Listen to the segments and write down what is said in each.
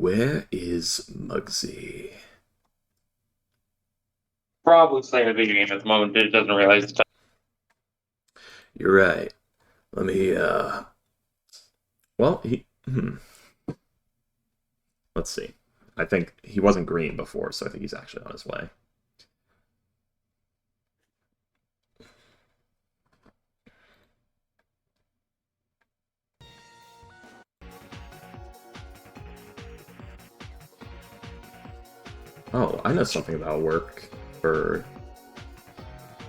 Where is Muggsy? Probably playing a video game at the moment, but it doesn't realize the time. You're right. Let me, well, let's see. I think he wasn't green before, so I think he's actually on his way. Oh, I know something about work for...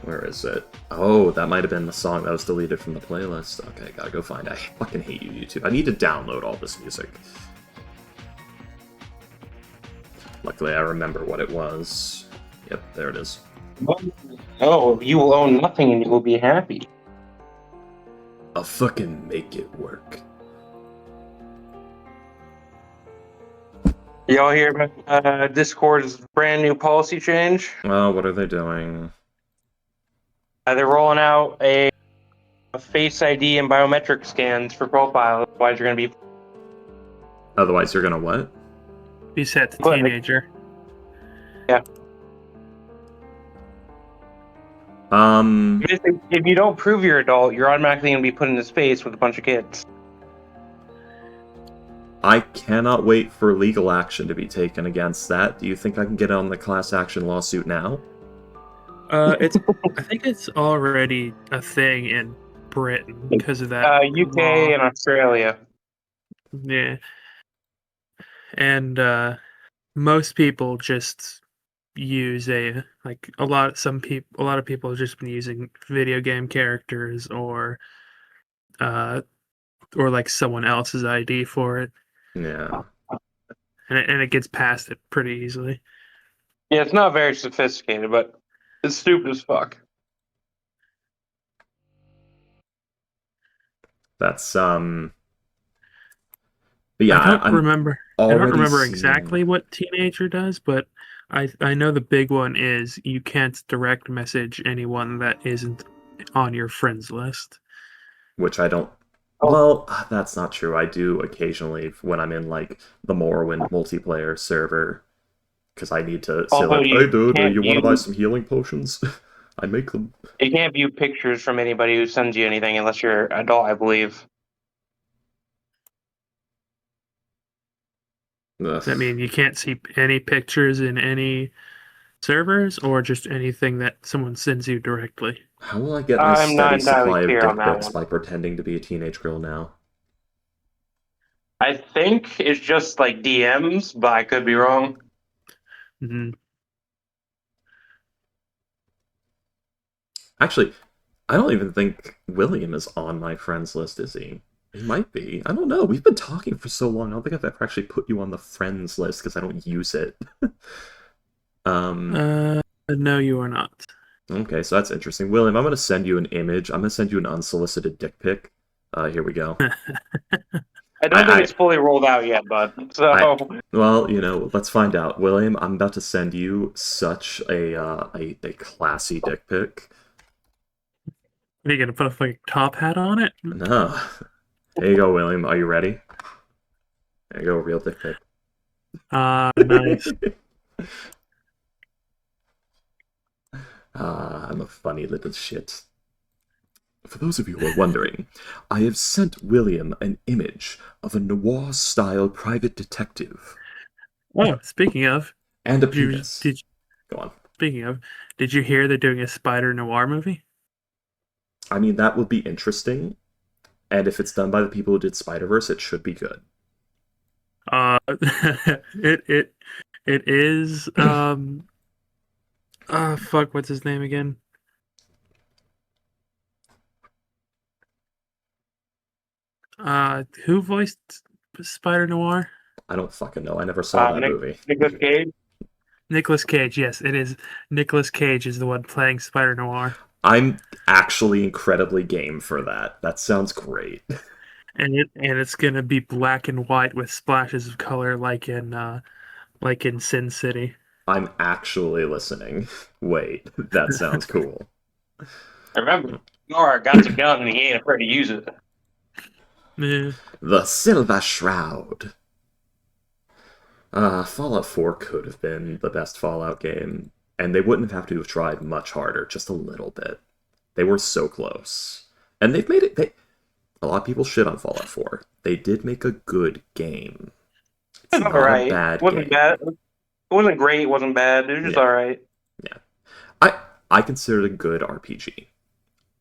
Where is it? Oh, that might have been the song that was deleted from the playlist. Okay, gotta go find it. I fucking hate you, YouTube. I need to download all this music. Luckily, I remember what it was. Yep, there it is. Oh, you will own nothing and you will be happy. I'll fucking make it work. Y'all hear about Discord's brand new policy change? Oh, what are they doing? They're rolling out a Face ID and biometric scans for profiles. Otherwise, you're going to be Otherwise, you're gonna what? Be set to put in teenager. yeah. If you don't prove you're adult, you're automatically going to be put in a space with a bunch of kids. I cannot wait for legal action to be taken against that. Do you think I can get on the class action lawsuit now? I think it's already a thing in Britain because of that UK law. and Australia. Yeah, and most people just use a lot of people have just been using video game characters uh or like someone else's ID for it, Yeah. and it gets past it pretty easily. Yeah, it's not very sophisticated, but it's stupid as fuck. That's, But yeah, I'm I don't already remember seeing... exactly what teenager does, but I know the big one is you can't direct message anyone that isn't on your friends list. Which I don't... Oh, Well, that's not true. I do occasionally when I'm in, like, the Morrowind multiplayer server. Because I need to say, although like, hey, you dude, can't you want to buy view some healing potions? I make them. you can't view pictures from anybody who sends you anything unless you're adult, I believe. Ugh. Does that mean you can't see any pictures in any servers or just anything that someone sends you directly? How will I get my I'm not steady entirely supply of clear on dick that pics one. by pretending to be a teenage girl now? I think it's just like DMs, but I could be wrong. Hmm. Actually, I don't even think William is on my friends list, is he? He might be. I don't know. We've been talking for so long. I don't think I've ever actually put you on the friends list because I don't use it. um, No, you are not. okay, so that's interesting. William, I'm going to send you an image. I'm going to send you an unsolicited dick pic. Here we go. I don't think I, it's fully rolled out yet, but I, so well, let's find out. William, I'm about to send you such a classy dick pic. Are you gonna put a fucking top hat on it? No. There you go, William. Are you ready? There you go, real dick pic. Nice. I'm a funny little shit. For those of you who are wondering, I have sent William an image of a noir-style private detective. Oh, speaking of, And a did you penis. did Go on. speaking of, did you hear they're doing a spider noir movie? I mean, that would be interesting, and if it's done by the people who did Spider-Verse, it should be good. It it is fuck, what's his name again? Who voiced Spider Noir? I don't fucking know. I never saw that movie. Nicolas Cage. Nicolas Cage. Yes, it is. Nicolas Cage is the one playing Spider Noir, I'm actually incredibly game for that. That sounds great. and it's gonna be black and white with splashes of color, like in Sin City. I'm actually listening. Wait, that sounds cool. Remember, Nora got the gun and he ain't afraid to use it. Yeah. The Silver Shroud. Fallout 4 could have been the best Fallout game, and they wouldn't have to have tried much harder, just a little bit. They were so close. And they've made it. A lot of people shit on Fallout 4. They did make a good game. It's It's not a alright. bad Wasn't game. bad. It wasn't great. It wasn't bad. It was just Yeah, alright. yeah. I consider it a good RPG.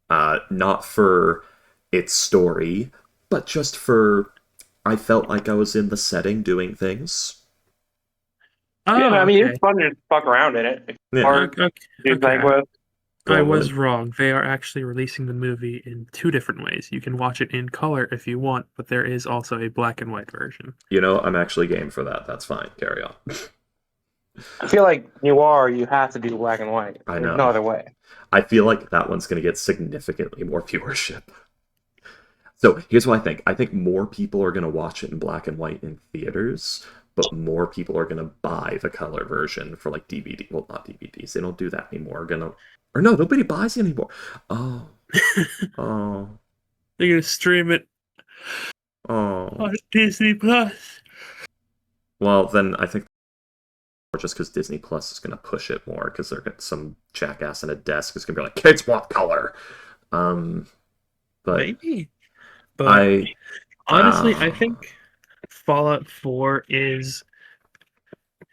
Not for its story, but just for I felt like I was in the setting doing things. Yeah, Oh, I mean, it's okay. fun to fuck around in it. It's Yeah, hard Okay. to do Okay. with. go I on, go was ahead. wrong. They are actually releasing the movie in two different ways. You can watch it in color if you want, but there is also a black and white version. You know, I'm actually game for that. That's fine. Carry on. I feel like you have to do black and white. I There's no know. other way. I feel like that one's going to get significantly more viewership. So here's what I think. I think more people are going to watch it in black and white in theaters, but more people are going to buy the color version for like DVD. Well, not DVDs. They don't do that anymore. Gonna or no, nobody buys it anymore. Oh, oh, They're gonna stream it oh. on Disney Plus. Well, then I think just because Disney Plus is going to push it more because they're got some jackass in a desk is going to be like, kids want color. Um, but Maybe. But I honestly, I uh, think Fallout 4 is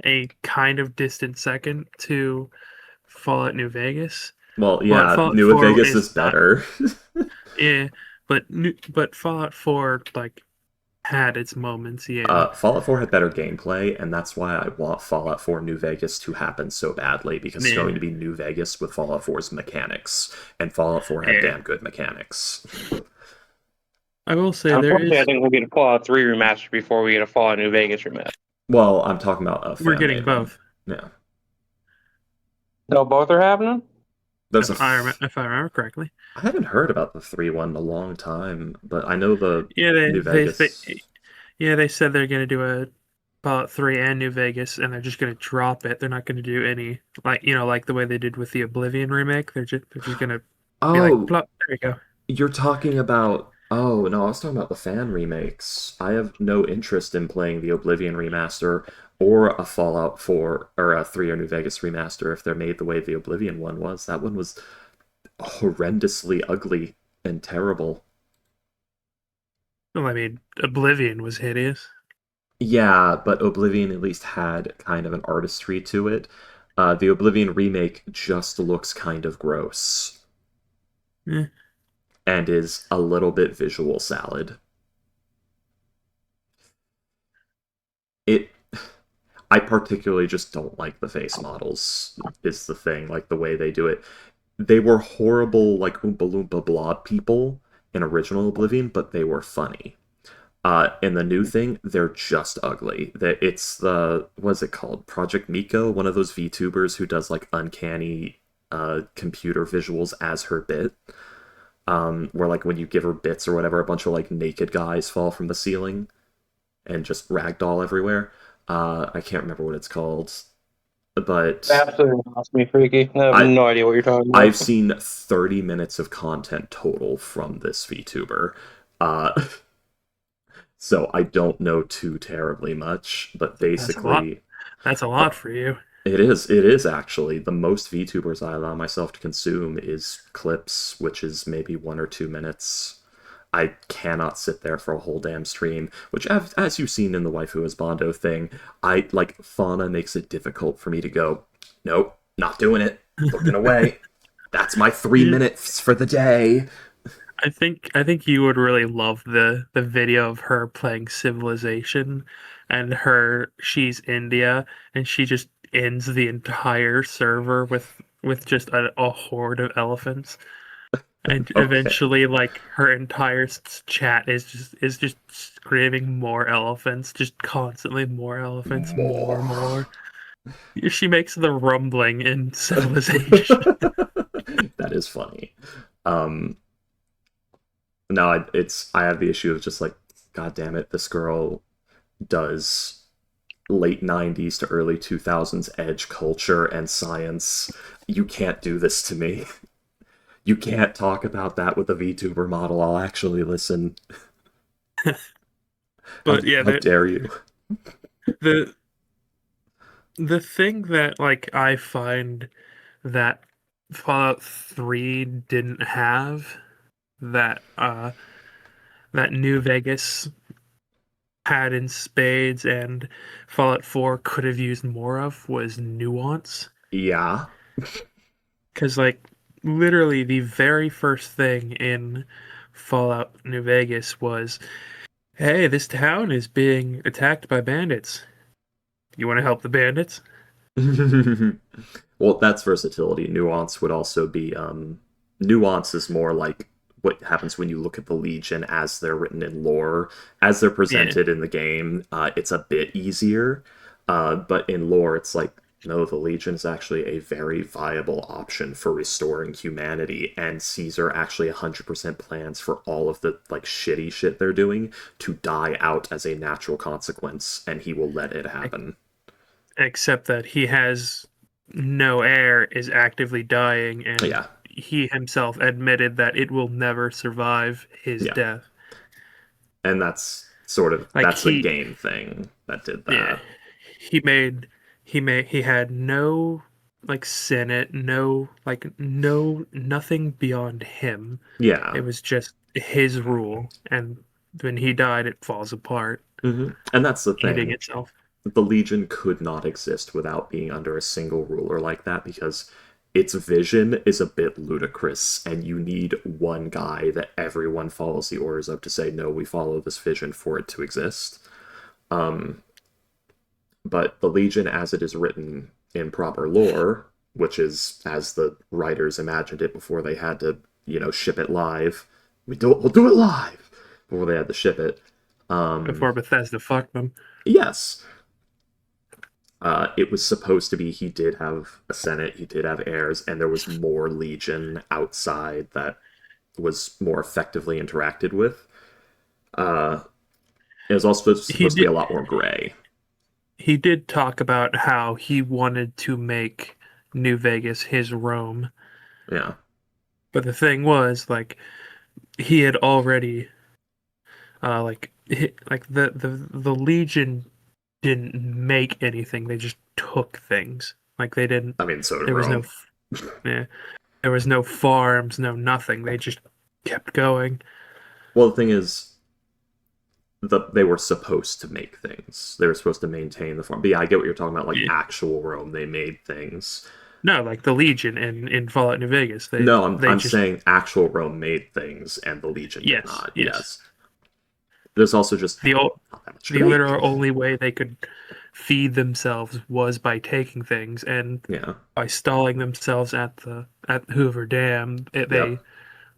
a kind of distant second to Fallout New Vegas. well, But yeah, Fallout New 4 Vegas is is not, better. yeah, but Fallout 4 like had its moments, yeah. Fallout 4 had better gameplay, and that's why I want Fallout 4 New Vegas to happen so badly, because it's Yeah. going to be New Vegas with Fallout 4's mechanics, and Fallout 4 had Yeah. damn good mechanics. I will say there Unfortunately, I is think we'll get a Fallout 3 remaster before we get a Fallout New Vegas remaster. Well, I'm talking about a we're fan getting made one. both. Yeah. No, both are happening? There's If I remember correctly. I haven't heard about the 3 one in a long time, but I know the Yeah, New Vegas. they said they're gonna do a Fallout 3 and New Vegas, and they're just gonna drop it. They're not gonna do any like the way they did with the Oblivion remake. They're just gonna be like, Oh, plop, there you go. you're talking about. Oh, no, I was talking about the fan remakes. I have no interest in playing the Oblivion remaster or a Fallout 4 or a 3 or New Vegas remaster if they're made the way the Oblivion one was. That one was horrendously ugly and terrible. Well, I mean, Oblivion was hideous. Yeah, but Oblivion at least had kind of an artistry to it. The Oblivion remake just looks kind of gross Eh, and is a little bit visual salad. It I particularly just don't like the face models, is the thing, like the way they do it. They were horrible, like Oompa Loompa blob people in original Oblivion, but they were funny. In the new thing, they're just ugly. That it's the what's it called? Project Miko, one of those VTubers who does like uncanny computer visuals as her bit. Where like when you give her bits or whatever, a bunch of like naked guys fall from the ceiling and just ragdoll everywhere. I can't remember what it's called, but Absolutely lost me, freaky. I have I no idea what you're talking about. I've seen 30 minutes of content total from this VTuber. Uh, so I don't know too terribly much, but that's a lot. basically That's a lot for you. it is actually the most VTubers I allow myself to consume is clips, which is maybe 1 or 2 minutes. I cannot sit there for a whole damn stream, which, as you've seen in the Waifu is Bondo thing, I like fauna makes it difficult for me to go, nope, not doing it, looking away. That's my 3 minutes for the day. I think you would really love the video of her playing Civilization, and she's India, and she just ends the entire server with just a horde of elephants, and Okay. eventually like her entire chat is just screaming more elephants, just constantly more elephants, more, More. more. She makes the rumbling in Civilization. That is funny. Um, no, I have the issue of just like, God damn it, this girl does late 90s to early 2000s edge culture and science. You can't do this to me. You can't talk about that with a VTuber model. I'll actually listen. But yeah, How dare you? the the thing that like I find that Fallout 3 didn't have that that New Vegas had in spades and Fallout 4 could have used more of was nuance. Yeah. Because, like, literally the very first thing in Fallout New Vegas was, hey, this town is being attacked by bandits. You want to help the bandits? Well, that's versatility. Nuance would also be nuance is more like what happens when you look at the Legion as they're written in lore, as they're Yeah, presented in the game. It's a bit easier, but in lore, it's like no, the Legion is actually a very viable option for restoring humanity, and Caesar actually 100% plans for all of the like shitty shit they're doing to die out as a natural consequence, and he will let it happen. except that he has no heir, is actively dying, and Yeah, he himself admitted that it will never survive his yeah. death. And that's sort of Like that's the he, game thing that did yeah, that. he had no like senate, no like no nothing beyond him. It Yeah. was just his rule, and when he died, it falls apart, And that's the eating thing. itself. The Legion could not exist without being under a single ruler like that because its vision is a bit ludicrous, and you need one guy that everyone follows the orders of to say, no, we follow this vision for it to exist. Um, but the Legion, as it is written in proper lore, which is as the writers imagined it before they had to, ship it live. We'll do it live before they had to ship it. Um, Before Bethesda fucked them. yes, it was supposed to be he did have a senate, he did have heirs, and there was more Legion outside that was more effectively interacted with. Uh, it was also He supposed to be did a lot more gray. he did talk about how he wanted to make New Vegas his Rome, Yeah, but the thing was like he had already like the Legion didn't make anything. They just took things. Like they didn't. I mean, so did There was no. Rome. Yeah, there was no farms, no nothing. They just kept going. Well, the thing is, they were supposed to make things. They were supposed to maintain the farm. But yeah, I get what you're talking about. Like Yeah. actual Rome, they made things. No, like the Legion in Fallout New Vegas. They No, they I'm just saying actual Rome made things, and the Legion did yes, not. yes. Yes, there's also just The o- not that much to the make. literal only way they could feed themselves was by taking things, and Yeah. by stalling themselves at Hoover Dam, Yep. they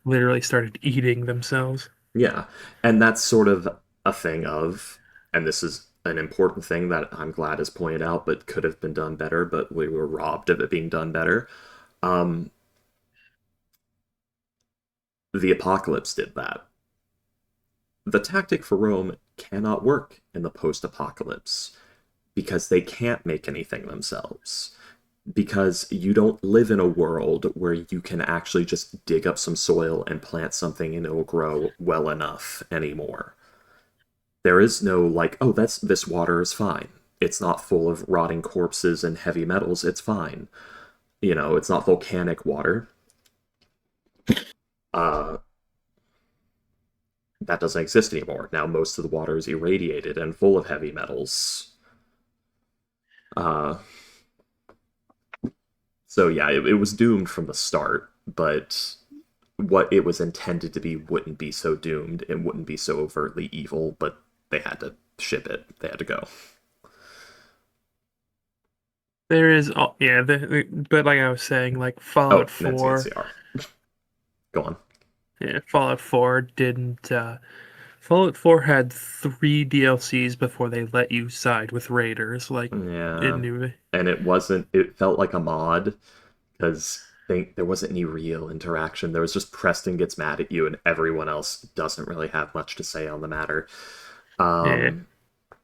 literally started eating themselves. Yeah. And that's sort of a thing of, and this is an important thing that I'm glad is pointed out, but could have been done better, but we were robbed of it being done better. Um, the apocalypse did that. The tactic for Rome cannot work in the post apocalypse because they can't make anything themselves. Because you don't live in a world where you can actually just dig up some soil and plant something and it'll grow well enough anymore. There is no like, oh, this water is fine. It's not full of rotting corpses and heavy metals. It's fine. It's not volcanic water. Uh, that doesn't exist anymore. Now most of the water is irradiated and full of heavy metals. Uh, so yeah, it was doomed from the start, but what it was intended to be wouldn't be so doomed. It wouldn't be so overtly evil, but they had to ship it. They had to go. There is, yeah, but like I was saying, like Oh, Nancy NCR. Go on. Yeah, Fallout 4 didn't. Fallout 4 had 3 DLCs before they let you side with raiders, like Yeah, in New. and it wasn't. It felt like a mod because there wasn't any real interaction. There was just Preston gets mad at you, and everyone else doesn't really have much to say on the matter. Yeah, Um,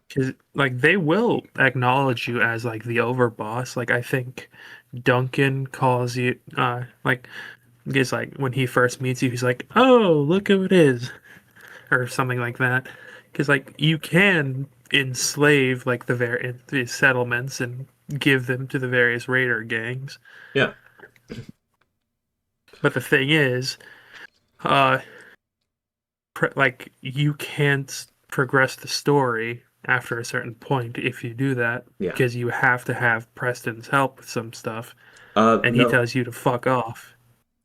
because like they will acknowledge you as like the overboss. Like I think Duncan calls you, like is like when he first meets you, he's like, "Oh, look who it is," or something like that. Because like you can enslave like the settlements and give them to the various raider gangs. Yeah. But the thing is, like, you can't progress the story after a certain point if you do that, Yeah. because you have to have Preston's help with some stuff, and he No. tells you to fuck off.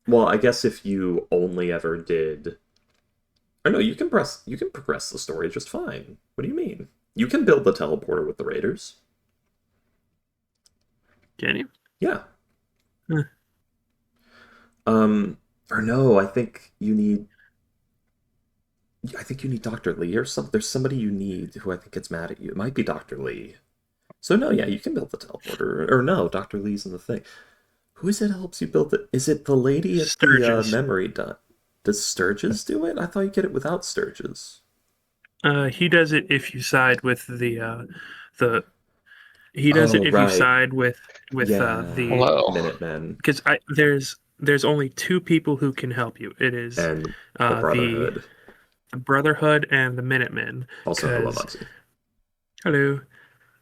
Well, I guess if you only ever did, or no, you can progress the story just fine. What do you mean? You can build the teleporter with the raiders. Can you? Yeah. Huh. Or no, I think you need. I think you need Dr. Lee or something. There's somebody you need who I think gets mad at you. It might be Dr. Lee. So no, yeah, you can build the teleporter. Or no, Dr. Lee's in the thing. Who is it helps you build it? Is it the lady at the Sturgis. memory dot? Does Sturgis do it? I thought you get it without Sturgis. He does it if you side with the. He does Oh, it if you right. side with Yeah. the, Hello. Minutemen because there's only two people who can help you. It is and the the Brotherhood. Brotherhood and the Minutemen. Also, hello, 'Cause- Bugsy. hello.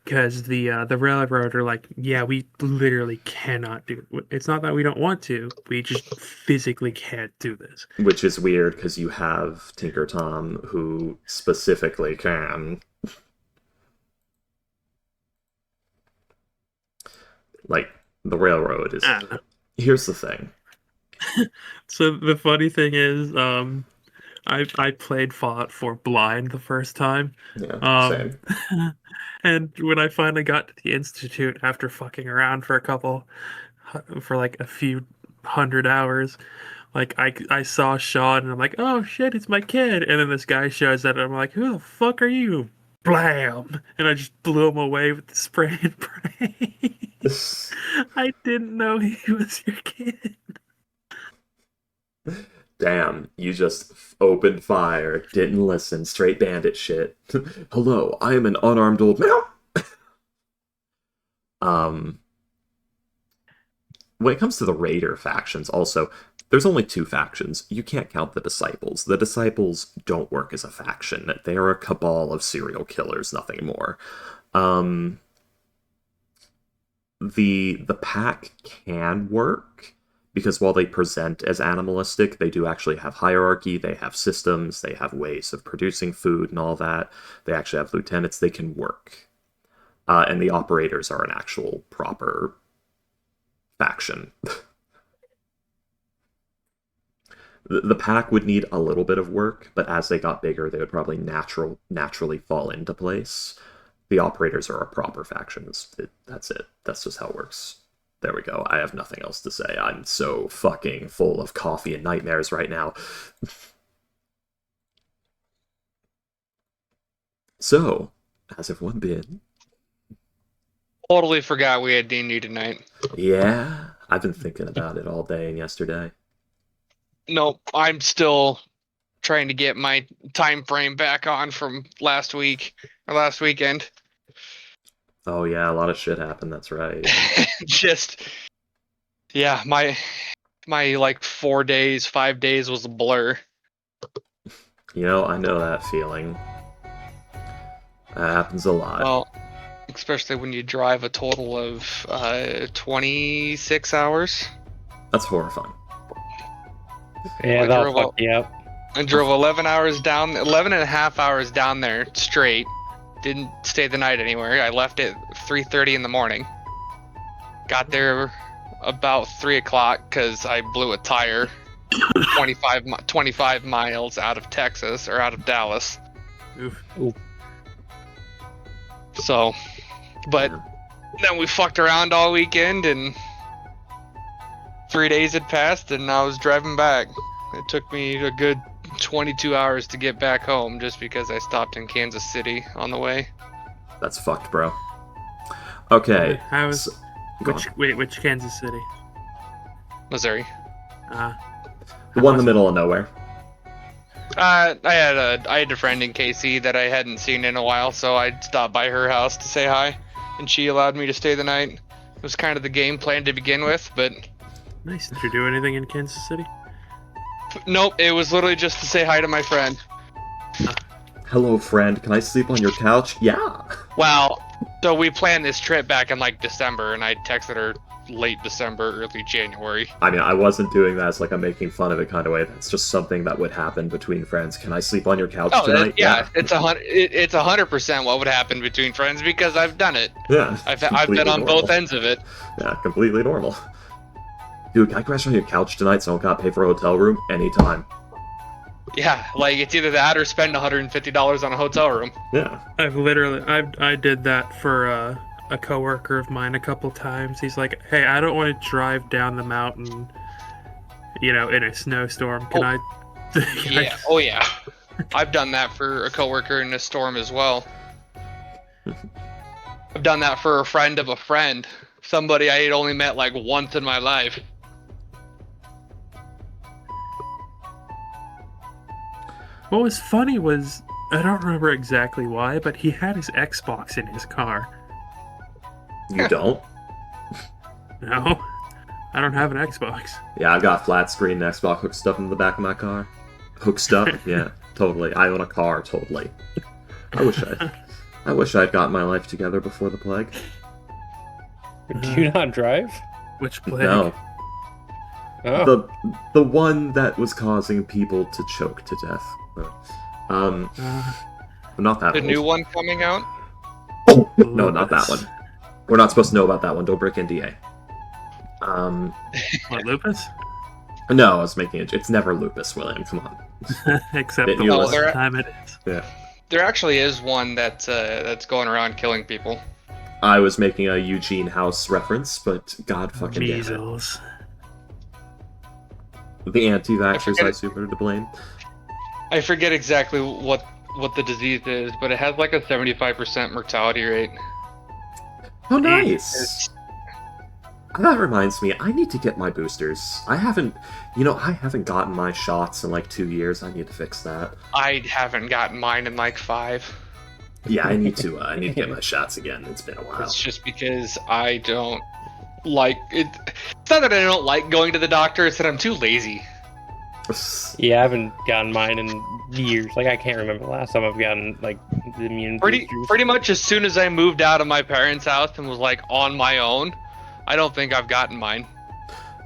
Because the railroad are like, yeah, we literally cannot do it. It's not that we don't want to, we just physically can't do this. Which is weird because you have Tinker Tom who specifically can. Like, the railroad is. I don't know. Here's the thing. So the funny thing is, I played Fallout 4 blind the first time. Yeah, same. And when I finally got to the Institute after fucking around for like a few hundred hours, like I saw Sean and I'm like, oh shit, it's my kid. And then this guy shows up and I'm like, who the fuck are you? Blam! And I just blew him away with the spray and pray. I didn't know he was your kid. Damn, you just opened fire, didn't listen, straight bandit shit. Hello, I am an unarmed old man. When it comes to the Raider factions, also, there's only two factions. You can't count the Disciples. The Disciples don't work as a faction. They are a cabal of serial killers, nothing more. The pack can work, because while they present as animalistic, they do actually have hierarchy, they have systems, they have ways of producing food and all that. They actually have lieutenants, they can work. And the operators are an actual proper faction. The pack would need a little bit of work, but as they got bigger, they would probably naturally fall into place. The operators are a proper faction. That's it. That's just how it works. There we go. I have nothing else to say. I'm so fucking full of coffee and nightmares right now. So, has everyone been? Totally forgot we had D&D tonight. Yeah, I've been thinking about it all day and yesterday. Nope, I'm still trying to get my time frame back on from last week or last weekend. Oh yeah, a lot of shit happened, that's right. Just, yeah, my like 4 days, 5 days was a blur. You know, I know that feeling. That happens a lot. Well, especially when you drive a total of 26 hours. That's horrifying. Yeah, I that'll drove fuck you up. I drove 11 and a half hours down there straight. Didn't stay the night anywhere. I left at 3:30 in the morning. Got there about 3 o'clock because I blew a tire 25 miles out of Texas or out of Dallas. Oof. So, but then we fucked around all weekend and 3 days had passed and I was driving back. It took me a good 22 hours to get back home just because I stopped in Kansas City on the way. That's fucked, bro. Okay. How is so- go on. which Kansas City? Missouri. The one in the middle of nowhere. I had a friend in KC that I hadn't seen in a while, so I stopped by her house to say hi, and she allowed me to stay the night. It was kind of the game plan to begin with, but Nice. Did you do anything in Kansas City? nope, it was literally just to say hi to my friend. Hello, friend. Can I sleep on your couch? Yeah. Well, So we planned this trip back in like December, and I texted her late December, early January. I mean, I wasn't doing that as like a making fun of it kind of way. That's just something that would happen between friends. Can I sleep on your couch tonight? Yeah, it's 100% what would happen between friends because I've done it. Yeah. I've been on both ends of it. Yeah, completely normal. Dude, can I crash on your couch tonight so I don't gotta pay for a hotel room? Anytime. Yeah, like it's either that or spend $150 on a hotel room. Yeah. I did that for a coworker of mine a couple times. He's like, "Hey, I don't want to drive down the mountain, in a snowstorm. Can I?" Yeah. Oh yeah. I've done that for a coworker in a storm as well. I've done that for a friend of a friend, somebody I had only met like once in my life. What was funny was, I don't remember exactly why, but he had his Xbox in his car. You don't? No, I don't have an Xbox. Yeah, I've got a flat screen Xbox hooked up in the back of my car. Hooked up? Yeah, totally. I own a car, totally. I wish I'd gotten my life together before the plague. Do you not drive? Which plague? No. Oh. The one that was causing people to choke to death. Not that The old. new one coming out? Oh, no, not that one. We're not supposed to know about that one. Don't break NDA. What, lupus? No, I was making it. It's never lupus, William. Come on. Except Didn't the you one listen? time it is. Yeah. There actually is one that's going around killing people. I was making a Eugene House reference, but God fucking damn it. Measles. The anti-vaxxers, forget I it. assume, are to blame. I forget exactly what the disease is, but it has like a 75% mortality rate. Oh, nice! That reminds me, I need to get my boosters. I haven't gotten my shots in like 2 years. I need to fix that. I haven't gotten mine in like 5. Yeah, I need to get my shots again. It's been a while. It's just because I don't like it. It's not that I don't like going to the doctor, it's that I'm too lazy. Yeah, I haven't gotten mine in years. Like, I can't remember the last time I've gotten, like, the immune boosters. Pretty much as soon as I moved out of my parents' house and was like on my own, I don't think I've gotten mine.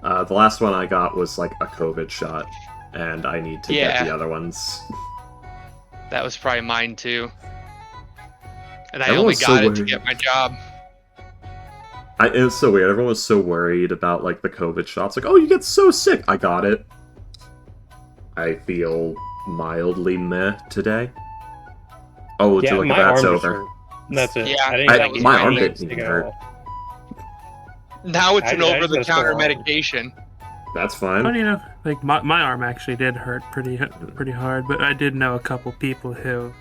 The last one I got was like a COVID shot, and I need to get the other ones. That was probably mine too. And I Everyone only was so got it to worried. get my job. It was so weird. Everyone was so worried about like the COVID shots. Like, oh, you get so sick. I got it. I feel mildly meh today. Oh, would Yeah, you look my at that's arm just over. hurt. That's it. Yeah, I didn't I- get my any arm needs didn't to even go. hurt. Now it's an I just over-the-counter got a sore arm. medication. That's fine. Funny enough, like my arm actually did hurt pretty hard, but I did know a couple people who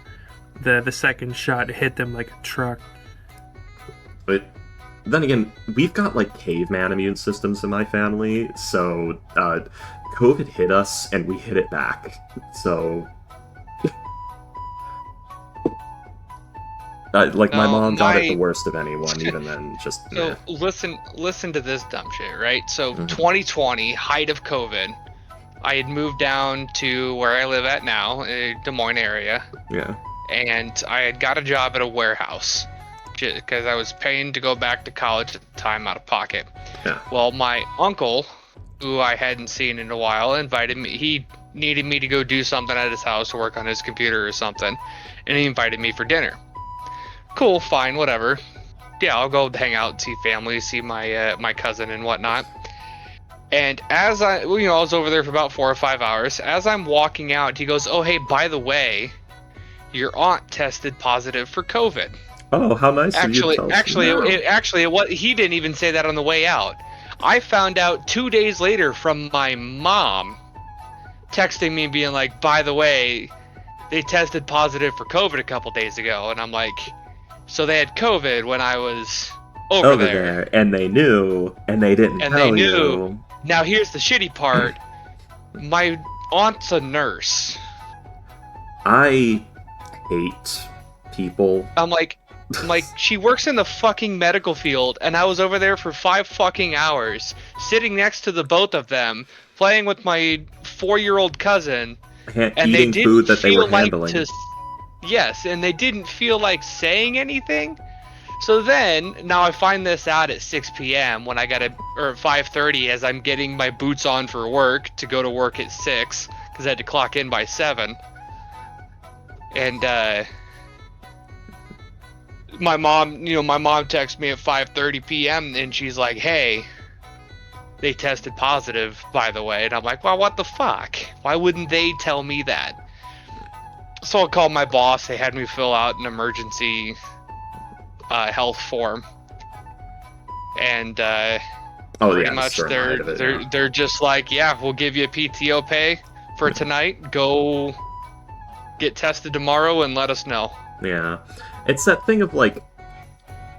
the second shot hit them like a truck. But then again, we've got like caveman immune systems in my family, so COVID hit us and we hit it back. So, like my No, mom got it my- the worst of anyone. Even then, just So meh. listen to this dumb shit, right? So Mhm. 2020, height of COVID, I had moved down to where I live at now, Des Moines area, Yeah. and I had got a job at a warehouse because I was paying to go back to college at the time out of pocket. Yeah. Well, my uncle, who I hadn't seen in a while, invited me. He needed me to go do something at his house to work on his computer or something, and he invited me for dinner. Cool, fine, whatever. Yeah, I'll go hang out, see family, see my my cousin and whatnot. And as I was over there for about 4 or 5 hours. As I'm walking out, he goes, "Oh, hey, by the way, your aunt tested positive for COVID." Oh, how nice of you to tell us. Actually, he didn't even say that on the way out. I found out 2 days later from my mom texting me being like, "By the way, they tested positive for COVID a couple days ago," and I'm like, "So they had COVID when I was over there." And they knew, and they didn't And tell they knew. you. Now here's the shitty part. My aunt's a nurse. I hate people. I'm like, she works in the fucking medical field, and I was over there for 5 fucking hours, sitting next to the both of them, playing with my 4-year-old cousin, and they Eating didn't food that they feel were like handling. yes, and they didn't feel like saying anything. So then, now I find this out at 6 p.m. when I gotta, or 5:30 as I'm getting my boots on for work to go to work at 6 because I had to clock in by 7. And my mom texts me at 5:30 p.m. and she's like, "Hey, they tested positive, by the way." And I'm like, "Well, what the fuck? Why wouldn't they tell me that?" So I called my boss. They had me fill out an emergency health form, and pretty much they're just like, "Yeah, we'll give you a PTO pay for tonight. Go get tested tomorrow and let us know." Yeah. It's that thing of, like,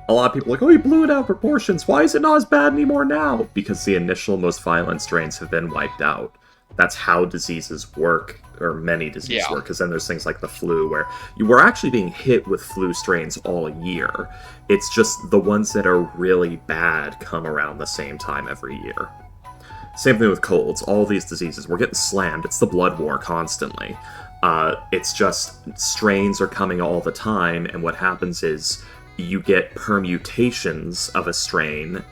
a lot of people are like, oh, you blew it out of proportions. Why is it not as bad anymore now? Because the initial most violent strains have been wiped out. That's how diseases work, or many diseases work, because then there's things like the flu, where you were actually being hit with flu strains all year. It's just the ones that are really bad come around the same time every year. Same thing with colds. All these diseases, we're getting slammed. It's the blood war constantly. It's just strains are coming all the time, and what happens is you get permutations of a strain.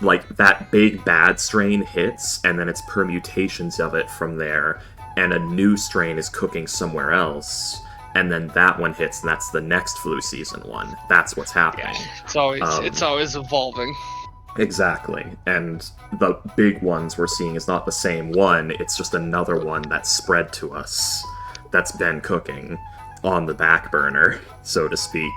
Like, that big bad strain hits, and then it's permutations of it from there, and a new strain is cooking somewhere else, and then that one hits, and that's the next flu season one. That's what's happening. Yeah, it's always evolving. Exactly. And the big ones we're seeing is not the same one, it's just another one that's spread to us, that's been cooking on the back burner, so to speak.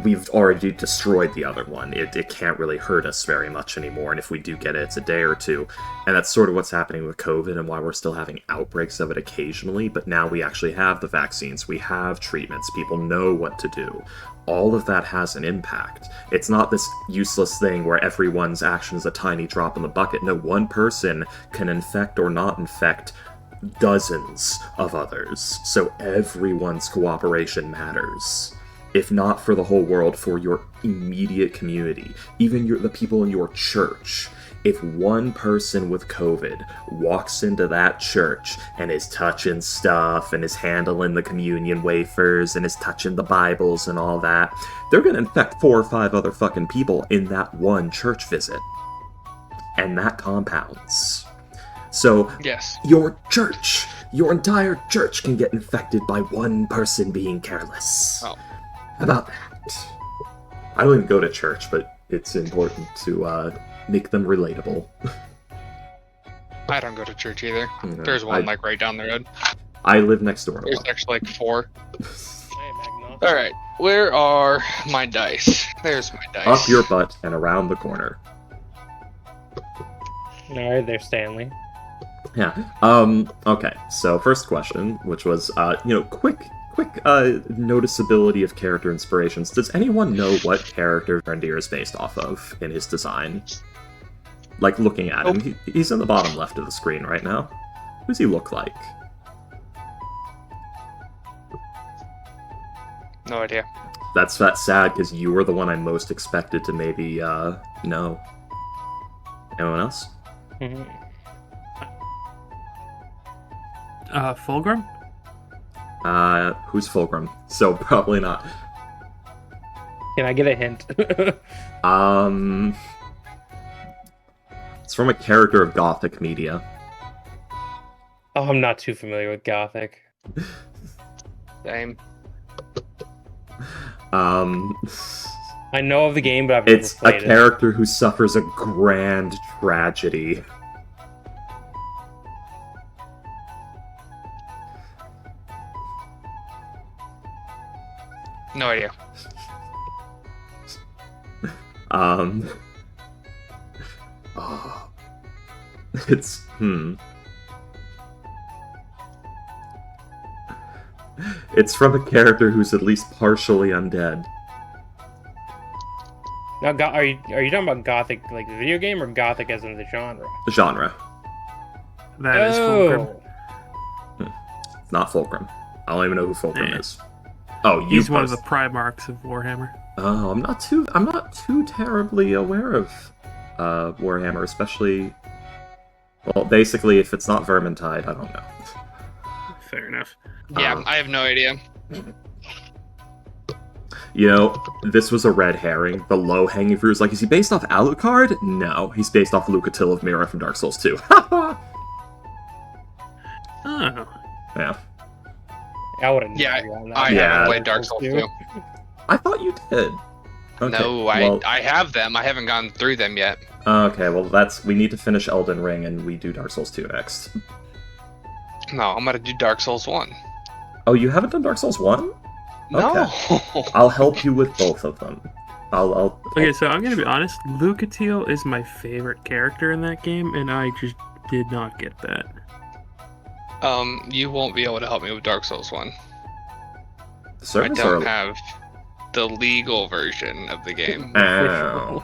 We've already destroyed the other one. It can't really hurt us very much anymore, and if we do get it, it's a day or two. And that's sort of what's happening with COVID and why we're still having outbreaks of it occasionally, but now we actually have the vaccines, we have treatments, people know what to do. All of that has an impact. It's not this useless thing where everyone's action is a tiny drop in the bucket. No, one person can infect or not infect dozens of others, so everyone's cooperation matters. If not for the whole world, for your immediate community, even the people in your church. If one person with COVID walks into that church and is touching stuff and is handling the communion wafers and is touching the Bibles and all that, they're gonna infect 4 or 5 other fucking people in that one church visit. And that compounds. So, yes, your church, your entire church can get infected by one person being careless. Oh. How about that? I don't even go to church, but it's important to make them relatable. I don't go to church either. There's one like right down the road. I live next door. There's actually like 4. Alright, where are my dice? There's my dice. Up your butt and around the corner. Alright, there's Stanley. Yeah. Okay, so first question, which was, quick noticeability of character inspirations. Does anyone know what character Rendir is based off of in his design? Like, looking at him. He's in the bottom left of the screen right now. Who does he look like? No idea. That's sad, because you were the one I most expected to maybe, know. Anyone else? Mm-hmm. Fulgrim? Who's Fulgrim? So, probably not. Can I get a hint? It's from a character of Gothic media. Oh, I'm not too familiar with Gothic. Same. I know of the game, but I've never It's played a character who suffers a grand tragedy. No idea. It's, It's from a character who's at least partially undead. Now, are you talking about Gothic, like the video game, or Gothic as in the genre? The genre. That is Fulgrim. It's not Fulgrim. I don't even know who Fulgrim is. Oh, He's one of the Primarchs of Warhammer. Oh, I'm not too terribly aware of Warhammer, especially. Well, basically, if it's not Vermintide, I don't know. Fair enough. Yeah, I have no idea. You know, this was a red herring. The low-hanging fruit is like, is he based off Alucard? No, he's based off Lucatil of Mira from Dark Souls 2. Oh. Yeah. I wouldn't. Yeah, on that. I Yeah. haven't played Dark Souls 2. I thought you did. Okay, No, well, I have them. I haven't gone through them yet. okay, well, we need to finish Elden Ring, and we do Dark Souls 2 next. No, I'm gonna do Dark Souls 1. Oh, you haven't done Dark Souls 1? No. I'll help you with both of them. Okay, so I'm gonna be honest. Lucatil is my favorite character in that game, and I just did not get that. You won't be able to help me with Dark Souls 1. The I servers don't are... have the legal version of the game. Ow.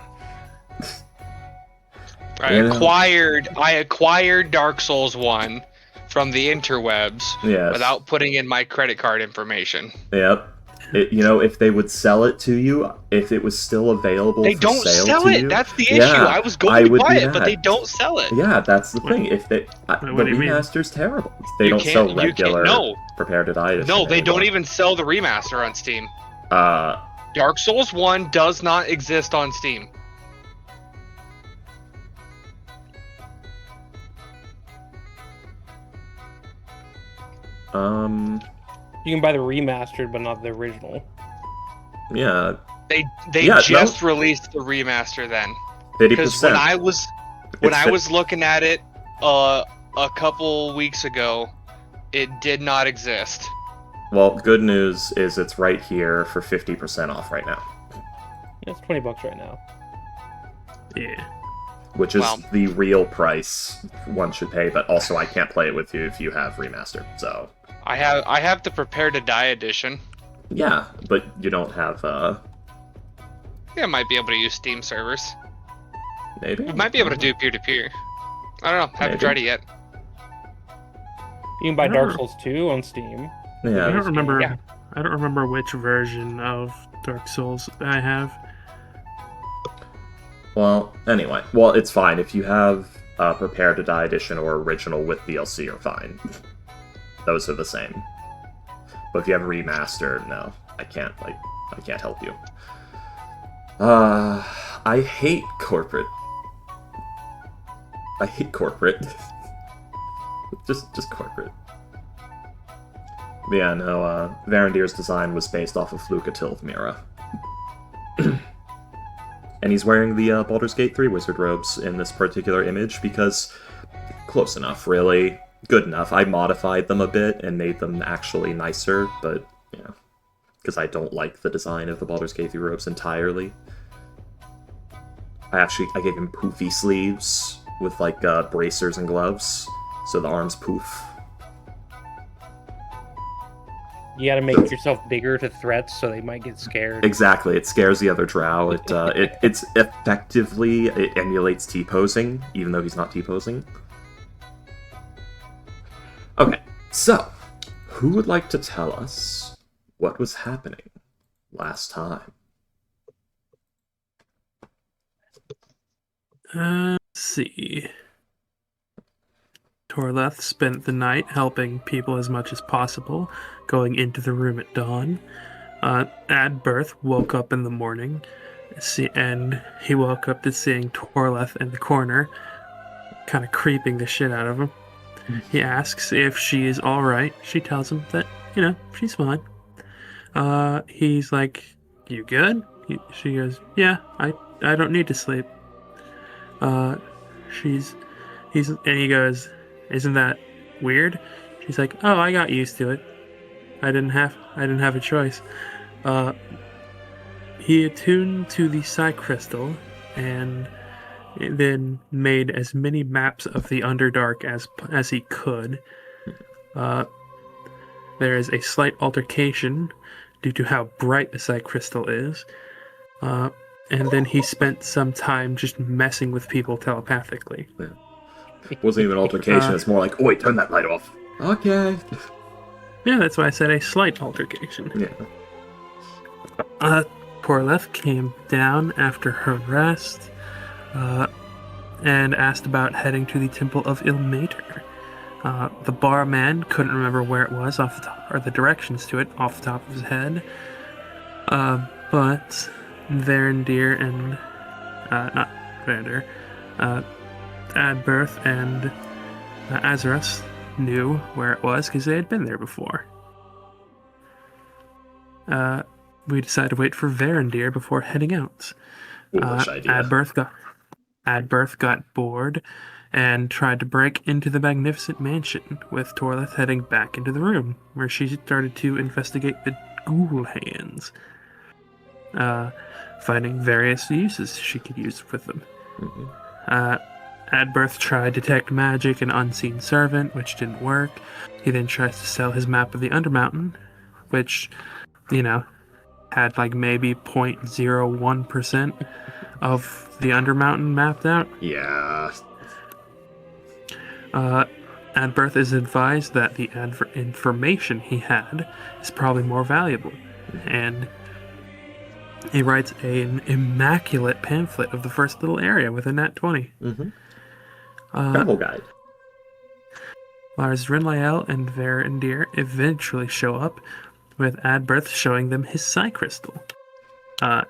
I acquired Dark Souls 1 from the interwebs Yes. without putting in my credit card information. Yep. You know, if they would sell it to you, if it was still available They for don't sale sell to it. you, That's the issue. yeah, I was I going to would buy be it, but they mad. don't sell it. Yeah, that's the thing. If they, the What do you mean? remaster's terrible. They You don't can't- sell you can't- regular no. Prepare to Die edition No, they don't anymore. even sell the remaster on Steam. Uh, Dark Souls 1 does not exist on Steam. You can buy the remastered, but not the original. yeah, They Yeah, just released the remaster then. 50%. Because when I It's was looking at it a couple weeks ago, it did not exist. Well, good news is it's right here for 50% off right now, Yeah, it's $20 right now. Yeah. which is Wow. the real price one should pay, but also I can't play it with you if you have remastered, so... I have the Prepare to Die edition. Yeah, but you don't have, Yeah, I might be able to use Steam servers. maybe? We might be able to do peer-to-peer. I don't know. Haven't Maybe. tried it yet. You can buy I Dark don't- Souls 2 on Steam. I Yeah, don't remember. Yeah. I don't remember which version of Dark Souls I have. well, anyway. Well, it's fine. If you have Prepare to Die edition or original with DLC, you're fine. Those are the same. But if you have remastered, no. I can't help you. I hate corporate. I hate corporate. just corporate. But yeah, no, Varandir's design was based off of Lucatil of Mira. And he's wearing the Baldur's Gate 3 wizard robes in this particular image because close enough, really. Good enough. I modified them a bit and made them actually nicer, but, you know, because I don't like the design of the Baldur's Gate 3 robes entirely. I gave him poofy sleeves with, like, bracers and gloves, so the arms poof. You gotta make yourself bigger to threats so they might get scared. Exactly, it scares the other drow. It emulates T-posing, even though he's not T-posing. Okay, so, who would like to tell us what was happening last time? Let's see. Torleth spent the night helping people as much as possible, going into the room at dawn. Adberth woke up in the morning, and he woke up to seeing Torleth in the corner, kind of creeping the shit out of him. He asks if she is alright. She tells him that, she's fine. He's like, "You good?" She goes, "Yeah, I don't need to sleep." And he goes, "Isn't that weird?" She's like, "Oh, I got used to it. I didn't have a choice." He attuned to the Psi Crystal and then made as many maps of the Underdark as he could. There is a slight altercation due to how bright the Psi Crystal is. And then he spent some time just messing with people telepathically. Yeah. It wasn't even an altercation, it's more like, "Oh, wait, turn that light off." Okay. Yeah, that's why I said a slight altercation. Yeah. Torleth came down after her rest and asked about heading to the Temple of Ilmater. The barman couldn't remember where it was off the top, or the directions to it off the top of his head. But Varandir and not Varandir, Adberth and Azarus knew where it was because they had been there before. We decided to wait for Varandir before heading out. Foolish idea. Adberth got bored and tried to break into the magnificent mansion, with Torleth heading back into the room, where she started to investigate the ghoul hands, finding various uses she could use with them. Adberth tried detect magic and unseen servant, which didn't work. He then tries to sell his map of the Undermountain, which, had like maybe 0.01% of the Undermountain mapped out. Yeah. Adberth is advised that the information he had is probably more valuable, and he writes an immaculate pamphlet of the first little area with a nat 20. Travel guide. Lars Rinlael and Varandir eventually show up, with Adberth showing them his Psi Crystal.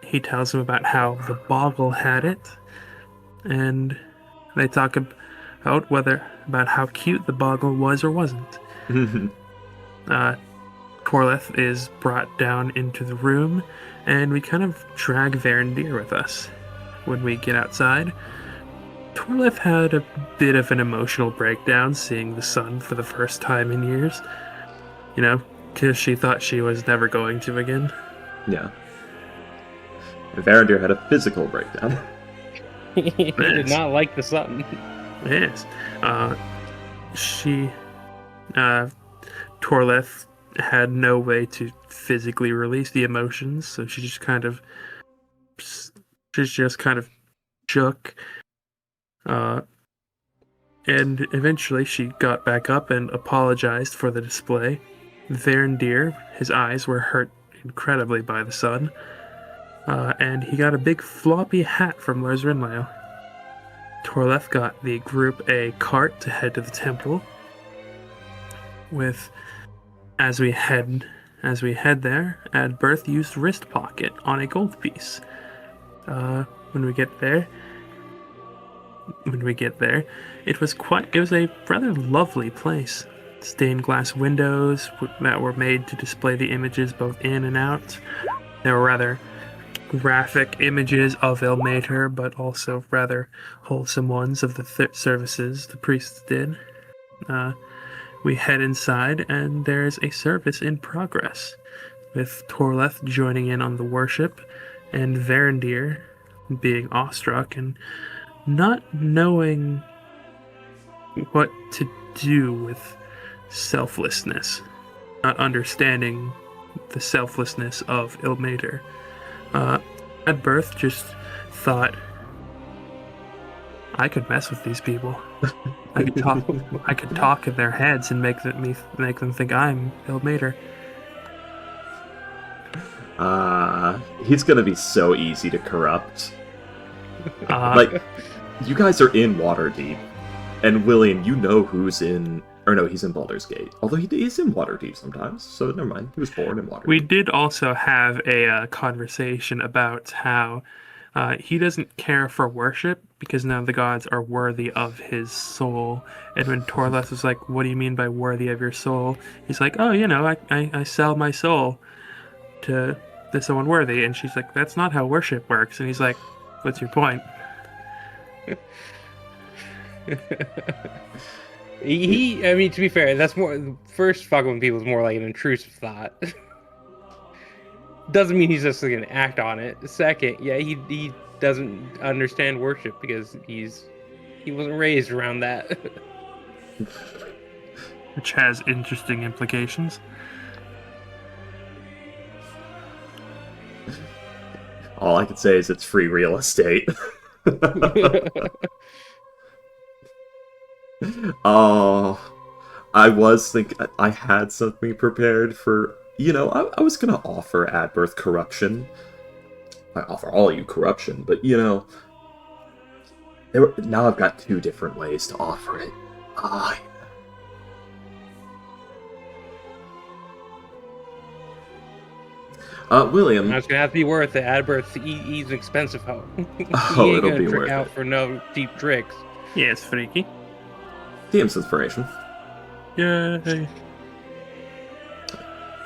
He tells them about how the Boggle had it, and they talk about how cute the Boggle was or wasn't. Torleth is brought down into the room, and we kind of drag Varandir with us. When we get outside, Torleth had a bit of an emotional breakdown seeing the sun for the first time in years. Because she thought she was never going to again. Yeah. Varandir had a physical breakdown. He did not like the sun. Yes. Torleth had no way to physically release the emotions, so she just kind of shook. And eventually she got back up and apologized for the display. Varandir, his eyes were hurt incredibly by the sun, and he got a big floppy hat from Lars Rinlael. Torleth got the group a cart to head to the temple. As we head there, Adberth used wrist pocket on a gold piece. When we get there, it was a rather lovely place. Stained glass windows that were made to display the images both in and out. They were rather graphic images of Ilmater, but also rather wholesome ones of the services the priests did. We head inside, and there's a service in progress, with Torleth joining in on the worship, and Varandir being awestruck and not knowing what to do with selflessness, not understanding the selflessness of Ilmater. Adberth just thought, I could mess with these people. I could talk in their heads and make them think I'm Ilmater. He's gonna be so easy to corrupt. You guys are in Waterdeep, and William, you know who's in. Or no, he's in Baldur's Gate. Although he is in Waterdeep sometimes, so never mind. He was born in Waterdeep. We did also have a conversation about how he doesn't care for worship because none of the gods are worthy of his soul. And when Torleth was like, what do you mean by worthy of your soul? He's like, oh, I sell my soul to someone worthy. And she's like, that's not how worship works. And he's like, what's your point? To be fair, that's more. First, fucking with people is more like an intrusive thought. Doesn't mean he's just going to act on it. Second, yeah, he doesn't understand worship because he wasn't raised around that. Which has interesting implications. All I can say is it's free real estate. Oh, I was thinking I had something prepared for, I was gonna offer Adberth corruption. I offer all of you corruption, but now I've got two different ways to offer it. William. It's gonna have to be worth it. Adberth, he's an expensive hoe. He Oh, ain't it'll gonna be trick worth out it. for no cheap tricks. Yeah, it's freaky. DM's inspiration. Yay.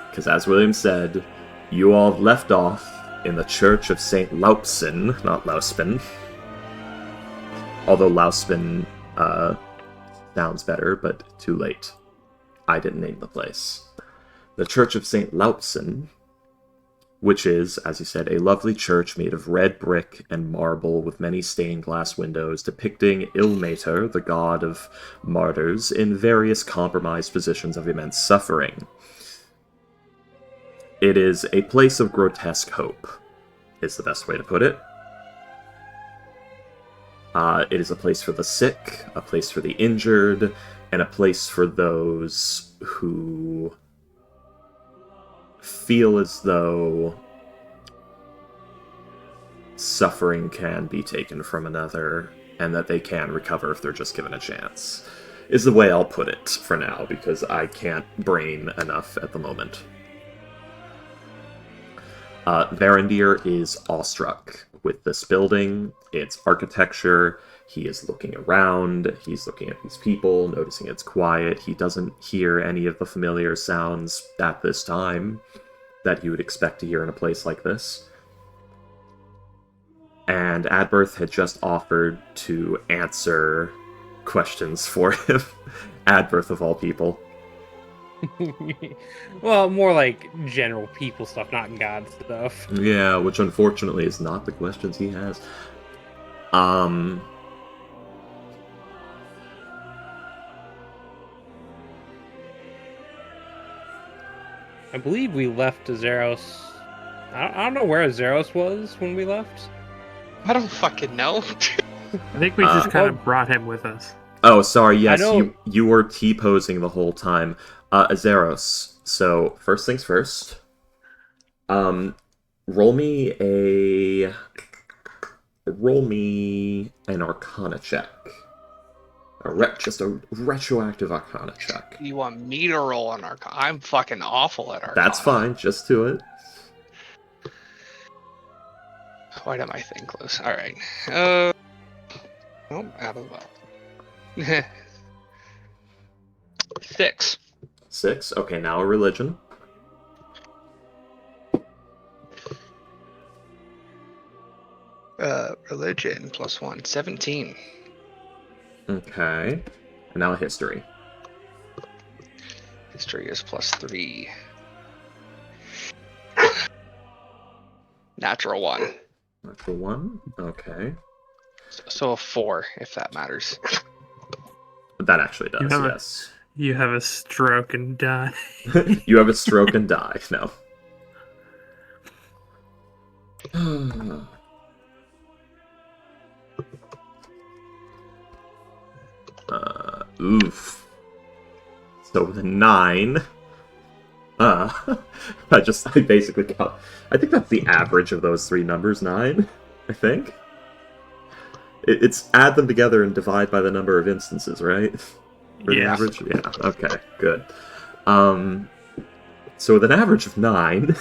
Because as William said, you all left off in the Church of St. Laupsin, not Lauspin. Although Lauspin sounds better, but too late. I didn't name the place. The Church of St. Laupsin, which is, as you said, a lovely church made of red brick and marble with many stained glass windows depicting Ilmater, the god of martyrs, in various compromised positions of immense suffering. It is a place of grotesque hope, is the best way to put it. It is a place for the sick, a place for the injured, and a place for those who feel as though suffering can be taken from another, and that they can recover if they're just given a chance, is the way I'll put it for now, because I can't brain enough at the moment. Varandir is awestruck with this building, its architecture. He is looking around, he's looking at these people, noticing it's quiet. He doesn't hear any of the familiar sounds at this time that you would expect to hear in a place like this. And Adberth had just offered to answer questions for him. Adberth, of all people. Well, more like general people stuff, not God stuff. Yeah, which unfortunately is not the questions he has. I believe we left Azeros. I don't know where Azeros was when we left. I don't fucking know. I think we just kind of brought him with us. Oh, sorry, yes, know... you were T-posing the whole time. Azeros, so first things first. Roll me an Arcana check. Just a retroactive Arcana check. You want me to roll on Arcana? I'm fucking awful at Arcana. That's fine, just do it. Why did my thing close? Alright. Oh, out of the box. 6. 6, okay, now a religion. Religion plus 1, 17. Okay, and now a history. History is plus 3. Natural 1. Natural 1, okay. So a 4, if that matters. That actually does, yes. You have a stroke and die. You have a stroke and die, no. Oof. So with a 9. I basically count. I think that's the average of those three numbers, 9, I think. It's add them together and divide by the number of instances, right? For the average? Yeah, okay, good. So with an average of 9,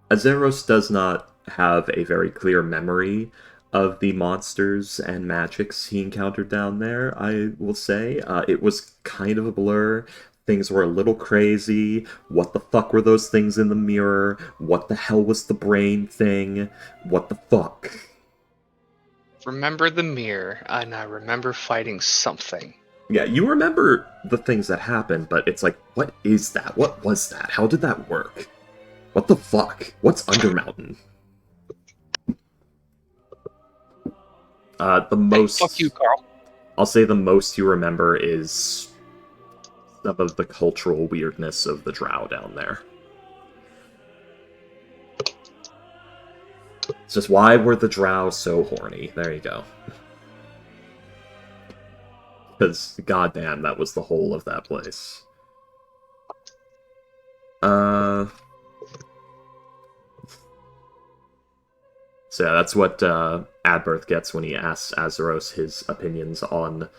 Azeros does not have a very clear memory of the monsters and magics he encountered down there, I will say. It was kind of a blur. Things were a little crazy. What the fuck were those things in the mirror? What the hell was the brain thing? What the fuck? Remember the mirror, and I remember fighting something. Yeah, you remember the things that happened, but it's like, what is that? What was that? How did that work? What the fuck? What's Undermountain? The most... Hey, fuck you, Carl. I'll say the most you remember is some of the cultural weirdness of the drow down there. It's just, why were the drow so horny? There you go. Because, goddamn, that was the whole of that place. So yeah, that's what Adberth gets when he asks Azeros his opinions on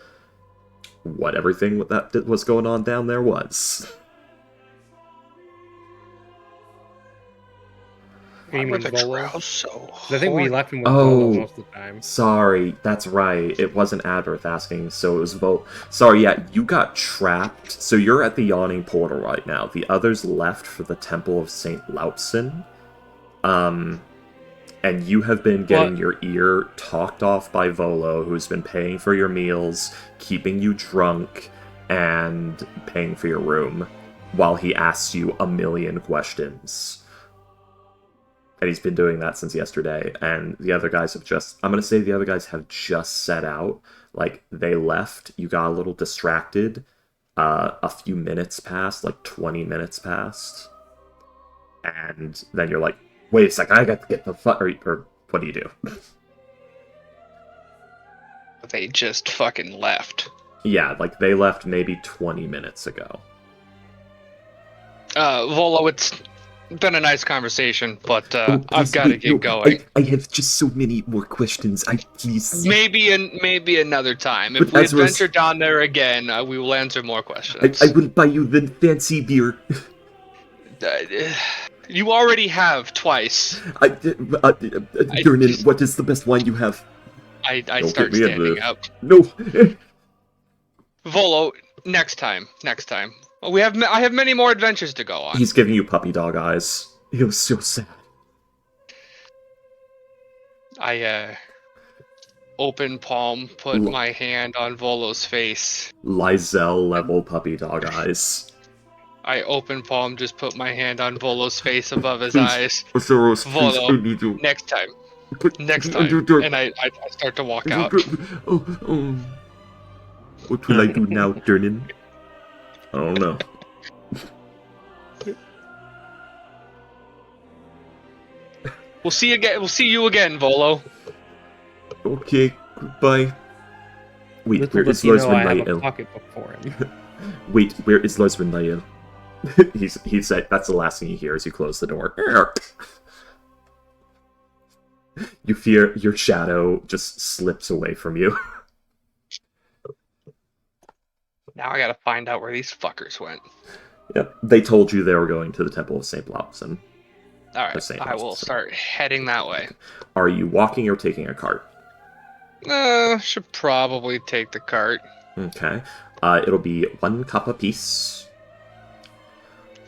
what everything that was going on down there was. You Why were mean the Volo? drows so 'Cause I think we horny? left him with Volo Oh, most of the time. sorry, that's right. It wasn't Adworth asking, so it was Vol. Sorry, yeah, you got trapped. So you're at the Yawning Portal right now. The others left for the Temple of St. Lautsen. And you have been getting your ear talked off by Volo, who's been paying for your meals, keeping you drunk, and paying for your room, while he asks you a million questions. And he's been doing that since yesterday. And the other guys have just... I'm going to say the other guys have just set out. Like, they left. You got a little distracted. A few minutes passed. Like, 20 minutes passed. And then you're like, wait a second, I got to get the fuck... Or what do you do? They just fucking left. Yeah, like, they left maybe 20 minutes ago. Volo, it's been a nice conversation, but Oh, I've please, got to wait, get no, going. I have just so many more questions. Please... Maybe another time. If But we as we're- adventure down there again, we will answer more questions. I will buy you the fancy beer. You already have twice. Durnan, what is the best wine you have? I Don't start get me into standing this. up. No. Volo, next time. I have many more adventures to go on. He's giving you puppy dog eyes. It was so sad. I open palm, put my hand on Volo's face. Lysel level puppy dog eyes. I open palm, just put my hand on Volo's face above his Please. eyes. Osaros, please, Volo, I need you. next time. But- Next time. And I start to walk out. Oh. What will I do now, Durnan? I don't know. We'll see you again. We'll see you again, Volo. Okay, goodbye. Wait, Little where does is he know Lars I have a Nael? pocketbook for him. Wait, where is Lars Nael? He said that's the last thing you hear as you close the door. You fear your shadow just slips away from you. Now I gotta find out where these fuckers went. Yep, they told you they were going to the Temple of St. Blaupson. Alright, St. I will Lautsen. start heading that way. Are you walking or taking a cart? Should probably take the cart. Okay. It'll be 1 cup apiece.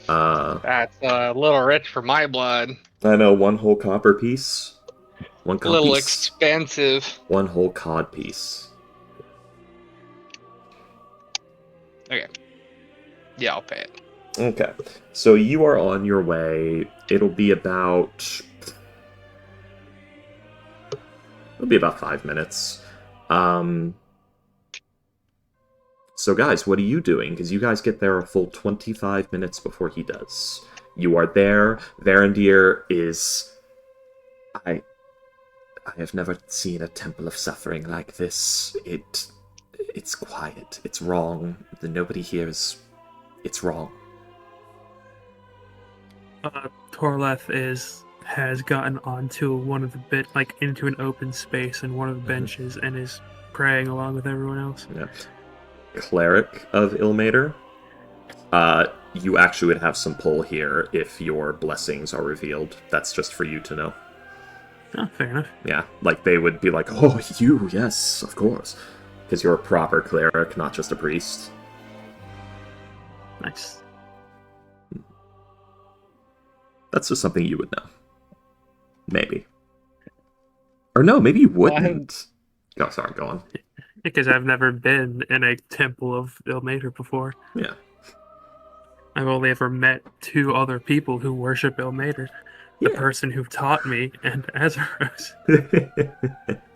That's a little rich for my blood. I know, 1 whole copper piece. 1 A cod little piece. expensive. 1 whole cod piece. Okay. Yeah, I'll pay it. Okay. So you are on your way. It'll be about 5 minutes. So guys, what are you doing? Because you guys get there a full 25 minutes before he does. You are there. Varandir is... I have never seen a temple of suffering like this. It's quiet. It's wrong. Nobody here is... It's wrong. Torleth has gotten onto one of the into an open space in one of the benches and is praying along with everyone else. Yeah. Cleric of Ilmater. You actually would have some pull here if your blessings are revealed. That's just for you to know. Oh, fair enough. Yeah, like they would be like, oh, you, yes, of course. Because you're a proper cleric, not just a priest. Nice. That's just something you would know. Maybe. Or no, maybe you wouldn't. Oh, sorry, go on. Because I've never been in a temple of Ilmater before. Yeah. I've only ever met 2 other people who worship Ilmater. The person who taught me and Azeros.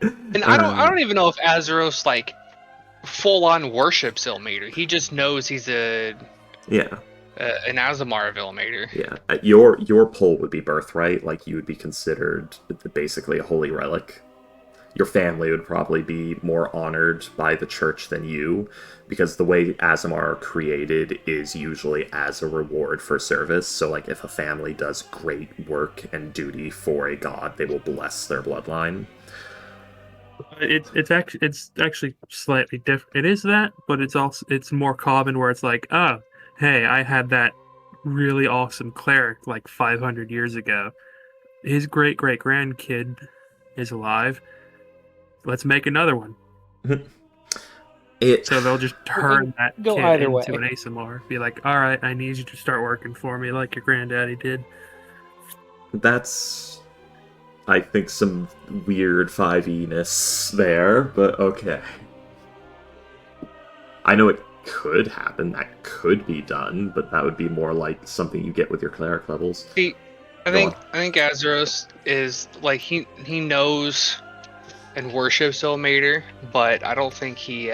And I don't even know if Azeros like full on worships Ilmater. He just knows he's an Azamar of Ilmater. Yeah. Your pull would be birthright, like you would be considered basically a holy relic. Your family would probably be more honored by the church than you, because the way Azamar are created is usually as a reward for service. So, like, if a family does great work and duty for a god, they will bless their bloodline. It's actually slightly different. It is that, but it's more common where it's like, oh, hey, I had that really awesome cleric like 500 years ago. His great great grandkid is alive. Let's make another one. It So they'll just turn that Go kid either into way. an ASMR. Be like, all right, I need you to start working for me like your granddaddy did. that's I think some weird 5e-ness there, but okay. I know it could happen, that could be done, but that would be more like something you get with your cleric levels. See, I Go on. think Azeros is like he knows and worships Ilmater, but I don't think he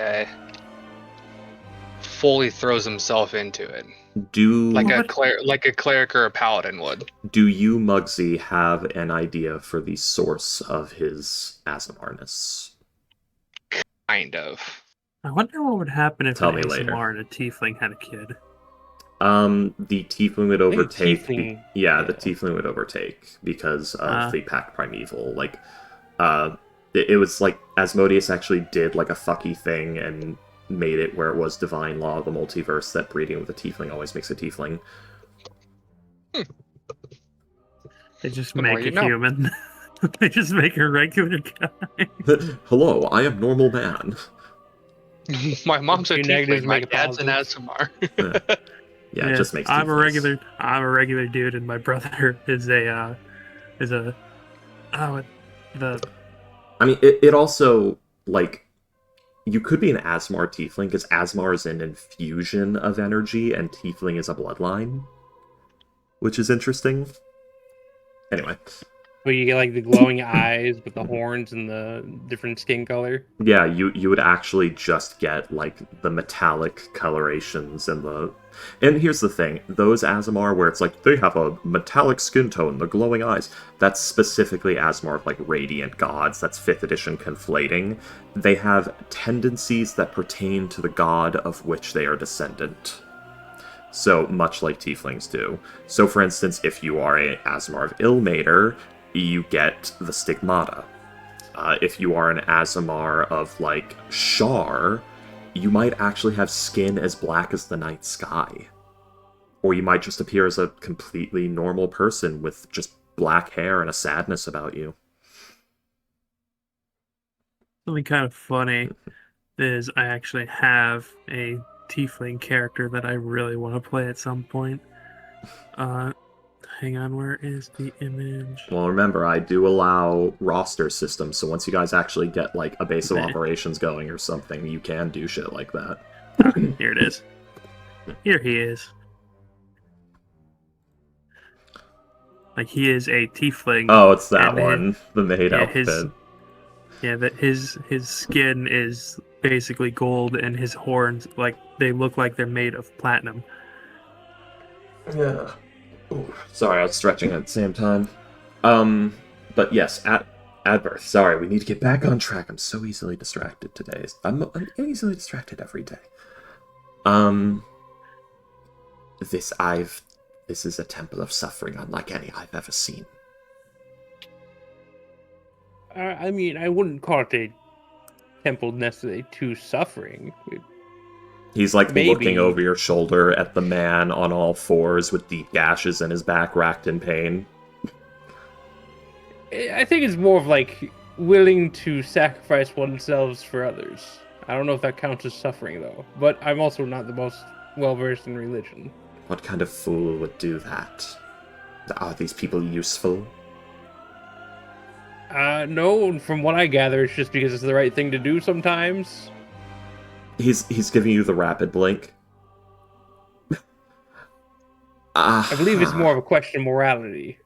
fully throws himself into it Do like Well, a cleric or a paladin would. do you, Muggsy, have an idea for the source of his Asamarness? Kind of. I wonder what would happen if Tell an me later. ASMR and a tiefling had a kid. The tiefling would I think overtake. tiefling- The yeah. tiefling would overtake because of the Pact Primeval. Like, it was like Asmodeus actually did like a fucky thing and made it where it was divine law of the multiverse that breeding with a tiefling always makes a tiefling. They just The more make you a know. human. They just make a regular guy. Hello, I am normal man. My mom's a Two negatives tiefling. My make a dad's an positive. ASMR. Yeah, it just makes I'm a tieflings. regular dude, and my brother is a the I mean, it also, like, you could be an Asmar tiefling, because Asmar is an infusion of energy, and tiefling is a bloodline, which is interesting. Anyway, Where you get like the glowing eyes with the horns and the different skin color. yeah, you would actually just get, like, the metallic colorations and the... And here's the thing, those Asmar where it's like, they have a metallic skin tone, the glowing eyes, that's specifically Asmar of, like, Radiant Gods, that's 5th edition conflating. They have tendencies that pertain to the god of which they are descendant. So, much like Tieflings do. So, for instance, if you are a Asmar of Ilmater, you get the Stigmata. If you are an Azamar of, like, Shar, you might actually have skin as black as the night sky. Or you might just appear as a completely normal person with just black hair and a sadness about you. something kind of funny is I actually have a tiefling character that I really want to play at some point. Hang on, where is the image? Well, remember, I do allow roster systems, so once you guys actually get, like, a base of Nah. operations going or something, you can do shit like that. Here it is. Here he is. Like, he is a tiefling. Oh, it's that And one. The maid yeah, outfit. his skin is basically gold, and his horns, like, they look like they're made of platinum. Yeah. Ooh, sorry, I was stretching at the same time. But yes, at birth. Sorry, we need to get back on track. I'm so easily distracted today. I'm easily distracted every day. This is a temple of suffering unlike any I've ever seen. I mean, I wouldn't call it a temple necessarily to suffering. He's like Maybe. looking over your shoulder at the man on all fours with deep gashes in his back, racked in pain. I think it's more of like willing to sacrifice oneself for others. I don't know if that counts as suffering though, but I'm also not the most well versed in religion. What kind of fool would do that? Are these people useful? No, from what I gather, it's just because it's the right thing to do sometimes. He's giving you the rapid blink. I believe it's more of a question of morality.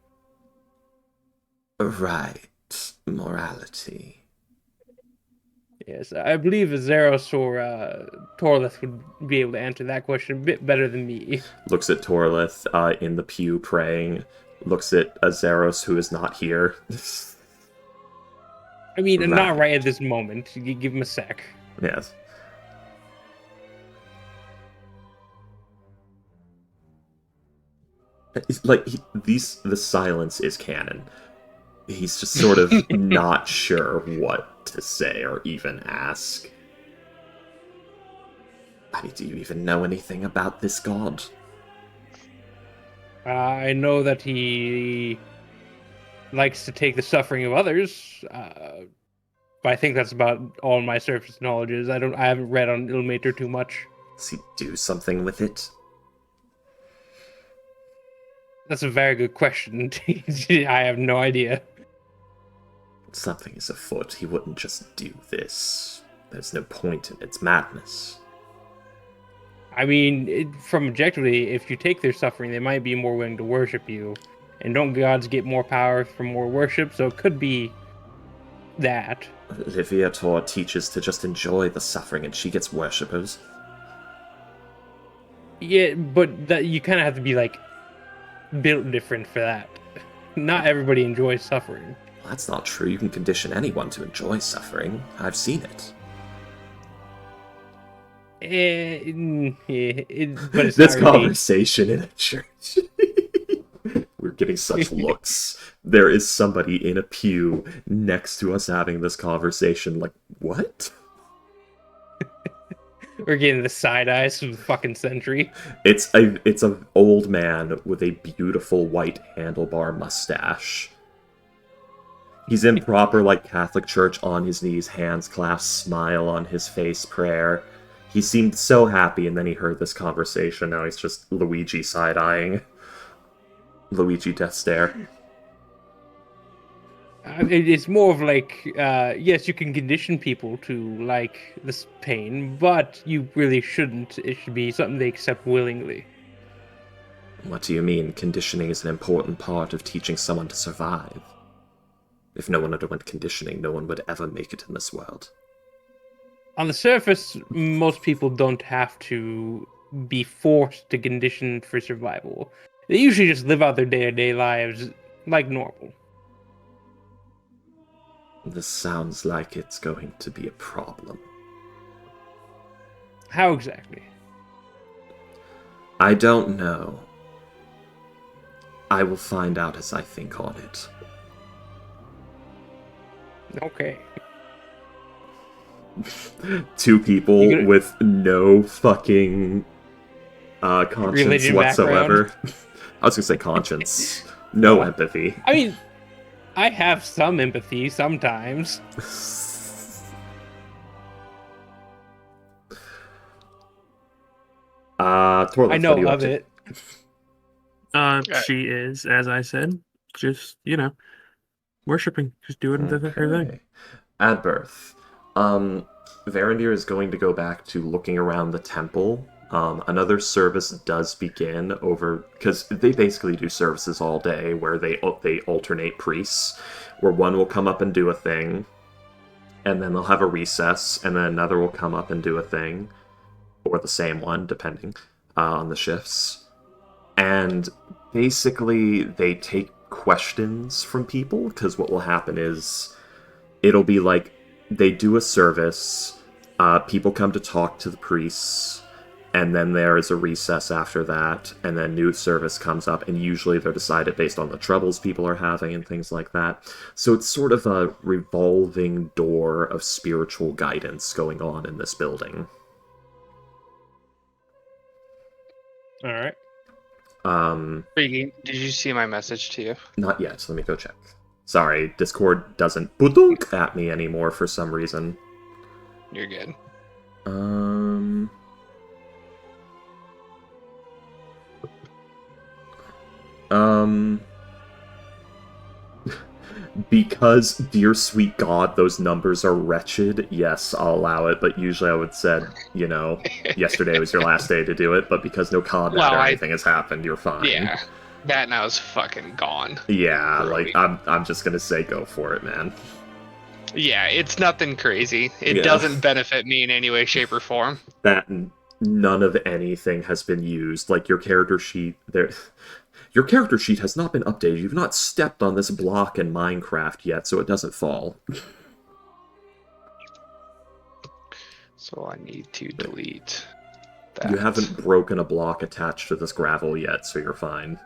Right. Morality. Yes, I believe Azeros or Torleth would be able to answer that question a bit better than me. Looks at Torleth in the pew praying. Looks at Azeros, who is not here. I mean, not Right. right at this moment. You give him a sec. Yes. It's like the silence is canon. He's just sort of not sure what to say or even ask. I mean, do you even know anything about this god? I know that he likes to take the suffering of others, but I think that's about all my surface knowledge is. I haven't read on Ilmater too much. Does he do something with it? That's a very good question. I have no idea. Something is afoot. He wouldn't just do this. There's no point in its madness. I mean, from objectively, if you take their suffering, they might be more willing to worship you. And don't gods get more power from more worship? So it could be that. Liviator teaches to just enjoy the suffering and she gets worshippers. Yeah, but that you kind of have to be, like, built different for that. Not everybody enjoys suffering. Well, that's not true. You can condition anyone to enjoy suffering. I've seen it. But it's This not really... conversation in a church. We're getting such looks. There is somebody in a pew next to us having this conversation. Like, what? We're getting the side eyes from the fucking century. It's a old man with a beautiful white handlebar mustache. He's in proper, like, Catholic church, on his knees, hands clasped, smile on his face, prayer. He seemed so happy, and then he heard this conversation. Now he's just Luigi side-eyeing. Luigi death stare. It's more of like, yes, you can condition people to like this pain, but you really shouldn't. It should be something they accept willingly. What do you mean? Conditioning is an important part of teaching someone to survive. If no one underwent conditioning, no one would ever make it in this world. On the surface, most people don't have to be forced to condition for survival. They usually just live out their day-to-day lives like normal. This sounds like it's going to be a problem. How exactly? I don't know. I will find out as I think on it. Okay. Two people gonna... with no fucking conscience religion whatsoever. Background. I was gonna say conscience. No empathy. I mean, I have some empathy sometimes. Torlith, I know what are you up of to? it. She is, as I said, just, worshipping. Just doing her thing. At birth. Varandir is going to go back to looking around the temple. Another service does begin over, because they basically do services all day where they alternate priests, where one will come up and do a thing, and then they'll have a recess, and then another will come up and do a thing, or the same one, depending on the shifts. And basically they take questions from people, because what will happen is it'll be like they do a service, people come to talk to the priests, and then there is a recess after that, and then new service comes up, and usually they're decided based on the troubles people are having and things like that. So it's sort of a revolving door of spiritual guidance going on in this building. Alright. Did you see my message to you? Not yet. Let me go check. Sorry, Discord doesn't budunk at me anymore for some reason. You're good. Because, dear sweet God, those numbers are wretched, yes, I'll allow it, but usually I would said, yesterday was your last day to do it, but because no combat or anything has happened, you're fine. Yeah, that now's fucking gone. Yeah, like, I'm just gonna say go for it, man. Yeah, it's nothing crazy. It doesn't benefit me in any way, shape, or form. That none of anything has been used. Like, your character sheet, your character sheet has not been updated. You've not stepped on this block in Minecraft yet, so it doesn't fall. So I need to delete that. You haven't broken a block attached to this gravel yet, so you're fine.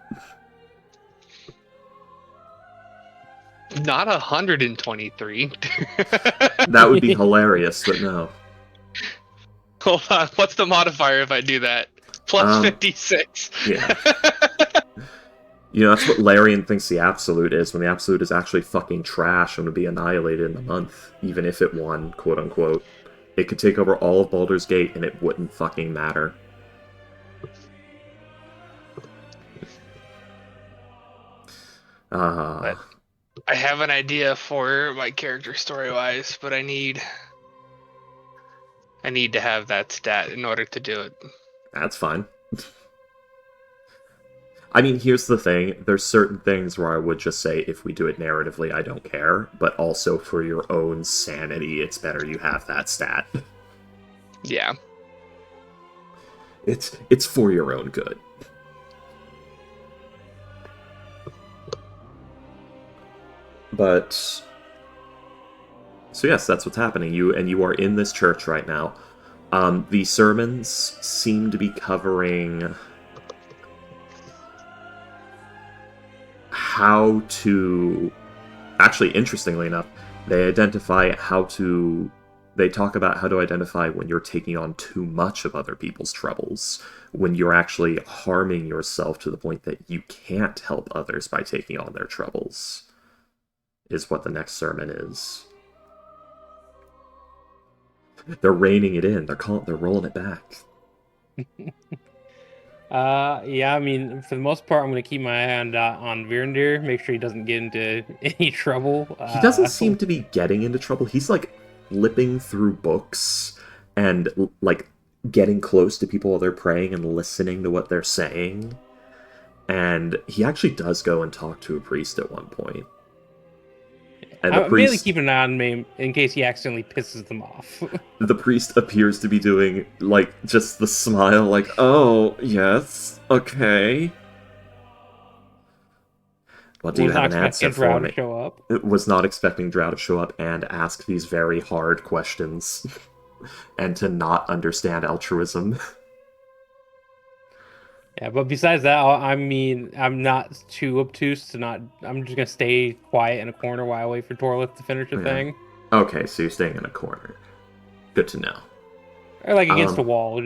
Not 123. That would be hilarious, but no. Hold on, what's the modifier if I do that? Plus 56. Yeah. You know, that's what Larian thinks the absolute is, when the absolute is actually fucking trash and would be annihilated in a month, even if it won, quote unquote. It could take over all of Baldur's Gate and it wouldn't fucking matter. But I have an idea for my character story-wise, but I need to have that stat in order to do it. That's fine. I mean, here's the thing. There's certain things where I would just say, if we do it narratively, I don't care. But also, for your own sanity, it's better you have that stat. Yeah. It's for your own good. But... So yes, that's what's happening. You are in this church right now. The sermons seem to be covering... how to... Actually, interestingly enough, they talk about how to identify when you're taking on too much of other people's troubles, when you're actually harming yourself to the point that you can't help others by taking on their troubles, is what the next sermon is. They're reining it in. They're rolling it back. Yeah, I mean, for the most part, I'm going to keep my hand on Virendir, make sure he doesn't get into any trouble. He doesn't seem to be getting into trouble. He's, like, flipping through books and, like, getting close to people while they're praying and listening to what they're saying. And he actually does go and talk to a priest at one point. And I'm really keeping an eye on him in case he accidentally pisses them off. The priest appears to be doing, like, just the smile, like, oh, yes, okay. What do you have an answer for me? Show up. Was not expecting Drow to show up and ask these very hard questions. And to not understand altruism. Yeah, but besides that, I mean, I'm not too obtuse to not... I'm just going to stay quiet in a corner while I wait for Torlith to finish the thing. Okay, so you're staying in a corner. Good to know. Or, like, against a wall,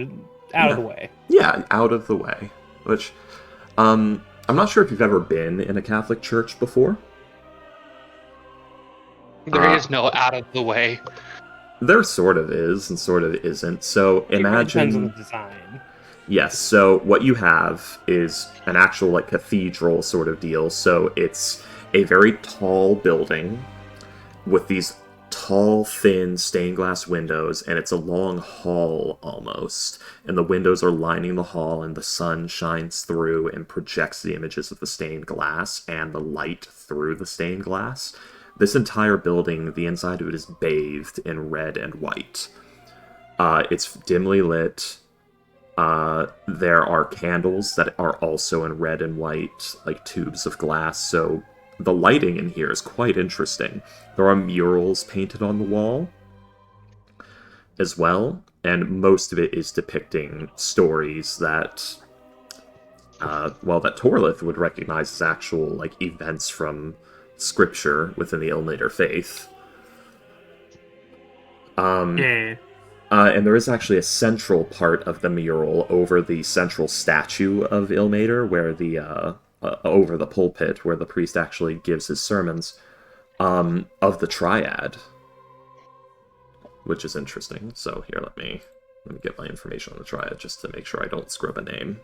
out of the way. Yeah, out of the way. Which, I'm not sure if you've ever been in a Catholic church before. There is no out of the way. There sort of is, and sort of isn't. So, imagine... It really depends on the design. Yes, so what you have is an actual, like, cathedral sort of deal. So it's a very tall building with these tall, thin, stained glass windows, and it's a long hall, almost. And the windows are lining the hall, and the sun shines through and projects the images of the stained glass and the light through the stained glass. This entire building, the inside of it is bathed in red and white. It's dimly lit. There are candles that are also in red and white, like tubes of glass, so the lighting in here is quite interesting. There are murals painted on the wall as well, and most of it is depicting stories that, that Torlith would recognize as actual, like, events from scripture within the Ilmater faith. And there is actually a central part of the mural over the central statue of Ilmater, where over the pulpit, where the priest actually gives his sermons, of the Triad, which is interesting. So here, let me get my information on the Triad just to make sure I don't scrub a name.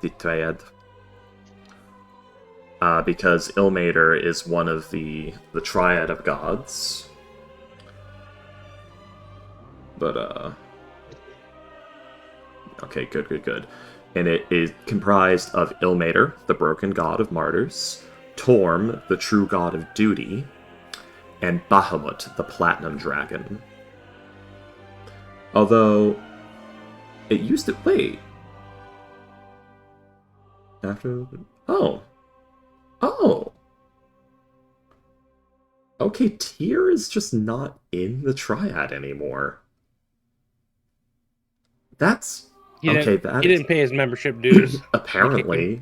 The Triad. Because Ilmater is one of the Triad of gods. But, okay, good. And it is comprised of Ilmater, the broken god of martyrs, Torm, the true god of duty, and Bahamut, the platinum dragon. Although, it used to... Wait. After... Oh. Okay, Tyr is just not in the Triad anymore. That's Okay, He didn't pay his membership dues. apparently,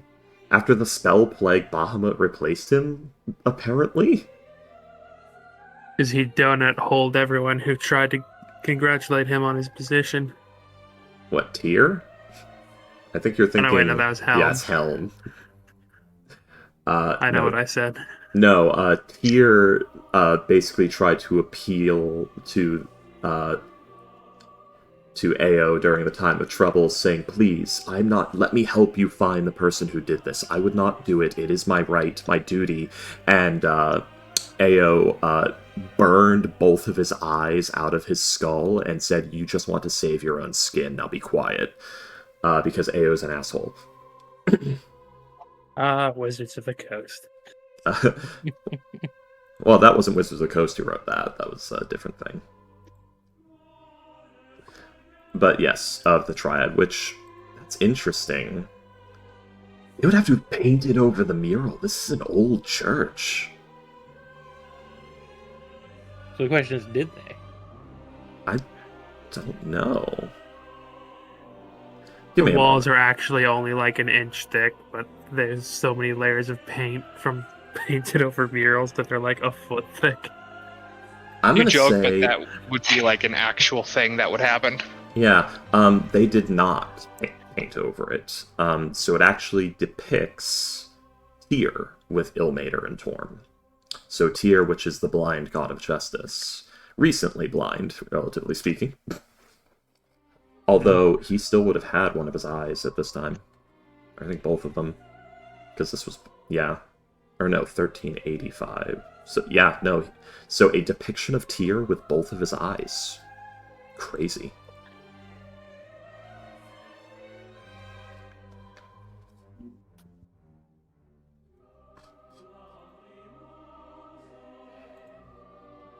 after the spell plague, Bahamut replaced him. Apparently, Because he donut holed everyone who tried to congratulate him on his position. what Tyr? I think you're Oh, thinking. no, wait, no, that was Helm. Yeah, it's Helm. I know what I said. No, Tyr basically tried to appeal to Ao during the time of trouble, saying, "Please, let me help you find the person who did this. I would not do it. It is my right, my duty." And Ao burned both of his eyes out of his skull and said, "You just want to save your own skin. Now be quiet," because Ao's an asshole. Wizards of the Coast. Well, that wasn't Wizards of the Coast who wrote that. That was a different thing. But yes, of the Triad, which, that's interesting. It would have to be painted over the mural. This is an old church. So the question is, did they? I don't know. The walls are actually only like an inch thick, but there's so many layers of paint from painted over murals that they're like a foot thick. I'm You gonna joke, say, but that would be like an actual thing that would happen. yeah, they did not paint over it. So it actually depicts Tyr with Ilmater and Torm. So Tyr, which is the blind god of justice, recently blind, relatively speaking. Although he still would have had one of his eyes at this time. I think both of them. Because this was, yeah. Or no, 1385. So, yeah, no. So a depiction of Tyr with both of his eyes. Crazy.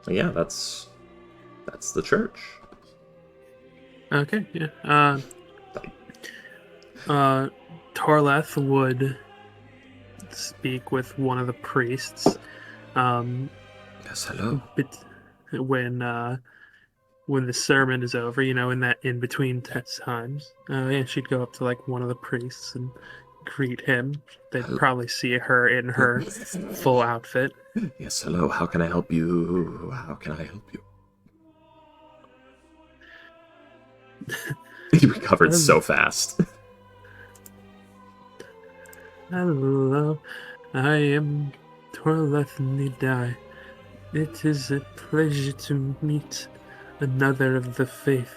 Yeah, that's the church. Okay, yeah. Torleth would speak with one of the priests. Yes, hello. When the sermon is over, in between times, yeah, she'd go up to like one of the priests and greet him. They'd probably see her in her full outfit. Yes, hello. How can I help you? How can I help you? He recovered so fast. Hello, I am Torleth Nidai. It is a pleasure to meet another of the faith.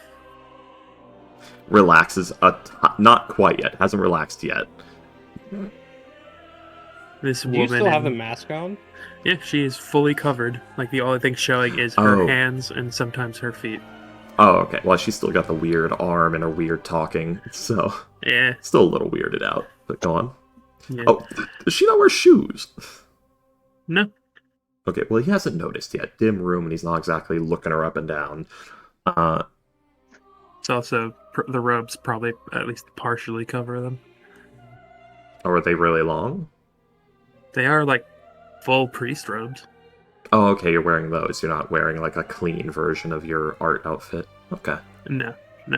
Relaxes not quite yet. Hasn't relaxed yet. This Do woman. you still have the mask on? Yeah, she is fully covered. Like the only thing showing is her hands and sometimes her feet. Oh, okay. Well, she's still got the weird arm and her weird talking, so yeah, still a little weirded out. But go on. Yeah. Oh, does she not wear shoes? No. Okay, well, he hasn't noticed yet. Dim room, and he's not exactly looking her up and down. It's also the robes probably at least partially cover them. Or are they really long? They are like full priest robes. Oh, okay, you're wearing those. You're not wearing like a clean version of your art outfit. Okay. No,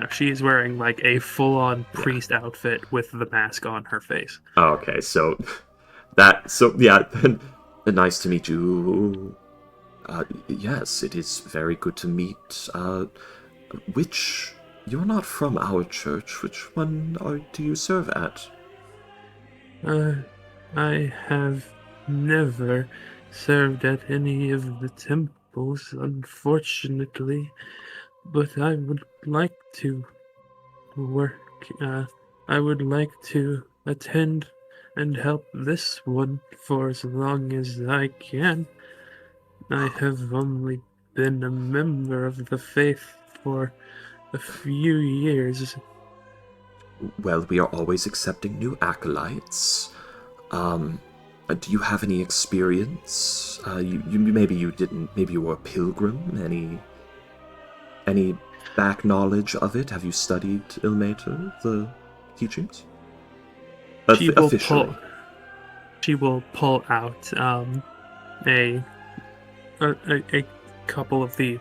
she's wearing like a full-on priest outfit with the mask on her face. Oh, okay, yeah, nice to meet you. Yes, it is very good to meet. You're not from our church. Which one do you serve at? I have never served at any of the temples, unfortunately, but I would like to work. I would like to attend and help this one for as long as I can. I have only been a member of the faith for a few years. Well, we are always accepting new acolytes. Do you have any experience? Maybe you were a pilgrim. Any back knowledge of it? Have you studied Ilmater, the teachings? Officially. She will pull out a couple of the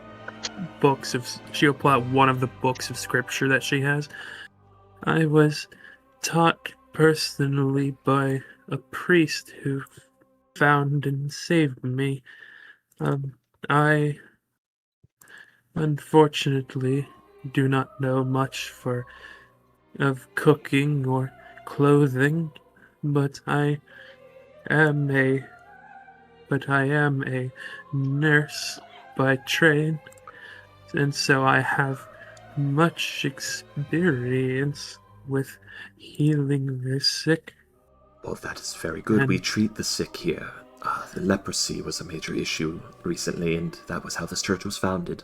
books of. She'll pull out one of the books of scripture that she has, I was taught personally by a priest who found and saved me. I unfortunately do not know much of cooking or clothing, but I am a nurse by trade, and so I have much experience with healing the sick. Well, that is very good. We And treat the sick here. The leprosy was a major issue recently, and that was how this church was founded.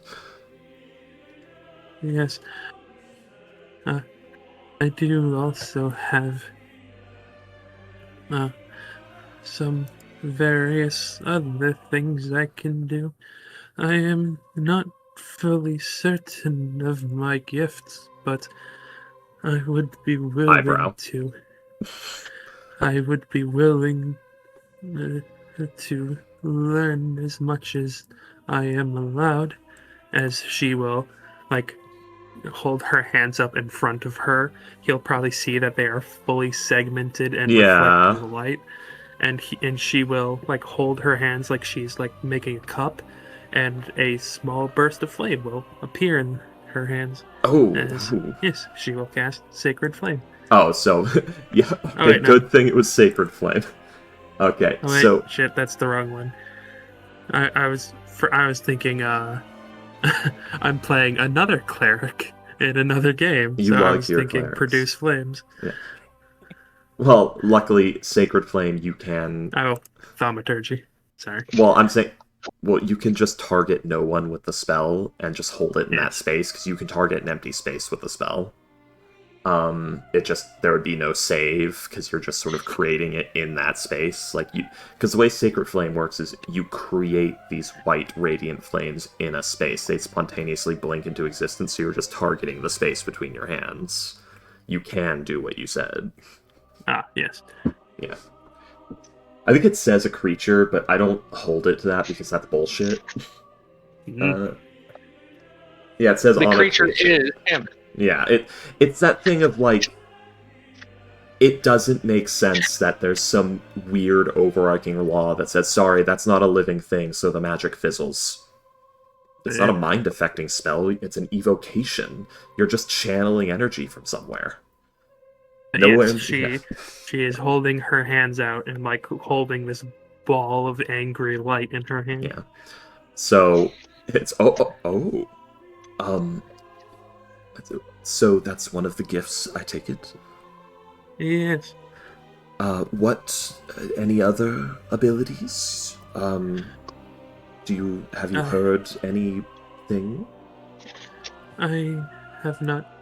yes, I do also have some various other things I can do. I am not fully certain of my gifts, but I would be willing Eyebrow. to. I would be willing to learn as much as I am allowed, as she will, like, hold her hands up in front of her. He'll probably see that they are fully segmented and Yeah. reflect the light, and she will like hold her hands like she's like making a cup, and a small burst of flame will appear in her hands. Oh, Yes, she will cast Sacred Flame. Oh, so yeah. Oh, wait, no. Good thing it was Sacred Flame. Okay, Oh, wait, so shit, that's the wrong one. I was thinking I'm playing another cleric in another game, You so I like was your thinking clerics. Produce Flames. yeah. Well, luckily, Sacred Flame you can. Oh, Thaumaturgy. Sorry. Well, I'm saying. Well, you can just target no one with the spell and just hold it in that Yes. space, because you can target an empty space with the spell. There would be no save, because you're just sort of creating it in that space. Because the way Sacred Flame works is you create these white radiant flames in a space. They spontaneously blink into existence, so you're just targeting the space between your hands. You can do what you said. Ah, yes. Yeah. I think it says a creature, but I don't hold it to that because that's bullshit. Mhm. Yeah, it says The on creature a creature. is him. Yeah, it's that thing of like, it doesn't make sense that there's some weird overarching law that says, sorry, that's not a living thing, so the magic fizzles. It's not a mind-affecting spell, it's an evocation. You're just channeling energy from somewhere. Yes, she is holding her hands out and like holding this ball of angry light in her hand. Yeah. So it's so that's one of the gifts, I take it. Yes. Any other abilities? Have you heard anything? I have not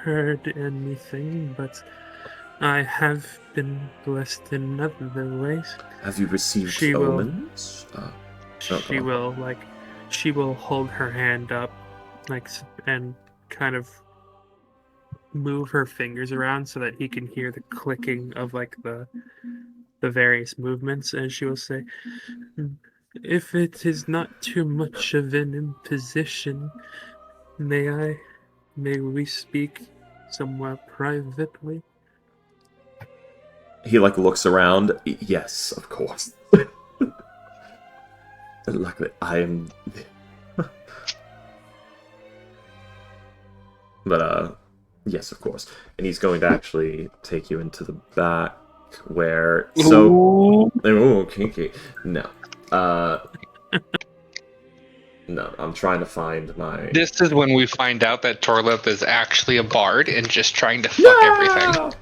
heard anything, but I have been blessed in other ways. Have you received She will- omens? She will hold her hand up, and kind of move her fingers around so that he can hear the clicking of the various movements, and she will say, "If it is not too much of an imposition, may we speak somewhat privately?" He looks around. Yes, of course. Luckily, I am. But yes, of course. And he's going to actually take you into the back where kinky. No. No, I'm trying to find my. This is when we find out that Torlip is actually a bard and just trying to fuck everything.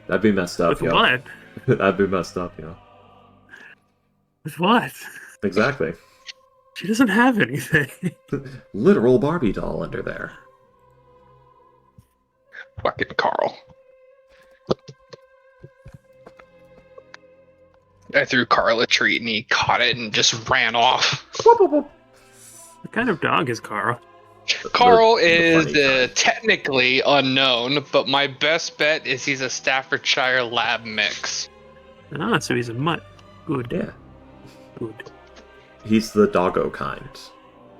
That'd be messed up, With yo. what? That'd be messed up, yo. With what? Exactly. She doesn't have anything. Literal Barbie doll under there. Fucking Carl. I threw Carl a treat and he caught it and just ran off. What kind of dog is Carl? Carl The is funny kind. technically unknown, but my best bet is he's a Staffordshire Lab mix. Ah, so he's a mutt. Good. Yeah. Good. He's the doggo kind.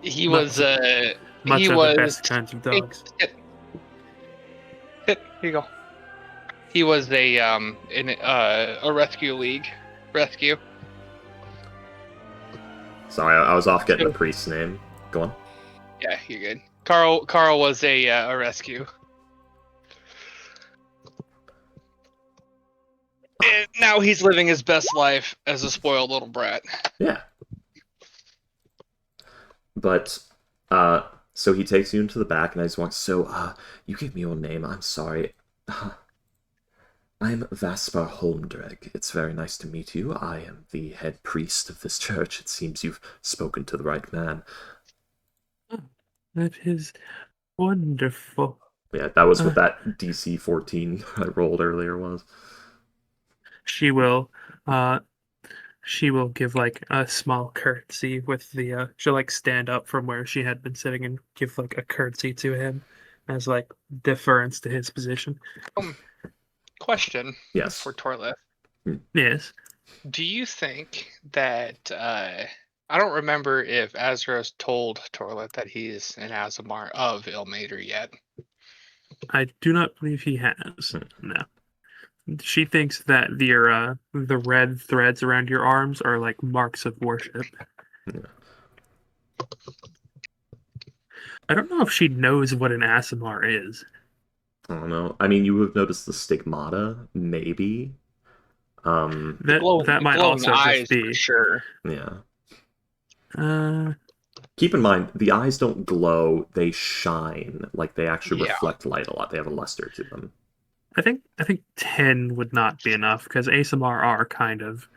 He Mutts- was Mutts he are was the best kinds of dogs. Here you go. He was in a rescue league. Rescue. Sorry, I was off getting the priest's name. Go on. Yeah, you're good. Carl was a rescue. And now he's living his best life as a spoiled little brat. Yeah. But, so he takes you into the back, and I just want, you gave me your name, I'm sorry. I'm Vaspar Holmdreg. It's very nice to meet you. I am the head priest of this church. It seems you've spoken to the right man. Oh, that is wonderful. Yeah, that was what that DC 14 I rolled earlier was. She will give like a small curtsy with the she'll like stand up from where she had been sitting and give like a curtsy to him as like deference to his position. Question. Yes. For Torleth. Yes. Do you think that I don't remember if Azra's told Torleth that he's an Azamar of Ilmater yet? I do not believe he has. No. She thinks that the red threads around your arms are like marks of worship. Yeah. I don't know if she knows what an Aasimar is. I don't know. I mean, you would have noticed the stigmata, maybe. That might also eyes, just be for sure. Yeah. Keep in mind, the eyes don't glow; they shine. Like they actually reflect light a lot. They have a luster to them. I think 10 would not be enough because ASMR are kind of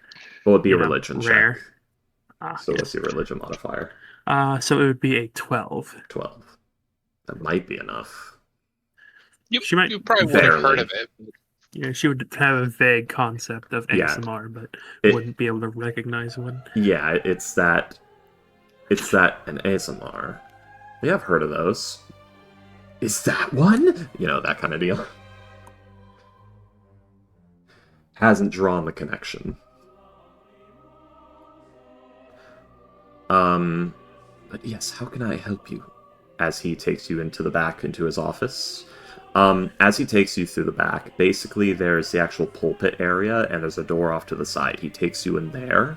Well, it'd be a religion rare. check. So what's your religion modifier? So it would be a 12. 12. That might be enough. You probably would have heard of it. Yeah, she would have a vague concept of ASMR, but wouldn't be able to recognize one. Yeah, it's that an ASMR. Yeah, I've heard of those. Is that one? You know, that kind of deal. Hasn't drawn the connection. But yes, how can I help you? As he takes you into the back, into his office. As he takes you through the back, basically there's the actual pulpit area, and there's a door off to the side. He takes you in there,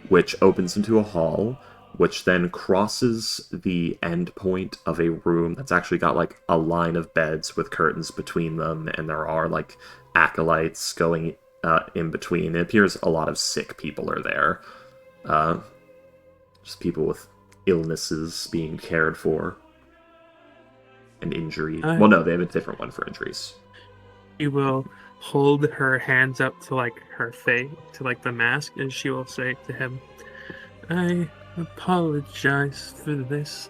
which opens into a hall, which then crosses the end point of a room that's actually got, like, a line of beds with curtains between them, and there are, like, acolytes going in between. It appears a lot of sick people are there. Just people with illnesses being cared for. An injury. Well, no, they have a different one for injuries. She will hold her hands up to like her face, to like the mask, and she will say to him, "I apologize for this.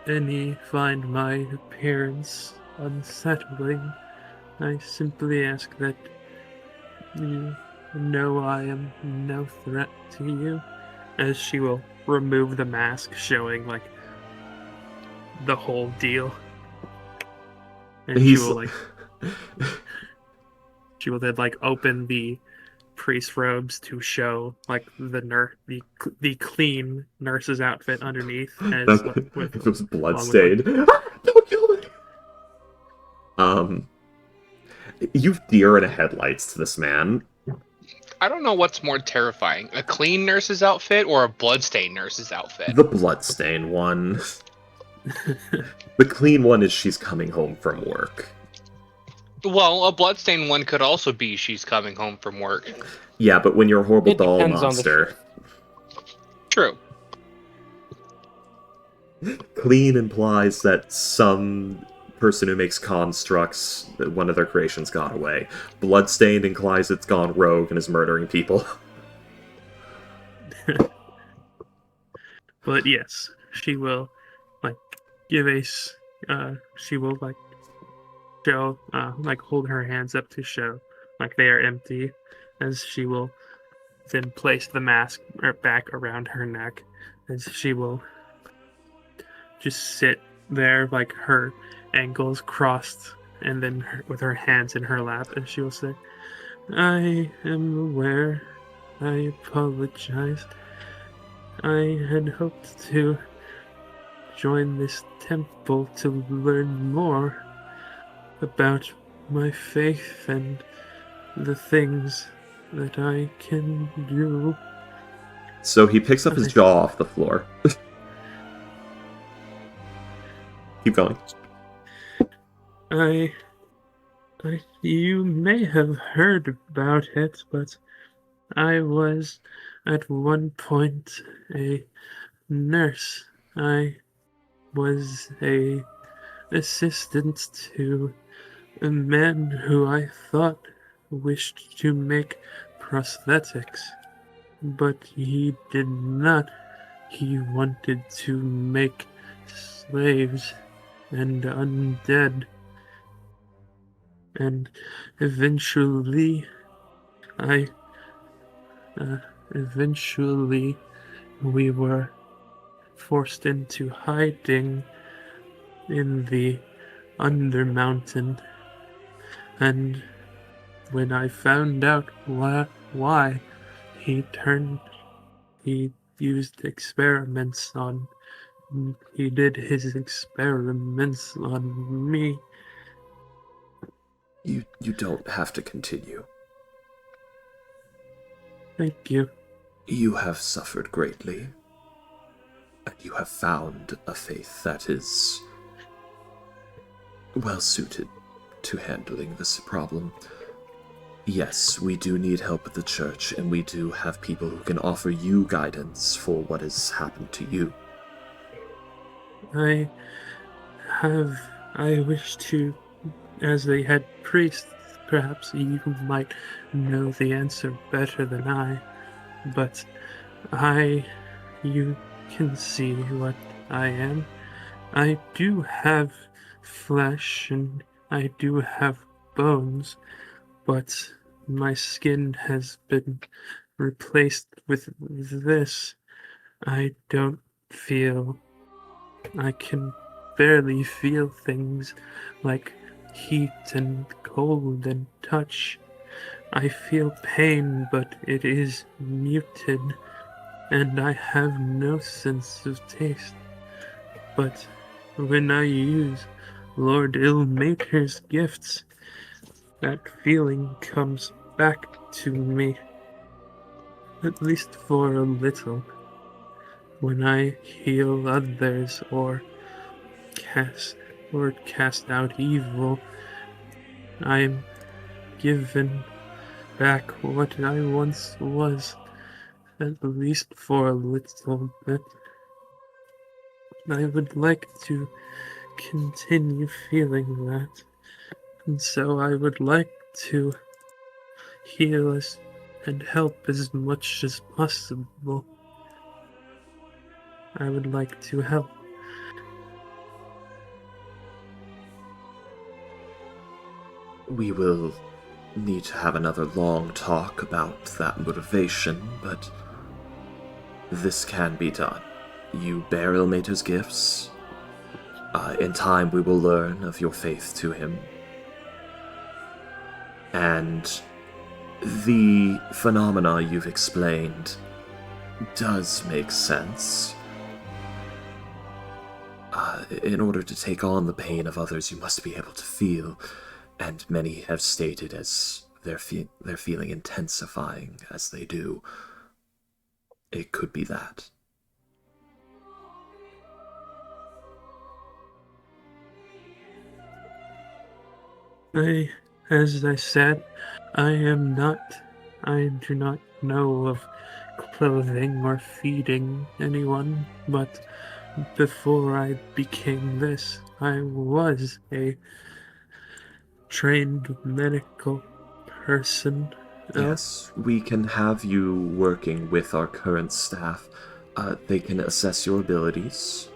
Any find my appearance unsettling. I simply ask that you know I am no threat to you." As she will remove the mask, showing like the whole deal. And she will like she will then like open the priest robes to show like the clean nurse's outfit underneath. As it was bloodstained. Don't kill me. You've deer in headlights to this man. I don't know what's more terrifying, a clean nurse's outfit or a bloodstained nurse's outfit. The bloodstained one. The clean one is she's coming home from work. Well, a bloodstained one could also be she's coming home from work. Yeah, but when you're a horrible doll monster... True. Clean implies that some person who makes constructs, that one of their creations got away. Bloodstained implies it's gone rogue and is murdering people. But yes, she will like give she will like show like hold her hands up to show like they are empty, as she will then place the mask back around her neck, as she will just sit there like her ankles crossed, and then with her hands in her lap, and she will say, "I am aware. I apologize. I had hoped to join this temple to learn more, about my faith and the things that I can do. So he picks up his jaw off the floor. Keep going. You may have heard about it, but I was at one point a nurse. I was a assistant to a man who I thought wished to make prosthetics, but he did not. He wanted to make slaves and undead. And eventually, I, eventually, we were forced into hiding in the Undermountain. And when I found out why he used experiments on, he did his experiments on me. You don't have to continue. Thank you. You have suffered greatly, and you have found a faith that is well suited to handling this problem. Yes, we do need help at the church, and we do have people who can offer you guidance for what has happened to you. I wish to, as a head priest, perhaps you might know the answer better than I, but you can see what I am. I do have flesh and I do have bones, but my skin has been replaced with this. I can barely feel things like heat and cold and touch. I feel pain, but it is muted, and I have no sense of taste. But when I use Lord Ilmater's gifts, that feeling comes back to me, at least for a little. When I heal others or cast out evil, I'm given back what I once was, at least for a little bit. I would like to continue feeling that, and so I would like to heal us and help as much as possible. I would like to help. We will need to have another long talk about that motivation, but this can be done. You bear Ilmater's gifts. In time, we will learn of your faith to him. And the phenomena you've explained does make sense. In order to take on the pain of others, you must be able to feel, and many have stated as their feeling intensifying as they do. It could be that. As I said, I do not know of clothing or feeding anyone, but before I became this, I was a trained medical person. Yes, we can have you working with our current staff. They can assess your abilities,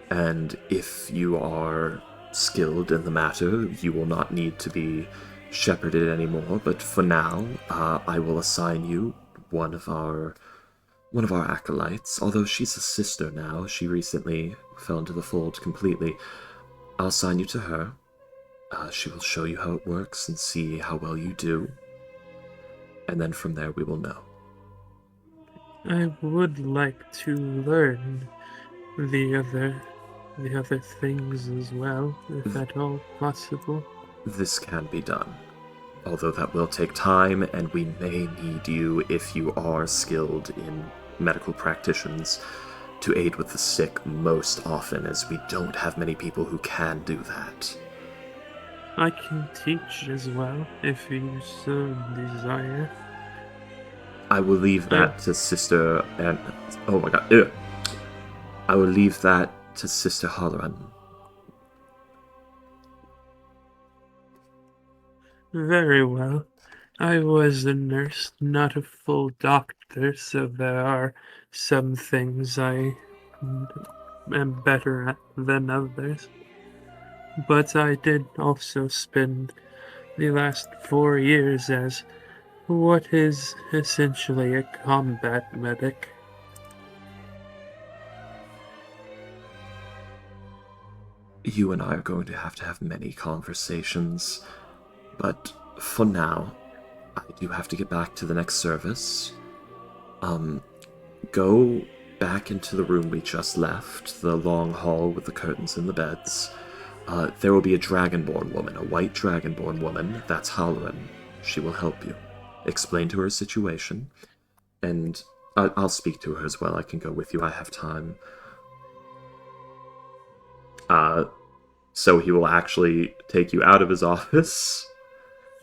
and if you are skilled in the matter, you will not need to be shepherded anymore. But for now, I will assign you one of our acolytes. Although she's a sister now, she recently fell into the fold completely. I'll assign you to her. She will show you how it works and see how well you do. And then from there we will know. I would like to learn the other things as well, if at all possible. This can be done, although that will take time, and we may need you, if you are skilled in medical practitioners, to aid with the sick most often, as we don't have many people who can do that. I can teach as well, if you so desire. I will leave that to Sister and oh my god. Ugh. I will leave that to Sister Halloran. Very well. I was a nurse, not a full doctor, so there are some things I am better at than others. But I did also spend the last 4 years as what is essentially a combat medic. You and I are going to have many conversations, but for now, I do have to get back to the next service. Go back into the room we just left, the long hall with the curtains and the beds. There will be a dragonborn woman, a white dragonborn woman. That's Halloran. She will help you. Explain to her situation, and I'll speak to her as well. I can go with you. I have time. So he will actually take you out of his office.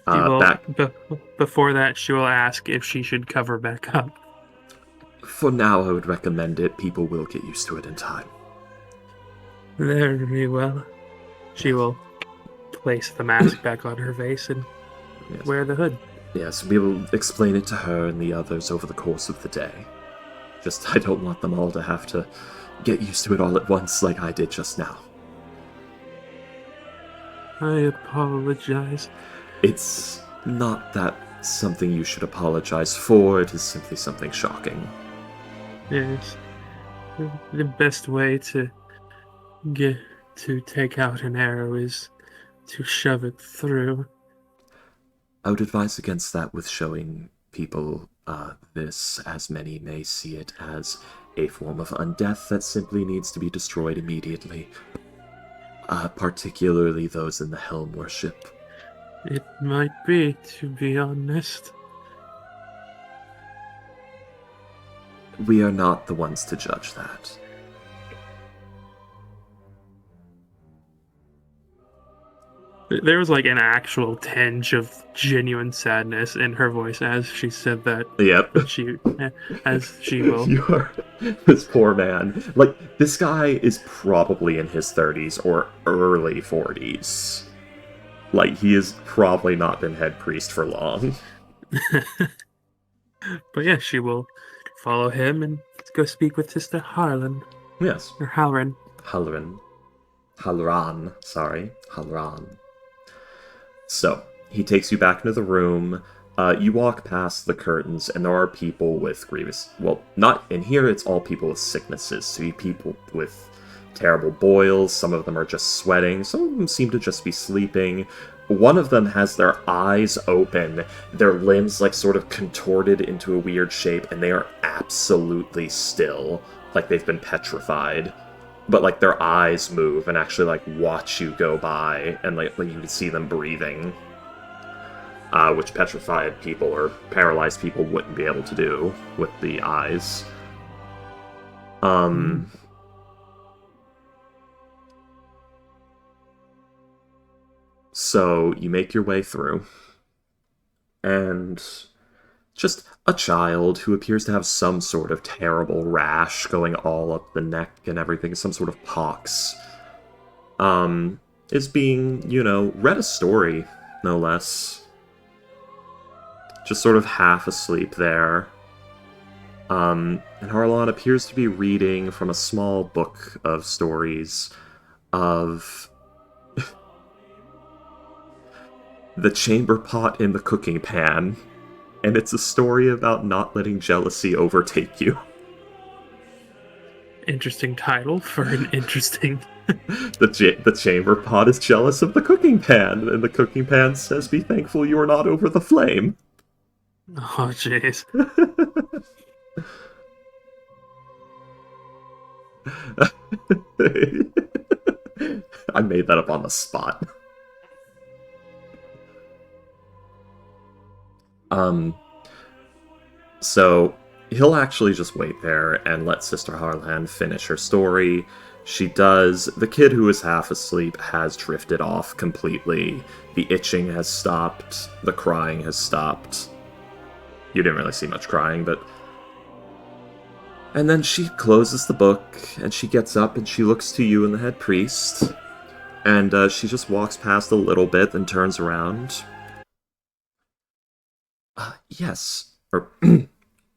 Before that, she will ask if she should cover back up. For now, I would recommend it. People will get used to it in time. Very well. She will place the mask back on her face and wear the hood. Yes, we will explain it to her and the others over the course of the day. Just, I don't want them all to have to get used to it all at once like I did just now. I apologize. It's not that something you should apologize for, it is simply something shocking. Yes. The best way to take out an arrow is to shove it through. I would advise against that with showing people this, as many may see it as a form of undeath that simply needs to be destroyed immediately. Particularly those in the Helm worship. It might be, to be honest. We are not the ones to judge that. There was like an actual tinge of genuine sadness in her voice as she said that. Yep. As she will. You are this poor man. Like, this guy is probably in his 30s or early 40s. Like, he has probably not been head priest for long. But yeah, she will follow him and go speak with Sister Harlan. Yes. Or Halloran. Halloran, sorry. Halloran. So, he takes you back into the room. You walk past the curtains, and there are people with grievous... Well, not in here, it's all people with sicknesses. So you people with terrible boils. Some of them are just sweating. Some of them seem to just be sleeping. One of them has their eyes open, their limbs, like, sort of contorted into a weird shape, and they are absolutely still. Like, they've been petrified. But, like, their eyes move and actually, like, watch you go by, and, like you can see them breathing. Which petrified people or paralyzed people wouldn't be able to do with the eyes. So, you make your way through. And just a child who appears to have some sort of terrible rash going all up the neck and everything, some sort of pox, is being, read a story, no less. Just sort of half asleep there. And Harlan appears to be reading from a small book of stories of the chamber pot in the cooking pan. And it's a story about not letting jealousy overtake you. Interesting title for an interesting... The chamber pot is jealous of the cooking pan, and the cooking pan says, "Be thankful you are not over the flame." Oh, jeez. I made that up on the spot. Um, so he'll actually just wait there and let Sister Harlan finish her story. She does. The kid who is half asleep has drifted off completely. The itching has stopped. The crying has stopped. You didn't really see much crying, but... And then she closes the book, and she gets up and she looks to you and the head priest. And she just walks past a little bit and turns around. Yes. Or...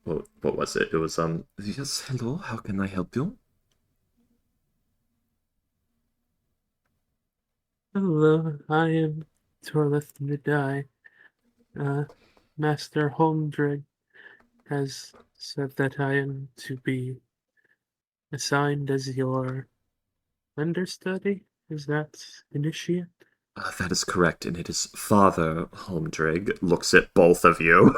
what was it? It was, yes, hello, how can I help you? Hello, I am Torlith Midai. Master Holmdrig has said that I am to be assigned as your understudy. Is that initiate? That is correct, and it is Father Holmdrig looks at both of you.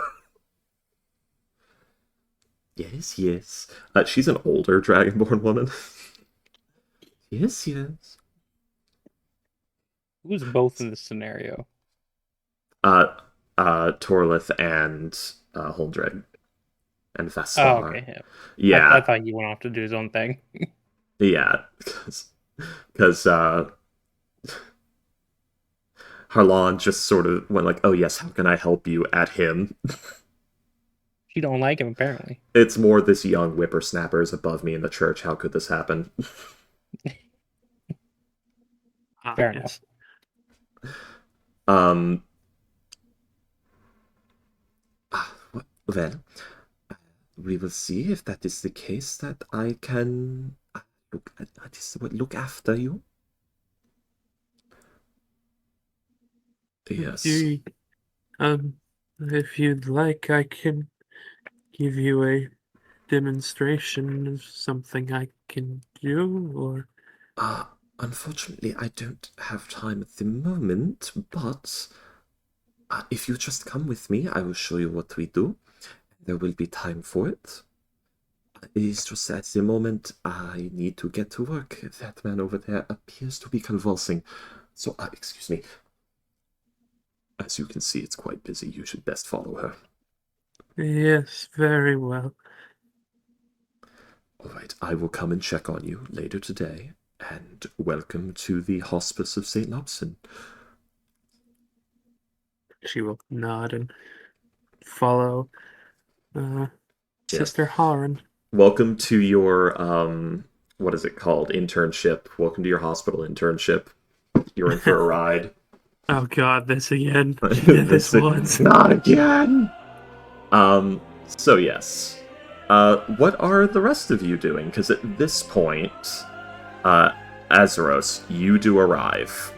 Yes, yes. She's an older Dragonborn woman. Yes, yes. Who's both in this scenario? Torlith and Holmdrig. And Vestar. Oh, okay. Yeah. I thought he went off to do his own thing. Yeah. Because, Harlan just sort of went like, oh yes, how can I help you at him? She don't like him, apparently. It's more this young whippersnapper is above me in the church. How could this happen? Fair enough. Well, we will see if that is the case that I can look after you. Yes. If you'd like, I can give you a demonstration of something I can do, or... Unfortunately, I don't have time at the moment, but if you just come with me, I will show you what we do. There will be time for it. It's just at the moment I need to get to work. That man over there appears to be convulsing. So, excuse me. As you can see, it's quite busy. You should best follow her. Yes, very well. Alright, I will come and check on you later today. And welcome to the Hospice of St. Lobson. She will nod and follow Sister Harlan. Welcome to your, what is it called? Internship. Welcome to your hospital internship. You're in for a ride. Oh god, this again. This once. Not again! So yes. What are the rest of you doing? Because at this point, Azeros, you do arrive.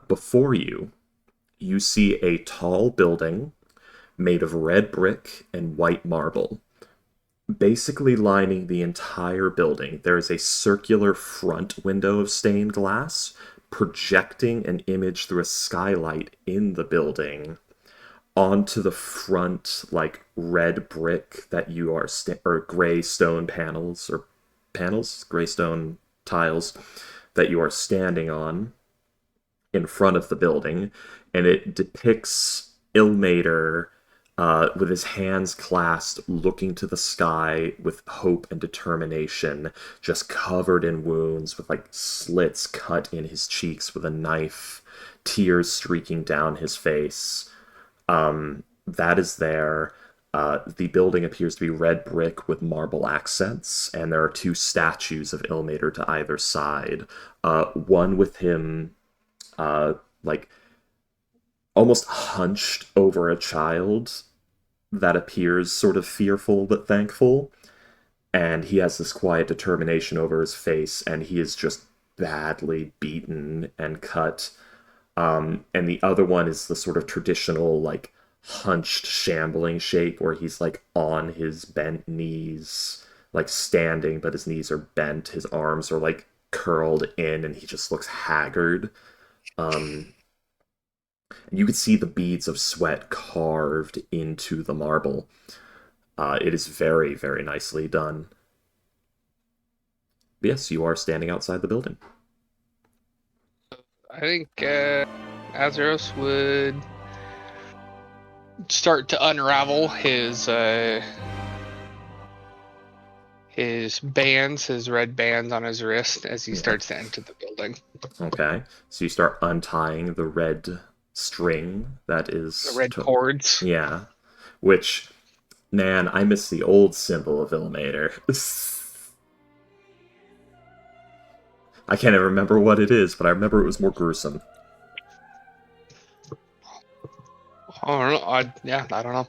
Before you, you see a tall building made of red brick and white marble. Basically lining the entire building, there is a circular front window of stained glass projecting an image through a skylight in the building onto the front, like, red brick that you are or gray stone gray stone tiles that you are standing on in front of the building, and it depicts Ilmater with his hands clasped, looking to the sky with hope and determination, just covered in wounds, with like slits cut in his cheeks with a knife, tears streaking down his face. That is there. The building appears to be red brick with marble accents, and there are two statues of Ilmater to either side. One with him, like, almost hunched over a child that appears sort of fearful but thankful, and he has this quiet determination over his face, and he is just badly beaten and cut. And the other one is the sort of traditional, like, hunched, shambling shape where he's, like, on his bent knees, like, standing, but his knees are bent, his arms are, like, curled in, and he just looks haggard. You can see the beads of sweat carved into the marble. It is very, very nicely done. But yes, you are standing outside the building. I think Azeros would start to unravel his bands, his red bands on his wrist as he starts to enter the building. Okay, so you start untying the red string that is... The red cords. Yeah, which, man, I miss the old symbol of Illuminator. I can't even remember what it is, but I remember it was more gruesome. I don't know. I don't know.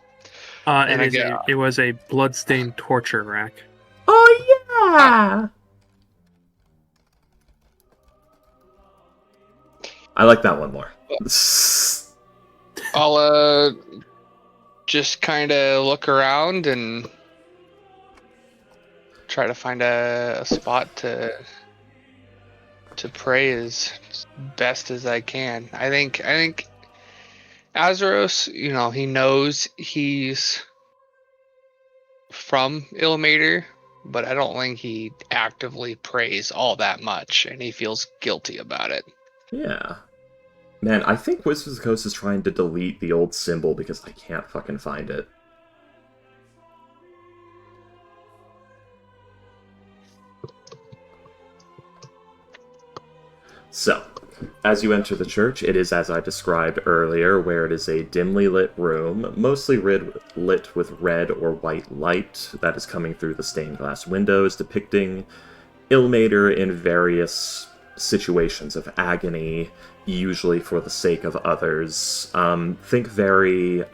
It was a bloodstained torture rack. Oh, yeah! I like that one more. I'll just kind of look around and try to find a spot to pray as best as I can. I think Azeros, he knows he's from Illuminator, but I don't think he actively prays all that much, and he feels guilty about it. Yeah. Man, I think Wizards of the Coast is trying to delete the old symbol because I can't fucking find it. So, as you enter the church, it is as I described earlier, where it is a dimly lit room, mostly lit with red or white light that is coming through the stained glass windows, depicting Illuminator in various situations of agony, usually for the sake of others. Think very,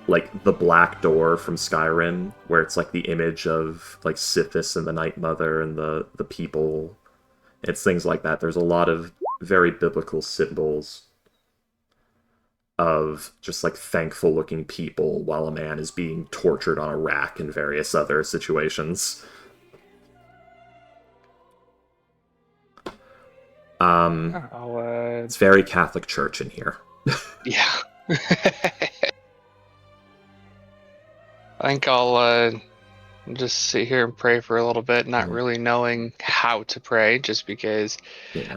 like, the Black Door from Skyrim, where it's like the image of, like, Sithis and the Night Mother and the people. It's things like that. There's a lot of very biblical symbols of just, like, thankful-looking people while a man is being tortured on a rack in various other situations. It's very Catholic Church in here. Yeah. I think I'll just sit here and pray for a little bit, not really knowing how to pray, just because I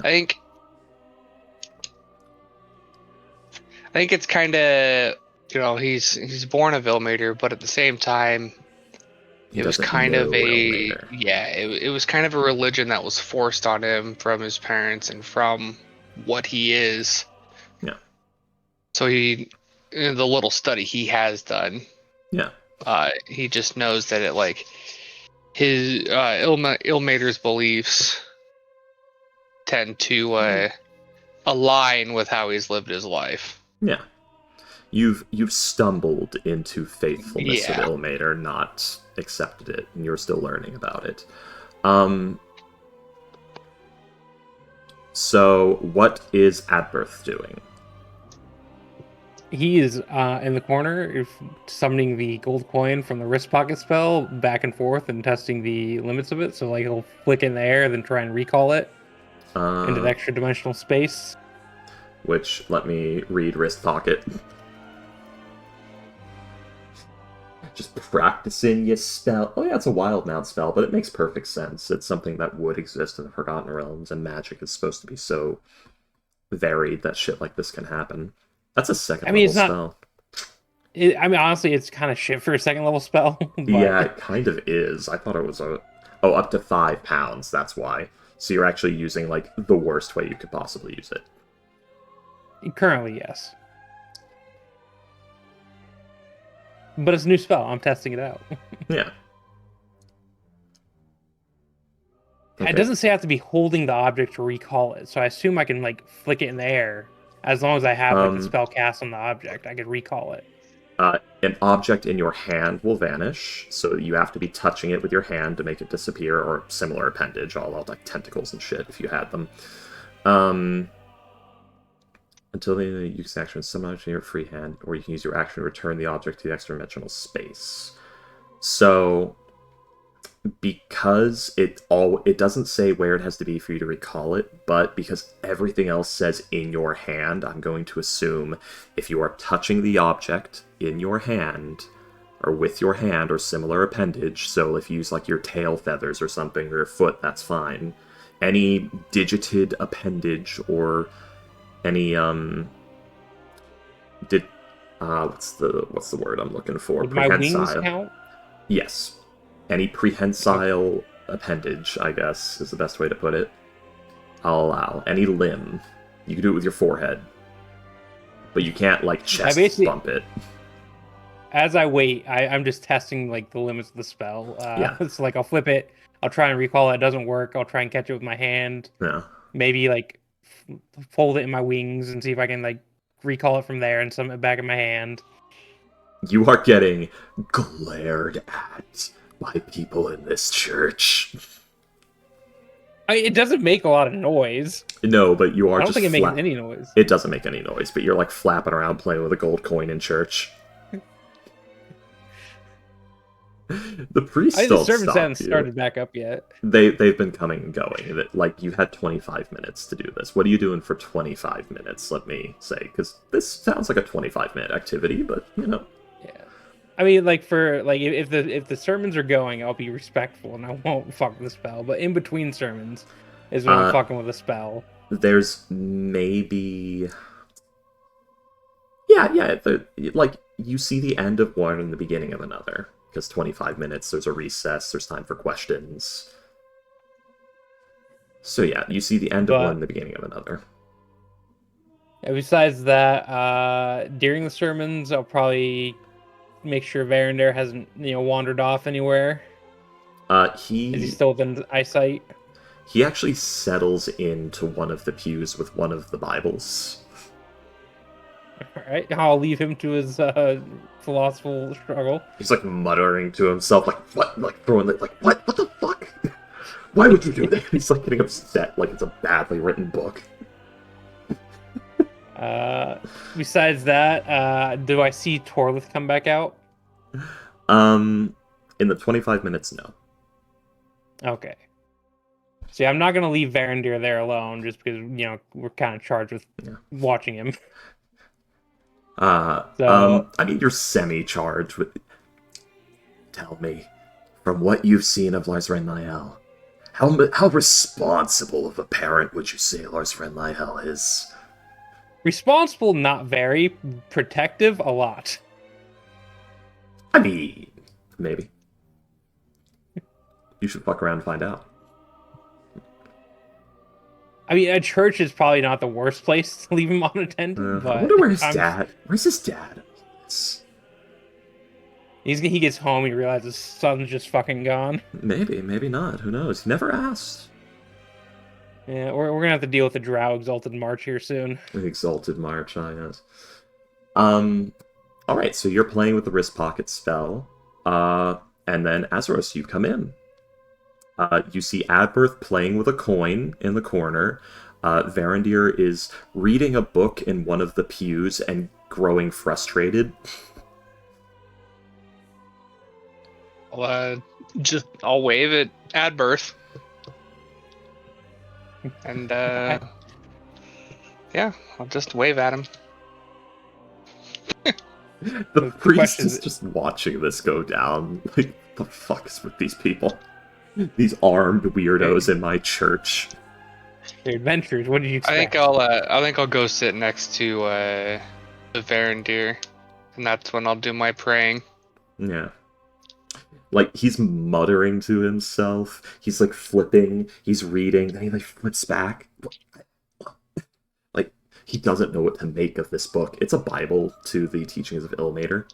think it's kind of, he's born a Illuminator, but at the same time, it was kind of it was kind of a religion that was forced on him from his parents and from what he is. Yeah. So he, in the little study he has done, yeah, he just knows that it, like, his Illuminator's beliefs tend to align with how he's lived his life. Yeah. You've stumbled into faithfulness of Yeah. Illuminator, not accepted it, and you're still learning about it. So what is Adberth doing? He is in the corner, summoning the gold coin from the wrist pocket spell back and forth and testing the limits of it. So, like, he'll flick in the air, then try and recall it into the extra dimensional space. Which, let me read wrist pocket. Just practicing your spell. Oh yeah, it's a wild mount spell, but it makes perfect sense. It's something that would exist in the Forgotten Realms, and magic is supposed to be so varied that shit like this can happen. That's a second level spell. Honestly, it's kind of shit for a second level spell. But... Yeah, it kind of is. I thought it was up to 5 pounds, that's why. So you're actually using, like, the worst way you could possibly use it. Currently, yes. But it's a new spell. I'm testing it out. Yeah. Okay. It doesn't say I have to be holding the object to recall it, so I assume I can, like, flick it in the air. As long as I have, like, the spell cast on the object, I could recall it. An object in your hand will vanish, so you have to be touching it with your hand to make it disappear, or similar appendage, all out, like, tentacles and shit, if you had them. Until the you can action summon object in your free hand, or you can use your action to return the object to the extra dimensional space. So, because it doesn't say where it has to be for you to recall it, but because everything else says in your hand, I'm going to assume if you are touching the object in your hand, or with your hand, or similar appendage, so if you use, like, your tail feathers or something, or your foot, that's fine. Any digited appendage, or any, what's the word I'm looking for? Would my wings Prehensile. count? Yes. Any prehensile appendage, I guess, is the best way to put it. I'll allow. Any limb. You can do it with your forehead. But you can't, like, chest bump it. As I wait, I'm just testing, like, the limits of the spell. Yeah. So, like, I'll flip it. I'll try and recall it. It doesn't work. I'll try and catch it with my hand. Yeah. Maybe, like, fold it in my wings and see if I can, like, recall it from there and summon it back in my hand. You are getting glared at by people in this church. It doesn't make a lot of noise. No, but you are I don't just think it makes any noise. It doesn't make any noise, but you're like flapping around playing with a gold coin in church. The priest I think don't the servants stop haven't you. started back up yet. They've been coming and going. Like, you had 25 minutes to do this. What are you doing for 25 minutes, let me say? Because this sounds like a 25-minute activity, but, you know. Yeah. I mean, like, for, like, if the sermons are going, I'll be respectful and I won't fuck with the spell. But in between sermons is when I'm fucking with a spell. There's maybe... Yeah, like, you see the end of one and the beginning of another. Because 25 minutes, there's a recess, there's time for questions. So yeah, you see the end of one and the beginning of another. And besides that, during the sermons, I'll probably make sure Varender hasn't, wandered off anywhere. Is he still within eyesight? He actually settles into one of the pews with one of the Bibles. Alright, I'll leave him to his philosophical struggle. He's like muttering to himself, like, what? Like, throwing it, like, what? What the fuck? Why would you do that? He's like getting upset, like it's a badly written book. Besides that, do I see Torlith come back out? In the 25 minutes, no. Okay. See, I'm not gonna leave Varender there alone, just because we're kind of charged with watching him. I mean, you're semi-charged with... Tell me, from what you've seen of Lars Renlael, how responsible of a parent would you say Lars Renlael is? Responsible, not very. Protective, a lot. I mean, maybe. You should fuck around and find out. I mean, a church is probably not the worst place to leave him unattended. But I wonder where his dad... Where's his dad? He gets home, he realizes his son's just fucking gone. Maybe, maybe not. Who knows? He never asked. Yeah, we're gonna have to deal with the Drow Exalted March here soon. The Exalted March, I guess. Alright, so you're playing with the Wrist Pocket spell. And then, Azeros, you come in. You see Adberth playing with a coin in the corner. Varandir is reading a book in one of the pews and growing frustrated. I'll wave at Adberth. And, yeah, I'll just wave at him. The priest is just watching this go down. Like, what the fuck is with these people? These armed weirdos in my church. Their adventures. What did you expect? I think I'll go sit next to the Varandir, and that's when I'll do my praying. Yeah. Like, he's muttering to himself. He's like flipping. He's reading. Then he like flips back. Like, he doesn't know what to make of this book. It's a Bible to the teachings of Ilmater,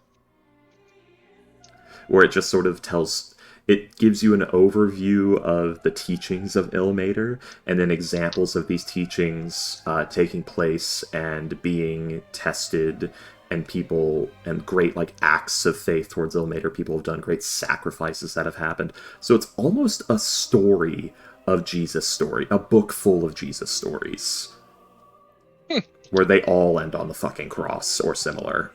where it just sort of tells. It gives you an overview of the teachings of Ilmater, and then examples of these teachings taking place and being tested, and people, and great, like, acts of faith towards Ilmater. People have done great sacrifices that have happened. So it's almost a story of Jesus' story, a book full of Jesus' stories, where they all end on the fucking cross, or similar.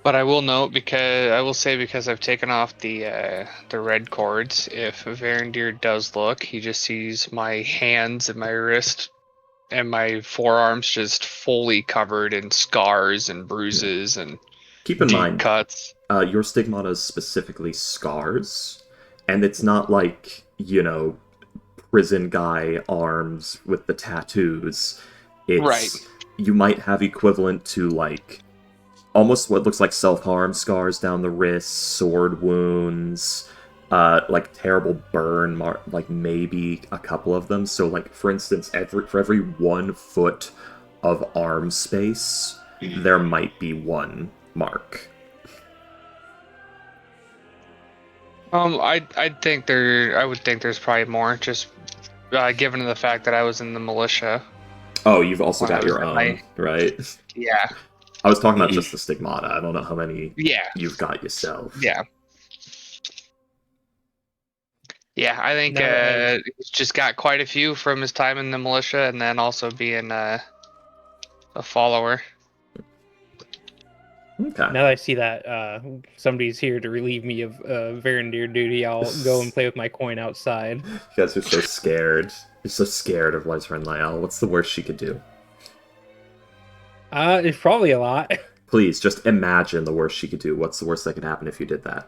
But I will note, because I've taken off the red cords, if Varandir does look, he just sees my hands and my wrist and my forearms just fully covered in scars and bruises and keep in deep mind cuts. Your stigmata is specifically scars, and it's not like, prison guy arms with the tattoos. It's Right. you might have equivalent to, like, almost what looks like self-harm scars down the wrists, sword wounds, like terrible burn like maybe a couple of them. So, like, for instance, for every 1 foot of arm space, there might be 1 mark. I would think there's probably more, just given the fact that I was in the militia. Oh, you've also When I got was your in own, my- right? Yeah. I was talking about just the stigmata. I don't know how many Yeah. you've got yourself. Yeah. Yeah, I think No, he's just got quite a few from his time in the militia, and then also being a follower. Okay. Now that I see that somebody's here to relieve me of Varandir duty, I'll go and play with my coin outside. You guys are so scared. You're so scared of Liza and Lyell. What's the worst she could do? It's probably a lot. Please, just imagine the worst she could do. What's the worst that could happen if you did that?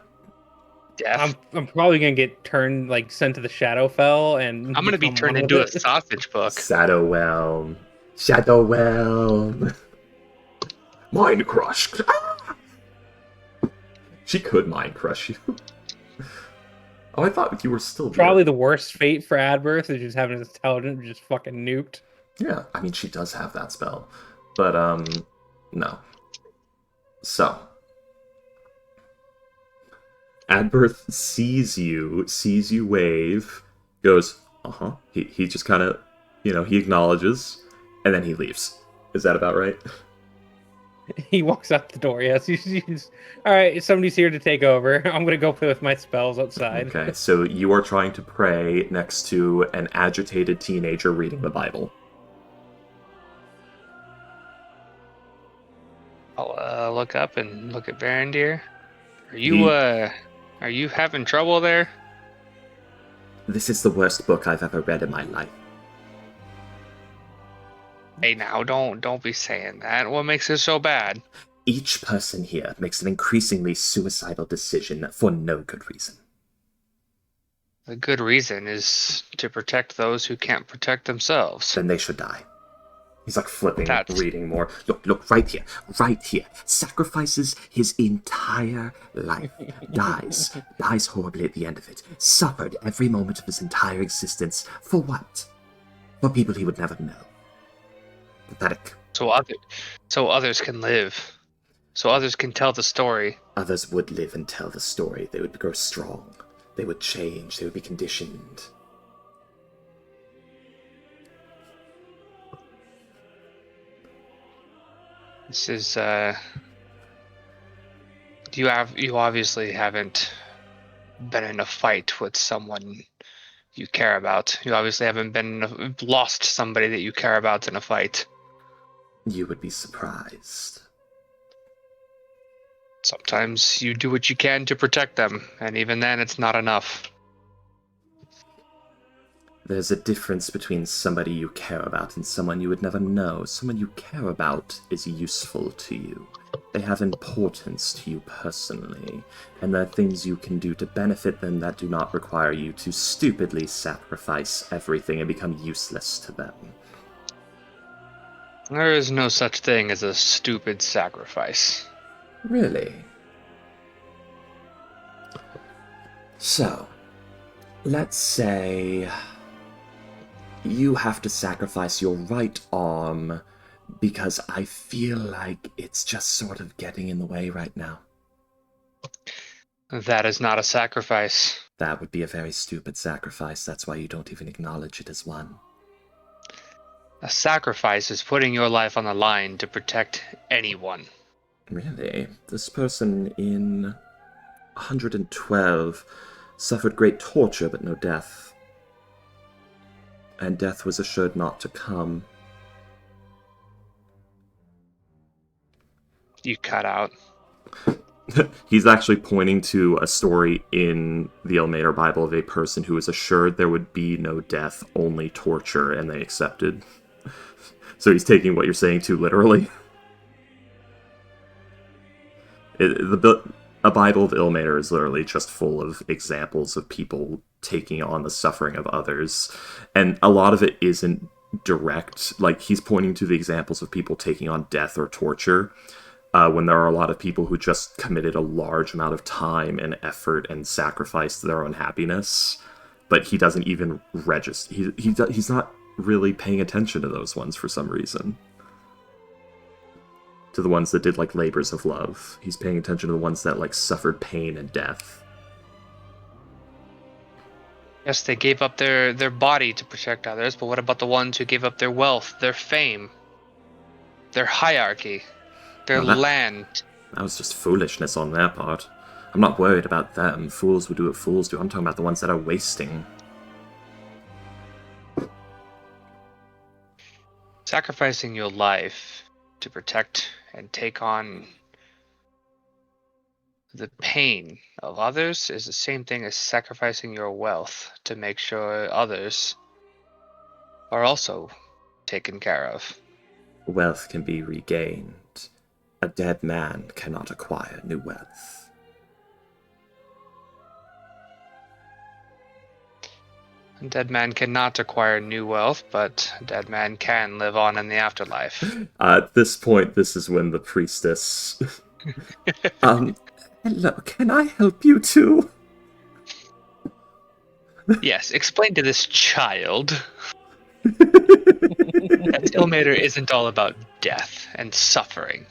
Death. I'm probably gonna get turned, like, sent to the Shadowfell, and I'm gonna be become turned one with into a it. sausage book. Shadowwhelm. Shadowwhelm. Mind crush. Ah! She could mind crush you. Oh, I thought you were still Probably the worst fate for Adberth is just having his intelligence just fucking nuked. Yeah, I mean, she does have that spell. But, no. So. Adberth sees you wave, goes, uh-huh. He just kind of, he acknowledges, and then he leaves. Is that about right? He walks out the door. Yes, he's all right. Somebody's here to take over. I'm gonna go play with my spells outside. Okay, so you are trying to pray next to an agitated teenager reading the Bible. I'll look up and look at Varandir. Are you having trouble there? This is the worst book I've ever read in my life. Hey, now don't be saying that. What makes it so bad? Each person here makes an increasingly suicidal decision for no good reason. The good reason is to protect those who can't protect themselves. Then they should die. He's like flipping, That's- reading more. Look, right here. Sacrifices his entire life. Dies horribly at the end of it. Suffered every moment of his entire existence. For what? For people he would never know. Pathetic. So others can live. So others can tell the story. Others would live and tell the story. They would grow strong. They would change. They would be conditioned. This is you obviously haven't been in a fight with someone you care about. You obviously haven't lost somebody that you care about in a fight. You would be surprised. Sometimes you do what you can to protect them, and even then it's not enough. There's a difference between somebody you care about and someone you would never know. Someone you care about is useful to you. They have importance to you personally, and there are things you can do to benefit them that do not require you to stupidly sacrifice everything and become useless to them. There is no such thing as a stupid sacrifice. Really? So, let's say you have to sacrifice your right arm because I feel like it's just sort of getting in the way right now. That is not a sacrifice. That would be a very stupid sacrifice. That's why you don't even acknowledge it as one. A sacrifice is putting your life on the line to protect anyone. Really? This person in 112 suffered great torture but no death. And death was assured not to come. You cut out. He's actually pointing to a story in the Elmater Bible of a person who was assured there would be no death, only torture, and they accepted. So he's taking what you're saying too literally. A Bible of Ilmater is literally just full of examples of people taking on the suffering of others. And a lot of it isn't direct. Like, he's pointing to the examples of people taking on death or torture, when there are a lot of people who just committed a large amount of time and effort and sacrificed their own happiness, but he doesn't even register. He's not really paying attention to those ones for some reason. To the ones that did, like, labors of love. He's paying attention to the ones that, like, suffered pain and death. Yes, they gave up their body to protect others, but what about the ones who gave up their wealth, their fame, their hierarchy, their Now land? that was just foolishness on their part. I'm not worried about them. Fools will do what fools do. I'm talking about the ones that are wasting. Sacrificing your life to protect and take on the pain of others is the same thing as sacrificing your wealth to make sure others are also taken care of. Wealth can be regained. A dead man cannot acquire new wealth. A dead man cannot acquire new wealth, but a dead man can live on in the afterlife. At this point, this is when the priestess... hello, can I help you too? Yes, explain to this child that Ilmater isn't all about death and suffering.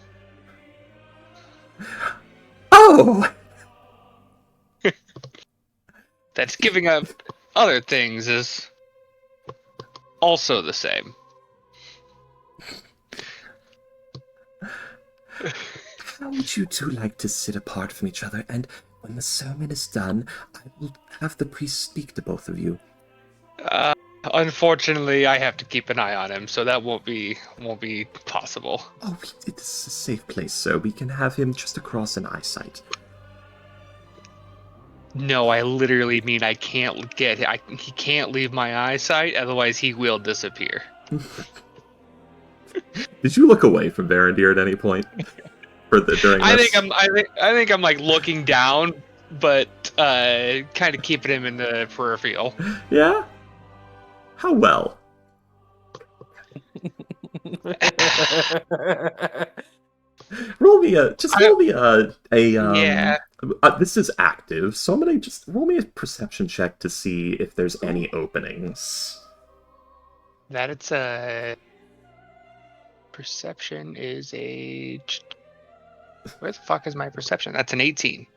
Oh! That's giving up other things is also the same. How would you two like to sit apart from each other, and when the sermon is done, I will have the priest speak to both of you. Unfortunately, I have to keep an eye on him, so that won't be possible. Oh, it's a safe place, sir. We can have him just across an eyesight. No, I literally mean I can't he can't leave my eyesight, otherwise he will disappear. Did you look away from Varandir at any point during I this? think I'm like looking down, but kind of keeping him in the peripheral. Yeah? How well? Roll me a Yeah. this is active, so I'm gonna just roll me a perception check to see if there's any openings. That it's a perception is a where the fuck is my perception? That's an 18.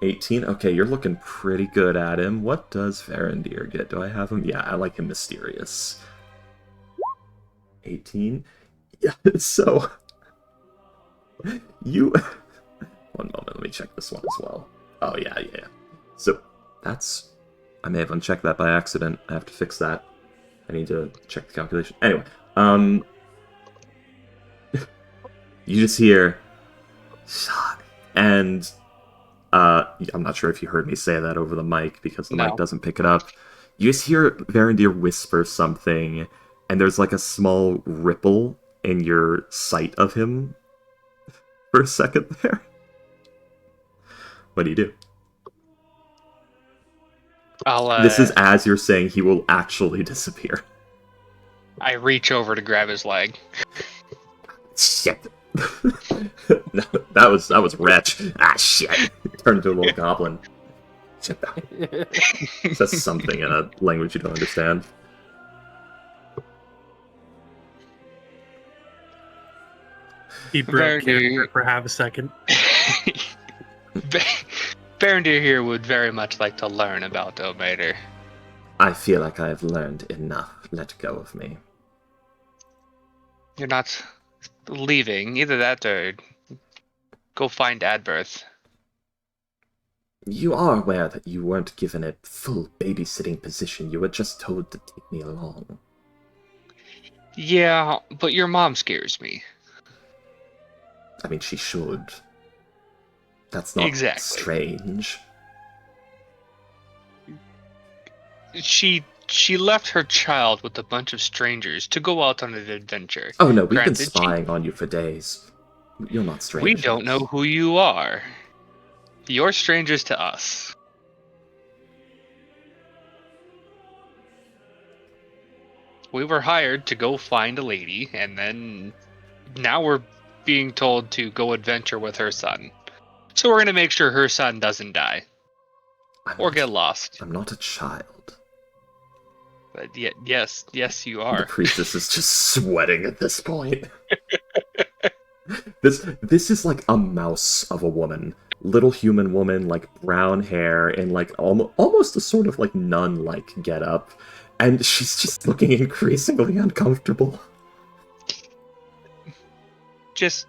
18? Okay, you're looking pretty good at him. What does Varandir get? Do I have him? Yeah, I like him mysterious. 18? Yeah, so... You... One moment, let me check this one as well. Oh, yeah. So, that's... I may have unchecked that by accident. I have to fix that. I need to check the calculation. Anyway, you just hear... And... I'm not sure if you heard me say that over the mic because the mic doesn't pick it up. You just hear Varandir whisper something, and there's like a small ripple in your sight of him for a second there. What do you do? This is as you're saying he will actually disappear. I reach over to grab his leg. Shit. No, that was wretch. Ah, shit. Turned into a little goblin. Shit. Says something in a language you don't understand. He broke character for half a second. Varandir here would very much like to learn about Ilmater. I feel like I have learned enough. Let go of me. You're not leaving. Either that or go find Adberth. You are aware that you weren't given a full babysitting position. You were just told to take me along. Yeah, but your mom scares me. I mean, she should. That's not strange. She left her child with a bunch of strangers to go out on an adventure. Oh no, we've been spying on you for days. You're not strange. We don't know who you are. You're strangers to us. We were hired to go find a lady, and then now we're being told to go adventure with her son. So we're gonna make sure her son doesn't die or get lost. I'm not a child. But yes, you The are. priestess is just sweating at this point. This is like a mouse of a woman. Little human woman, like brown hair and like almost a sort of like nun-like getup. And she's just looking increasingly uncomfortable. Just,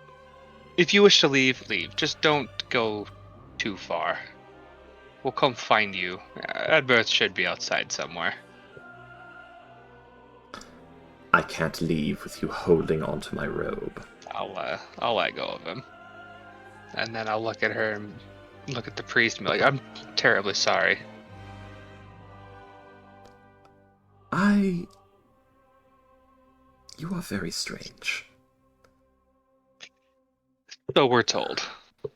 if you wish to leave, leave. Just don't go too far. We'll come find you. Adverts should be outside somewhere. I can't leave with you holding onto my robe. I'll let go of him. And then I'll look at her and look at the priest and be like, I'm terribly sorry. You are very strange. So we're told.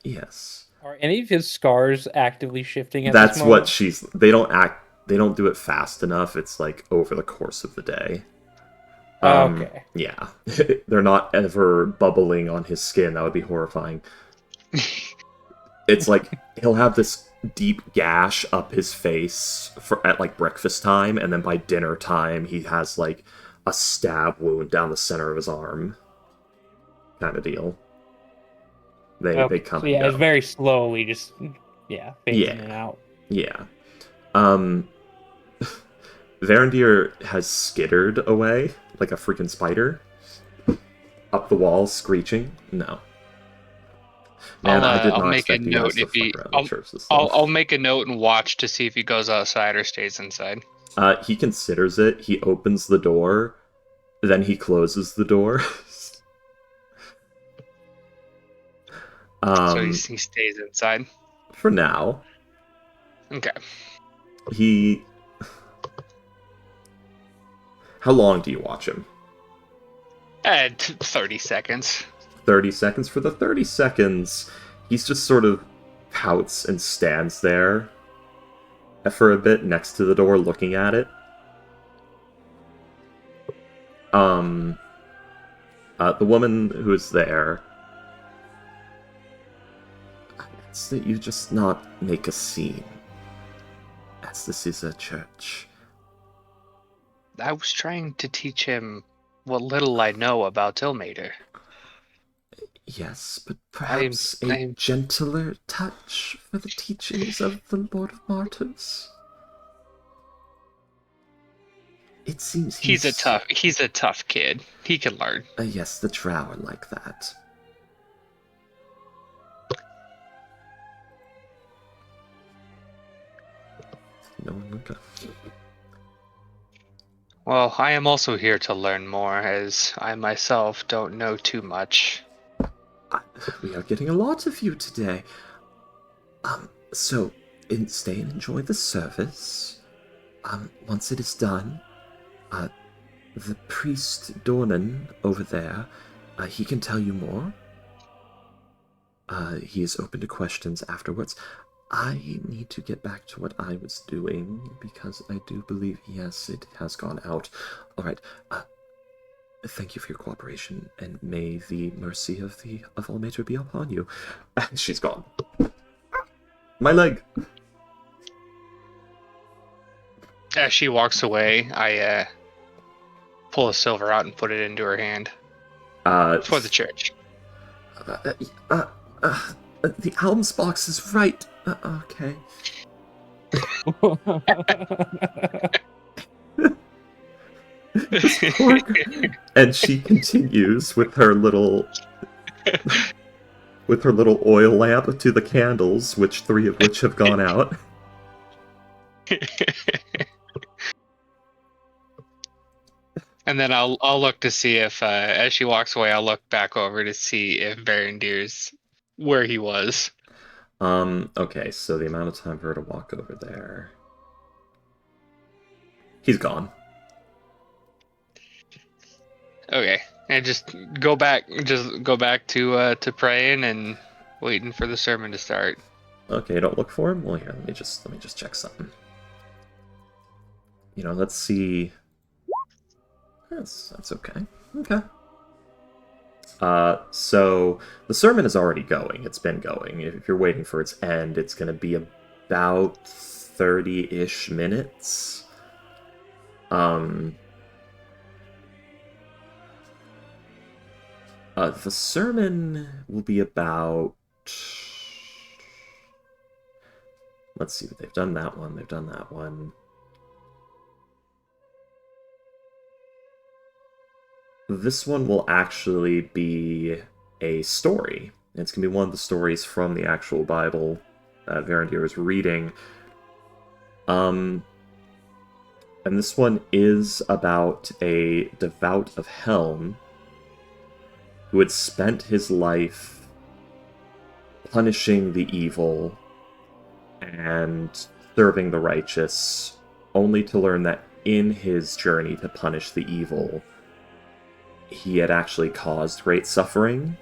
Yes. Are any of his scars actively shifting at That's this moment? what they don't do it fast enough. It's like over the course of the day. Okay. Yeah. They're not ever bubbling on his skin. That would be horrifying. It's like he'll have this deep gash up his face at like breakfast time, and then by dinner time he has like a stab wound down the center of his arm. Kind of deal. They come So and yeah, go. it's very slowly just fades Yeah. in and out. Yeah. Varandir has skittered away like a freaking spider. Up the wall, screeching. No. Man, I did I'll not make a expect you guys note to if he. fuck around in church this stuff. I'll make a note and watch to see if he goes outside or stays inside. He considers it. He opens the door, then he closes the door. So he stays inside. For now. Okay. How long do you watch him? 30 seconds. 30 seconds. For the 30 seconds, he's just sort of pouts and stands there for a bit next to the door looking at it. The woman who is there asks that you just not make a scene, as this is a church. I was trying to teach him what little I know about Ilmater. Yes, but perhaps a I'm- gentler touch for the teachings of the Lord of Martyrs. It seems He's a tough kid. He can learn. Yes, the drow are like that. No one would go. Well, I am also here to learn more, as I myself don't know too much. We are getting a lot of you today. So, stay and enjoy the service. Once it is done, the priest Dornan over there, he can tell you more. He is open to questions afterwards. I need to get back to what I was doing, because I do believe, yes, it has gone out. Alright, thank you for your cooperation, and may the mercy of Almater be upon you. She's gone. My leg! As she walks away, I pull a silver out and put it into her hand. For the church. The alms box is right. Okay. And she continues with her little oil lamp to the candles, three of which have gone out. And then I'll look to see if, as she walks away, I'll look back over to see if Varandir's where he was. Okay, so the amount of time for her to walk over there. He's gone. Okay, and just go back to praying and waiting for the sermon to start. Okay, don't look for him. Well, here, let me just check something. Let's see. That's okay. Okay. So the sermon is already going. It's been going. If you're waiting for its end, it's going to be about 30-ish minutes. The sermon will be about... Let's see, they've done that one. They've done that one. This one will actually be a story. It's going to be one of the stories from the actual Bible that Varandir is reading. And this one is about a devout of Helm who had spent his life punishing the evil and serving the righteous, only to learn that in his journey to punish the evil, he had actually caused great suffering.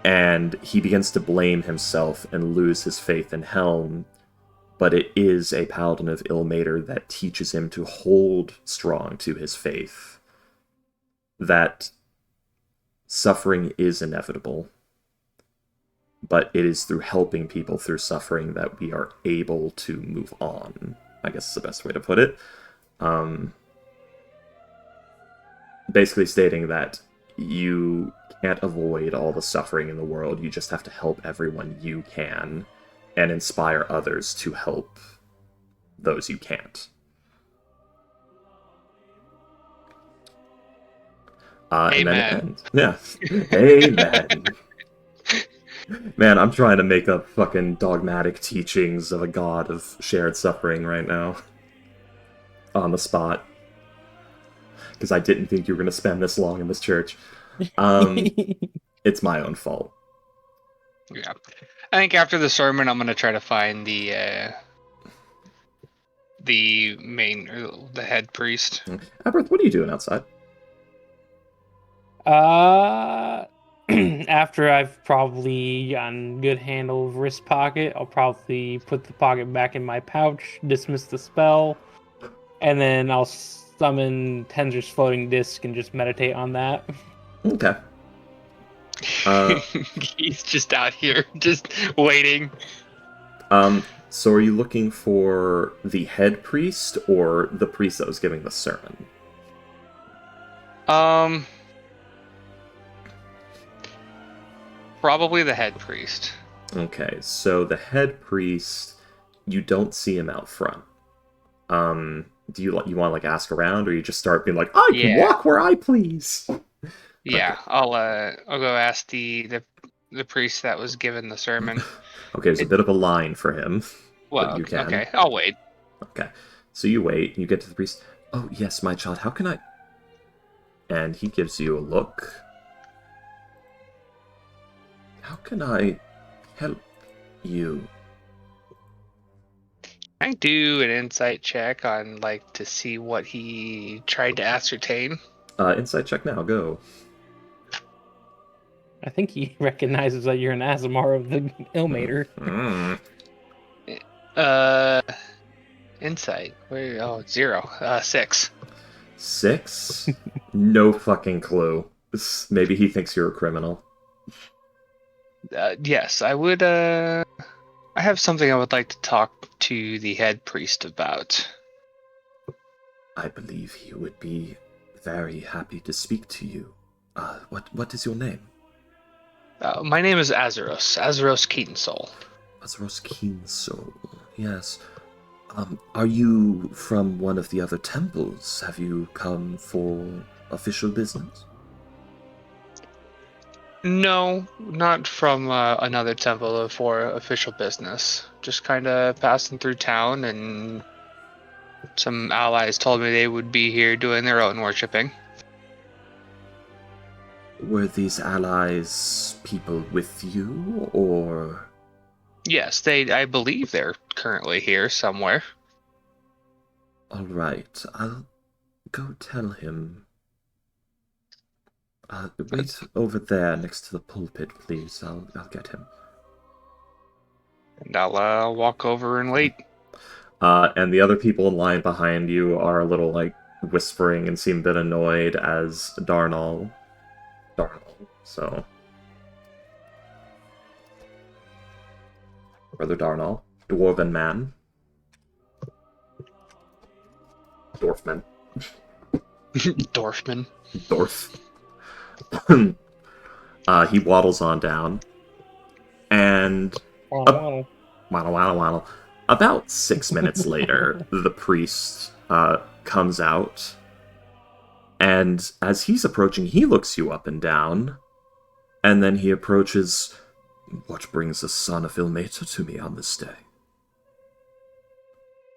And he begins to blame himself and lose his faith in Helm, but it is a Paladin of Ilmater that teaches him to hold strong to his faith, that suffering is inevitable, but it is through helping people through suffering that we are able to move on, I guess is the best way to put it. Basically stating that you can't avoid all the suffering in the world, you just have to help everyone you can, and inspire others to help those you can't. And then it Amen. ends. Yeah. Amen. Man, I'm trying to make up fucking dogmatic teachings of a god of shared suffering right now. On the spot. Because I didn't think you were going to spend this long in this church. It's my own fault. Yeah. I think after the sermon, I'm going to try to find the head priest. Aberth, what are you doing outside? After I've probably gotten good handle of wrist pocket, I'll probably put the pocket back in my pouch, dismiss the spell, and then I'll summon Tensor's floating disc and just meditate on that. Okay. He's just out here, just waiting. So are you looking for the head priest or the priest that was giving the sermon? Probably the head priest. Okay, so the head priest, you don't see him out front. Do you want to like ask around, or you just start being like, I can walk where I please? Yeah, Okay. I'll go ask the priest that was given the sermon. Okay, there's a bit of a line for him, Well, but you can. okay, I'll wait. Okay, so you wait, you get to the priest. Oh, yes, my child, how can I... And he gives you a look. How can I help you? Can I do an insight check on, like, to see what he tried to ascertain? Insight check now, go. I think he recognizes that you're an Azamar of the Ilmater. Insight. Where? Oh, 0. 6. 6? No fucking clue. Maybe he thinks you're a criminal. Yes, I would, I have something I would like to talk to the head priest about. I believe he would be very happy to speak to you. What is your name? My name is Azeros Keatonsoul. Azeros Keensoul. Yes. Are you from one of the other temples? Have you come for official business? No, not from another temple for official business. Just kind of passing through town, and some allies told me they would be here doing their own worshipping. Were these allies people with you, or...? Yes, I believe they're currently here somewhere. Alright, I'll go tell him. Wait over there next to the pulpit, please. I'll get him. And I'll walk over and wait. And the other people in line behind you are a little, like, whispering and seem a bit annoyed as Darnall. So Brother Darnall, dwarven man, dwarfman, Dorfman. dwarf. He waddles on down, and Wow. waddle. About 6 minutes later, the priest comes out, and as he's approaching, he looks you up and down, and then he approaches. What brings the son of Ilmater to me on this day?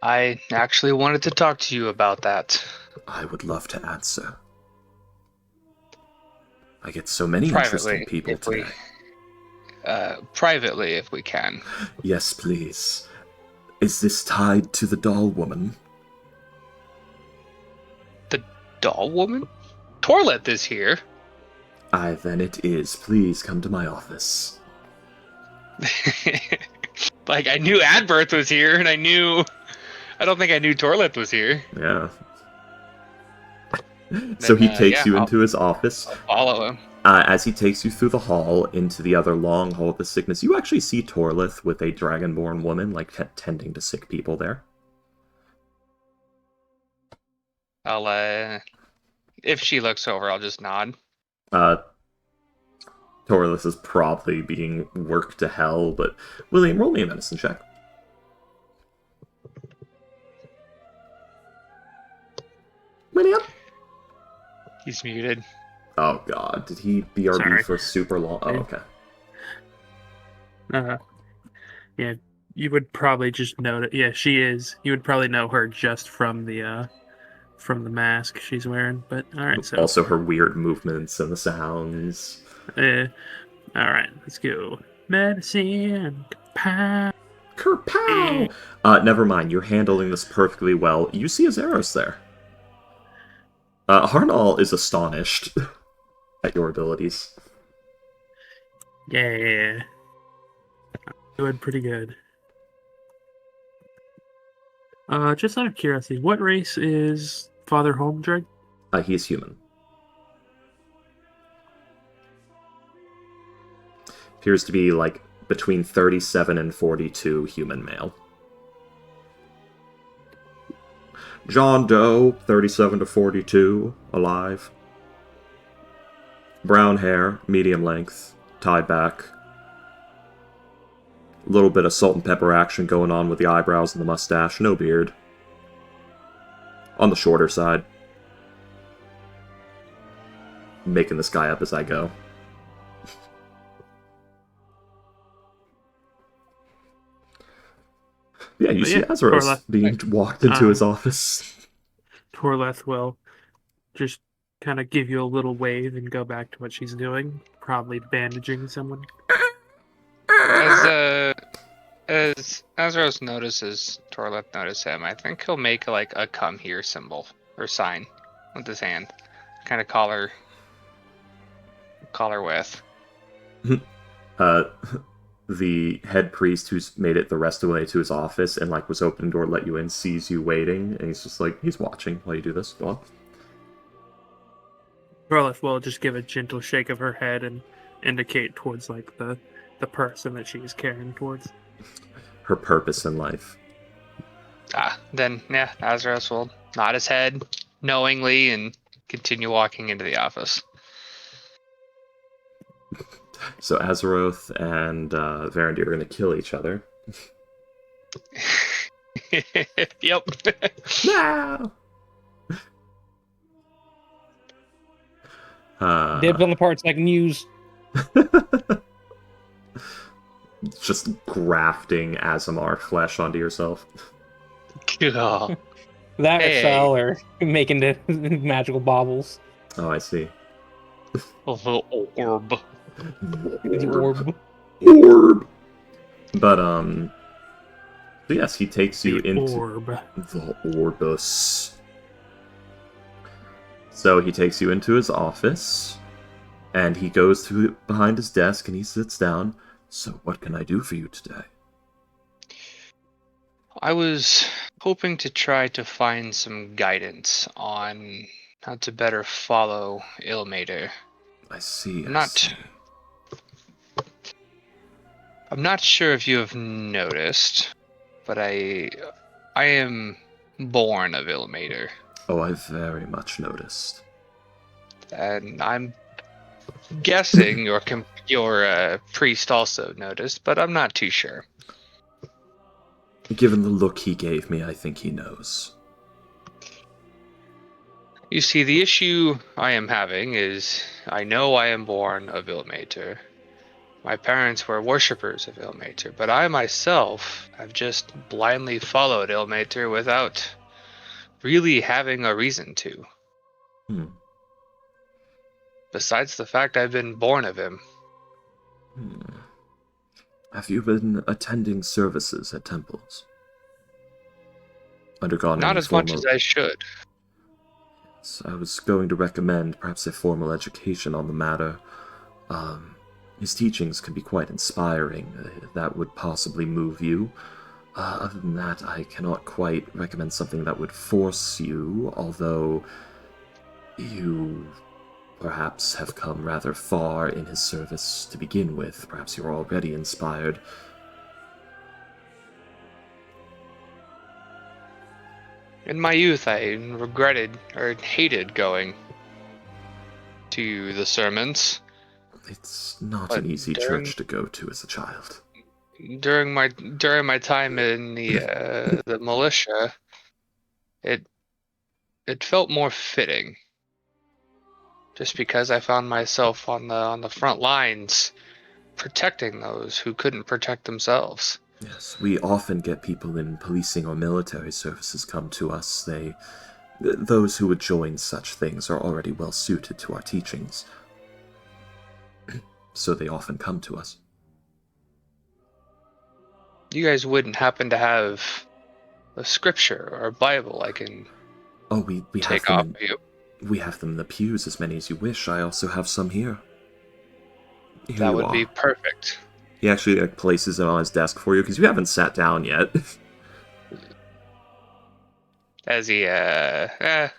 I actually wanted to talk to you about that. I would love to answer. I get so many Privately, interesting people if we- today. Privately, if we can. Yes, please. Is this tied to the doll woman? Doll woman? Torleth is here. Aye, then it is. Please come to my office. Like, I knew Adberth was here, and I don't think I knew Torleth was here. Yeah. So he takes you into his office. I'll follow him. As he takes you through the hall into the other long hall of the sickness, you actually see Torleth with a dragonborn woman, like, tending to sick people there. I'll, if she looks over, I'll just nod. Torleth is probably being worked to hell, but William, roll me a medicine check. William? He's muted. Oh god, did he BRB Sorry. for super long? Oh, okay. Yeah, you would probably just know that. Yeah, she is. You would probably know her just from the mask she's wearing. But all right, so Also her weird movements and the sounds. all right, let's go. Medicine, pow. Kerpow! Never mind, you're handling this perfectly well. You see Azeros there. Harnall is astonished at your abilities. Yeah, doing pretty good. Just out of curiosity, what race is Father Holmdreg? He's human. Appears to be, like, between 37 and 42 human male. John Doe, 37 to 42, alive. Brown hair, medium length, tied back. A little bit of salt and pepper action going on with the eyebrows and the mustache, no beard. On the shorter side. Making this guy up as I go. Yeah, you But see yeah, Azeros Torleth. being walked into his office. Torleth will just kind of give you a little wave and go back to what she's doing, probably bandaging someone. As Azeros notices Torleth notice him, I think he'll make like a come here symbol or sign with his hand. Kind of call her with. The head priest who's made it the rest of the way to his office and like was open door, let you in, sees you waiting, and he's just like, he's watching while you do this. Go on. Torleth will just give a gentle shake of her head and indicate towards like the person that she's carrying towards. Her purpose in life. Then yeah, Azeros will nod his head knowingly and continue walking into the office. So Azeroth and Varandir are going to kill each other. Yep. No! Dibs on the parts I can use. Just grafting Azamar flesh onto yourself. Cool. That Hey. or sell or making the magical baubles. Oh, I see. The orb. The orb. Orb! But, so yes, he takes you The into orb. the Orbus. So he takes you into his office, and he goes to behind his desk and he sits down. So what can I do for you today? I was hoping to try to find some guidance on how to better follow Ilmater. I see, I'm I not see. I'm not sure if you have noticed, but I am born of Ilmater, Oh, I very much noticed. and I'm guessing your priest also noticed, but I'm not too sure. Given the look he gave me, I think he knows. You see, the issue I am having is I know I am born of Ilmater. My parents were worshippers of Ilmater, but I myself have just blindly followed Ilmater without really having a reason to. Hmm. Besides the fact I've been born of him. Have you been attending services at temples? Undergone Not any as much formal... as I should. I was going to recommend perhaps a formal education on the matter. His teachings can be quite inspiring. That would possibly move you. Other than that, I cannot quite recommend something that would force you, although you perhaps have come rather far in his service to begin with. Perhaps you're already inspired. In my youth, I regretted or hated going to the sermons. It's not But an easy church to go to as a child. during my time in the militia, it felt more fitting. Just because I found myself on the front lines, protecting those who couldn't protect themselves. Yes, we often get people in policing or military services come to us. Those who would join such things are already well suited to our teachings. So they often come to us. You guys wouldn't happen to have a scripture or a Bible I can Oh, we have take them off in, of you? we have them in the pews, as many as you wish. I also have some here. Here That you would are. be perfect. He actually places it on his desk for you, because you haven't sat down yet. As he, Yeah,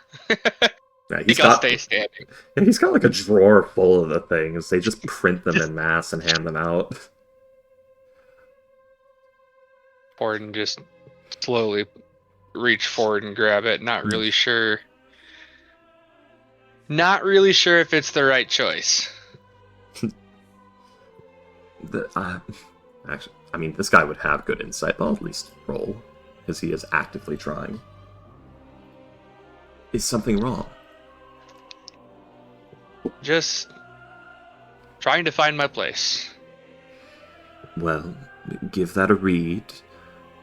think I'll stay standing. he's got like a drawer full of the things. They just print them in mass and hand them out. Gordon just slowly reach forward and grab it, not really sure. Not really sure if it's the right choice. Actually, I mean, this guy would have good insight, but I'll at least roll, because he is actively trying. Is something wrong? Just trying to find my place. Well, give that a read.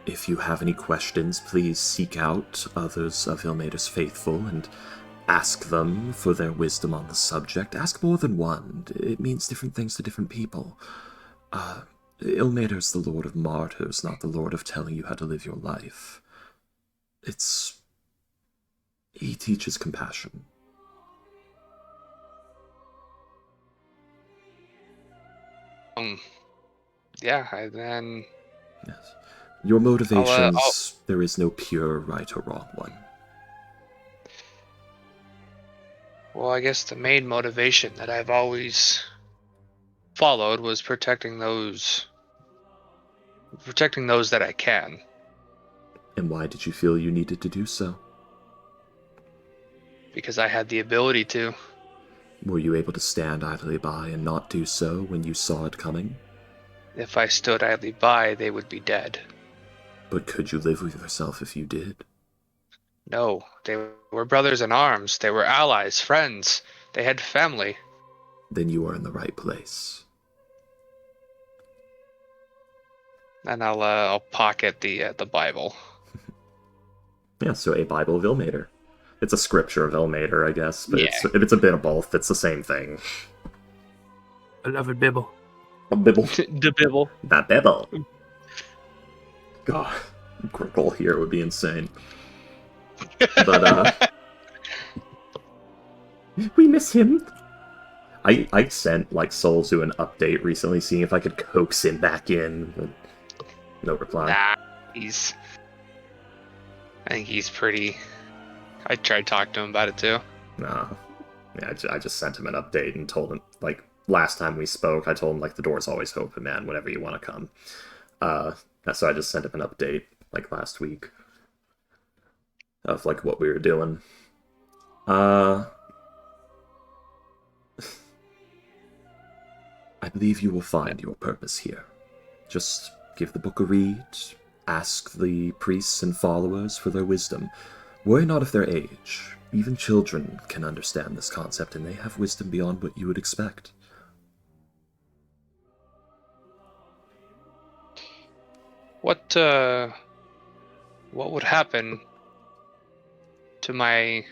If you have any questions, please seek out others of Ilmater's faithful and ask them for their wisdom on the subject. Ask more than one. It means different things to different people. Ilmater's the Lord of Martyrs, not the Lord of telling you how to live your life. He teaches compassion. Yeah, then... Yes. Your motivations, there is no pure right or wrong one. Well, I guess the main motivation that I've always followed was protecting those that I can. And why did you feel you needed to do so? Because I had the ability to. Were you able to stand idly by and not do so when you saw it coming? If I stood idly by, they would be dead. But could you live with yourself if you did? No, they were brothers in arms. They were allies, friends. They had family. Then you are in the right place. And I'll pocket the Bible. Yeah, so a Bible of Ilmater. It's a scripture of Ilmater, I guess, but Yeah. it's a bit of both. It's the same thing. Beloved Bibble. A Bible. The Bible. That Bible. God, Grickle here would be insane. But, we miss him. I sent, like, Solzu an update recently, seeing if I could coax him back in. But no reply. Nah, he's... I think he's pretty. I tried talking to him about it too. Nah. Yeah, I just sent him an update and told him, like, last time we spoke, I told him, like, the door's always open, man, whenever you want to come. So I just sent him an update, like, last week of, like, what we were doing. I believe you will find your purpose here. Just give the book a read, ask the priests and followers for their wisdom. Worry not of their age. Even children can understand this concept, and they have wisdom beyond what you would expect. What would happen to my...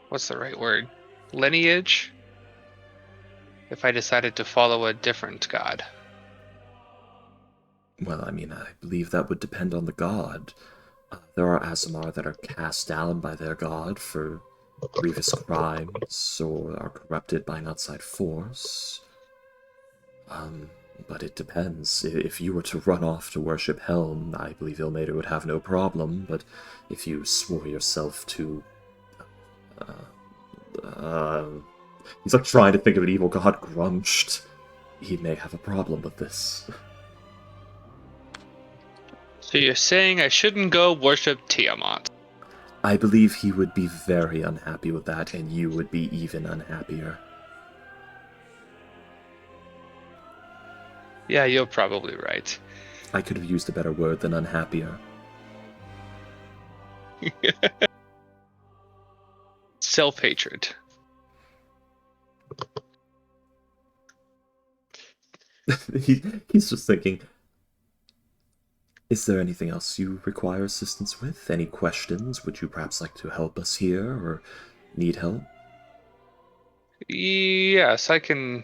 What's the right word? Lineage? If I decided to follow a different god? Well, I mean, I believe that would depend on the god. There are Aasimar that are cast down by their god for grievous crimes, or are corrupted by an outside force. But it depends. If you were to run off to worship Helm, I believe Ilmater would have no problem, but if you swore yourself to... he's like trying to think of an evil god, Grumshed. He may have a problem with this. So you're saying I shouldn't go worship Tiamat? I believe he would be very unhappy with that, and you would be even unhappier. Yeah, you're probably right. I could have used a better word than unhappier. Self-hatred. He's just thinking, is there anything else you require assistance with? Any questions? Would you perhaps like to help us here, or need help? Yes, I can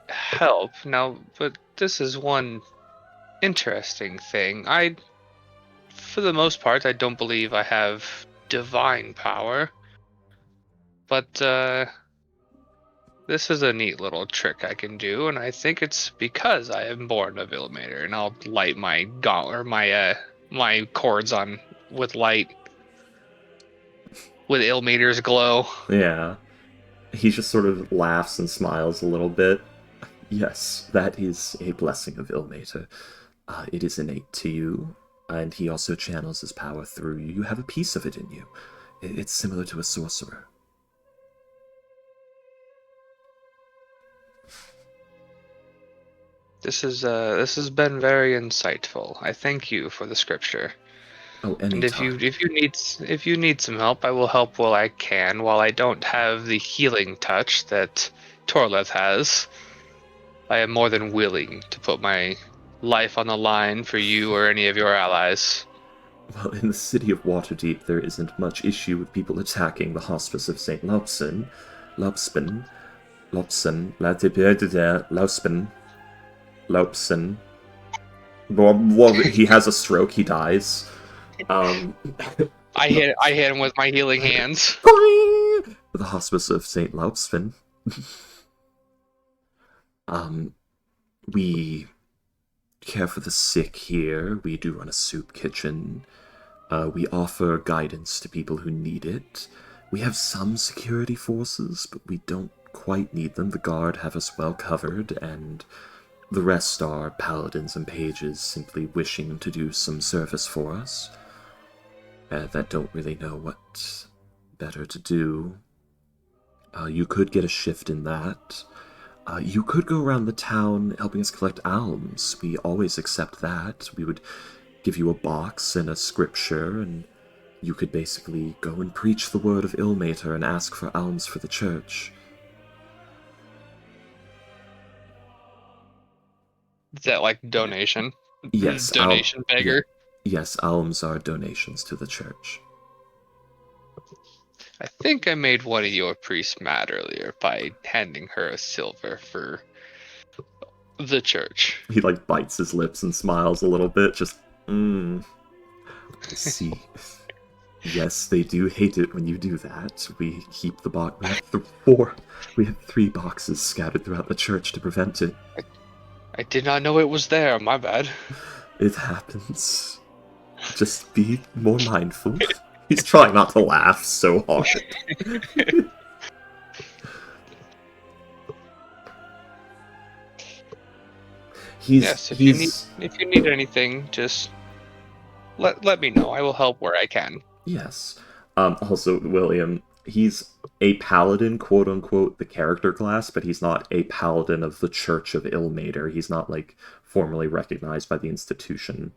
help. Now, but this is one interesting thing. For the most part, I don't believe I have divine power. But, this is a neat little trick I can do, and I think it's because I am born of Ilmater, and I'll light my gauntlet, or my cords on with light, with Ilmater's glow. Yeah. He just sort of laughs and smiles a little bit. Yes, that is a blessing of Ilmater. It is innate to you, and he also channels his power through you. You have a piece of it in you. It's similar to a sorcerer. This has been very insightful. I thank you for the scripture. Oh, anytime. And if you need some help, I will help while I can. While I don't have the healing touch that Torleth has, I am more than willing to put my life on the line for you or any of your allies. Well, in the city of Waterdeep, there isn't much issue with people attacking the Hospice of St. Laupsen. Well, he has a stroke, he dies. I hit him with my healing hands. The Hospice of St. Laupsen. We care for the sick here. We do run a soup kitchen. We offer guidance to people who need it. We have some security forces, but we don't quite need them. The guard have us well covered, and the rest are paladins and pages simply wishing to do some service for us. That don't really know what better to do. You could get a shift in that. You could go around the town helping us collect alms. We always accept that. We would give you a box and a scripture, and you could basically go and preach the word of Ilmater and ask for alms for the church. Is that like donation? Yes. Donation beggar? Yes, alms are donations to the church. I think I made one of your priests mad earlier by handing her a silver for the church. He, like, bites his lips and smiles a little bit, just, I see. Yes, they do hate it when you do that. We keep the box. We have 3 boxes scattered throughout the church to prevent it. I did not know it was there, my bad. It happens. Just be more mindful. He's trying not to laugh so hard. Yes, if you need anything, just let me know. I will help where I can. Yes. Also, William, he's a paladin, quote unquote, the character class, but he's not a paladin of the Church of Ilmater. He's not, like, formally recognized by the institution.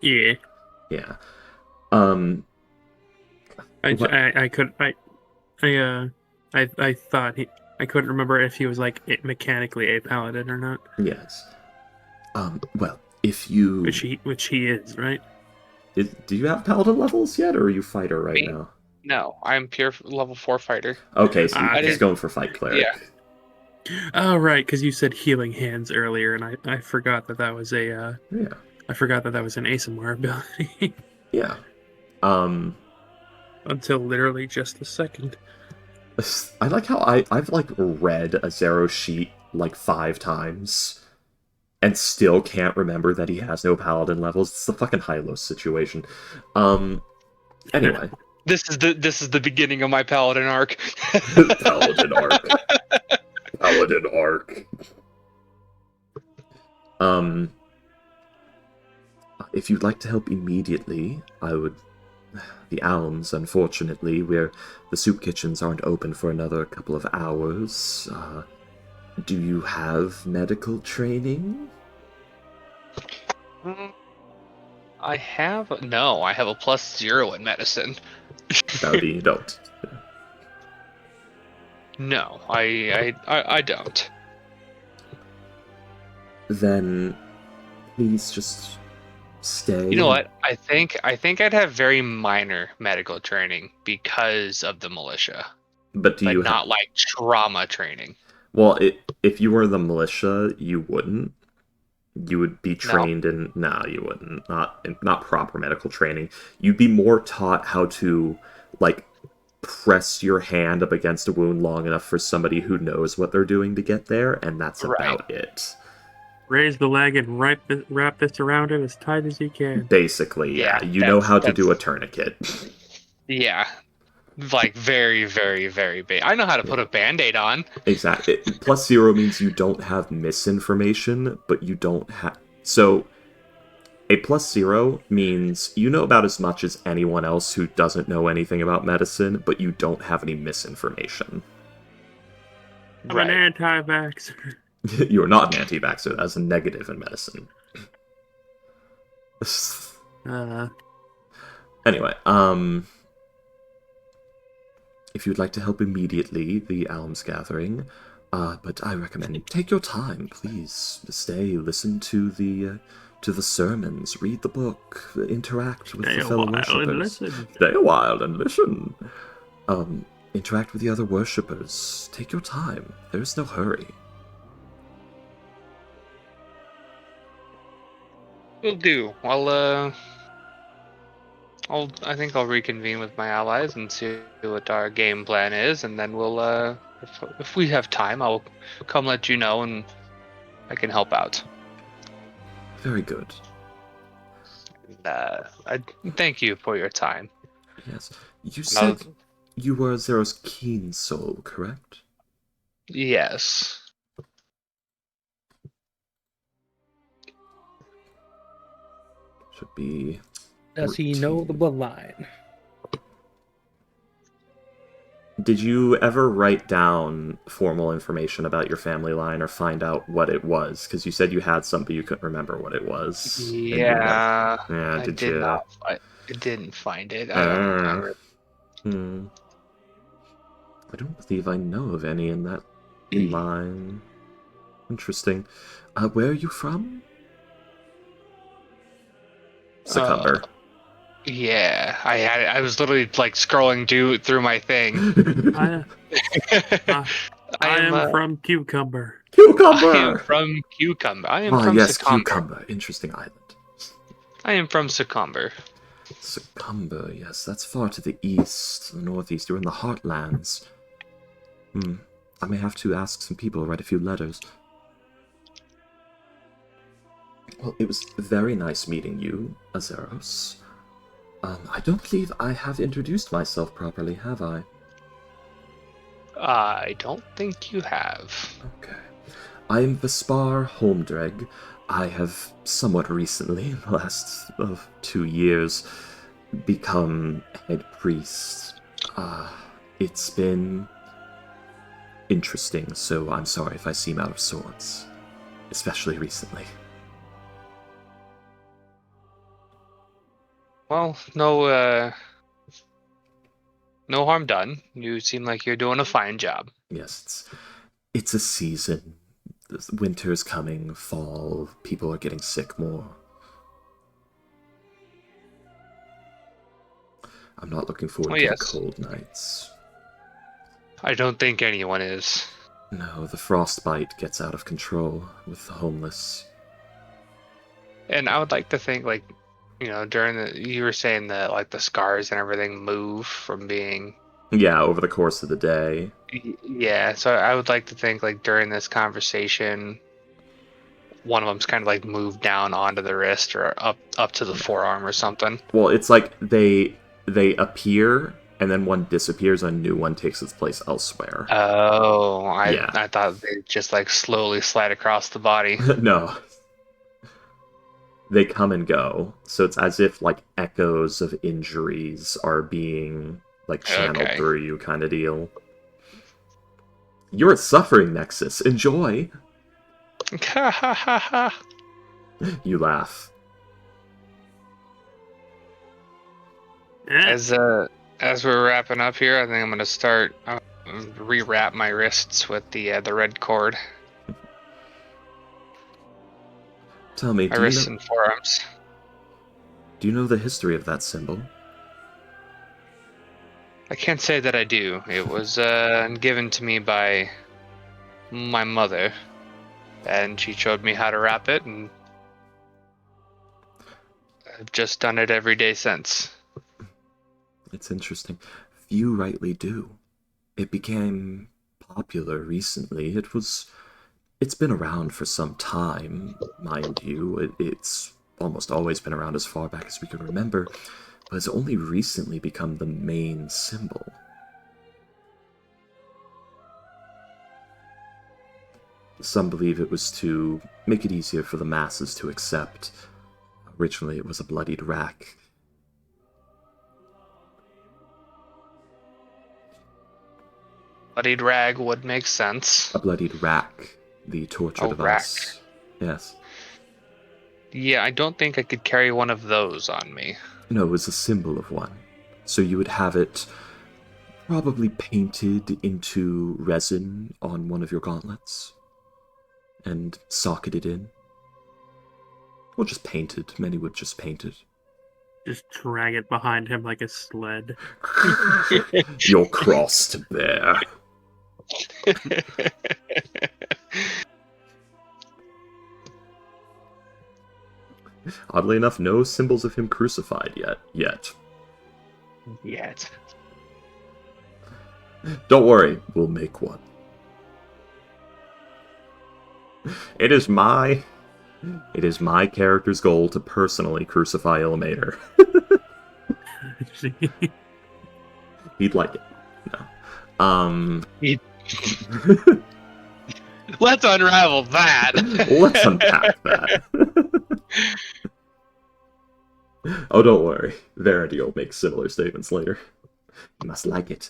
Yeah. Yeah. I thought I couldn't remember if he was like mechanically a paladin or not. Yes. Well, if you... Which he is, right? Do you have paladin levels yet, or are you fighter right Me? now? No, I'm pure level 4 fighter. Okay, so I he's going for fight cleric. Yeah. Oh, right, because you said healing hands earlier, and I forgot that that was a Yeah. I forgot that that was an ASMR ability Yeah. until literally just a second. I like how I've like read a Zero sheet like 5 times and still can't remember that he has no paladin levels. It's the fucking Hylos situation. Anyway. This is the beginning of my paladin arc. Paladin arc. Paladin arc. If you'd like to help immediately, I would... The Alms, unfortunately, where the soup kitchens aren't open for another couple of hours. Do you have medical training? I have a +0 in medicine. No, you don't. No, I don't. Then please just stay. You know what? I think I'd have very minor medical training because of the militia, But do but you not like trauma training. Well, if you were the militia, you wouldn't. You would be trained in... No, you wouldn't. Not proper medical training. You'd be more taught how to, like, press your hand up against a wound long enough for somebody who knows what they're doing to get there, and that's about it. Raise the leg and wrap this around it as tight as you can. Basically, yeah. Yeah, You know how to do a tourniquet. Yeah. Like, very, very, very big. I know how to put a Band-Aid on. Exactly. +0 means you don't have misinformation, but you don't have... So, a +0 means you know about as much as anyone else who doesn't know anything about medicine, but you don't have any misinformation. I'm an anti-vaxxer. You're not an anti-vaxxer. That's a negative in medicine. Anyway, if you'd like to help immediately, the alms gathering, but I recommend take your time, please. Stay, listen to the sermons, read the book, interact with the fellow worshippers. Stay a while and listen. Interact with the other worshippers. Take your time. There is no hurry. Will do. I think I'll reconvene with my allies and see what our game plan is, and then we'll, if we have time, I'll come let you know, and I can help out. Very good. I thank you for your time. Yes. You said you were Zero's keen soul, correct? Yes. Should be... Does he know the bloodline? Did you ever write down formal information about your family line or find out what it was? Because you said you had some, but you couldn't remember what it was. Yeah. Yeah, did you? I didn't find it. I don't remember. I don't believe I know of any in that line. Interesting. Where are you from? Succumber. Yeah, I was literally like scrolling through my thing. I am from Cucumber. Cucumber! I am from Cucumber. I am from yes, Succumber. Cucumber. Interesting island. I am from Succumber. Succumber, yes, that's far to the east, the northeast. You're in the heartlands. I may have to ask some people, write a few letters. Well, it was very nice meeting you, Azeros. I don't believe I have introduced myself properly, have I? I don't think you have. Okay. I am Vespar Holmdreg. I have somewhat recently, in the last 2 years, become head priest. It's been interesting, so I'm sorry if I seem out of sorts. Especially recently. Well, no harm done. You seem like you're doing a fine job. Yes, it's a season. Winter's coming, fall, people are getting sick more. I'm not looking forward Oh, to yes. the cold nights. I don't think anyone is. No, the frostbite gets out of control with the homeless. And I would like to think, like, during you were saying that, like, the scars and everything move from being. Yeah, over the course of the day. Yeah, so I would like to think, like, during this conversation, one of them's kind of like moved down onto the wrist or up to the forearm or something. Well, it's like they appear and then one disappears and a new one takes its place elsewhere. Oh, Yeah. I thought they just like slowly slide across the body. No. They come and go. So it's as if like echoes of injuries are being like channeled Okay. through you kind of deal. You're a suffering nexus. Enjoy. Ha ha ha ha. You laugh. As we're wrapping up here, I think I'm gonna start rewrap my wrists with the red cord. Tell me, My wrists and forearms. do you know the history of that symbol? I can't say that I do. It was given to me by my mother, and she showed me how to wrap it, and I've just done it every day since. It's interesting. Few rightly do. It became popular recently. It's been around for some time, mind you. It's almost always been around as far back as we can remember, but it's only recently become the main symbol. Some believe it was to make it easier for the masses to accept. Originally, it was a bloodied rack. Bloodied rag would make sense. A bloodied rack, the torture device. Yes. Yeah, I don't think I could carry one of those on me. No, it was a symbol of one. So you would have it probably painted into resin on one of your gauntlets and socketed in. Or just painted. Many would just paint it. Just drag it behind him like a sled. Your cross to bear. Oddly enough, no symbols of him crucified yet. Yet. Don't worry, we'll make one. It is my character's goal to personally crucify Illumator. He'd like it. No. Let's unravel that. Let's unpack that. Oh, don't worry. Verity will make similar statements later. You must like it.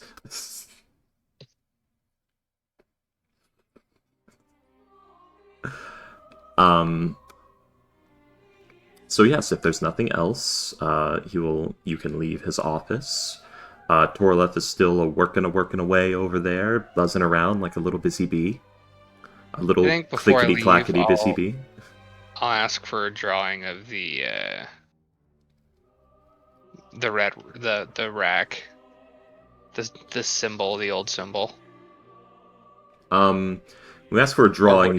So yes, if there's nothing else, you can leave his office. Torleth is still working away over there, buzzing around like a little busy bee. A little clickety-clackety busy bee. I'll ask for a drawing of the rack. The symbol, the old symbol. We ask for a drawing.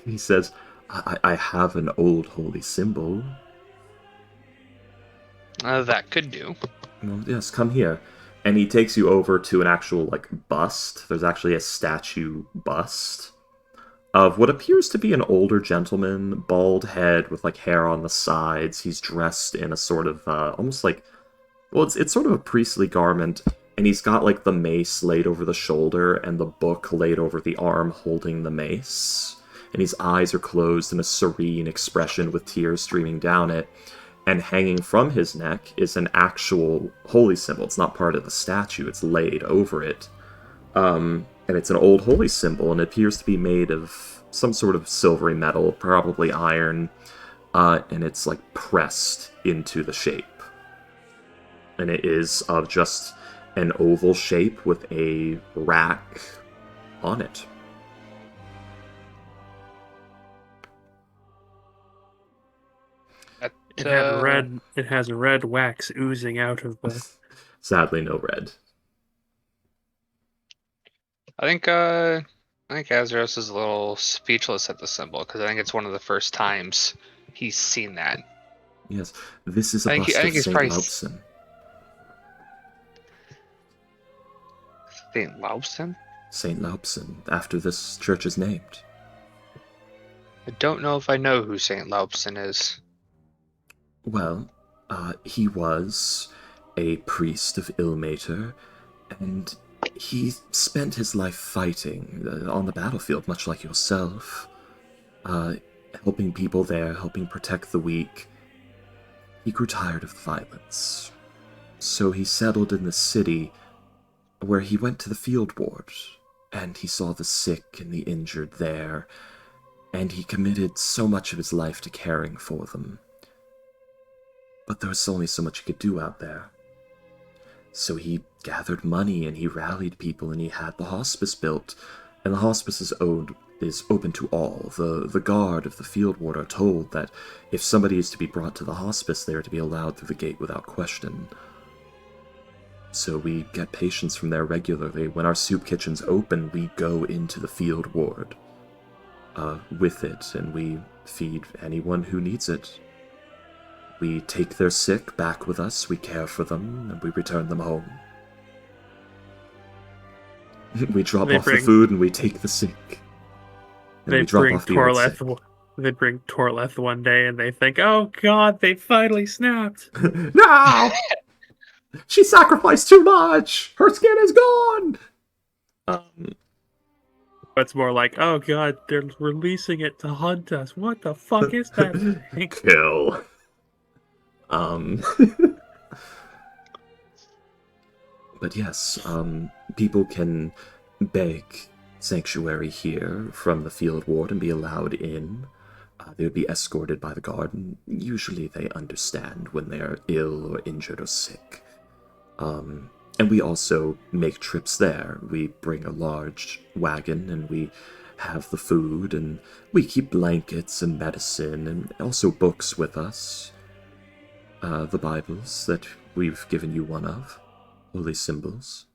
He says, I have an old holy symbol. That could do. Well, yes, come here. And he takes you over to an actual, bust. There's actually a statue bust of what appears to be an older gentleman, bald head with like hair on the sides. He's dressed in a sort of almost like, well, it's sort of a priestly garment, and he's got like the mace laid over the shoulder and the book laid over the arm holding the mace. And his eyes are closed in a serene expression with tears streaming down it. And hanging from his neck is an actual holy symbol. It's not part of the statue, it's laid over it. And it's an old holy symbol, and it appears to be made of some sort of silvery metal, probably iron, and it's like pressed into the shape. And it is of just an oval shape with a rack on it. It had red. It has red wax oozing out of the. Sadly, no red. I think Azeros is a little speechless at the symbol because I think it's one of the first times he's seen that. Yes, this is a I bust think of he's Saint probably Laupsen. Saint Laupsen? Saint Laupsen, after this church is named. I don't know if I know who Saint Laupsen is. Well, he was a priest of Ilmater, and he spent his life fighting on the battlefield, much like yourself, helping people there, helping protect the weak. He grew tired of the violence, so he settled in the city, where he went to the field ward, and he saw the sick and the injured there, and he committed so much of his life to caring for them. But there was only so much he could do out there. So he gathered money and he rallied people and he had the hospice built. And the hospice is open to all. The guard of the field ward are told that if somebody is to be brought to the hospice, they are to be allowed through the gate without question. So we get patients from there regularly. When our soup kitchen's open, we go into the field ward with it, and we feed anyone who needs it. We take their sick back with us, we care for them, and we return them home. We drop off the food and we take the sick. And we drop off the old sick. They bring Torleth one day and they think, oh god, they finally snapped. No! She sacrificed too much! Her skin is gone! It's more like, oh god, they're releasing it to hunt us. What the fuck is that thing? Kill. But yes, people can beg sanctuary here from the field ward and be allowed in. They would be escorted by the guard, and usually they understand when they are ill or injured or sick. And we also make trips there. We bring a large wagon and we have the food, and we keep blankets and medicine and also books with us. The Bibles that we've given you one of, holy symbols.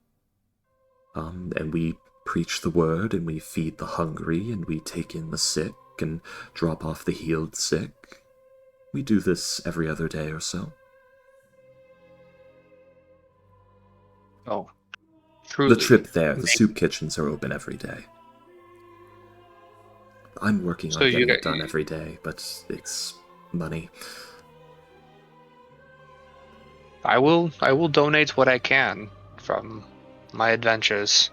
And we preach the word, and we feed the hungry, and we take in the sick, and drop off the healed sick. We do this every other day or so. Oh, truly. The trip there, the soup kitchens are open every day. I'm working on getting it done every day, but it's money. I will donate what I can from my adventures.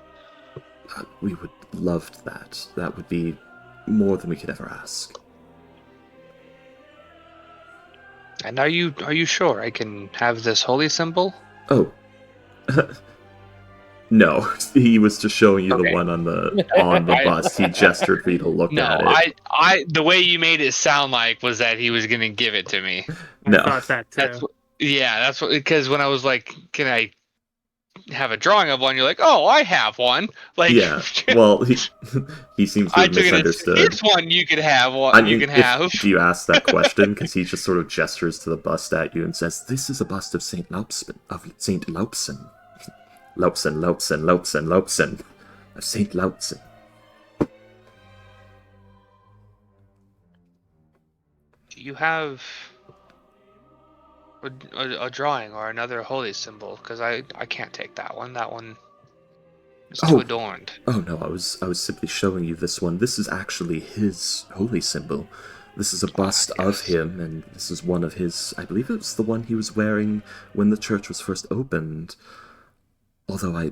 We would love that. That would be more than we could ever ask. And are you sure I can have this holy symbol? Oh. No, he was just showing you the one on the bus. He gestured for you to look at it. I the way you made it sound like was that he was gonna give it to me. No. I thought that too. That's what, because when I was like, can I have a drawing of one? You're like, oh, I have one. Like, yeah. Well, he seems to have misunderstood. Here's one you could have. One you can have. If you ask that question, because he just sort of gestures to the bust at you and says, "This is a bust of Saint Laupsen, of Saint Laupsen, Laupsen, of Saint Laupsen." Do you have a drawing or another holy symbol? Because I can't take that one. That one It's too adorned. Oh no, I was simply showing you this one. This is actually his holy symbol. This is a bust of Yes. him, and this is one of his. I believe it was the one he was wearing when the church was first opened. Although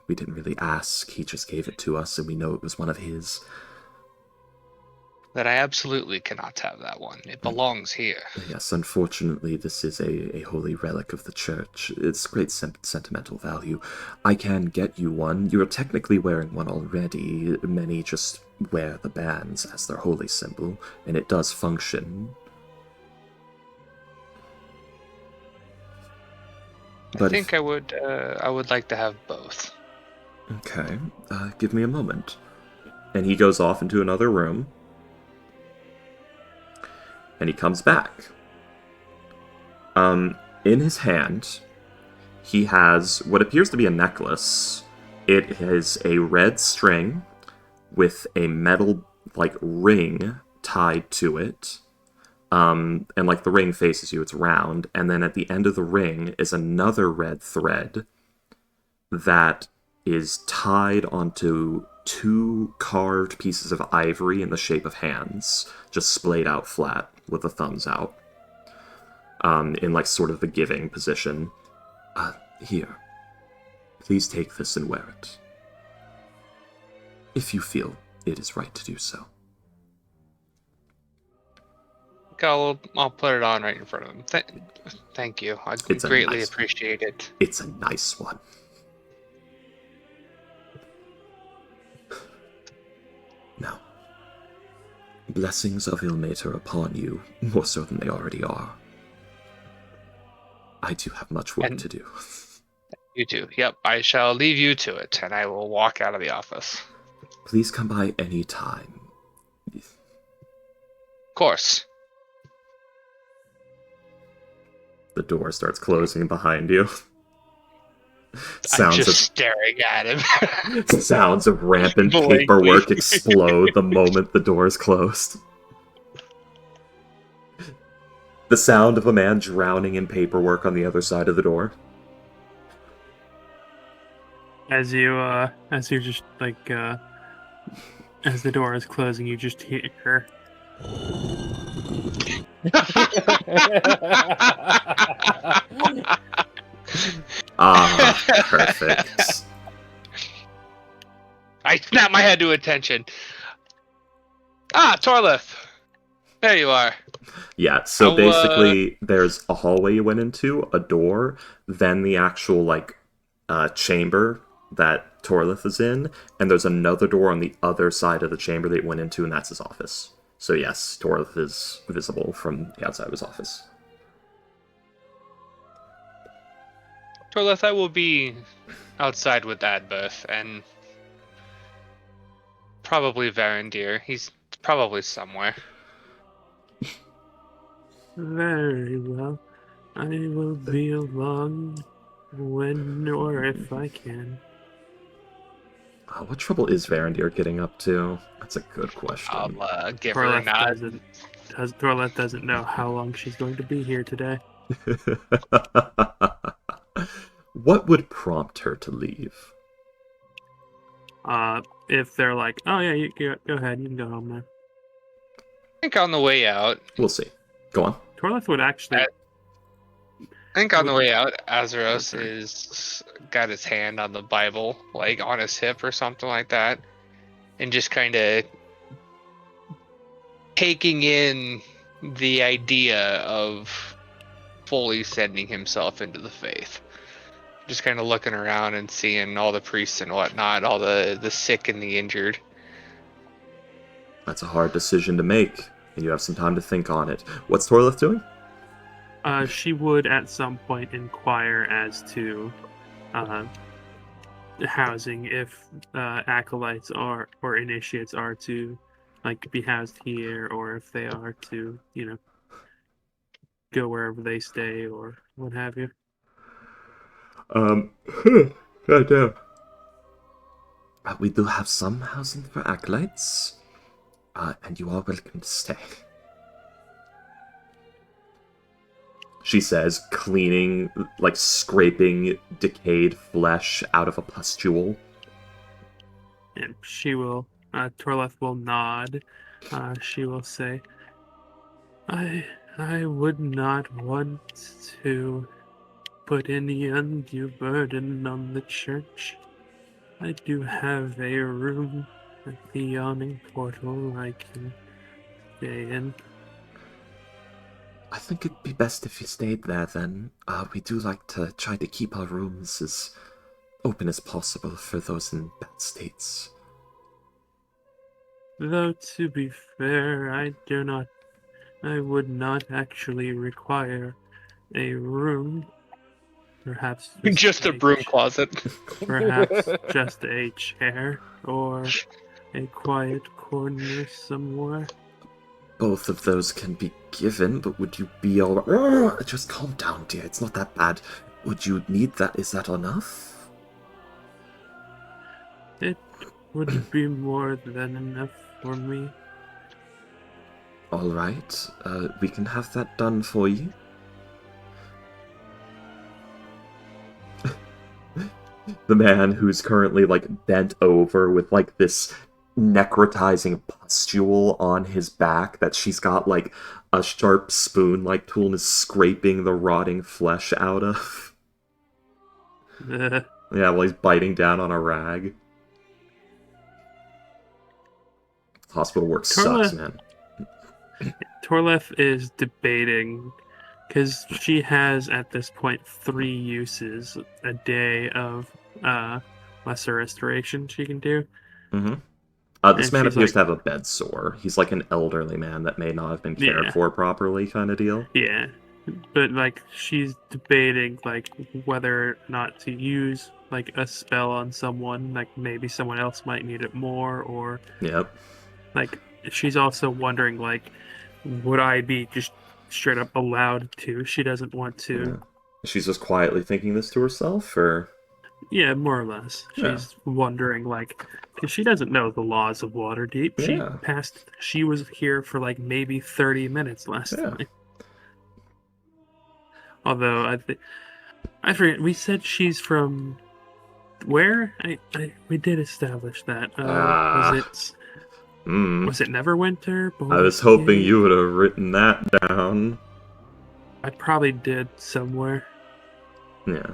we didn't really ask. He just gave it to us, and we know it was one of his. That I absolutely cannot have that one. It belongs here. Yes, unfortunately, this is a holy relic of the church. It's great sentimental value. I can get you one. You're technically wearing one already. Many just wear the bands as their holy symbol, and it does function. I think I would like to have both. Okay, give me a moment. And he goes off into another room. And he comes back. In his hand, he has what appears to be a necklace. It is a red string with a metal, ring tied to it. And, the ring faces you, it's round. And then at the end of the ring is another red thread that is tied onto 2 carved pieces of ivory in the shape of hands, just splayed out flat with the thumbs out, in sort of the giving position. Here, please take this and wear it, if you feel it is right to do so. I'll put it on right in front of him. Thank you. I greatly appreciate it. It's a nice one. Now, blessings of Ilmater upon you, more so than they already are. I do have much work to do. You too. Yep, I shall leave you to it, and I will walk out of the office. Please come by any time. Of course. The door starts closing behind you. I'm just staring at him. Sounds of rampant paperwork explode the moment the door is closed. The sound of a man drowning in paperwork on the other side of the door. As you're just as the door is closing, you just hear. Perfect. I snap my head to attention. Torlith! There you are. Yeah, so basically, there's a hallway you went into, a door, then the actual, chamber that Torlith is in, and there's another door on the other side of the chamber that he went into, and that's his office. So yes, Torlith is visible from the outside of his office. Torlith, I will be outside with Adberth, and probably Varandir. He's probably somewhere. Very well. I will be along when or if I can. What trouble is Varandir getting up to? That's a good question. I'll give her a nod. Torleth doesn't know how long she's going to be here today. What would prompt her to leave? If they're like, oh yeah, you go ahead, you can go home now. I think on the way out. We'll see. Go on. Torleth would actually. I think on the way out, Azeros is got his hand on the Bible, on his hip or something like that, and just kind of taking in the idea of fully sending himself into the faith. Just kind of looking around and seeing all the priests and whatnot, all the sick and the injured. That's a hard decision to make, and you have some time to think on it. What's Torlith doing? She would at some point inquire as to housing, if acolytes or initiates are to be housed here, or if they are to go wherever they stay or what have you. Goddamn. We do have some housing for acolytes, and you are welcome to stay. She says, cleaning, scraping decayed flesh out of a pustule And she will, Torleth will nod. She will say, I would not want to put any undue burden on the church. I do have a room at the yawning portal I can stay in. I think it'd be best if you stayed there then. We do like to try to keep our rooms as open as possible for those in bad states. Though, to be fair, I would not actually require a room. Perhaps Just a broom closet. perhaps just a chair or a quiet corner somewhere. Both of those can be given, but would you be alright? Just calm down, dear. It's not that bad. Would you need that? Is that enough? It would be more than enough for me. Alright, we can have that done for you. The man who's currently, like, bent over with, like, this necrotizing pustule on his back that she's got, like, a sharp spoon-like tool and is scraping the rotting flesh out of. Yeah, while he's biting down on a rag. Hospital work sucks, man. Torleth is debating, because she has at this point 3 uses a day of lesser restoration she can do. Mm-hmm. This man appears to have a bed sore. He's like an elderly man that may not have been cared for properly, kind of deal. Yeah, but like she's debating like whether or not to use like a spell on someone. Like maybe someone else might need it more, or like she's also wondering like, would I be just straight up allowed to? She doesn't want to. Yeah. She's just quietly thinking this to herself, or? Yeah, more or less. She's wondering, like, because she doesn't know the laws of Waterdeep. She was here for, like, maybe 30 minutes last time. Although, I forget, we said she's from where? We did establish that. Was it Neverwinter? I was hoping you would have written that down. I probably did somewhere. Yeah.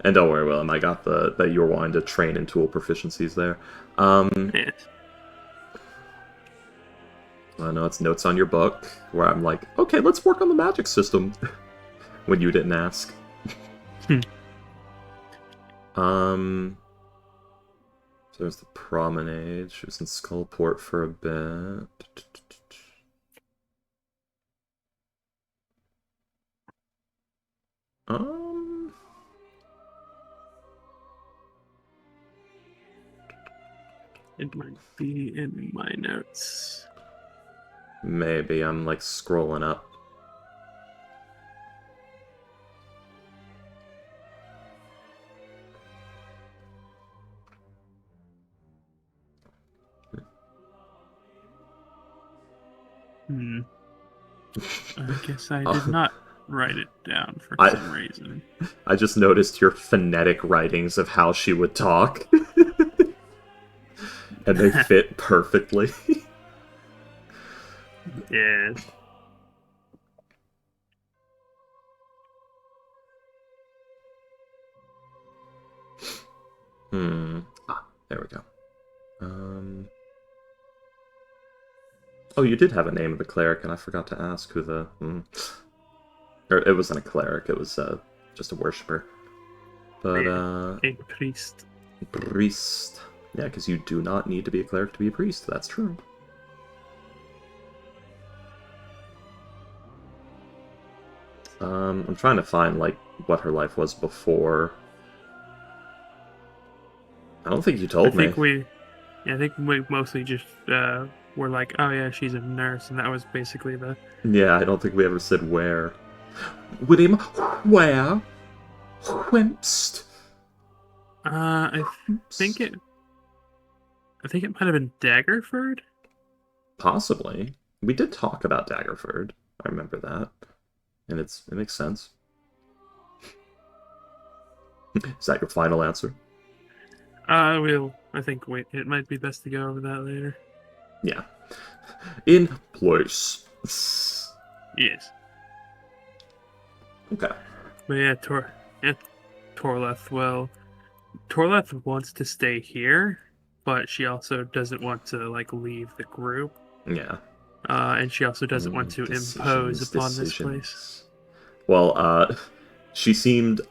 And don't worry, Willem, I got that you were wanting to train in tool proficiencies there. Yes. I know it's notes on your book, where I'm like, okay, let's work on the magic system. When you didn't ask. So there's the promenade. She was in Skullport for a bit. It might be in my notes. Maybe I'm like scrolling up. I guess I did not write it down for some reason. I just noticed your phonetic writings of how she would talk. And they fit perfectly. Yes. There we go. Oh, you did have a name of the cleric, and I forgot to ask who the... Or it wasn't a cleric, it was just a worshipper. But, a priest. Priest. Yeah, because you do not need to be a cleric to be a priest, that's true. I'm trying to find, like, what her life was before. I don't think you told me. I think we mostly just were like, oh yeah, she's a nurse, and that was basically the... Yeah, I don't think we ever said where. William, where? Whence? I think it might have been Daggerford? Possibly. We did talk about Daggerford. I remember that. And it makes sense. Is that your final answer? I think it might be best to go over that later. Yeah. In place. Yes. Okay. But yeah, Torleth, well, Torleth wants to stay here, but she also doesn't want to, like, leave the group. Yeah. And she also doesn't want to impose upon this place. Well, she seemed...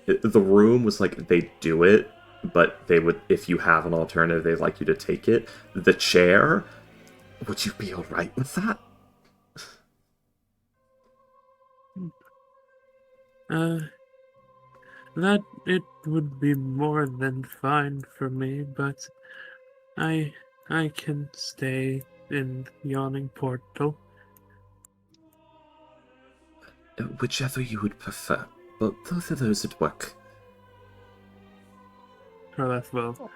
The room was like, they do it, but they would, if you have an alternative, they'd like you to take it. The chair, would you be alright with that? That it would be more than fine for me, but I can stay in Yawning Portal. Whichever you would prefer, but both of those would work. Torleth will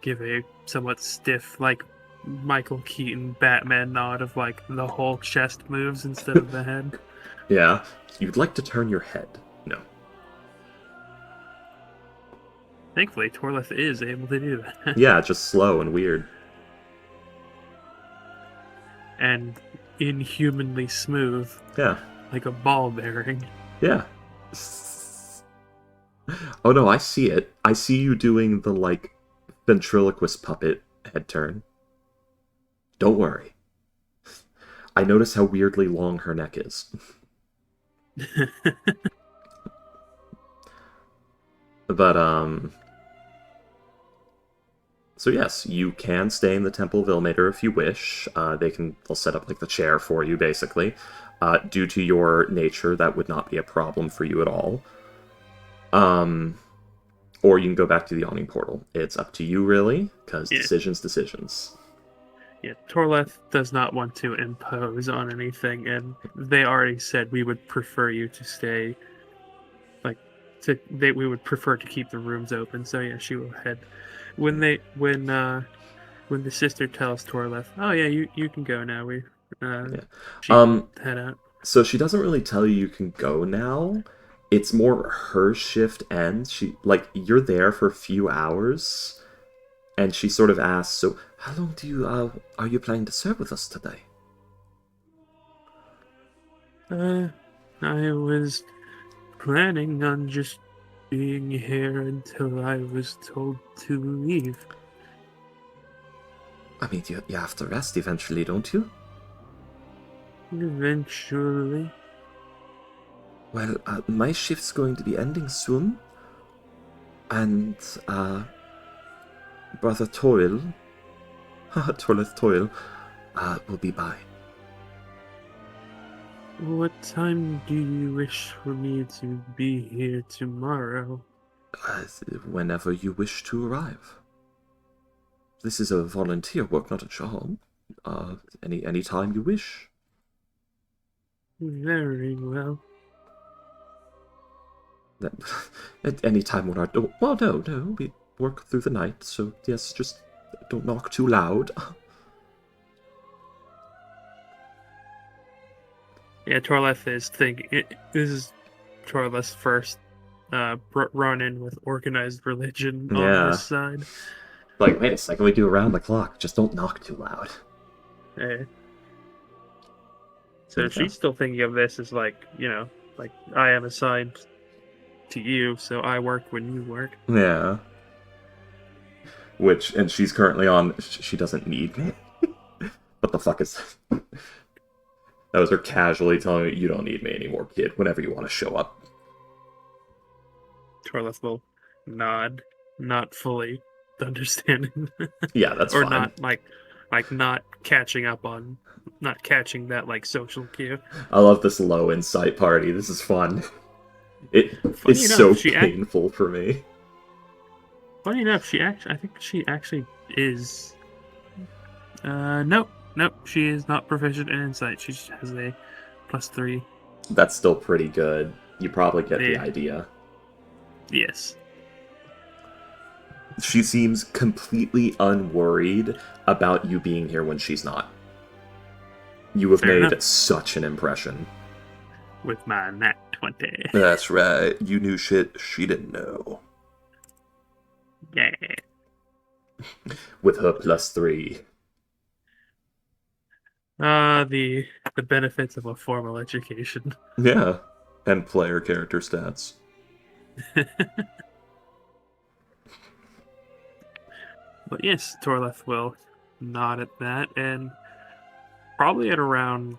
give a somewhat stiff, like, Michael Keaton Batman nod of, like, the whole chest moves instead of the head. Yeah. You'd like to turn your head. No. Thankfully, Torleth is able to do that. Yeah, just slow and weird. And inhumanly smooth, Yeah. like a ball bearing. Yeah. Oh no, I see it. I see you doing the, like, ventriloquist puppet head turn. Don't worry. I notice how weirdly long her neck is. But, so yes, you can stay in the Temple of Ilmater if you wish. They'll set up, like, the chair for you, basically. Due to your nature, that would not be a problem for you at all. Or you can go back to the Yawning Portal. It's up to you, really, because decisions. Yeah, Torleth does not want to impose on anything, and they already said we would prefer you to stay. We would prefer to keep the rooms open. So yeah, she will head. When the sister tells Torleth, "Oh yeah, you can go now," she head out. So she doesn't really tell you can go now. It's more her shift ends. You're there for a few hours. And she sort of asks, so how long are you planning to serve with us today? I was planning on just being here until I was told to leave. I mean, you have to rest eventually, don't you? Eventually. Well, my shift's going to be ending soon. And, Brother Toil, Torleth Toil, will be by. What time do you wish for me to be here tomorrow? Whenever you wish to arrive. This is a volunteer work, not a job. Any time you wish. Very well. At any time when our door... Well, no, we work through the night, so yes, just don't knock too loud. Yeah, Torleth is thinking... This is Torleth's first run-in with organized religion on this side. Like, wait a second, we do around the clock. Just don't knock too loud. Yeah. So she's still thinking of this as, like, like, I am assigned to you, so I work when you work. Yeah. And she's currently on, she doesn't need me. What the fuck is that? That was her casually telling me, you don't need me anymore, kid, whenever you want to show up. Torleth will nod, not fully understanding. Yeah, that's or fine. Not, not catching up on, not catching that, like, social cue. I love this low insight party, this is fun. It is so painful for me. Funny enough, I think she actually is. Nope, she is not proficient in insight. She just has a +3. That's still pretty good. You probably get the idea. Yes. She seems completely unworried about you being here when she's not. You have made such an impression. With my nat 20. That's right. You knew shit she didn't know. Yeah. With her +3. The benefits of a formal education. Yeah. And player character stats. But yes, Torleth will nod at that, and probably at around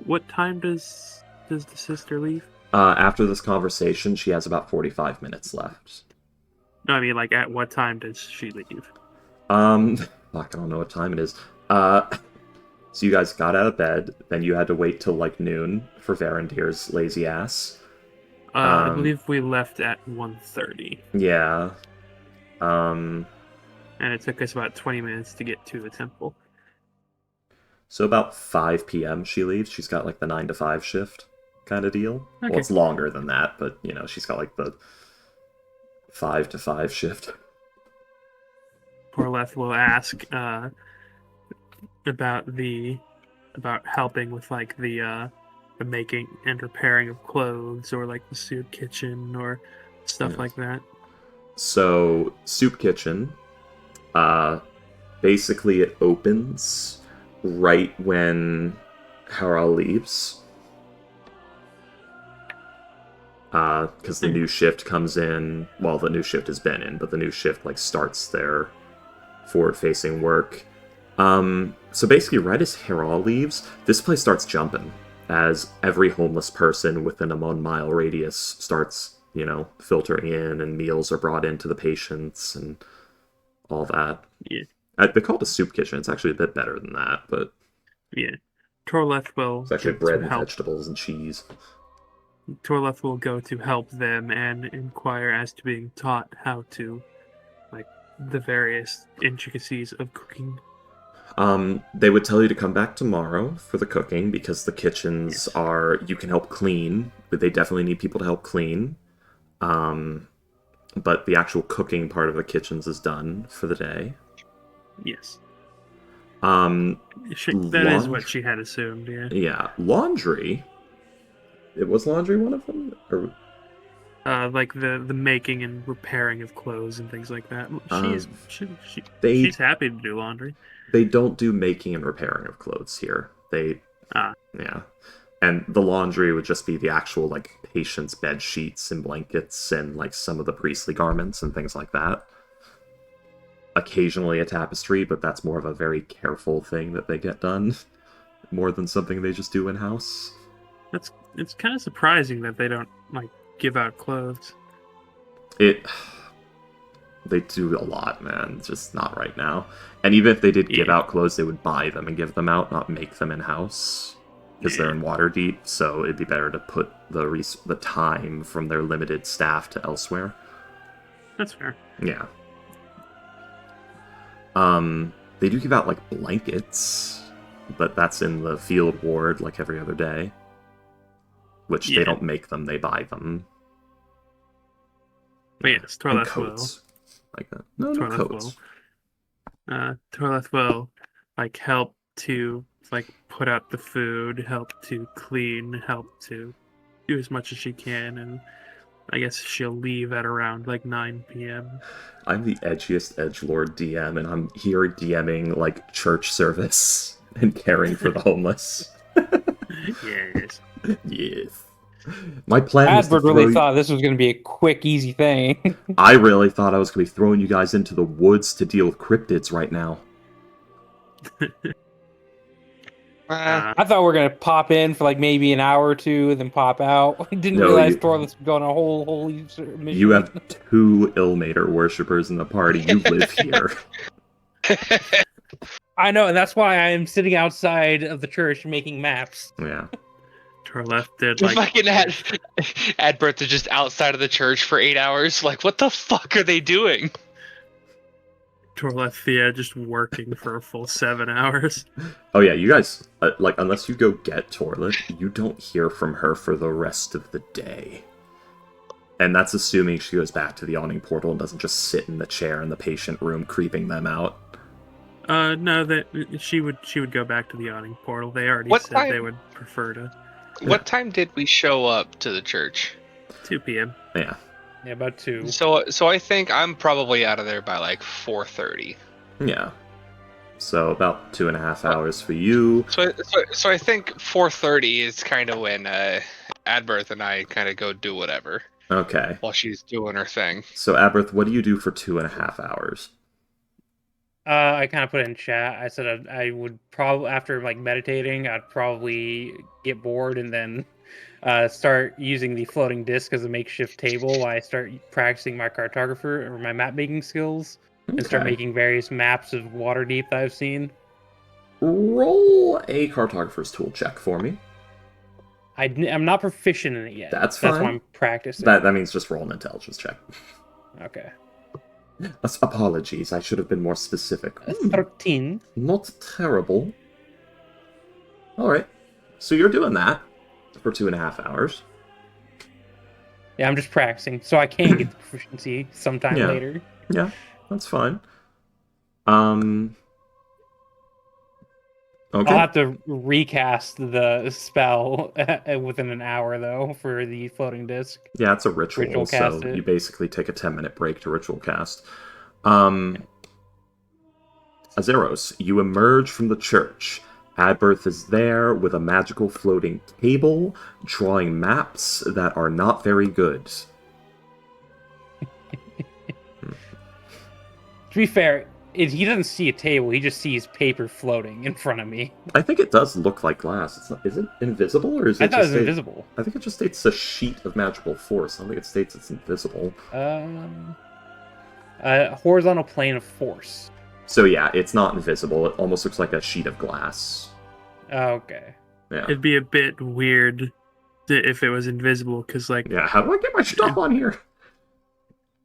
what time does the sister leave? After this conversation, she has about 45 minutes left. No, I mean like at what time does she leave? Fuck, I don't know what time it is. So you guys got out of bed, then you had to wait till like noon for Varandir's lazy ass. I believe we left at 1:30. Yeah. And it took us about 20 minutes to get to the temple. So about 5 p.m. she leaves. She's got like the 9 to 5 shift kind of deal. Okay. Well, it's longer than that, but you know, she's got like the 5 to 5 shift. Torleth will ask about helping with like the making and repairing of clothes, or like the soup kitchen or stuff like that. So, Soup Kitchen, basically it opens right when Harald leaves. Because the new shift comes in, well, the new shift has been in, but the new shift like starts their forward-facing work. So basically, right as Harald leaves, this place starts jumping, as every homeless person within a 1 mile radius starts, you know, filtering in, and meals are brought in to the patients, and all that. Yeah. They call it a soup kitchen. It's actually a bit better than that, but Yeah. Torleth will it's actually go bread to and help. vegetables and cheese. Torleth will go to help them and inquire as to being taught how to, like, the various intricacies of cooking. They would tell you to come back tomorrow for the cooking, because the kitchens are, you can help clean, but they definitely need people to help clean. But the actual cooking part of the kitchens is done for the day. Yes. Um, That is what she had assumed, yeah. Yeah, laundry. It was laundry one of them? Or Like the making and repairing of clothes and things like that. they She's happy to do laundry. they don't do making and repairing of clothes here. Yeah. And the laundry would just be the actual like patient's bed sheets and blankets and like some of the priestly garments and things like that. Occasionally a tapestry, but that's more of a very careful thing that they get done, more than something they just do in-house. It's kind of surprising that they don't like give out clothes. They do a lot, man. Just not right now. And even if they did give out clothes, they would buy them and give them out, not make them in-house, because they're in Waterdeep. So it'd be better to put the time from their limited staff to elsewhere. That's fair. Yeah. They do give out like blankets, but that's in the field ward like every other day. Which they don't make them, they buy them. But yes, Torleth coats. Like that. No coats. Torleth will like help to like put out the food, help to clean, help to do as much as she can, and I guess she'll leave at around like 9 p.m. I'm the edgiest edgelord DM, and I'm here DMing like church service and caring for the homeless. Yes. Yes. My plan was to really thought this was going to be a quick, easy thing. I really thought I was going to be throwing you guys into the woods to deal with cryptids right now. I thought we were going to pop in for like maybe an hour or two, then pop out. Didn't realize Torleth was going on a whole mission. You have 2 Ilmater worshippers in the party. You live here. I know, and that's why I am sitting outside of the church making maps. Yeah. Torleth did like fucking Adbert is just outside of the church for 8 hours. Like, what the fuck are they doing? Torleth, just working for a full 7 hours. Oh yeah, you guys, like, unless you go get Torleth, you don't hear from her for the rest of the day. And that's assuming she goes back to the Yawning Portal and doesn't just sit in the chair in the patient room creeping them out. No, that she would go back to the Yawning Portal. They already said they would prefer to. What time did we show up to the church? 2 p.m. Yeah. Yeah, about 2. So I think I'm probably out of there by like 4:30. Yeah. So about 2.5 hours for you. So I think 4:30 is kind of when Adberth and I kind of go do whatever Okay. while she's doing her thing. So, Aberth, what do you do for 2.5 hours? I kind of put it in chat. I said I would probably, after like meditating, I'd probably get bored and then start using the floating disc as a makeshift table while I start practicing my cartographer or my map making skills and start Okay. making various maps of Waterdeep that I've seen. Roll a cartographer's tool check for me. I'm not proficient in it yet. That's That's why fine. I'm practicing. That means just roll an intelligence check. Okay. Apologies, I should have been more specific. 13. Not terrible. Alright. So you're doing that for 2.5 hours. Yeah, I'm just practicing, so I can get the proficiency sometime Yeah. later. Yeah, that's fine. Okay. I'll have to recast the spell within an hour, though, for the floating disc. Yeah, it's a ritual, Ritual so cast it. you basically take a 10-minute break to ritual cast. Azeros, you emerge from the church. Adberth is there with a magical floating table, drawing maps that are not very good. To be fair, he doesn't see a table, he just sees paper floating in front of me. I think it does look like glass. It's not, is it invisible, or is it I thought it was just invisible. I think it just states a sheet of magical force. I don't think it states it's invisible. Horizontal plane of force. So yeah, it's not invisible. It almost looks like a sheet of glass. Okay. Yeah. It'd be a bit weird if it was invisible, because like, Yeah, how do I get my stuff on here?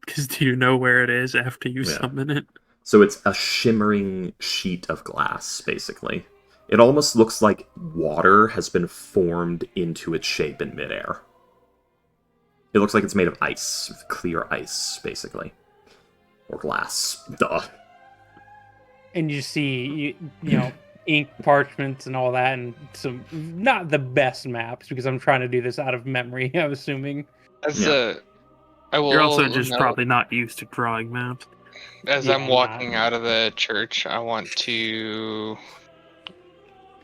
because do you know where it is after you Yeah. summon it? So it's a shimmering sheet of glass, basically. It almost looks like water has been formed into its shape in midair. It looks like it's made of ice, clear ice, basically. Or glass. Duh. And you see, you know, ink parchments and all that, and some not the best maps because I'm trying to do this out of memory. I'm assuming. Yeah. I will. You're also just no, probably not used to drawing maps. As Yeah, I'm I'm walking not. out of the church, I want to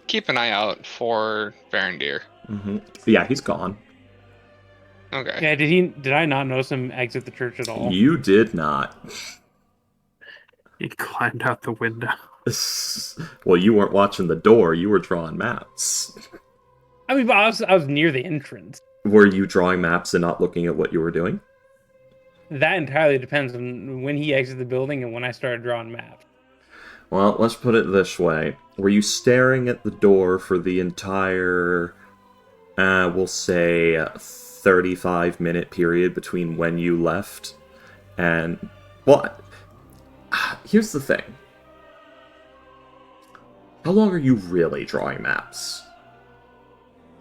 keep an eye out for Varandir. Mm-hmm. Yeah, he's gone. Okay. Yeah, did I not notice him exit the church at all? You did not. He climbed out the window. Well, you weren't watching the door, you were drawing maps. I mean, but I was near the entrance. Were you drawing maps and not looking at what you were doing? That entirely depends on when he exited the building and when I started drawing maps. Well, let's put it this way. Were you staring at the door for the entire, we'll say, 35-minute period between when you left and... Well, here's the thing. How long are you really drawing maps?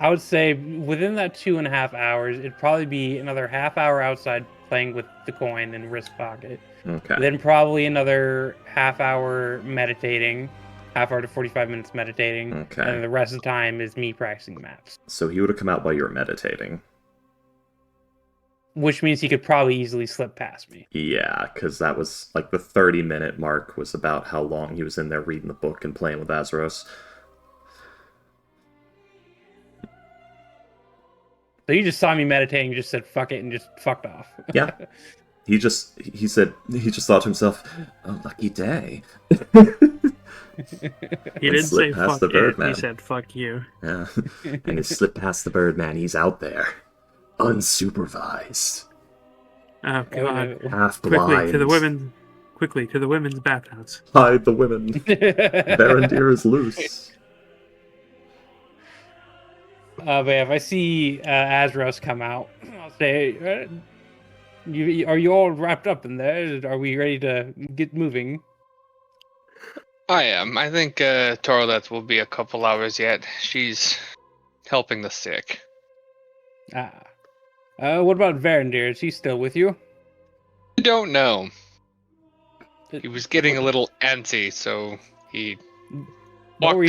I would say within that 2.5 hours, it'd probably be another half hour outside playing with the coin and wrist pocket. Okay. Then probably another half hour meditating, half hour to 45 minutes meditating. Okay. And then the rest of the time is me practicing maps. So he would have come out while you were meditating. Which means he could probably easily slip past me. Yeah, because that was, like, the 30-minute mark was about how long he was in there reading the book and playing with Azeros. So you just saw me meditating, just said fuck it, and just fucked off. Yeah. He just thought to himself, oh, lucky day. He didn't say slipped past fuck the it, Birdman. he said fuck you. Yeah. And he slipped past the Birdman. He's out there. Unsupervised. Oh god. Half Quickly blind. to the women's bathhouse. Hide the women. Varandir is loose. But yeah, if I see Azros come out, I'll say, are you all wrapped up in there? Are we ready to get moving? I am. I think Toroleth will be a couple hours yet. She's helping the sick. What about Varandir? Is he still with you? I don't know. He was getting a little antsy, so he walked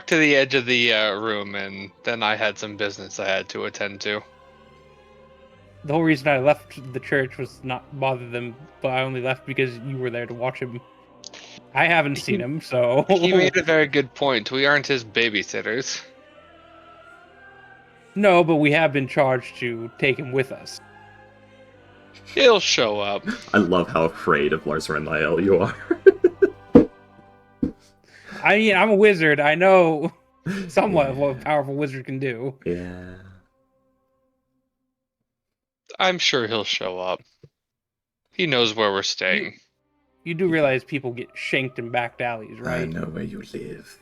to the edge of the room, and then I had some business I had to attend to. The whole reason I left the church was not bother them, but I only left because you were there to watch him. I haven't seen him, so... He made a very good point. We aren't his babysitters. No, but we have been charged to take him with us. He'll show up. I love how afraid of Lars Renlael you are. I mean, I'm a wizard. I know somewhat of what a powerful wizard can do. Yeah. I'm sure he'll show up. He knows where we're staying. You do realize people get shanked in back alleys, right? I know where you live.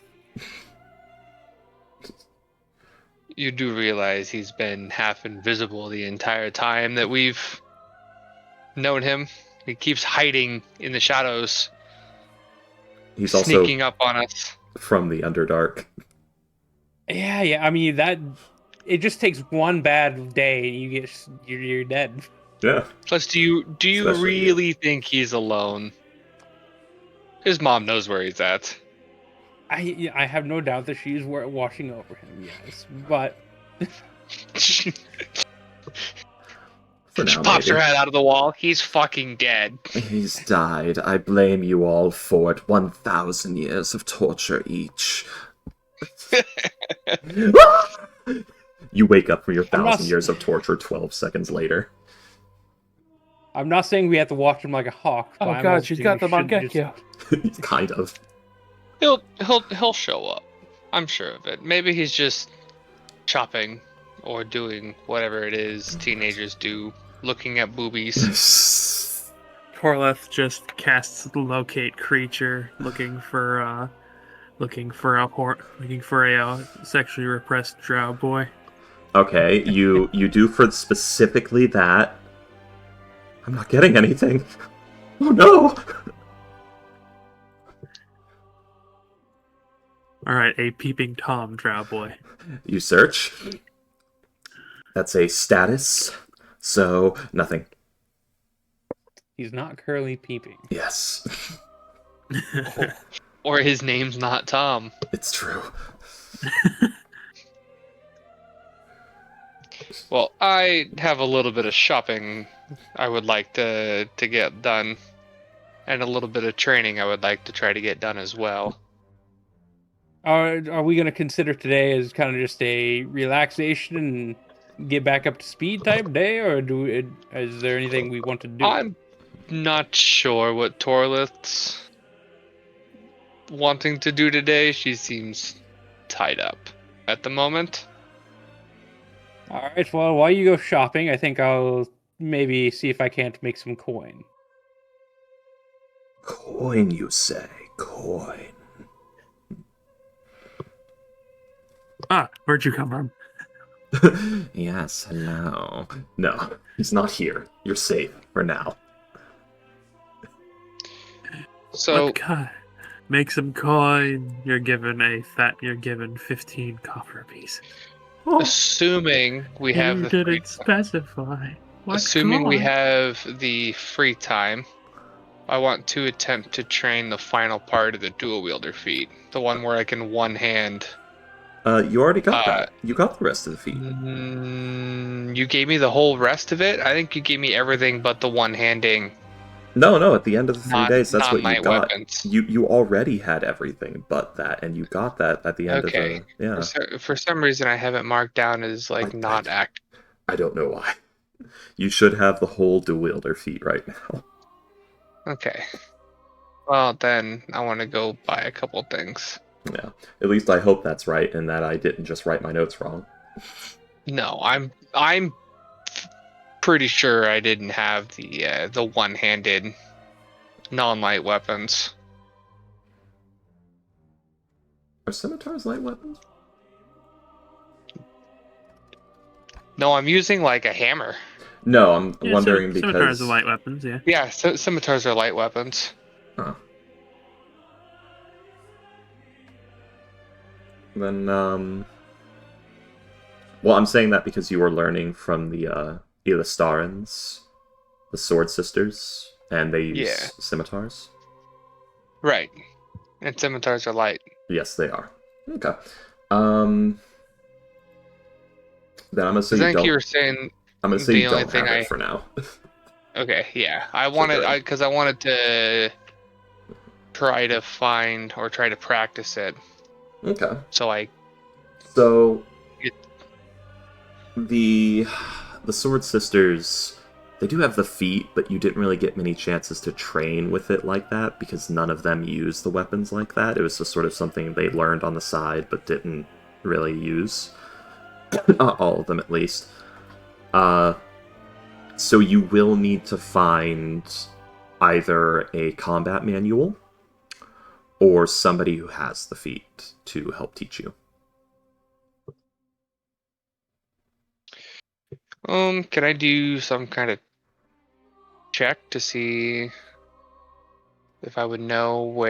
You do realize he's been half invisible the entire time that we've known him. He keeps hiding in the shadows, He's also sneaking up on us. from the Underdark. Yeah. I mean, it just takes one bad day and you're dead. Yeah. Plus, do you Especially really think he's alone? His mom knows where he's at. I have no doubt that she's watching over him. Yes, but She For now, pops her maybe. head out of the wall. He's fucking dead. He's died. I blame you all for it. 1,000 years of torture each. You wake up from your I'm not 1,000 years of torture 12 seconds later. I'm not saying we have to watch him like a hawk. But Oh I'm god, also she's saying got the we shouldn't Mangekyo. Kind of. He'll show up. I'm sure of it. Maybe he's just shopping or doing whatever it is teenagers do, looking at boobies. Torleth just casts locate creature, looking for a sexually repressed drow boy. Okay, you do for specifically that. I'm not getting anything. Oh no! All right, a peeping tom drow boy. You search. That's a status. So, nothing. He's not currently peeping. Yes. Or his name's not Tom. It's true. Well, I have a little bit of shopping I would like to get done, and a little bit of training I would like to try to get done as well. Are we going to consider today as kind of just a relaxation and get back up to speed type day, or is there anything we want to do? I'm not sure what Torlith's wanting to do today. She seems tied up at the moment. All right, well, while you go shopping, I think I'll maybe see if I can't make some coin. Coin, you say? Coin. Ah, where'd you come from? Yes, hello. No, he's not here. You're safe for now. So, What kind? Make some coin. You're given 15 copper pieces. assuming we have You the free, didn't specify. What assuming we coin? have the free time, I want to attempt to train the final part of the dual wielder feat, the one where I can one hand. You already got that. You got the rest of the feat. You gave me the whole rest of it. I think you gave me everything but the one-handing. No, at the end of the 3 days, that's what you non-light got. weapons. You already had everything but that, and you got that at the end Okay. of the... Yeah. For some reason, I have it marked down as like not act. I don't know why. You should have the whole dual wielder feat right now. Okay. Well, then I want to go buy a couple things. Yeah. At least I hope that's right, and that I didn't just write my notes wrong. No, I'm pretty sure I didn't have the one-handed non-light weapons. Are scimitars light weapons? No, I'm using like a hammer. No, I'm Yeah, wondering scimitars because... are light weapons, yeah. Yeah, scimitars are light weapons. Huh. Then, well, I'm saying that because you were learning from the Ilastarans, the Sword Sisters, and they use scimitars. Right. And scimitars are light. Yes, they are. Okay. Then I'm gonna say I you think don't... you were saying I'm gonna say The you only don't thing have it for now. Okay, yeah. good. Because I wanted to try to find or try to practice it. Okay. So I So It- the Sword Sisters, they do have the feat, but you didn't really get many chances to train with it like that because none of them use the weapons like that. It was just sort of something they learned on the side but didn't really use. Not all of them, at least. So you will need to find either a combat manual or somebody who has the feat to help teach you. can I do some kind of check to see if I would know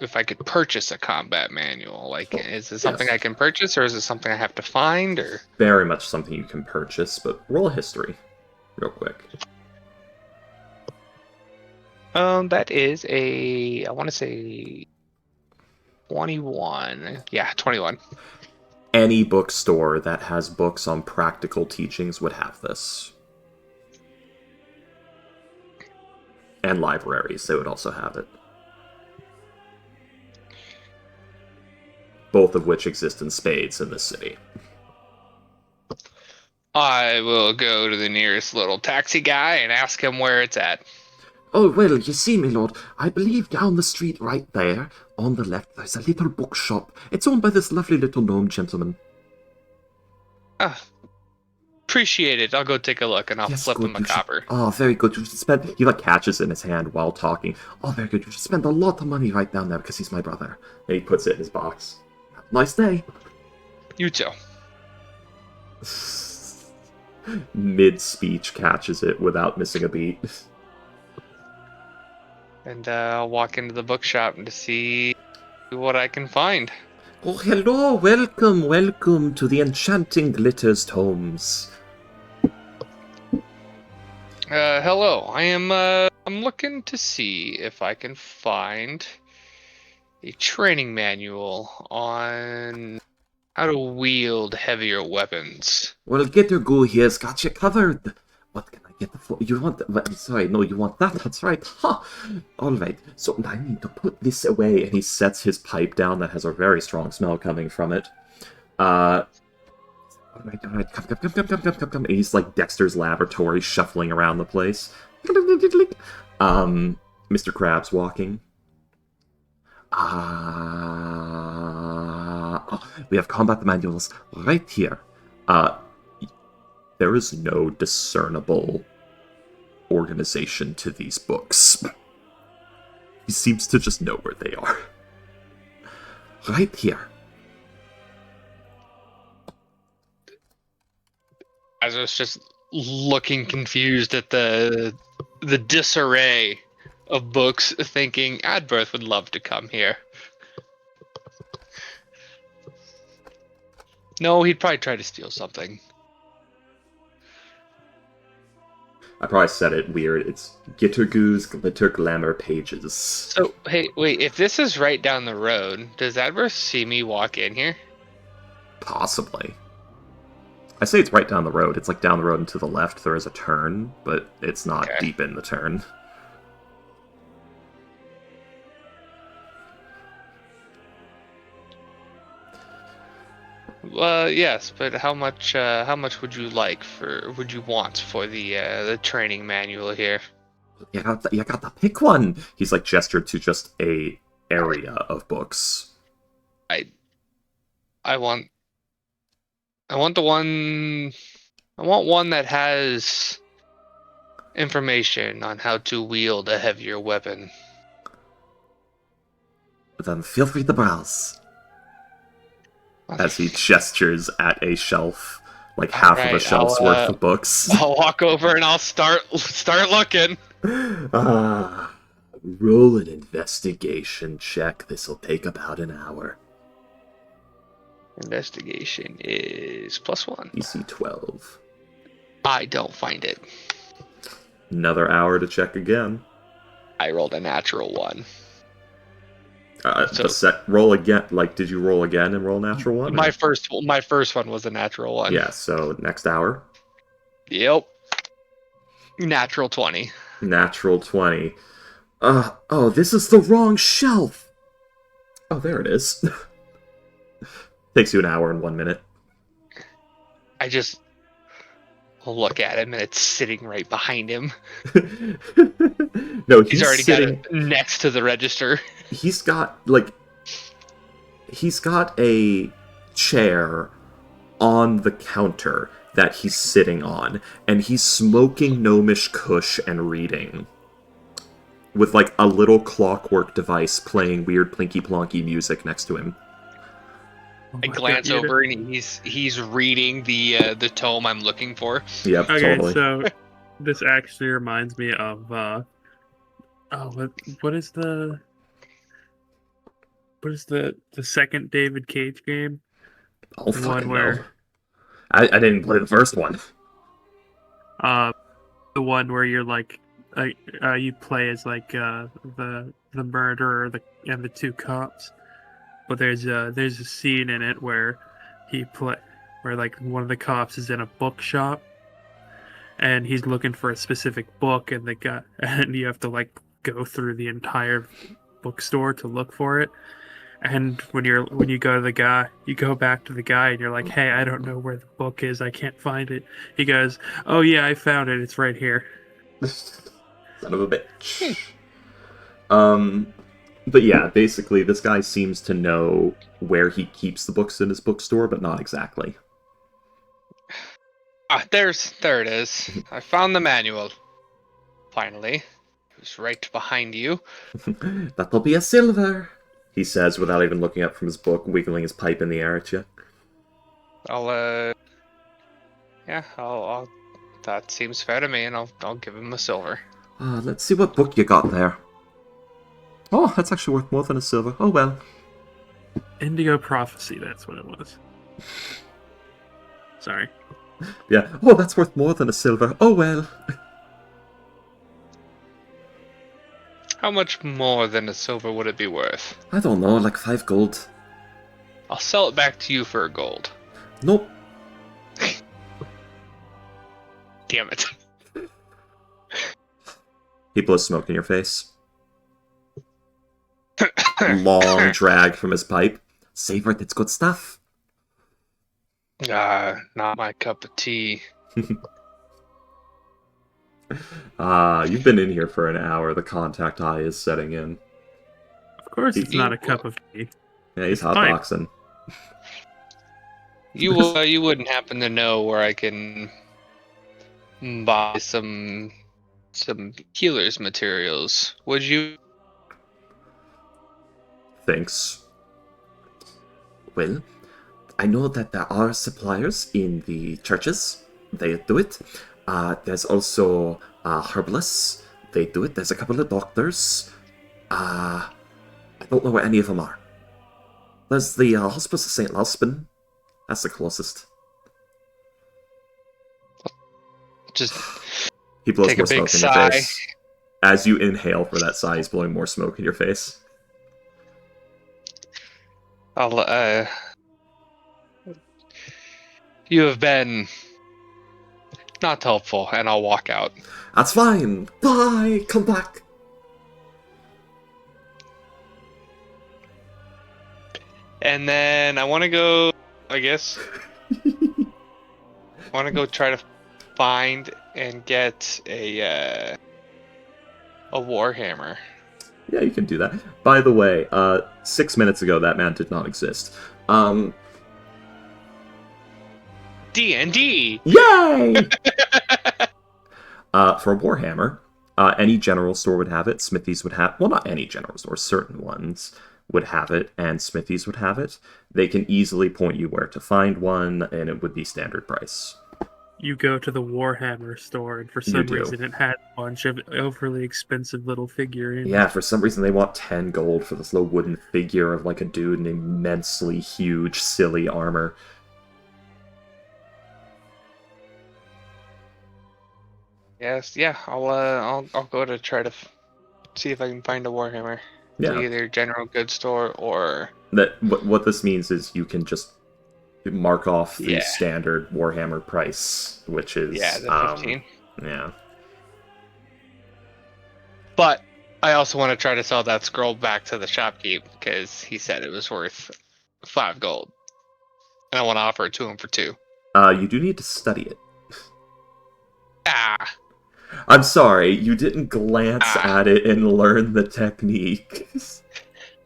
if I could purchase a combat manual? Like, is it something Yes. I can purchase, or is it something I have to find, or? Very much something you can purchase, but roll a history real quick. That is I want to say 21. Yeah, 21. Any bookstore that has books on practical teachings would have this. And libraries, they would also have it. Both of which exist in spades in this city. I will go to the nearest little taxi guy and ask him where it's at. Oh, well, you see, my lord, I believe down the street right there, on the left, there's a little bookshop. It's owned by this lovely little gnome gentleman. Appreciate it. I'll go take a look and I'll Yes, flip good, him a you should- copper. Oh, very good. You should spend... He catches it in his hand while talking. Oh, very good. You should spend a lot of money right down there because he's my brother. And he puts it in his box. Nice day. You too. Mid-speech catches it without missing a beat. And I'll walk into the bookshop to see what I can find. Oh, hello. Welcome to the Enchanting Glitters Tomes. Hello. I'm looking to see if I can find a training manual on how to wield heavier weapons. Well, Gittergoo here's got you covered. What can I get for you? Want? Sorry, no, you want that? That's right. Ha! All right. So I need to put this away. And he sets his pipe down that has a very strong smell coming from it. All right. Come. And he's like Dexter's Laboratory shuffling around the place. Mr. Krabs walking. We have combat manuals right here. There is no discernible organization to these books. He seems to just know where they are. Right here. I was just looking confused at the disarray of books, thinking Adberth would love to come here. No, he'd probably try to steal something. I probably said it weird. It's Gittergoo's Glitter Glamour Pages. So, hey, wait, if this is right down the road, does Adberth see me walk in here? Possibly. I say it's right down the road. It's like down the road and to the left there is a turn, but it's not Okay. deep in the turn. Yes, but how much would you want for the training manual here? You got to pick one. He's like gestured to just a area of books. I want one that has information on how to wield a heavier weapon. Then feel free to browse. As he gestures at a shelf, like half of a Alright, shelf's worth of books. I'll walk over and I'll start looking. Roll an investigation check. This'll take about an hour. Investigation is +1. DC 12. I don't find it. Another hour to check again. I rolled a natural 1. Roll again. Like, did you roll again and roll natural one? My first one was a natural 1. Yeah. So next hour. Yep. Natural 20. Natural 20. Oh, this is the wrong shelf! Oh, there it is. Takes you an hour and 1 minute. I just look at him and it's sitting right behind him. No, He's already sitting... got it next to the register. He's got a chair on the counter that he's sitting on, and he's smoking gnomish kush and reading. With, like, a little clockwork device playing weird plinky-plonky music next to him. I glance over and he's reading the tome I'm looking for. Yep, Okay, totally. so this actually reminds me of what is the second David Cage game? I'll The one fucking where know. I didn't play the first one. the one where you're like you play as like the murderer and the two cops. But there's a scene in it where where like one of the cops is in a bookshop and he's looking for a specific book, and and you have to like go through the entire bookstore to look for it. And when you go to the guy, you go back to the guy and you're like, "Hey, I don't know where the book is. I can't find it." He goes, "Oh yeah, I found it. It's right here." Son of a bitch. But yeah, basically, this guy seems to know where he keeps the books in his bookstore, but not exactly. Ah, there it is. I found the manual. Finally. It was right behind you. That'll be a silver, he says without even looking up from his book, wiggling his pipe in the air at you. I'll that seems fair to me, and I'll give him a silver. Let's see what book you got there. Oh, that's actually worth more than a silver. Oh well. Indigo Prophecy, that's what it was. Sorry. Yeah. Oh, that's worth more than a silver. Oh well. How much more than a silver would it be worth? I don't know, like 5 gold. I'll sell it back to you for a gold. Nope. Damn it. He blows smoke in your face. Long drag from his pipe. Savor it, it's good stuff. Not my cup of tea. You've been in here for an hour. The contact eye is setting in. Of course, it's not a cup of tea. Yeah, he's Fine. hotboxing. You wouldn't happen to know where I can buy some healer's materials, would you? Thanks. Well, I know that there are suppliers in the churches. They do it. There's also herbalists. They do it. There's a couple of doctors. I don't know where any of them are. There's the Hospice of St. Laspin. That's the closest. Just He blows take a more big smoke in your sigh. face. As you inhale for that sigh, he's blowing more smoke in your face. You have been not helpful, and I'll walk out. That's fine. Bye. Come back. And then I want to go, I guess, I want to go try to find and get a warhammer. Yeah, you can do that. By the way, 6 minutes ago, that man did not exist. D&D! Yay! For a Warhammer, any general store would have it. Smithies would have... Well, not any general store. Certain ones would have it, and Smithies would have it. They can easily point you where to find one, and it would be standard price. You go to the Warhammer store, and for some reason it had a bunch of overly expensive little figurines. Yeah, for some reason they want 10 gold for this little wooden figure of like a dude in immensely huge, silly armor. Yes, yeah, I'll go to try to see if I can find a warhammer. Yeah. To either general goods store or... What this means is you can just mark off the Yeah. standard Warhammer price, which is the 15. Yeah. But I also want to try to sell that scroll back to the shopkeep because he said it was worth 5 gold, and I want to offer it to him for 2. You do need to study it. Ah, I'm sorry, you didn't glance at it and learn the technique.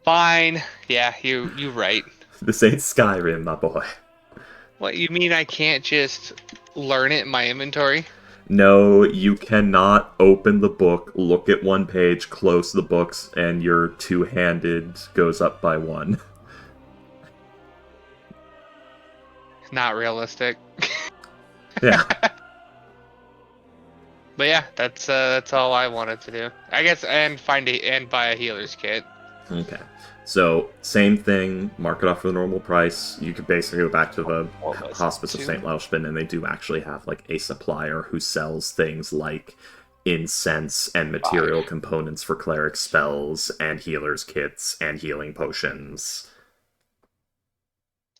fine. Yeah, you right. This ain't Skyrim, my boy. What, you mean I can't just learn it in my inventory? No, you cannot open the book, look at one page, close the books, and your two-handed goes up by 1. Not realistic. Yeah. But yeah, that's all I wanted to do. I guess, and buy a healer's kit. Okay. So, same thing, mark it off for the normal price. You could basically go back to the What was it, Hospice of 2? St. Lauschpin, and they do actually have, like, a supplier who sells things like incense and material components for cleric spells, and healer's kits, and healing potions.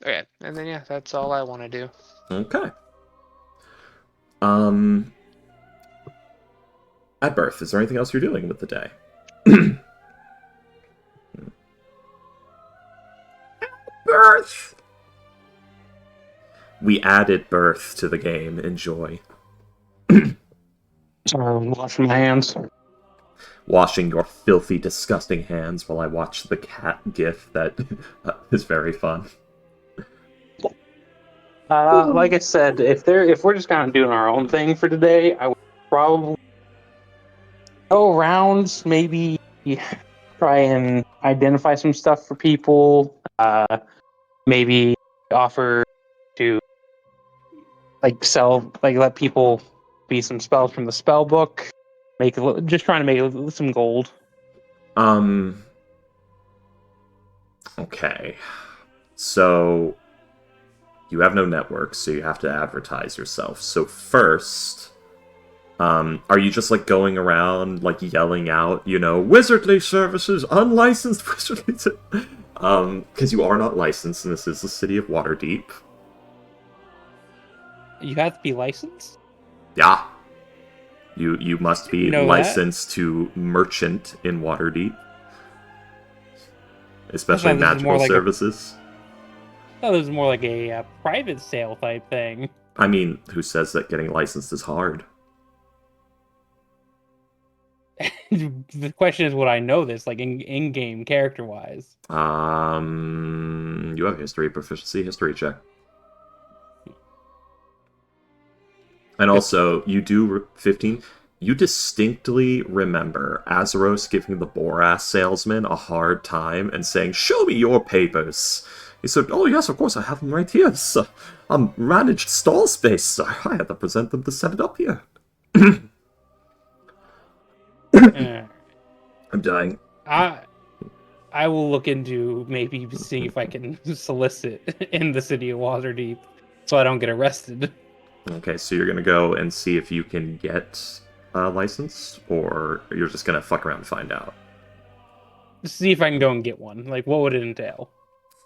Okay, and then yeah, that's all I want to do. Okay. At birth, is there anything else you're doing with the day? Birth! We added birth to the game. Enjoy. Washing my hands. Washing your filthy, disgusting hands while I watch the cat gif that is very fun. Like I said, if we're just kind of doing our own thing for today, I would probably go around, maybe try and identify some stuff for people. Maybe offer to let people be some spells from the spell book. Just trying to make some gold. Okay. So you have no network, so you have to advertise yourself. So first, are you just like going around like yelling out, wizardly services, unlicensed wizardly because you are not licensed and this is the city of Waterdeep. You have to be licensed? Yeah. You must be Know licensed to merchant in Waterdeep. Especially this is magical more like services. I thought it was more like a private sale type thing. I mean, who says that getting licensed is hard? The question is, would I know this, like in-game character-wise? You have history proficiency, history check. And also, you do 15. You distinctly remember Azeros giving the Boras salesman a hard time and saying, "Show me your papers." He said, "Oh yes, of course, I have them right here. It's managed stall space, sir. I had to present them to set it up here." I'm dying. I will look into maybe seeing if I can solicit in the city of Waterdeep so I don't get arrested. Okay, so you're gonna go and see if you can get a license, or you're just gonna fuck around and find out? See if I can go and get one. Like, what would it entail?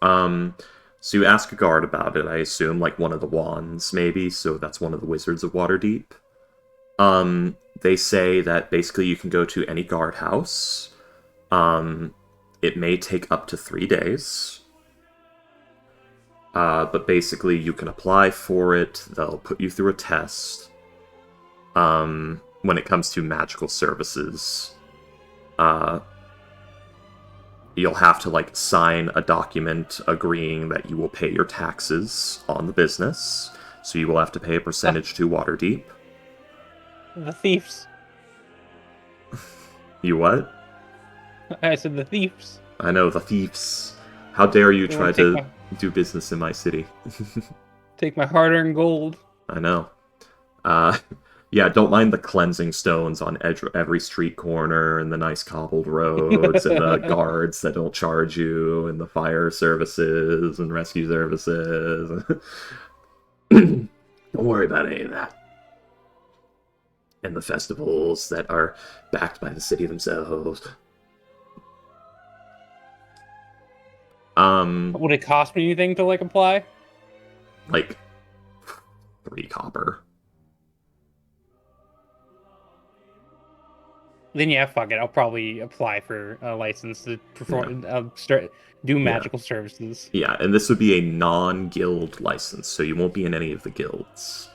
So you ask a guard about it, I assume, like one of the wands, maybe, so that's one of the wizards of Waterdeep. They say that basically you can go to any guardhouse. It may take up to 3 days. But basically you can apply for it, they'll put you through a test. When it comes to magical services, you'll have to, like, sign a document agreeing that you will pay your taxes on the business, so you will have to pay a percentage to Waterdeep. The thieves. You what? I said the thieves. I know, the thieves. How dare you They try wanna to do business in my city. Take my hard-earned gold. I know. Yeah, don't mind the cleansing stones on every street corner, and the nice cobbled roads, and the guards that don't charge you, and the fire services, and rescue services. Don't worry about any of that. And the festivals that are backed by the city themselves. Would it cost me anything to, like, apply? like 3 copper. Then yeah, fuck it. I'll probably apply for a license to perform, do Yeah. magical services. Yeah, and this would be a non-guild license, so you won't be in any of the guilds,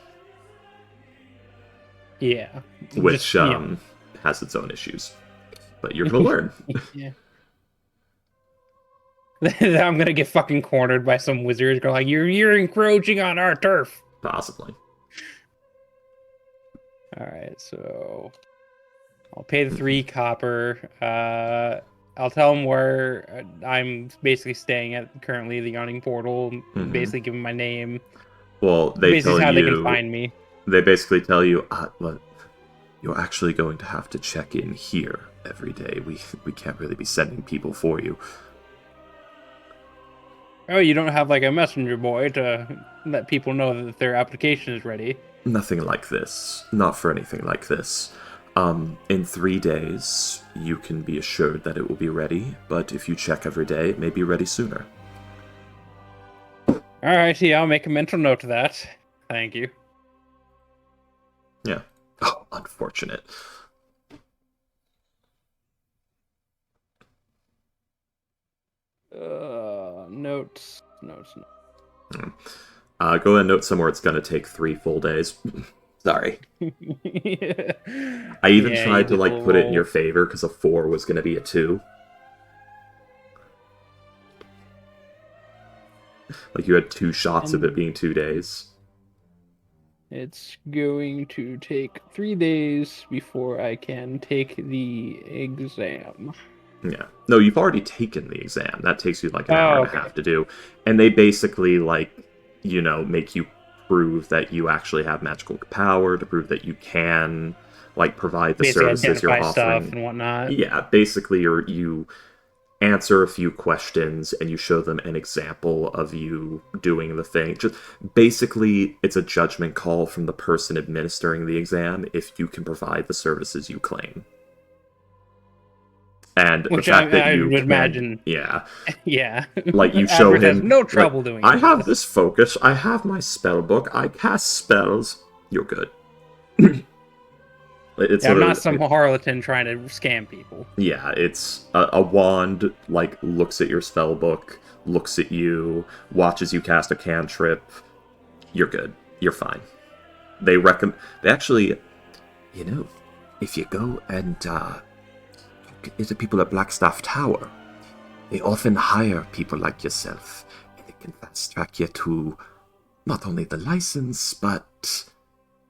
Yeah. which Just, you know. has its own issues. But you're gonna learn. Yeah. I'm gonna get fucking cornered by some wizards. Go like, you're encroaching on our turf. Possibly. All right, so I'll pay the 3 copper. I'll tell them where I'm basically staying at currently, the yawning portal. Mhm. Basically, give them my name. Well, they Basically, tell how you. they can find me. They basically tell you, well, you're actually going to have to check in here every day. We can't really be sending people for you. Oh, you don't have like a messenger boy to let people know that their application is ready. Nothing like this. Not for anything like this. In 3 days, you can be assured that it will be ready, but if you check every day, it may be ready sooner. All right, yeah, I'll make a mental note of that. Thank you. Yeah. Oh, unfortunate. Notes. Go ahead and note somewhere it's going to take 3 full days. Sorry. Yeah. I even Yeah, tried to you like will put it in roll. your favor because a 4 was going to be a 2. Like you had 2 shots of it being 2 days. It's going to take 3 days before I can take the exam. Yeah. No, you've already taken the exam. That takes you like an hour and a okay. half to do. And they basically like, make you prove that you actually have magical power, to prove that you can like provide the Basically services you're identify offering. stuff and whatnot. Yeah, basically you answer a few questions and you show them an example of you doing the thing. Just basically it's a judgment call from the person administering the exam if you can provide the services you claim. And Which the fact that I you would can, imagine. yeah, Yeah. like you show Advert has him no like, trouble doing I have this. this focus, I have my spell book, I cast spells. You're good. It's Yeah, I'm literally- not some harlequin trying to scam people. Yeah, it's a wand, like, looks at your spell book, looks at you, watches you cast a cantrip. You're good. You're fine. They actually, if you go and talk to people at Blackstaff Tower, they often hire people like yourself, and it can fast track you to not only the license, but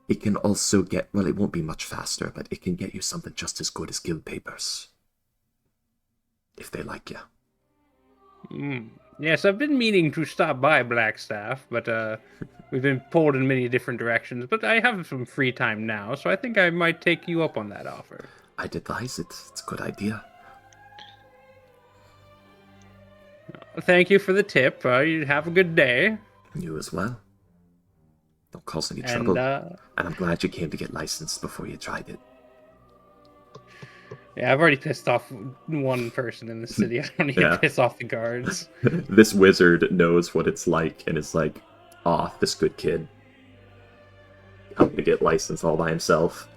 it can also get, well, it won't be much faster, but it can get you something just as good as guild papers. If they like you. Yes, I've been meaning to stop by Blackstaff, but we've been pulled in many different directions. But I have some free time now, so I think I might take you up on that offer. I'd advise it. It's a good idea. Thank you for the tip. You have a good day. You as well. Don't cause any And trouble. And I'm glad you came to get licensed before you tried it. yeah, I've already pissed off one person in the city. I don't need Yeah. to piss off the guards. This wizard knows what it's like and is like, this good kid. Coming to get licensed all by himself.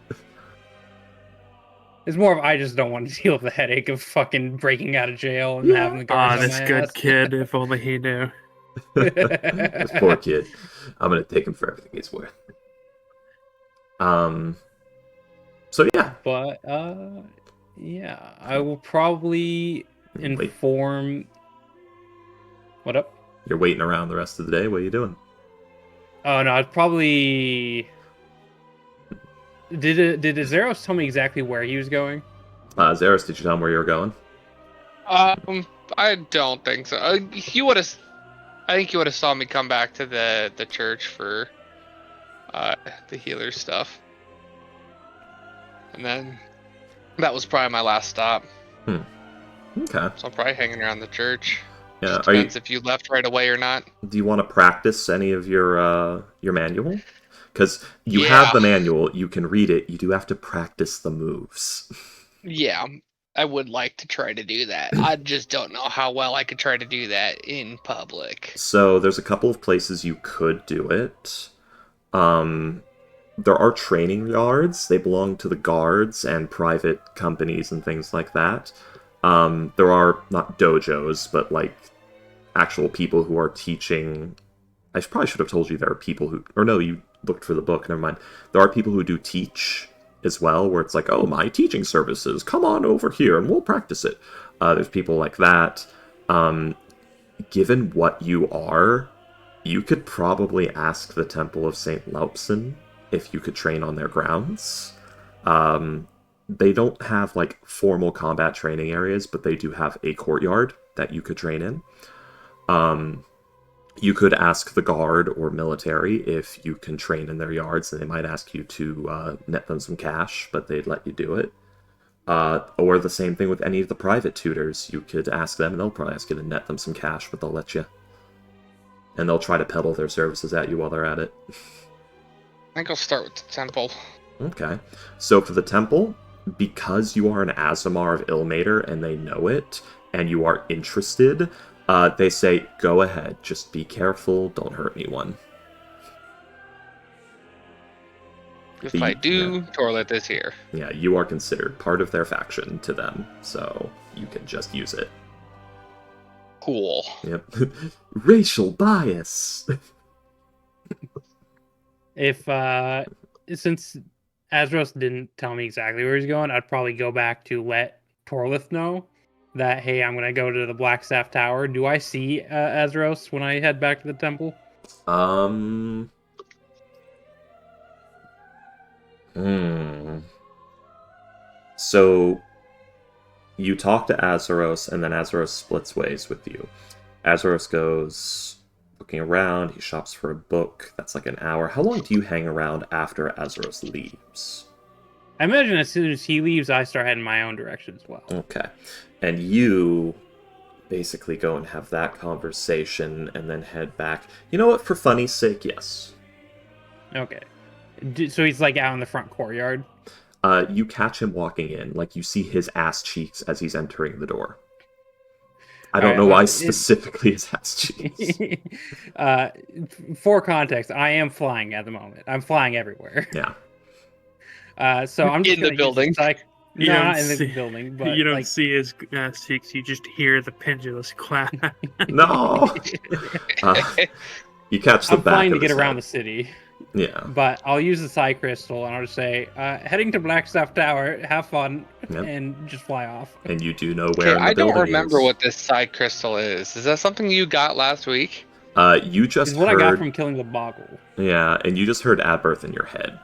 It's more of I just don't want to deal with the headache of fucking breaking out of jail and having the guards on This my good ass. kid, if only he knew. This poor kid. I'm gonna take him for everything he's worth. So yeah. But yeah, I will probably inform. What up? You're waiting around the rest of the day. What are you doing? Oh no, I'd probably. Did Azeros tell me exactly where he was going? Zeros, did you tell him where you were going? I don't think so. He would have. I think he would have saw me come back to the church for the healer stuff, and then that was probably my last stop. Okay. So I'm probably hanging around the church. Yeah. Just depends if you left right away or not. Do you want to practice any of your manual? Because you Yeah. have the manual, you can read it. You do have to practice the moves. Yeah, I would like to try to do that. I just don't know how well I could try to do that in public. So there's a couple of places you could do it. There are training yards. They belong to the guards and private companies and things like that. There are not dojos, but like actual people who are teaching. I probably should have told you there are people who, or no, you looked for the book. Never mind. There are people who do teach as well, where it's like, oh, my teaching services, come on over here and we'll practice it. There's people like that. Given what you are, you could probably ask the Temple of St. Laupson if you could train on their grounds. They don't have like formal combat training areas, but they do have a courtyard that you could train in. You could ask the guard or military if you can train in their yards, and they might ask you to net them some cash, but they'd let you do it. Or the same thing with any of the private tutors. You could ask them, and they'll probably ask you to net them some cash, but they'll let you. And they'll try to peddle their services at you while they're at it. I think I'll start with the temple. Okay. So for the temple, because you are an Azamar of Ilmater and they know it, and you are interested, they say, go ahead, just be careful, don't hurt anyone. If I do, Torlet is here. Yeah, you are considered part of their faction to them, so you can just use it. Cool. Yep. Racial bias! If since Azros didn't tell me exactly where he's going, I'd probably go back to let Torlith know that, hey, I'm gonna go to the Blackstaff Tower. Do I see Azros when I head back to the temple? So you talk to Azeros, and then Azeros splits ways with you. Azeros goes looking around, he shops for a book. That's like an hour. How long do you hang around after Azeros leaves? I imagine as soon as he leaves, I start heading my own direction as well. Okay. And you basically go and have that conversation and then head back. You know what? For funny's sake, yes. Okay. So he's like out in the front courtyard? You catch him walking in. Like, you see his ass cheeks as he's entering the door. I don't know why specifically his ass cheeks. For context, I am flying at the moment. I'm flying everywhere. Yeah. So I'm just in the building. Not in the building, but you don't see his ass cheeks. You just hear the pendulous clap. No. You catch the I'm back flying of to get his around head. the city. Yeah. But I'll use the Psy Crystal and I'll just say, heading to Blackstaff Tower, have fun, Yep. and just fly off. And you do know where in the I don't building remember is. what this side crystal is. Is that something you got last week? You just It's what heard... I got from killing the Boggle. Yeah, and you just heard Adbirth in your head.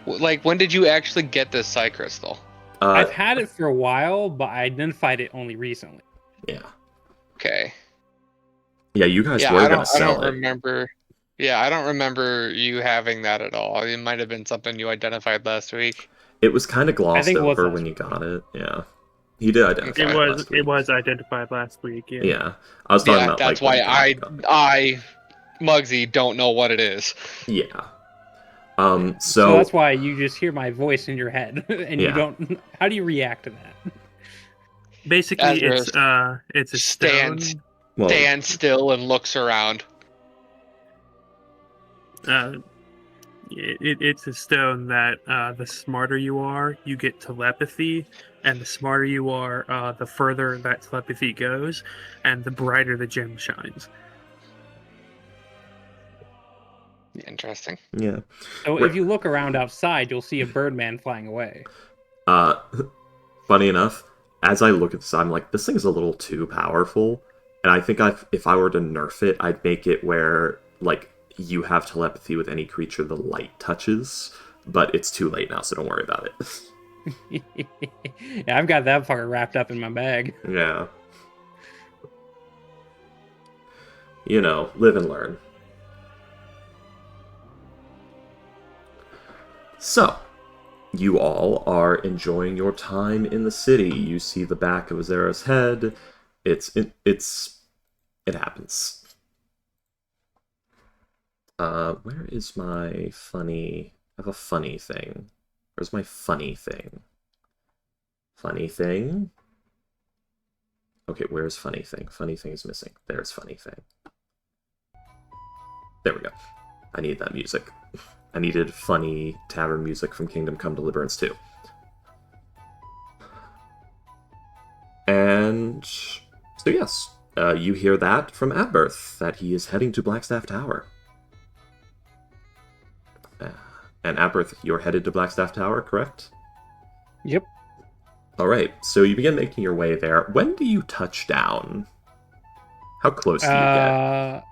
Like, when did you actually get this side crystal? I've had it for a while, but I identified it only recently. Yeah. Okay. Yeah, you guys Yeah, were I going to sell don't it. remember. Yeah, I don't remember you having that at all. It might have been something you identified last week. It was kind of glossed think it was over last when you week. got it. Yeah. He did identify It it was last week. it was identified last week. Yeah. Yeah. I was talking Yeah, about that's like, why when you got it. I, Muggsy, don't know what it is. Yeah. So So that's why you just hear my voice in your head, and you Yeah. don't. How do you react to that? Basically, Azrael it's a stone. Stands still and looks around. It's a stone that the smarter you are, you get telepathy, and the smarter you are, the further that telepathy goes, and the brighter the gem shines. Interesting. yeah. So if you look around outside, you'll see a birdman flying away. Funny enough, as I look at this, I'm like, this thing is a little too powerful. And I think if I were to nerf it, I'd make it where, like, you have telepathy with any creature the light touches. But it's too late now, so don't worry about it. Yeah, I've got that fucker wrapped up in my bag. Yeah. You know, live and learn. So, you all are enjoying your time in the city. You see the back of Azera's head. It happens. Where is my funny... I have a funny thing. Where's my funny thing? Funny thing? Okay, where's funny thing? Funny thing is missing. There's funny thing. There we go. I need that music. I needed funny tavern music from Kingdom Come Deliverance 2. And so yes, you hear that from Adberth, that he is heading to Blackstaff Tower. And Adberth, you're headed to Blackstaff Tower, correct? Yep. Alright, so you begin making your way there. When do you touch down? How close do you get?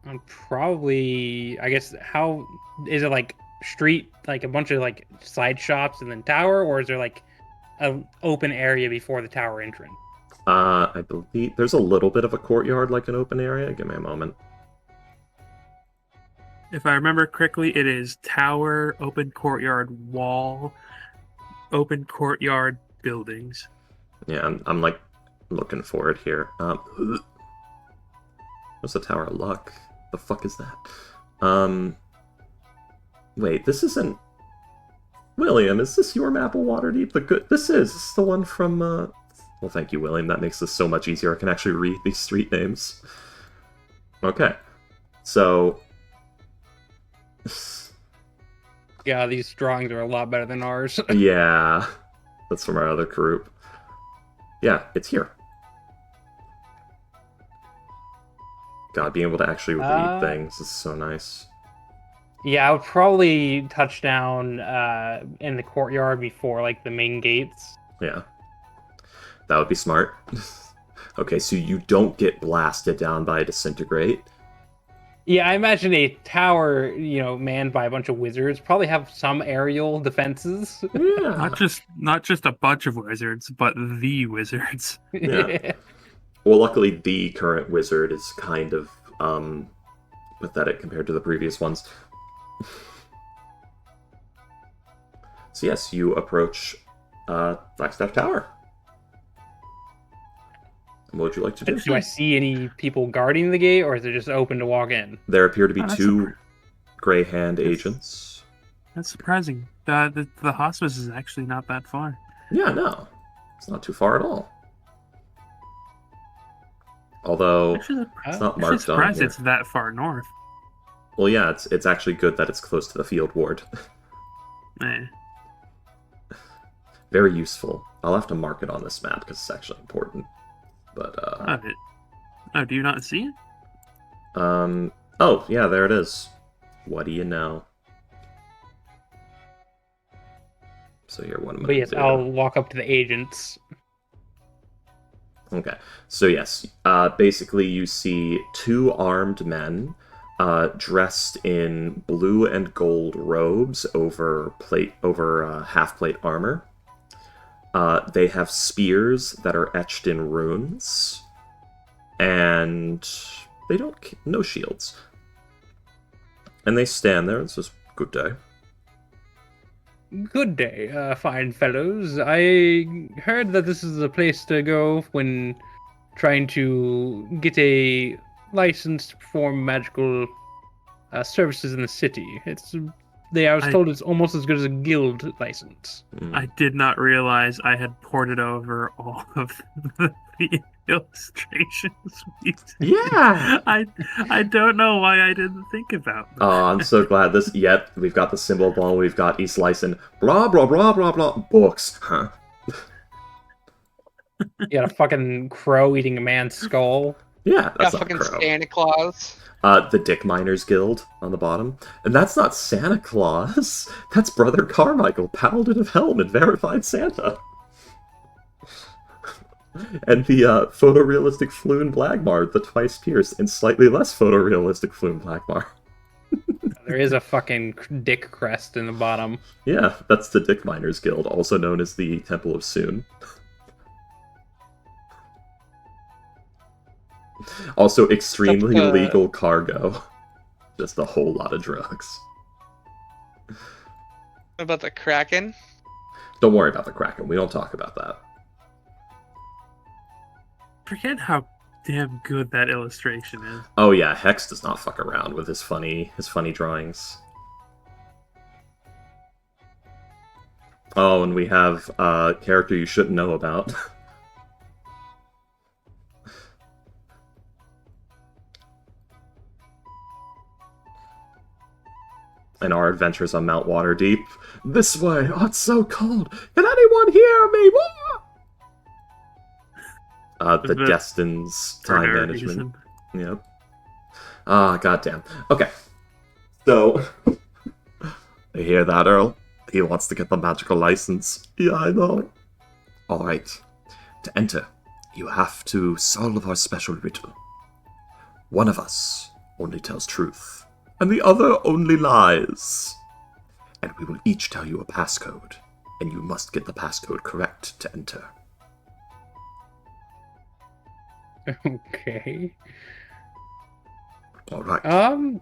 I'm probably, I guess, how is it, like street, like a bunch of like side shops and then tower, or is there like an open area before the tower entrance? I believe there's a little bit of a courtyard, like an open area. Give me a moment. If I remember correctly, it is tower, open courtyard, wall, open courtyard, buildings. Yeah, I'm like looking for it here. What's the Tower of Luck? The fuck is that? Wait, this isn't... William, is this your map of Waterdeep? This is the one from, Well, thank you, William. That makes this so much easier. I can actually read these street names. Okay. So... Yeah, these drawings are a lot better than ours. Yeah. That's from our other group. Yeah, it's here. God, being able to actually read things is so nice. Yeah, I would probably touch down in the courtyard before like the main gates. Yeah. That would be smart. Okay, so you don't get blasted down by a disintegrate. Yeah, I imagine a tower, manned by a bunch of wizards, probably have some aerial defenses. Yeah. Not just a bunch of wizards, but the wizards. Yeah. Well, luckily the current wizard is kind of pathetic compared to the previous ones. So yes, you approach Blackstaff Tower. What would you like to do? Do I see any people guarding the gate, or is it just open to walk in? There appear to be two Grey Hand agents. That's surprising. The hospice is actually not that far. Yeah, no. It's not too far at all. Although, Actually, it's not I'm marked on surprised here. it's that far north. Well, yeah, it's actually good that it's close to the field ward. Eh. Very useful. I'll have to mark it on this map because it's actually important. But, Oh, do you not see it? oh, yeah, there it is. What do you know? So here, what am I But yes, do? I'll walk up to the agents. Okay, so yes, basically you see two armed men dressed in blue and gold robes over half-plate armor. They have spears that are etched in runes, and they no shields. And they stand there and says, "Good day." Good day, fine fellows. I heard that this is the place to go when trying to get a license to perform magical services in the city. I was told it's almost as good as a guild license. I did not realize I had ported over all of the illustrations. Yeah! I don't know why I didn't think about that. Oh, I'm so glad we've got the symbol ball, we've got East Lyson, blah, blah, blah, blah, blah, books, huh? You got a fucking crow eating a man's skull. Yeah, that's Got not fucking crow. Santa Claus. The Dick Miners Guild on the bottom. And that's not Santa Claus. That's Brother Carmichael, Paladin of Helm and Verified Santa. And the photorealistic Floon Blagmar, the twice pierced, and slightly less photorealistic Floon Blagmar. There is a fucking dick crest in the bottom. Yeah, that's the Dick Miners Guild, also known as the Temple of Soon. Also, extremely legal cargo. Just a whole lot of drugs. What about the Kraken? Don't worry about the Kraken. We don't talk about that. Forget how damn good that illustration is. Oh yeah, Hex does not fuck around with his funny drawings. Oh, and we have a character you shouldn't know about. In our adventures on Mount Waterdeep. This way! Oh, it's so cold! Can anyone hear me? The Destin's time management. Yep. Ah, goddamn. Okay. So, you hear that, Earl? He wants to get the magical license. Yeah, I know. Alright. To enter, you have to solve our special riddle. One of us only tells truth, and the other only lies. And we will each tell you a passcode, and you must get the passcode correct to enter. Okay. Alright.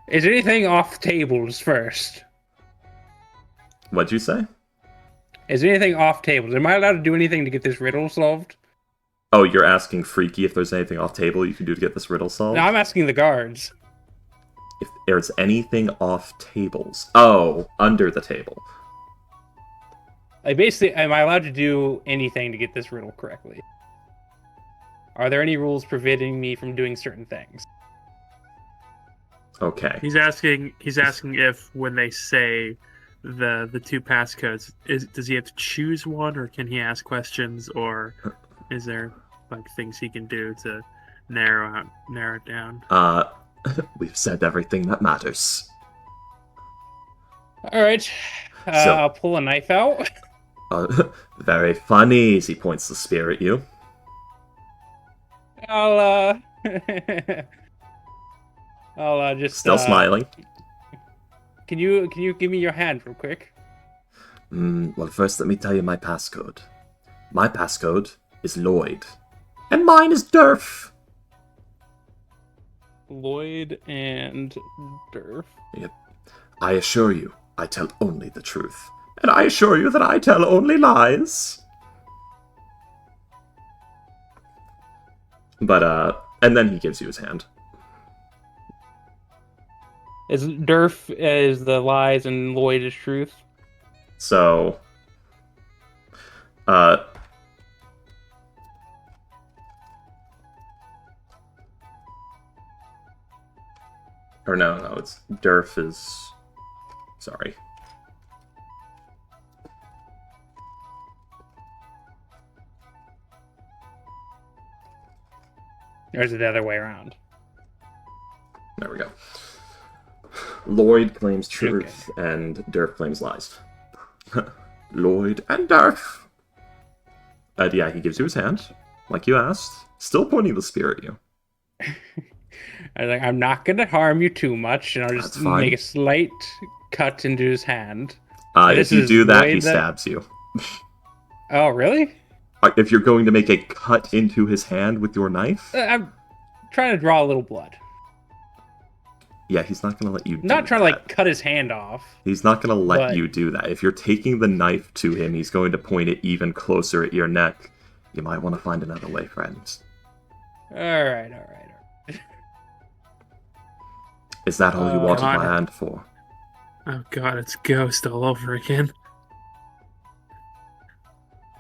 Is anything off tables first? What'd you say? Is anything off tables? Am I allowed to do anything to get this riddle solved? Oh, you're asking Freaky if there's anything off table you can do to get this riddle solved? No, I'm asking the guards. If there's anything off tables. Oh, under the table. Like, basically, am I allowed to do anything to get this riddle correctly? Are there any rules preventing me from doing certain things? Okay. He's asking if when they say the two passcodes, does he have to choose one, or can he ask questions, or is there like things he can do to narrow it down? We've said everything that matters. All right. I'll pull a knife out. Very funny, as he points the spear at you. I'll just Still smiling. Can you give me your hand real quick? Well, first let me tell you my passcode. My passcode is Lloyd. And mine is Durf. Lloyd and Durf. Yep. I assure you, I tell only the truth. And I assure you that I tell only lies. But, and then he gives you his hand. Is Durf is the lies and Lloyd is truth? So, or no, it's Durf is, sorry. Or is it the other way around? There we go. Lloyd claims truth, and Durf claims lies. Lloyd and Durf. Yeah, he gives you his hand, like you asked. Still pointing the spear at you. I was like, I'm not going to harm you too much, and I'll just make a slight cut into his hand. If you do that, he stabs you. Oh, really? If you're going to make a cut into his hand with your knife? I'm trying to draw a little blood. Yeah, he's not going to let you do Not trying that. to, like, cut his hand off. He's not going to let you do that. If you're taking the knife to him, he's going to point it even closer at your neck. You might want to find another way, friend. All right. Is that all you wanted my hand for? Oh god, it's Ghost all over again.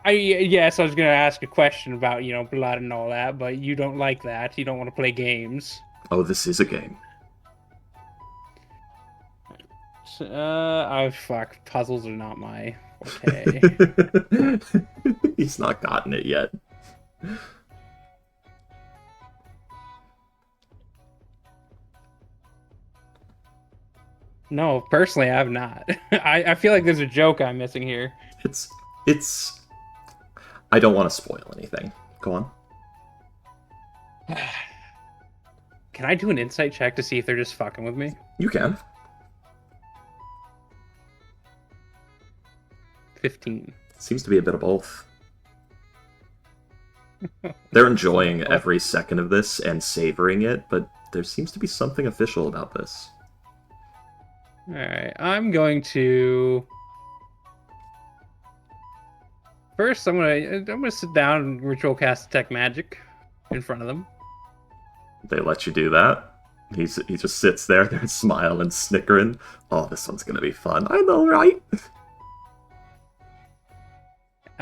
Yes, I was going to ask a question about, blood and all that, but you don't like that. You don't want to play games. Oh, this is a game. Fuck. Puzzles are not my forte. He's not gotten it yet. No, personally, I have not. I feel like there's a joke I'm missing here. It's... I don't want to spoil anything. Go on. Can I do an insight check to see if they're just fucking with me? You can. 15. Seems to be a bit of both. They're enjoying every second of this and savoring it, but there seems to be something official about this. Alright, I'm going to... First, I'm gonna sit down and ritual cast Detect Magic in front of them. They let you do that. He just sits there and smile and snickering. Oh, this one's gonna be fun. I know, right?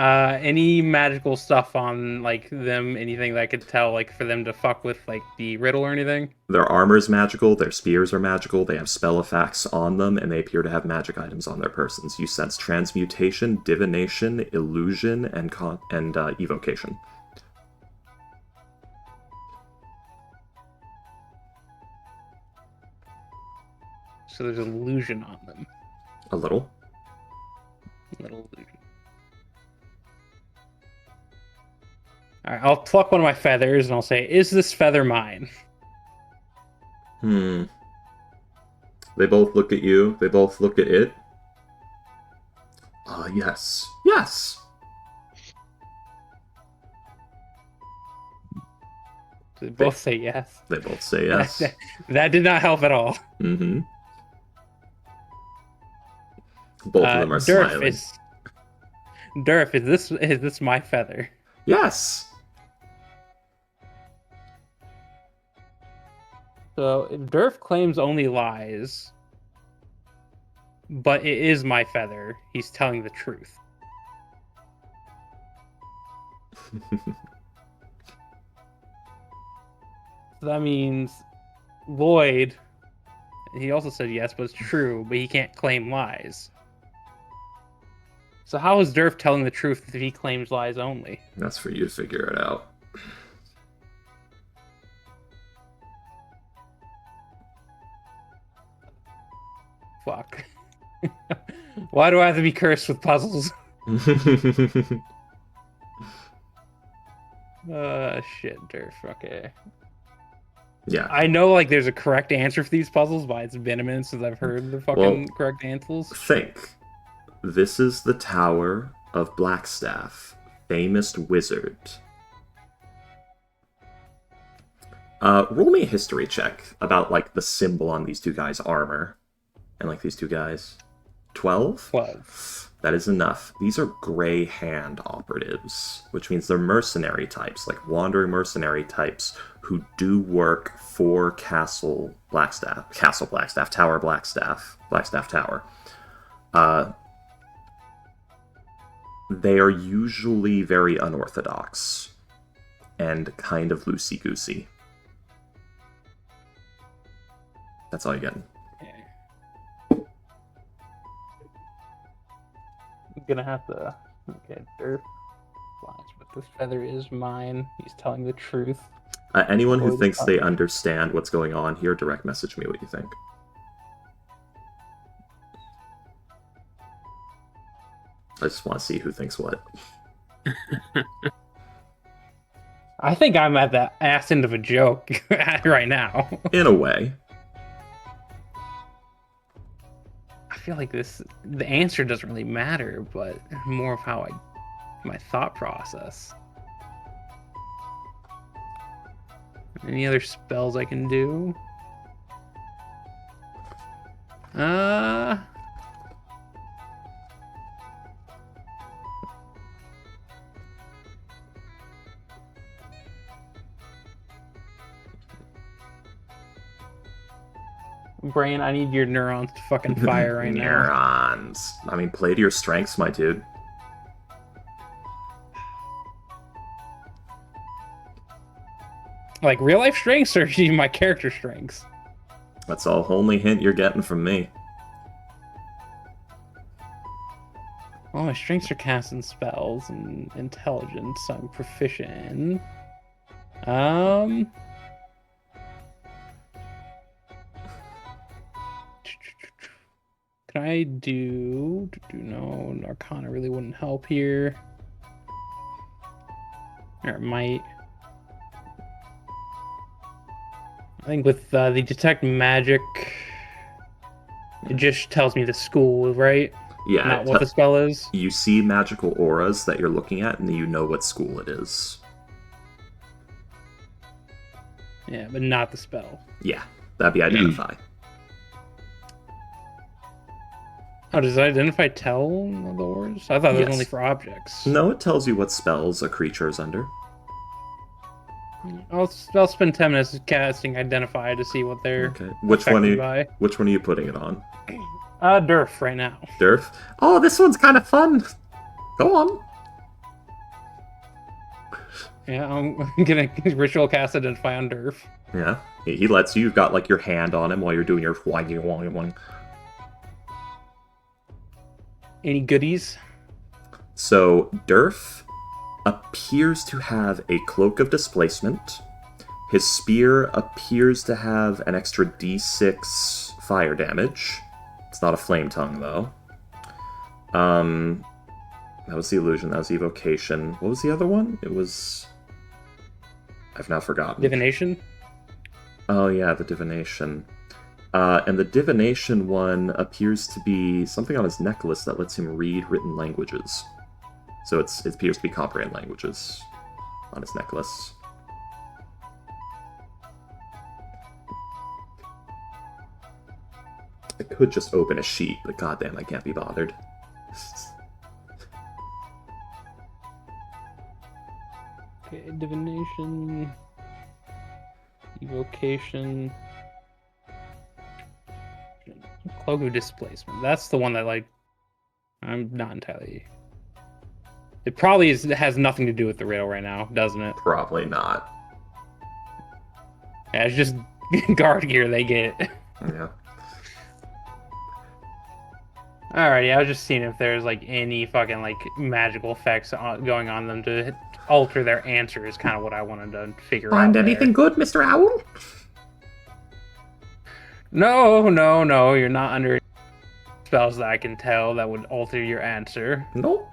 Any magical stuff on like them? Anything that I could tell, like for them to fuck with, like the riddle or anything? Their armor's magical, their spears are magical, they have spell effects on them, and they appear to have magic items on their persons. You sense transmutation, divination, illusion, and evocation. So there's an illusion on them. A little. Little illusion. All right, I'll pluck one of my feathers and I'll say, "Is this feather mine?" They both look at you. They both look at it. Yes. Yes! They both say yes. They both say yes. That did not help at all. Mm-hmm. Both of them are smiling. Durf, is this my feather? Yes! So if Durf claims only lies, but it is my feather, he's telling the truth. So that means Lloyd, he also said yes, but it's true, but he can't claim lies. So how is Durf telling the truth if he claims lies only? That's for you to figure it out. Fuck. Why do I have to be cursed with puzzles? Shit, Durf. Okay. Yeah. I know, like, there's a correct answer for these puzzles, but it's been a minute since I've heard the fucking correct answers. Think. This is the Tower of Blackstaff, famous wizard. Roll me a history check about, like, the symbol on these two guys' armor. And, like, these two guys. 12? 12. That is enough. These are Grey Hand operatives, which means they're mercenary types, like wandering mercenary types who do work for Tower Blackstaff, Blackstaff Tower. They are usually very unorthodox and kind of loosey-goosey. That's all you get. I'm gonna have to. Okay, Durf lies, but this feather is mine. He's telling the truth. Anyone who thinks they understand what's going on here, direct message me what you think. I just want to see who thinks what. I think I'm at the ass end of a joke right now. In a way. I feel like the answer doesn't really matter, but more of how my thought process. Any other spells I can do? Brain, I need your neurons to fucking fire right now. Neurons. I mean, play to your strengths, my dude. Like real life strengths or even my character strengths? That's the only hint you're getting from me. Well, my strengths are casting spells and intelligence. I'm proficient in. Can I do no, Arcana really wouldn't help here. Or it might. I think with the detect magic, it just tells me the school, right? Yeah. Not what the spell is. You see magical auras that you're looking at, and you know what school it is. Yeah, but not the spell. Yeah, that'd be identify. Oh, does it identify tell the auras? I thought it was only for objects. No, it tells you what spells a creature is under. I'll spend 10 minutes casting identify to see what they're okay. Which one by. Which one are you putting it on? Durf right now. Durf? Oh, this one's kind of fun. Go on. Yeah, I'm gonna ritual cast Identify on Durf. Yeah, he lets you. You've got like your hand on him while you're doing your wang. Any goodies? So Durf appears to have a cloak of displacement. His spear appears to have an extra d6 fire damage. It's not a flame tongue though. That was the illusion. That was evocation. What was the other one? It was. I've now forgotten. Divination? Oh yeah, the divination. And the divination one appears to be something on his necklace that lets him read written languages. So it appears to be comprehend languages on his necklace. I could just open a sheet, but goddamn, I can't be bothered. Okay, divination, evocation, cloak of displacement. That's the one that, like, I'm not entirely. It probably has nothing to do with the riddle right now, doesn't it? Probably not. Yeah, it's just guard gear they get. Yeah. Alrighty, I was just seeing if there's like any fucking like magical effects going on them to alter their answer is kind of what I wanted to figure out. Find anything good, Mr. Owl? No, you're not under spells that I can tell that would alter your answer. Nope.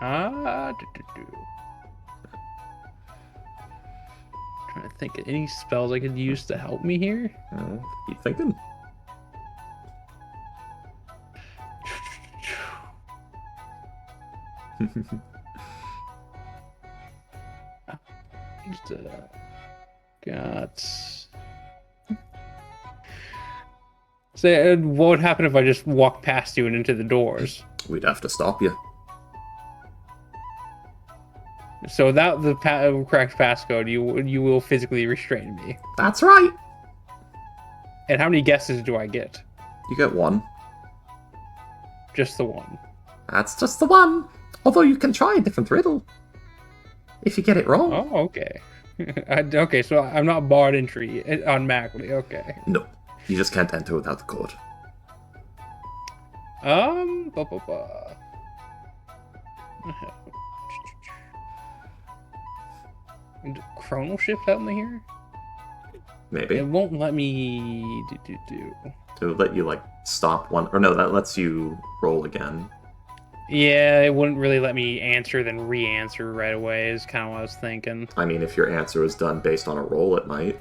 Trying to think of any spells I could use to help me here. Keep thinking. Got. Say, what would happen if I just walked past you and into the doors? We'd have to stop you. So without the correct passcode, you will physically restrain me. That's right. And how many guesses do I get? You get one. Just the one. That's just the one. Although you can try a different riddle. If you get it wrong. Oh, okay. Okay, so I'm not barred entry automatically. Okay. No. You just can't enter without the code. Chronal shift help me here? Maybe. It won't let me do. It would let you, like, stop one. Or no, that lets you roll again. Yeah, it wouldn't really let me answer, then re-answer right away, is kind of what I was thinking. I mean, if your answer was done based on a roll, it might.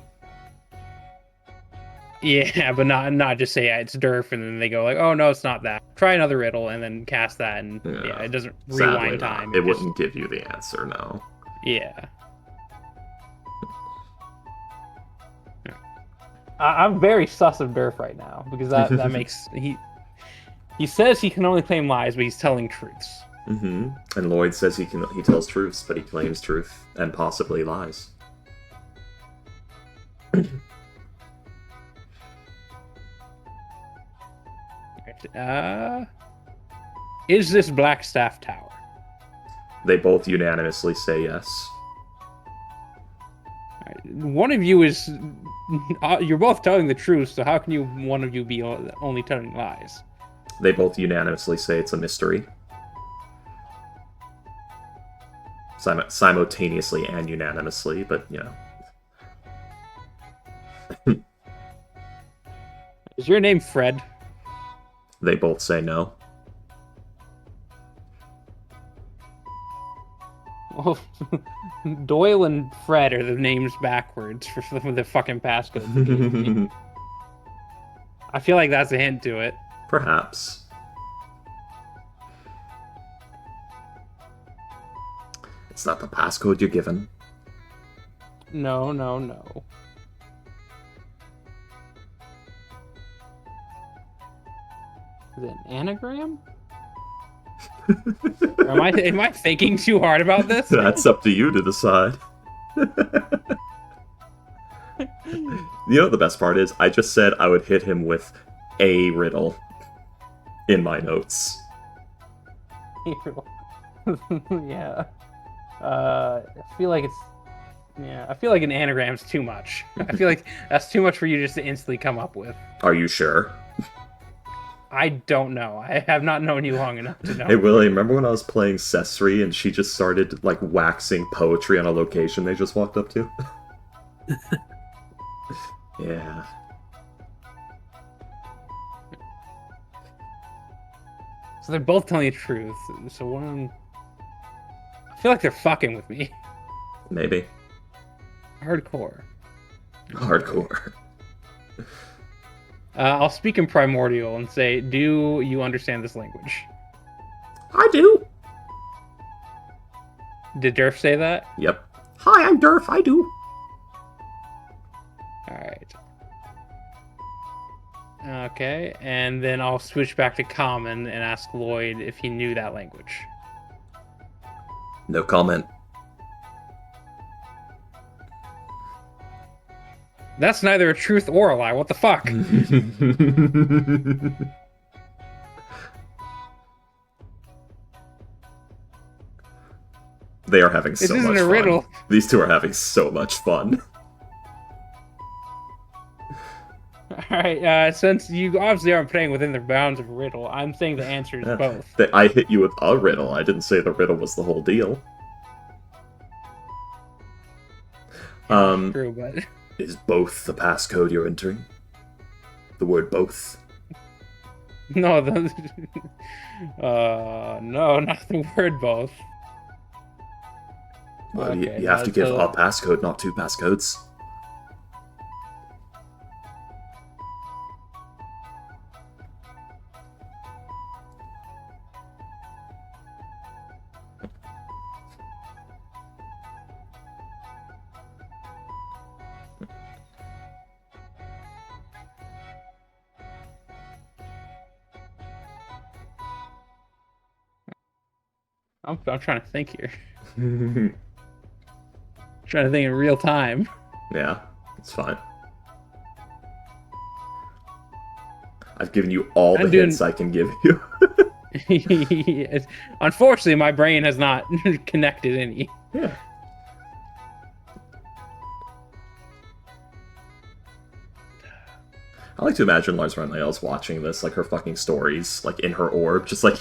Yeah, but not just say it's Durf, and then they go like, oh, no, it's not that. Try another riddle, and then cast that, and yeah it doesn't rewind time. It wouldn't give you the answer, no. Yeah. I'm very sus of Durf right now, because that makes... He says he can only claim lies, but he's telling truths. Mm-hmm. And Lloyd says he tells truths, but he claims truth and possibly lies. Is this Blackstaff Tower? They both unanimously say yes. One of you is... you're both telling the truth, so how can one of you be only telling lies? They both unanimously say it's a mystery. Simultaneously and unanimously, but, you know. Is your name Fred? They both say no. Well, Doyle and Fred are the names backwards for the fucking passcode. I feel like that's a hint to it. Perhaps. It's not the passcode you're given. No. Is it an anagram? Am I thinking too hard about this? That's up to you to decide. You know what the best part is? I just said I would hit him with a riddle in my notes. Yeah. I feel like it's. Yeah, I feel like an anagram's too much. I feel like that's too much for you just to instantly come up with. Are you sure? I don't know. I have not known you long enough to know. Hey Willie, remember when I was playing Cesri and she just started like waxing poetry on a location they just walked up to? Yeah. So they're both telling the truth. So one, I feel like they're fucking with me. Maybe. Hardcore. Hardcore. I'll speak in primordial and say, "Do you understand this language?" I do. Did Durf say that? Yep. Hi, I'm Durf. I do. All right. Okay, and then I'll switch back to common and ask Lloyd if he knew that language. No comment. That's neither a truth or a lie. What the fuck? They are having This so isn't much a fun. riddle. These two are having so much fun. Alright, since you obviously aren't playing within the bounds of a riddle, I'm saying the answer is both. I hit you with a riddle. I didn't say the riddle was the whole deal. True, but... Is both the passcode you're entering? The word both. No, no, not the word both. Well, Okay, you have to give so- a passcode, not two passcodes. I'm trying to think here. Trying to think in real time. Yeah, it's fine. I've given you all the hints I can give you. Unfortunately, my brain has not connected any. Yeah. I like to imagine Lars Renlael's watching this, like her fucking stories, like in her orb, just like.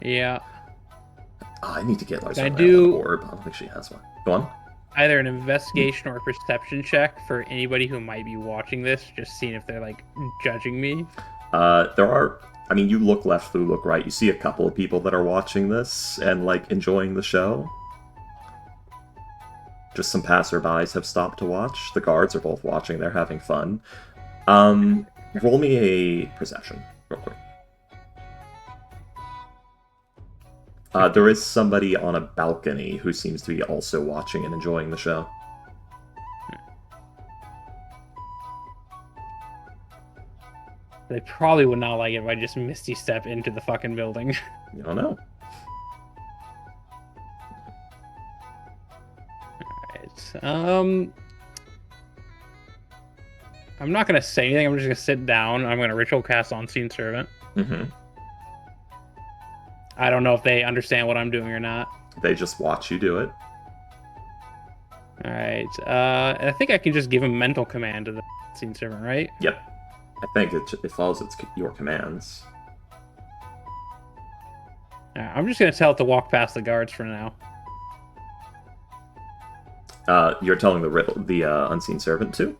Yeah. Oh, I need to get Lars I Renlael do- an orb. I don't think she has one. Go on. Either an investigation or a perception check for anybody who might be watching this, just seeing if they're like judging me. There are. I mean, you look left, you look right. You see a couple of people that are watching this and like enjoying the show. Just some passerbys have stopped to watch. The guards are both watching. They're having fun. Roll me a perception, real quick. There is somebody on a balcony who seems to be also watching and enjoying the show. They probably would not like it if I just misty step into the fucking building. You don't know. Alright, I'm not gonna say anything. I'm just gonna sit down. I'm gonna ritual cast Unseen Servant. Mm-hmm. I don't know if they understand what I'm doing or not. They just watch you do it. Alright, and I think I can just give him mental command to the Unseen Servant, right? Yep. I think it follows your commands. Alright, I'm just gonna tell it to walk past the guards for now. You're telling the unseen servant to?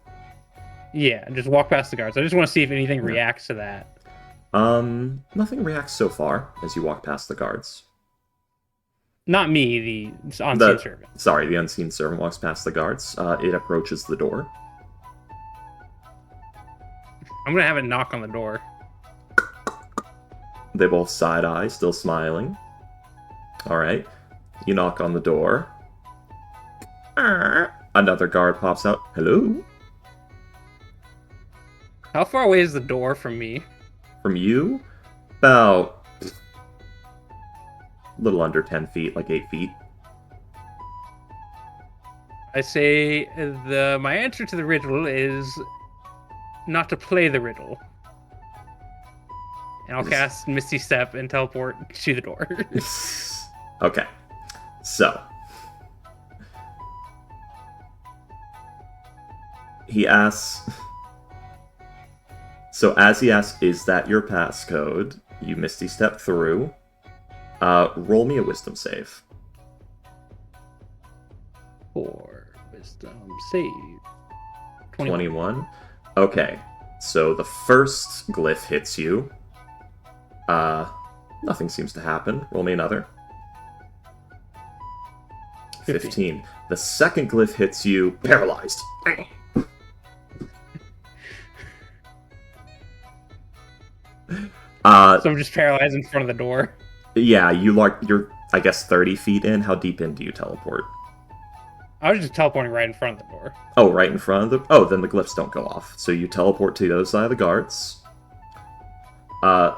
Yeah, just walk past the guards. I just want to see if anything reacts to that. Nothing reacts so far as you walk past the guards. Not me, the Unseen Servant. Sorry, the unseen servant walks past the guards. It approaches the door. I'm gonna have it knock on the door. They both side-eye, still smiling. Alright. You knock on the door. Another guard pops out. Hello? How far away is the door from me? From you? About a little under 10 feet, like 8 feet. I say my answer to the riddle is not to play the riddle. And I'll cast Misty Step and teleport to the door. Okay. So. He asks... So as he asks, is that your passcode? You Misty Step through. Roll me a wisdom save. 4 wisdom save. 21. Okay. So the first glyph hits you. Nothing seems to happen. Roll me another. 15. The second glyph hits you. Paralyzed. So I'm just paralyzed in front of the door. Yeah, you're, I guess, 30 feet in. How deep in do you teleport? I was just teleporting right in front of the door. Oh, right in front of the... Oh, then the glyphs don't go off. So you teleport to the other side of the guards.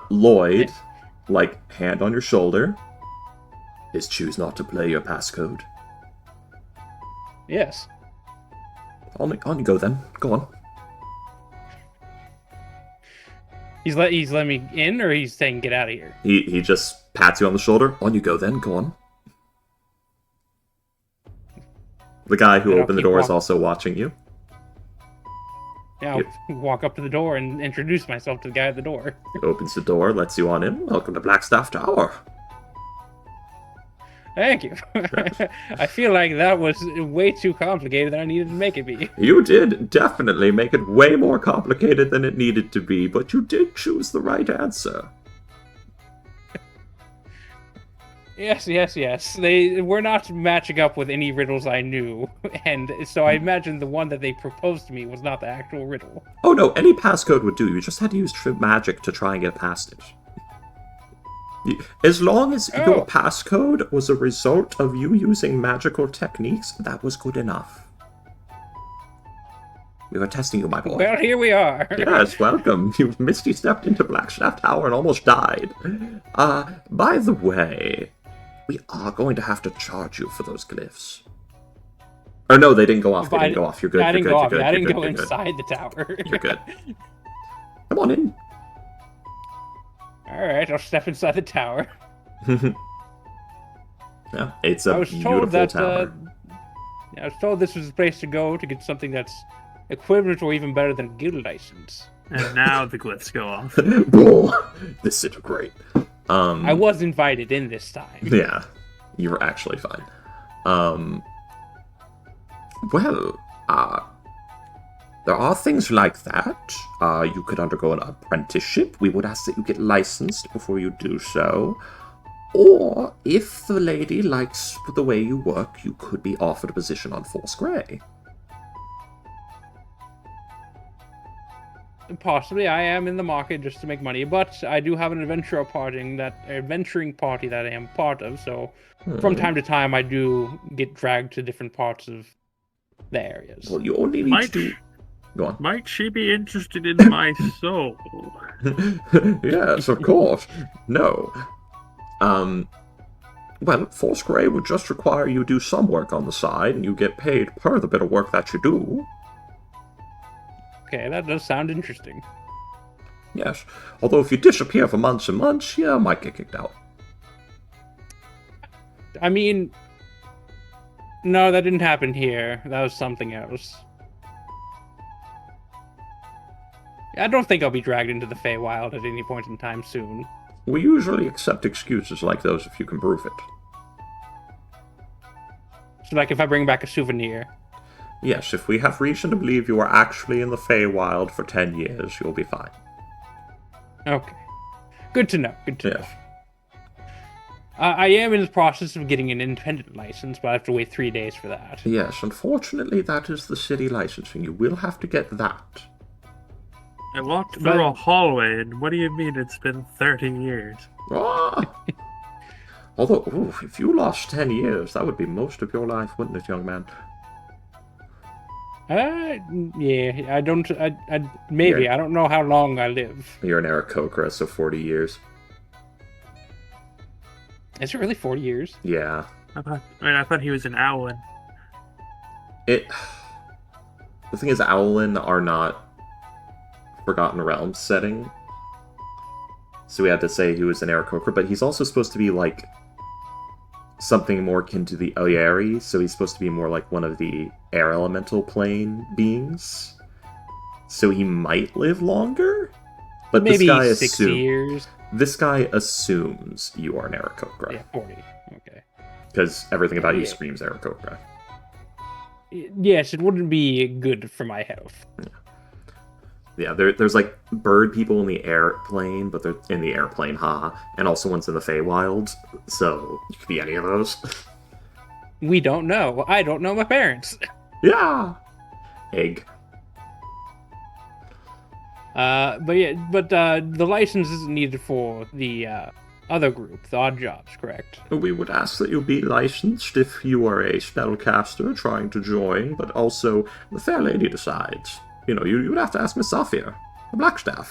Lloyd, like, hand on your shoulder, is choose not to play your passcode. Yes. On you go then. Go on. He's letting me in, or he's saying get out of here? He just pats you on the shoulder. On you go then. Go on. The guy who opened the door is also watching you. Yeah, I'll walk up to the door and introduce myself to the guy at the door. He opens the door, lets you on in. Welcome to Blackstaff Tower. Thank you. I feel like that was way too complicated than I needed to make it be. You did definitely make it way more complicated than it needed to be, but you did choose the right answer. Yes. They were not matching up with any riddles I knew, and so I imagined the one that they proposed to me was not the actual riddle. Oh no, any passcode would do. You just had to use magic to try and get past it. As long as your passcode was a result of you using magical techniques, that was good enough. We were testing you, my boy. Well, here we are. Yes, welcome. You Misty stepped into Blackstaff Tower and almost died. By the way, we are going to have to charge you for those glyphs. Or no, they didn't go off. They didn't go off. You're good. I You're didn't good. go You're off. good. I didn't You're go good. inside the tower. You're good. Come on in. All right, I'll step inside the tower. Yeah, it's a beautiful tower. I was told this was the place to go to get something that's equivalent or even better than a guild license. And now the glyphs go off. Disintegrate. I was invited in this time. Yeah, you were actually fine. There are things like that. You could undergo an apprenticeship. We would ask that you get licensed before you do so. Or, if the lady likes the way you work, you could be offered a position on Force Grey. Possibly, I am in the market just to make money, but I do have an adventuring party that I am part of, so from time to time I do get dragged to different parts of the areas. Well, you only need to... Go on. Might she be interested in my soul? Yes, of course. No. Well, Force Grey would just require you do some work on the side, and you get paid per the bit of work that you do. Okay, that does sound interesting. Yes. Although if you disappear for months and months, you might get kicked out. I mean... No, that didn't happen here. That was something else. I don't think I'll be dragged into the Feywild at any point in time soon. We usually accept excuses like those if you can prove it. So, like, if I bring back a souvenir? Yes, if we have reason to believe you are actually in the Feywild for 10 years, you'll be fine. Okay. Good to know. Good to know. Yes. I am in the process of getting an independent license, but I have to wait 3 days for that. Yes, unfortunately, that is the city licensing. You will have to get that. I walked through a hallway, and what do you mean it's been 30 years? Ah! Although, if you lost 10 years, that would be most of your life, wouldn't it, young man? Yeah, I don't, maybe, Yeah. I don't know how long I live. You're an Aarakocra, so 40 years. Is it really 40 years? Yeah. I thought he was an Owlin. The thing is, Owlin are not Forgotten Realms setting. so we had to say he was an Aarakocra, but he's also supposed to be like something more akin to the Oyeri, so he's supposed to be more like one of the air elemental plane beings. So he might live longer? But Maybe this guy 6 years. This guy assumes you are an Aarakocra. Yeah, 40. Okay. Because everything about you Yeah. screams Aarakocra. Yes, it wouldn't be good for my health. Yeah, there's like bird people in the airplane, but they're in the airplane, haha, and also ones in the Feywild, so you could be any of those. We don't know. I don't know my parents. Yeah! Egg. But the license isn't needed for the other group, the Odd Jobs, correct? We would ask that you be licensed if you are a spellcaster trying to join, but also the fair lady decides. You know, you would have to ask Miss Safia, the Blackstaff.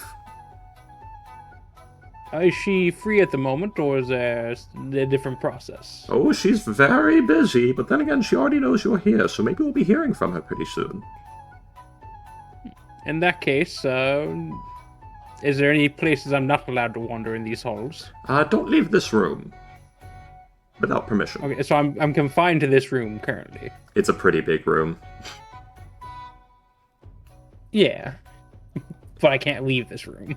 Is she free at the moment, or is there a different process? Oh, she's very busy, but then again, she already knows you're here, so maybe we'll be hearing from her pretty soon. In that case, is there any places I'm not allowed to wander in these halls? Don't leave this room. Without permission. Okay, so I'm confined to this room currently. It's a pretty big room. Yeah. But I can't leave this room.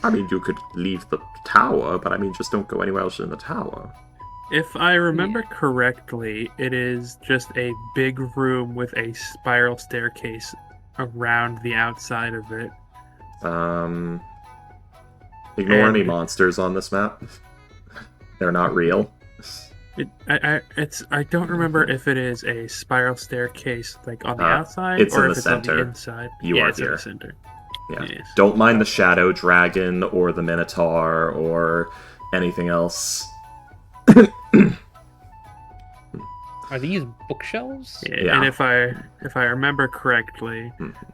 I mean, you could leave the tower, but I mean, just don't go anywhere else in the tower. If I remember correctly, it is just a big room with a spiral staircase around the outside of it. Ignore any And- monsters on this map. They're not real. I don't remember if it is a spiral staircase like on the outside it's or in if the it's on center. the inside. You yeah, are it's in here. the center. Yeah. Yes. Don't mind the Shadow Dragon or the Minotaur or anything else. Are these bookshelves? Yeah. And if I remember correctly,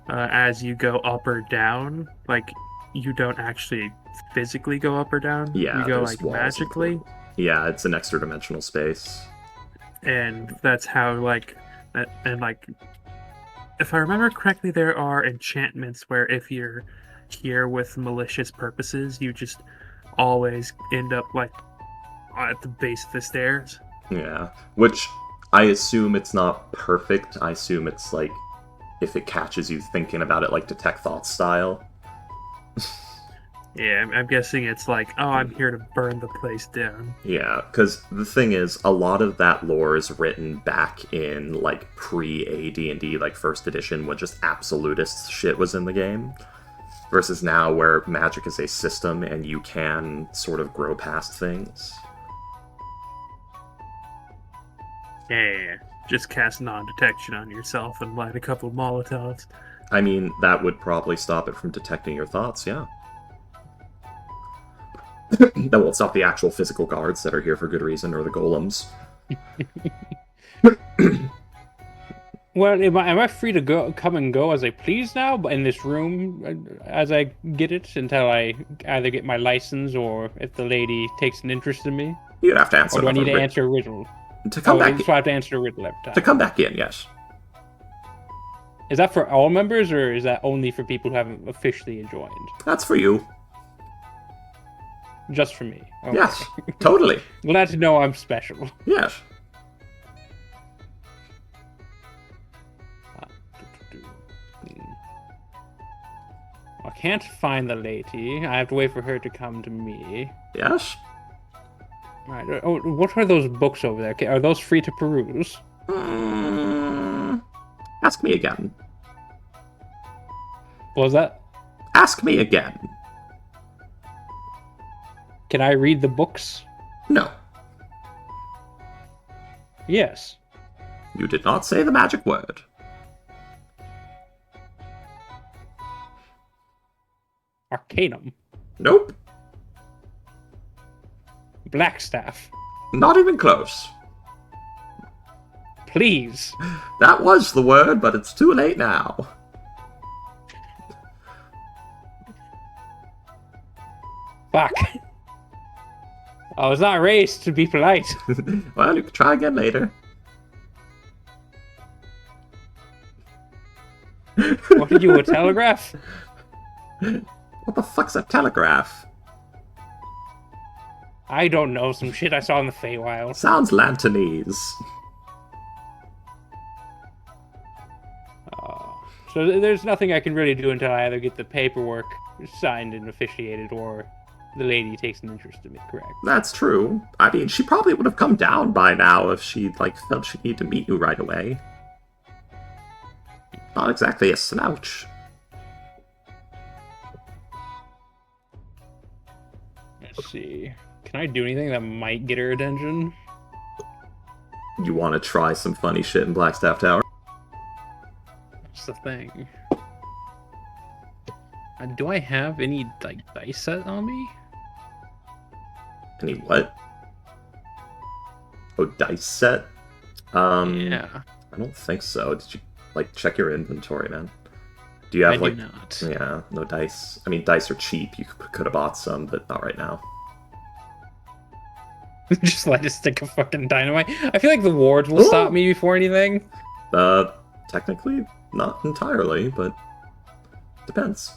as you go up or down, like you don't actually physically go up or down. Yeah, you go there's like walls magically, Yeah, it's an extra dimensional space. and that's how like and like. If I remember correctly, there are enchantments where if you're here with malicious purposes, you just always end up like at the base of the stairs. Yeah. Which I assume it's not perfect. I assume it's like if it catches you thinking about it like Detect Thoughts style. Yeah, I'm guessing it's like, oh, I'm here to burn the place down. Yeah, because the thing is, a lot of that lore is written back in, like, pre-AD&D, like, first edition, when just absolutist shit was in the game. Versus now, where magic is a system, and you can sort of grow past things. Yeah, just cast non-detection on yourself and light a couple of Molotovs. I mean, that would probably stop it from detecting your thoughts, yeah. That won't stop the actual physical guards that are here for good reason, or the golems. Well, am I free to come and go as I please now, but in this room as I get it until I either get my license or if the lady takes an interest in me? You'd have to answer. Or do I need to another answer a riddle? to come back? So I have to answer a riddle every time. To come back in, yes. Is that for all members, or is that only for people who haven't officially joined? That's for you. Just for me? Okay. Yes, totally. Glad to know I'm special. Yes. I can't find the lady. I have to wait for her to come to me. Yes. Right. Oh, what are those books over there? Okay, are those free to peruse? Ask me again. What was that? Ask me again. Can I read the books? No. Yes. You did not say the magic word. Arcanum. Nope. Blackstaff. Not even close. Please. That was the word, but it's too late now. Fuck. I was not raised to be polite. Well, you can try again later. What are you, a telegraph? What the fuck's a telegraph? I don't know, some shit I saw in the Feywild. Sounds Lanternese. So there's nothing I can really do until I either get the paperwork signed and officiated, or the lady takes an interest in me, correct? That's true. I mean, she probably would have come down by now if she, like, felt she needed to meet you right away. Not exactly a slouch. Let's see. Can I do anything that might get her attention? You want to try some funny shit in Blackstaff Tower? That's the thing. Do I have any, like, dice set on me? Any what? Oh, dice set? Yeah. I don't think so. Did you, like, check your inventory, man? Do you have, I like... do not. Yeah, no dice. I mean, dice are cheap. You could have bought some, but not right now. Just let it stick a fucking dynamite. I feel like the wards will stop me before anything. Technically, not entirely, but depends.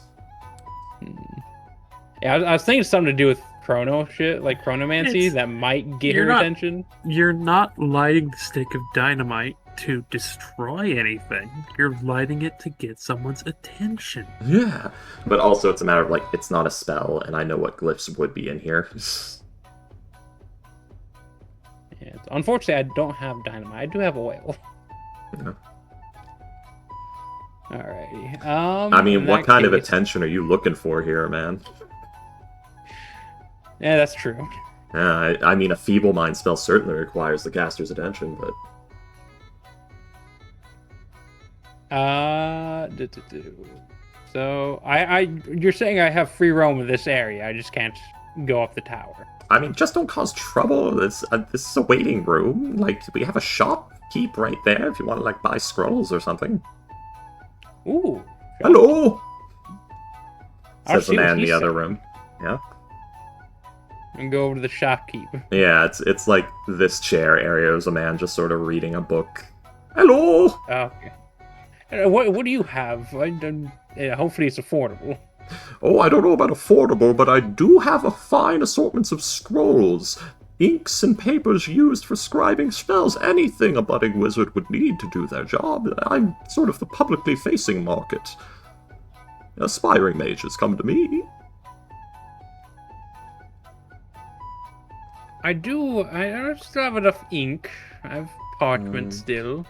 Yeah, I was thinking something to do with chrono shit, like chronomancy, that might get her attention. You're not lighting the stick of dynamite to destroy anything. You're lighting it to get someone's attention. Yeah, but also it's a matter of, like, it's not a spell, and I know what glyphs would be in here. Yeah, unfortunately, I don't have dynamite. I do have oil. Yeah. Alrighty. I mean, what kind of attention are you looking for here, man? Yeah, that's true. Yeah, I mean, a feeble mind spell certainly requires the caster's attention, but... So, you're saying I have free roam in this area. I just can't go up the tower. I mean, just don't cause trouble. This is a waiting room. Like, we have a shopkeep right there if you want to, like, buy scrolls or something. Ooh. Hello! I'll Says the see what man in he the other said. room. Yeah. And go over to the shopkeep. Yeah, it's like this chair area is a man just sort of reading a book. Hello! Okay. What do you have? Hopefully it's affordable. Oh, I don't know about affordable, but I do have a fine assortment of scrolls, inks and papers used for scribing spells, anything a budding wizard would need to do their job. I'm sort of the publicly facing market. Aspiring mages come to me. I still have enough ink. I have parchment still.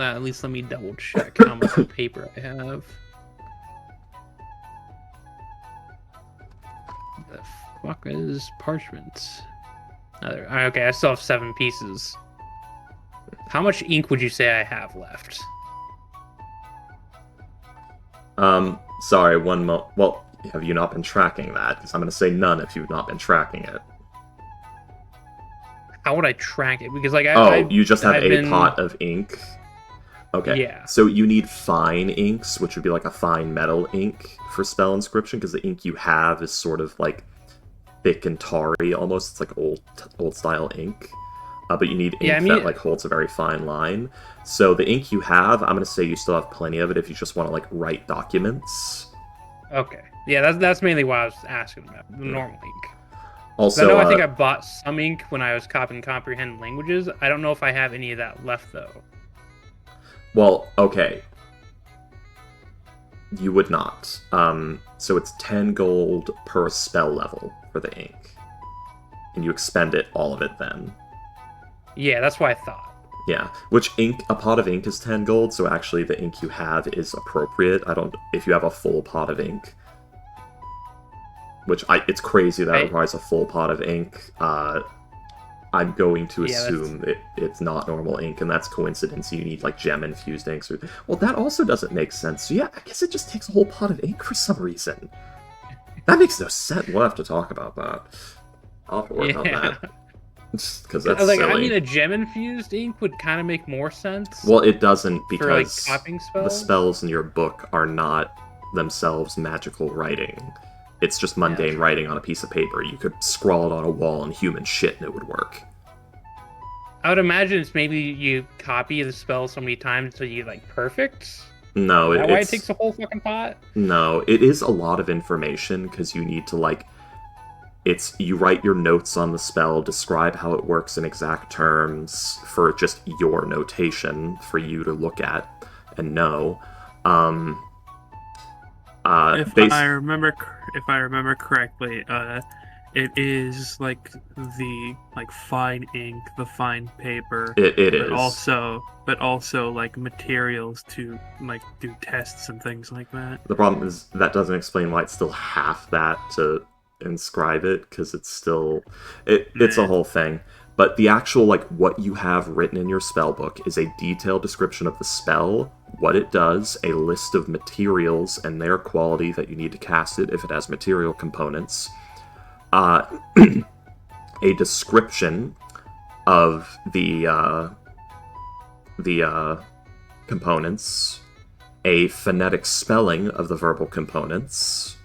At least let me double check how much paper I have. The fuck is parchment? Okay, I still have 7 pieces. How much ink would you say I have left? Sorry, well, have you not been tracking that? Because I'm going to say none if you've not been tracking it. How would I track it? Because, like, you just have a pot of ink? Okay. Yeah. So you need fine inks, which would be like a fine metal ink for spell inscription, because the ink you have is sort of like thick and tarry almost. It's like old style ink. But you need ink that like holds a very fine line. So the ink you have, I'm gonna say you still have plenty of it if you just want to like write documents. Okay. Yeah, that's mainly what I was asking about. The normal ink. Also, I think I bought some ink when I was copying comprehend languages. I don't know if I have any of that left though. Well, okay. You would not. So it's 10 gold per spell level for the ink. And you expend it, all of it then. Yeah, that's what I thought. Yeah, which a pot of ink is 10 gold, so actually the ink you have is appropriate. If you have a full pot of ink, it's crazy that it requires a full pot of ink. I'm going to assume it's not normal ink, and that's coincidence. You need like gem-infused inks. Well, that also doesn't make sense. So yeah, I guess it just takes a whole pot of ink for some reason. That makes no sense. We'll have to talk about that. I'll have to work on that. Because that's silly. I mean, a gem-infused ink would kind of make more sense. Well, it doesn't, because for, like, copying spells? The spells in your book are not themselves magical writing. It's just mundane writing on a piece of paper. You could scrawl it on a wall in human shit and it would work. I would imagine it's maybe you copy the spell so many times until you like perfect. No, Is that why it it's takes a whole fucking pot? no. It is a lot of information because you need to like. You write your notes on the spell, describe how it works in exact terms for just your notation for you to look at and know. If Base. I remember correctly, it is like the fine ink, the fine paper, It but is. also like materials to like do tests and things like that. The problem is that doesn't explain why it's still half that to inscribe it, because it's still it's a Nah. whole thing. But the actual like what you have written in your spell book is a detailed description of the spell, what it does, a list of materials and their quality that you need to cast it if it has material components, a description of the components, a phonetic spelling of the verbal components,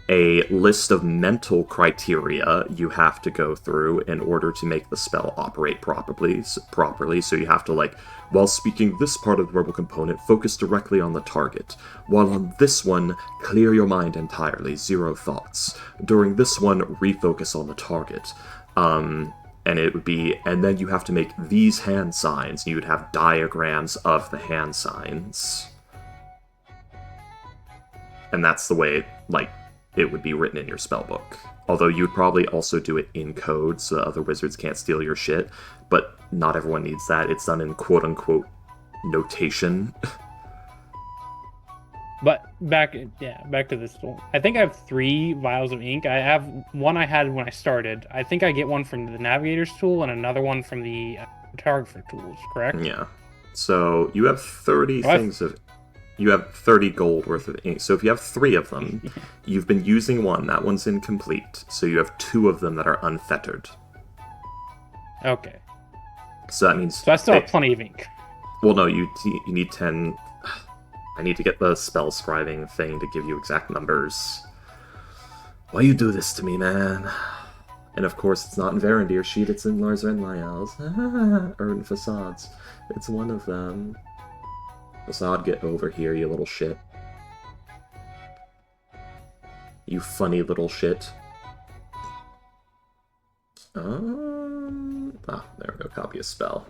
a list of mental criteria you have to go through in order to make the spell operate properly. So you have to, like, while speaking this part of the verbal component, focus directly on the target. While on this one, clear your mind entirely, 0 thoughts. During this one, refocus on the target. And it would be, and then you have to make these hand signs, and you would have diagrams of the hand signs. And that's the way, like, it would be written in your spellbook. Although you'd probably also do it in code so that other wizards can't steal your shit, but not everyone needs that. It's done in quote-unquote notation. But back to this one. I think I have 3 vials of ink. I have one I had when I started. I think I get one from the navigator's tool and another one from the photographer tools, correct? Yeah. So you have 30 things of... You have 30 gold worth of ink. So if you have 3 of them, you've been using one. That one's incomplete. So you have 2 of them that are unfettered. Okay. So that means... So I still have plenty of ink. Well, no, you need 10... I need to get the spell scribing thing to give you exact numbers. Why you do this to me, man? And of course, it's not in Varandir sheet, it's in Lars Renlyal's. Or in Facades. It's one of them. Facade, get over here, you little shit. You funny little shit. There we go, copy a spell.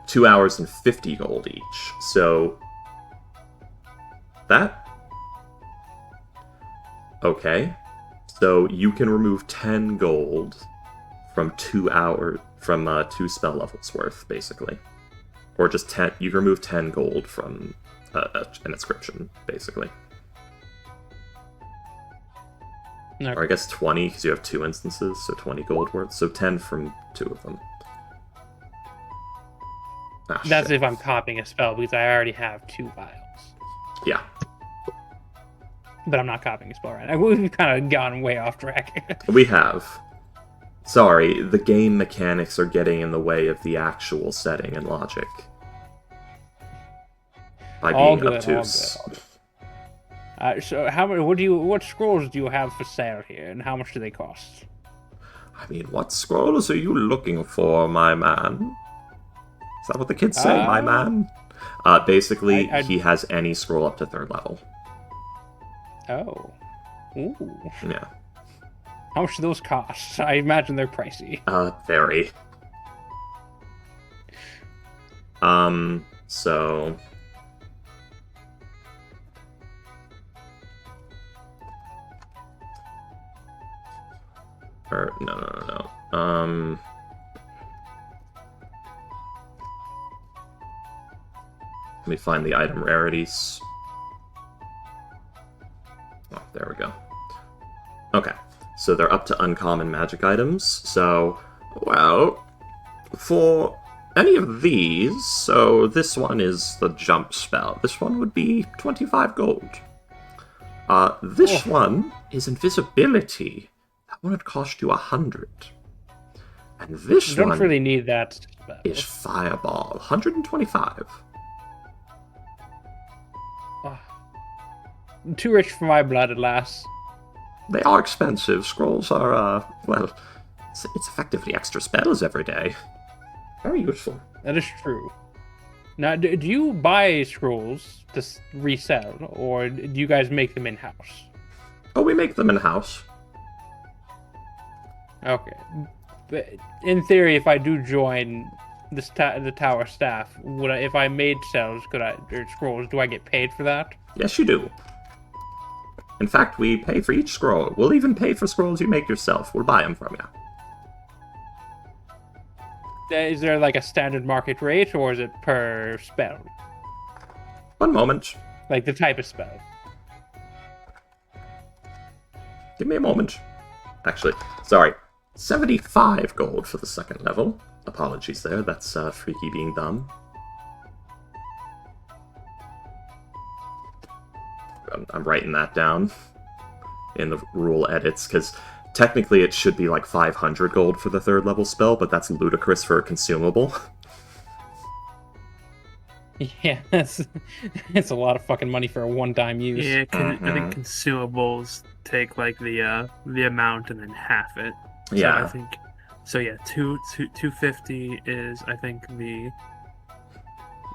2 hours and 50 gold each. So that... Okay. So you can remove 10 gold from 2 hours... from 2 spell levels worth, basically. Or just 10... You can remove 10 gold from an inscription, basically. Okay. Or I guess 20, because you have 2 instances, so 20 gold worth. So 10 from 2 of them. That's shit. if I'm copying a spell, because I already have 2 vials. Yeah. But I'm not copying a spell right now. We've kind of gone way off track. We have. Sorry, the game mechanics are getting in the way of the actual setting and logic. By All being good, obtuse. all good. So what scrolls do you have for sale here, and how much do they cost? I mean, what scrolls are you looking for, my man? Is that what the kids say, my man? Basically, he has any scroll up to 3rd level. Oh. Ooh. Yeah. How much do those cost? I imagine they're pricey. Very. So... Or, no. Let me find the item rarities. Oh, there we go. Okay, so they're up to uncommon magic items. So, well, for any of these, so this one is the jump spell. This one would be 25 gold. This one is invisibility. That one would cost you 100. And this You don't one really need that spell. is fireball, 125. Too rich for my blood, alas. They are expensive. Scrolls are, well, it's effectively extra spells every day. Very useful. That is true. Now, do you buy scrolls to resell, or do you guys make them in-house? Oh, we make them in-house. Okay. But in theory, if I do join this the tower staff, would I, if I made cells, or scrolls, do I get paid for that? Yes, you do. In fact, we pay for each scroll. We'll even pay for scrolls you make yourself. We'll buy them from you. Is there like a standard market rate, or is it per spell? One moment. Like the type of spell? Give me a moment. Actually, sorry. 75 gold for the second level. Apologies there, that's Freaky being dumb. I'm writing that down in the rule edits, because technically it should be like 500 gold for the third level spell, but that's ludicrous for a consumable. Yeah, it's a lot of fucking money for a one-time use. Yeah, I think consumables take like the amount and then half it. So Yeah. I think so. Yeah, 250 is I think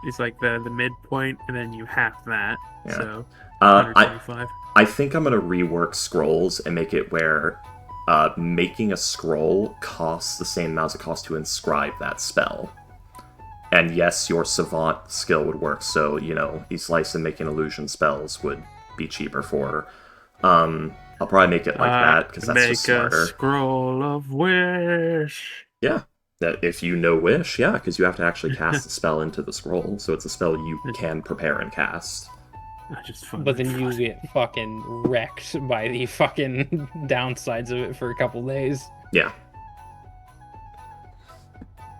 it's like the midpoint, and then you half that. Yeah. So I 125. I think I'm gonna rework scrolls and make it where making a scroll costs the same amount as it costs to inscribe that spell. And yes, your savant skill would work, so, you know, slice and making illusion spells would be cheaper for her. I'll probably make it like that, because that's just Make smarter. a scroll of wish. Yeah. That if you know Wish, yeah, because you have to actually cast the spell into the scroll, so it's a spell you can prepare and cast. Just fun. But then you get fucking wrecked by the fucking downsides of it for a couple days. Yeah.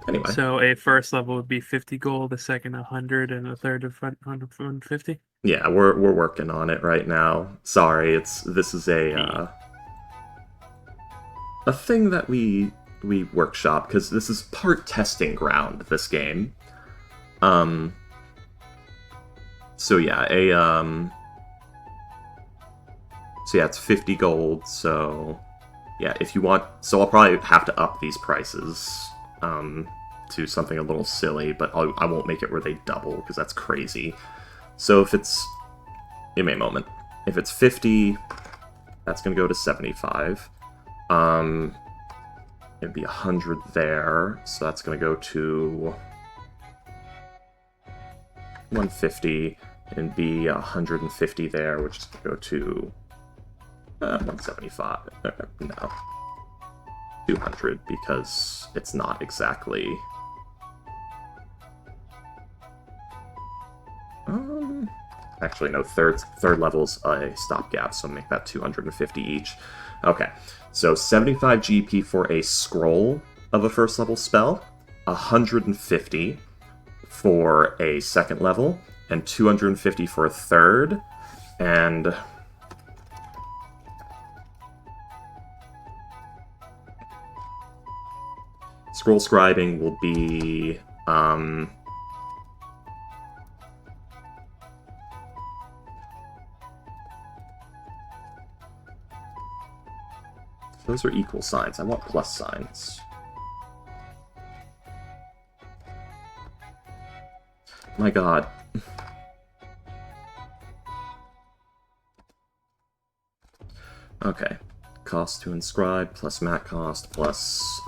Anyway. So a first level would be 50 gold, a second 100, and a third of 150. Yeah, we're working on it right now. Sorry, this is a thing that we workshop, because this is part testing ground, this game. So yeah, it's 50 gold, so yeah, if you want, so I'll probably have to up these prices to something a little silly, but I won't make it where they double, because that's crazy. So if it's, give me a moment, if it's 50, that's going to go to 75. It'd be 100 there, so that's going to go to 150, and be 150 there, which is going to go to 175. No. 200, because it's not exactly... Actually, no, third level's a stopgap, so make that 250 each. Okay, so 75 GP for a scroll of a first level spell, 150 for a second level, and 250 for a third, and... Scroll scribing will be, those are equal signs. I want plus signs. My god. Okay. Cost to inscribe, plus mat cost, plus,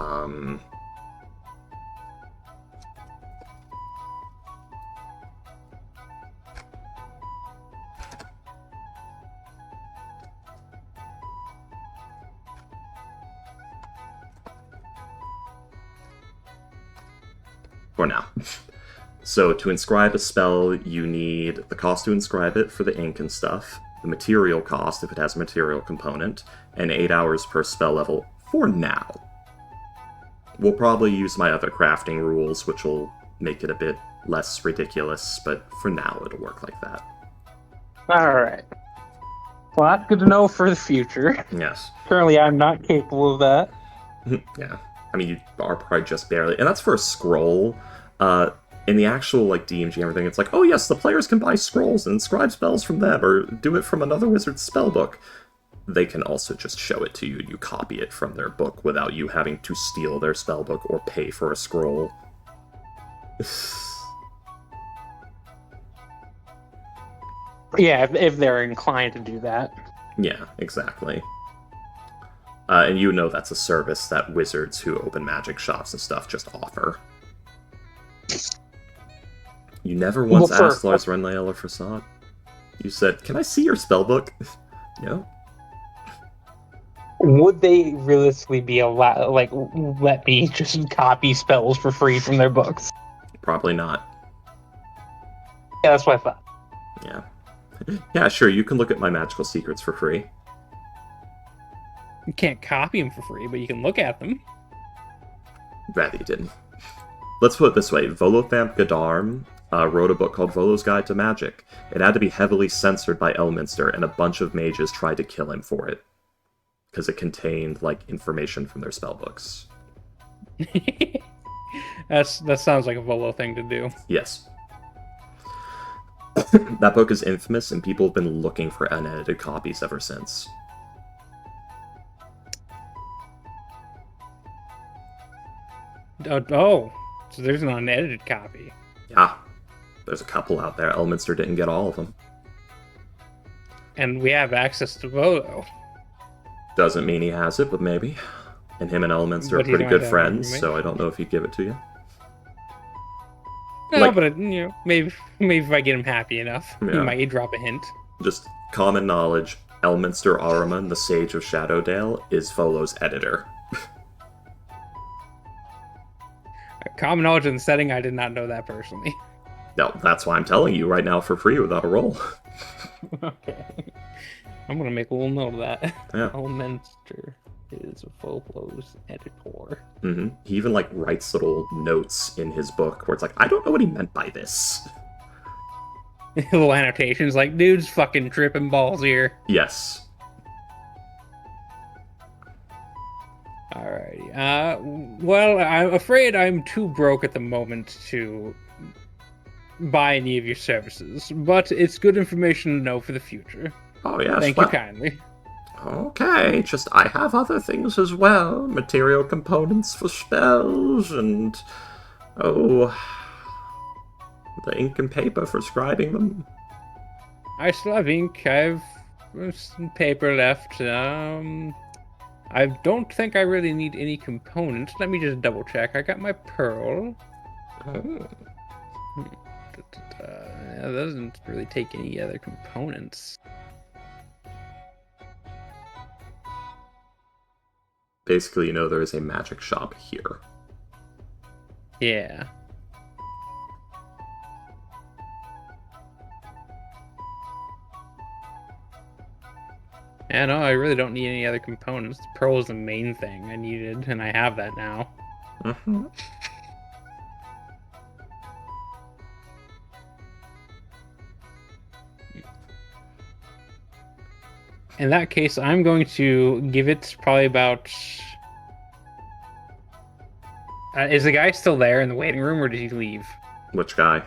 for now. So to inscribe a spell, you need the cost to inscribe it for the ink and stuff, the material cost if it has a material component, and 8 hours per spell level for now. We'll probably use my other crafting rules, which will make it a bit less ridiculous, but for now it'll work like that. Alright. Well, that's good to know for the future. Yes. Currently, I'm not capable of that. Yeah. I mean, you are probably just barely... And that's for a scroll. In the actual, like, DMG and everything, it's like, oh yes, the players can buy scrolls and inscribe spells from them, or do it from another wizard's spellbook. They can also just show it to you, and you copy it from their book without you having to steal their spellbook or pay for a scroll. Yeah, if they're inclined to do that. Yeah, exactly. And you know that's a service that wizards who open magic shops and stuff just offer. You never once Well, asked Lars Renlael or Fasad. You said, "Can I see your spellbook?" No. Would they realistically be allowed, like, let me just copy spells for free from their books? Probably not. Yeah, that's what I thought. Yeah. Yeah, sure, you can look at my magical secrets for free. You can't copy them for free, but you can look at them. Rather you didn't. Let's put it this way. Volothamp Gadarm wrote a book called Volo's Guide to Magic. It had to be heavily censored by Elminster, and a bunch of mages tried to kill him for it. Because it contained, like, information from their spellbooks. That sounds like a Volo thing to do. Yes. That book is infamous, and people have been looking for unedited copies ever since. Oh, so there's an unedited copy. Yeah. There's a couple out there. Elminster didn't get all of them. And we have access to Volo. Doesn't mean he has it, but maybe. And him and Elminster are But he pretty might good have friends, information. so I don't know if he'd give it to you. No, Like- but maybe if I get him happy enough, he Yeah. might drop a hint. Just common knowledge, Elminster Ahriman, the Sage of Shadowdale, is Volo's editor. Common knowledge in the setting, I did not know that personally. No, that's why I'm telling you right now for free without a roll. Okay. I'm gonna make a little note of that. Yeah. Elminster is Volo's editor. He even, like, writes little notes in his book where it's like, I don't know what he meant by this. Little annotations like, dude's fucking tripping balls here. Yes. Alrighty. Well, I'm afraid I'm too broke at the moment to buy any of your services, but it's good information to know for the future. Oh, yes. Thank you kindly. Okay, just I have other things as well. Material components for spells and... Oh... the ink and paper for scribing them. I still have ink. I've some paper left. I don't think I really need any components. Let me just double check. I got my pearl. Oh. That doesn't really take any other components. Basically, you know there is a magic shop here. Yeah. Yeah, no, I really don't need any other components. The pearl is the main thing I needed, and I have that now. Mm-hmm. In that case, I'm going to give it probably about... is the guy still there in the waiting room, or did he leave? Which guy?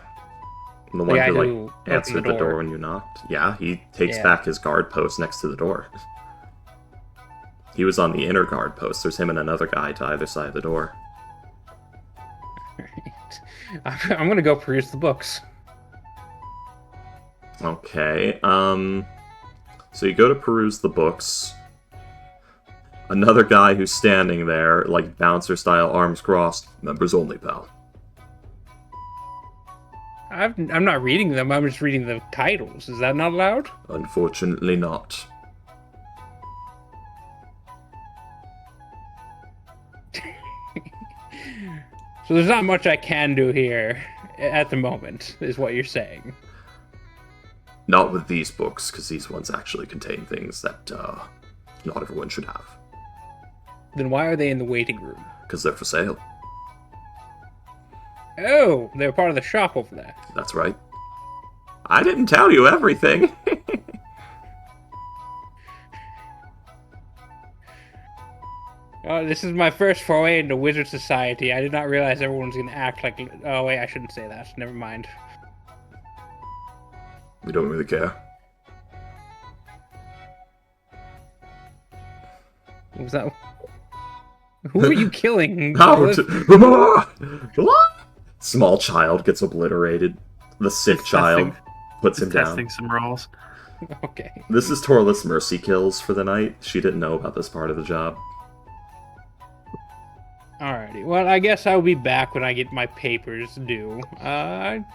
The one guy who, who like, opened answered the the door door. when you knocked? Yeah, he takes Yeah. back his guard post next to the door. He was on the inner guard post. There's him and another guy to either side of the door. I'm going to go peruse the books. Okay, so you go to peruse the books. Another guy who's standing there, like bouncer style, arms crossed. Members only, pal. I'm not reading them, I'm just reading the titles. Is that not allowed? Unfortunately not. So there's not much I can do here at the moment, is what you're saying. Not with these books, because these ones actually contain things that not everyone should have. Then why are they in the waiting room? Because they're for sale. Oh, they're part of the shop over there. That's right. I didn't tell you everything. Oh, this is my first foray into Wizard Society. I did not realize everyone's going to act like... Oh, wait, I shouldn't say that. Never mind. We don't really care. What was that? Who are you killing? Howard! Small child gets obliterated. The sick Just child testing- puts him Just testing down. some rolls. Okay. This is Torlith's mercy kills for the night. She didn't know about this part of the job. Alrighty. Well, I guess I'll be back when I get my papers due. I'm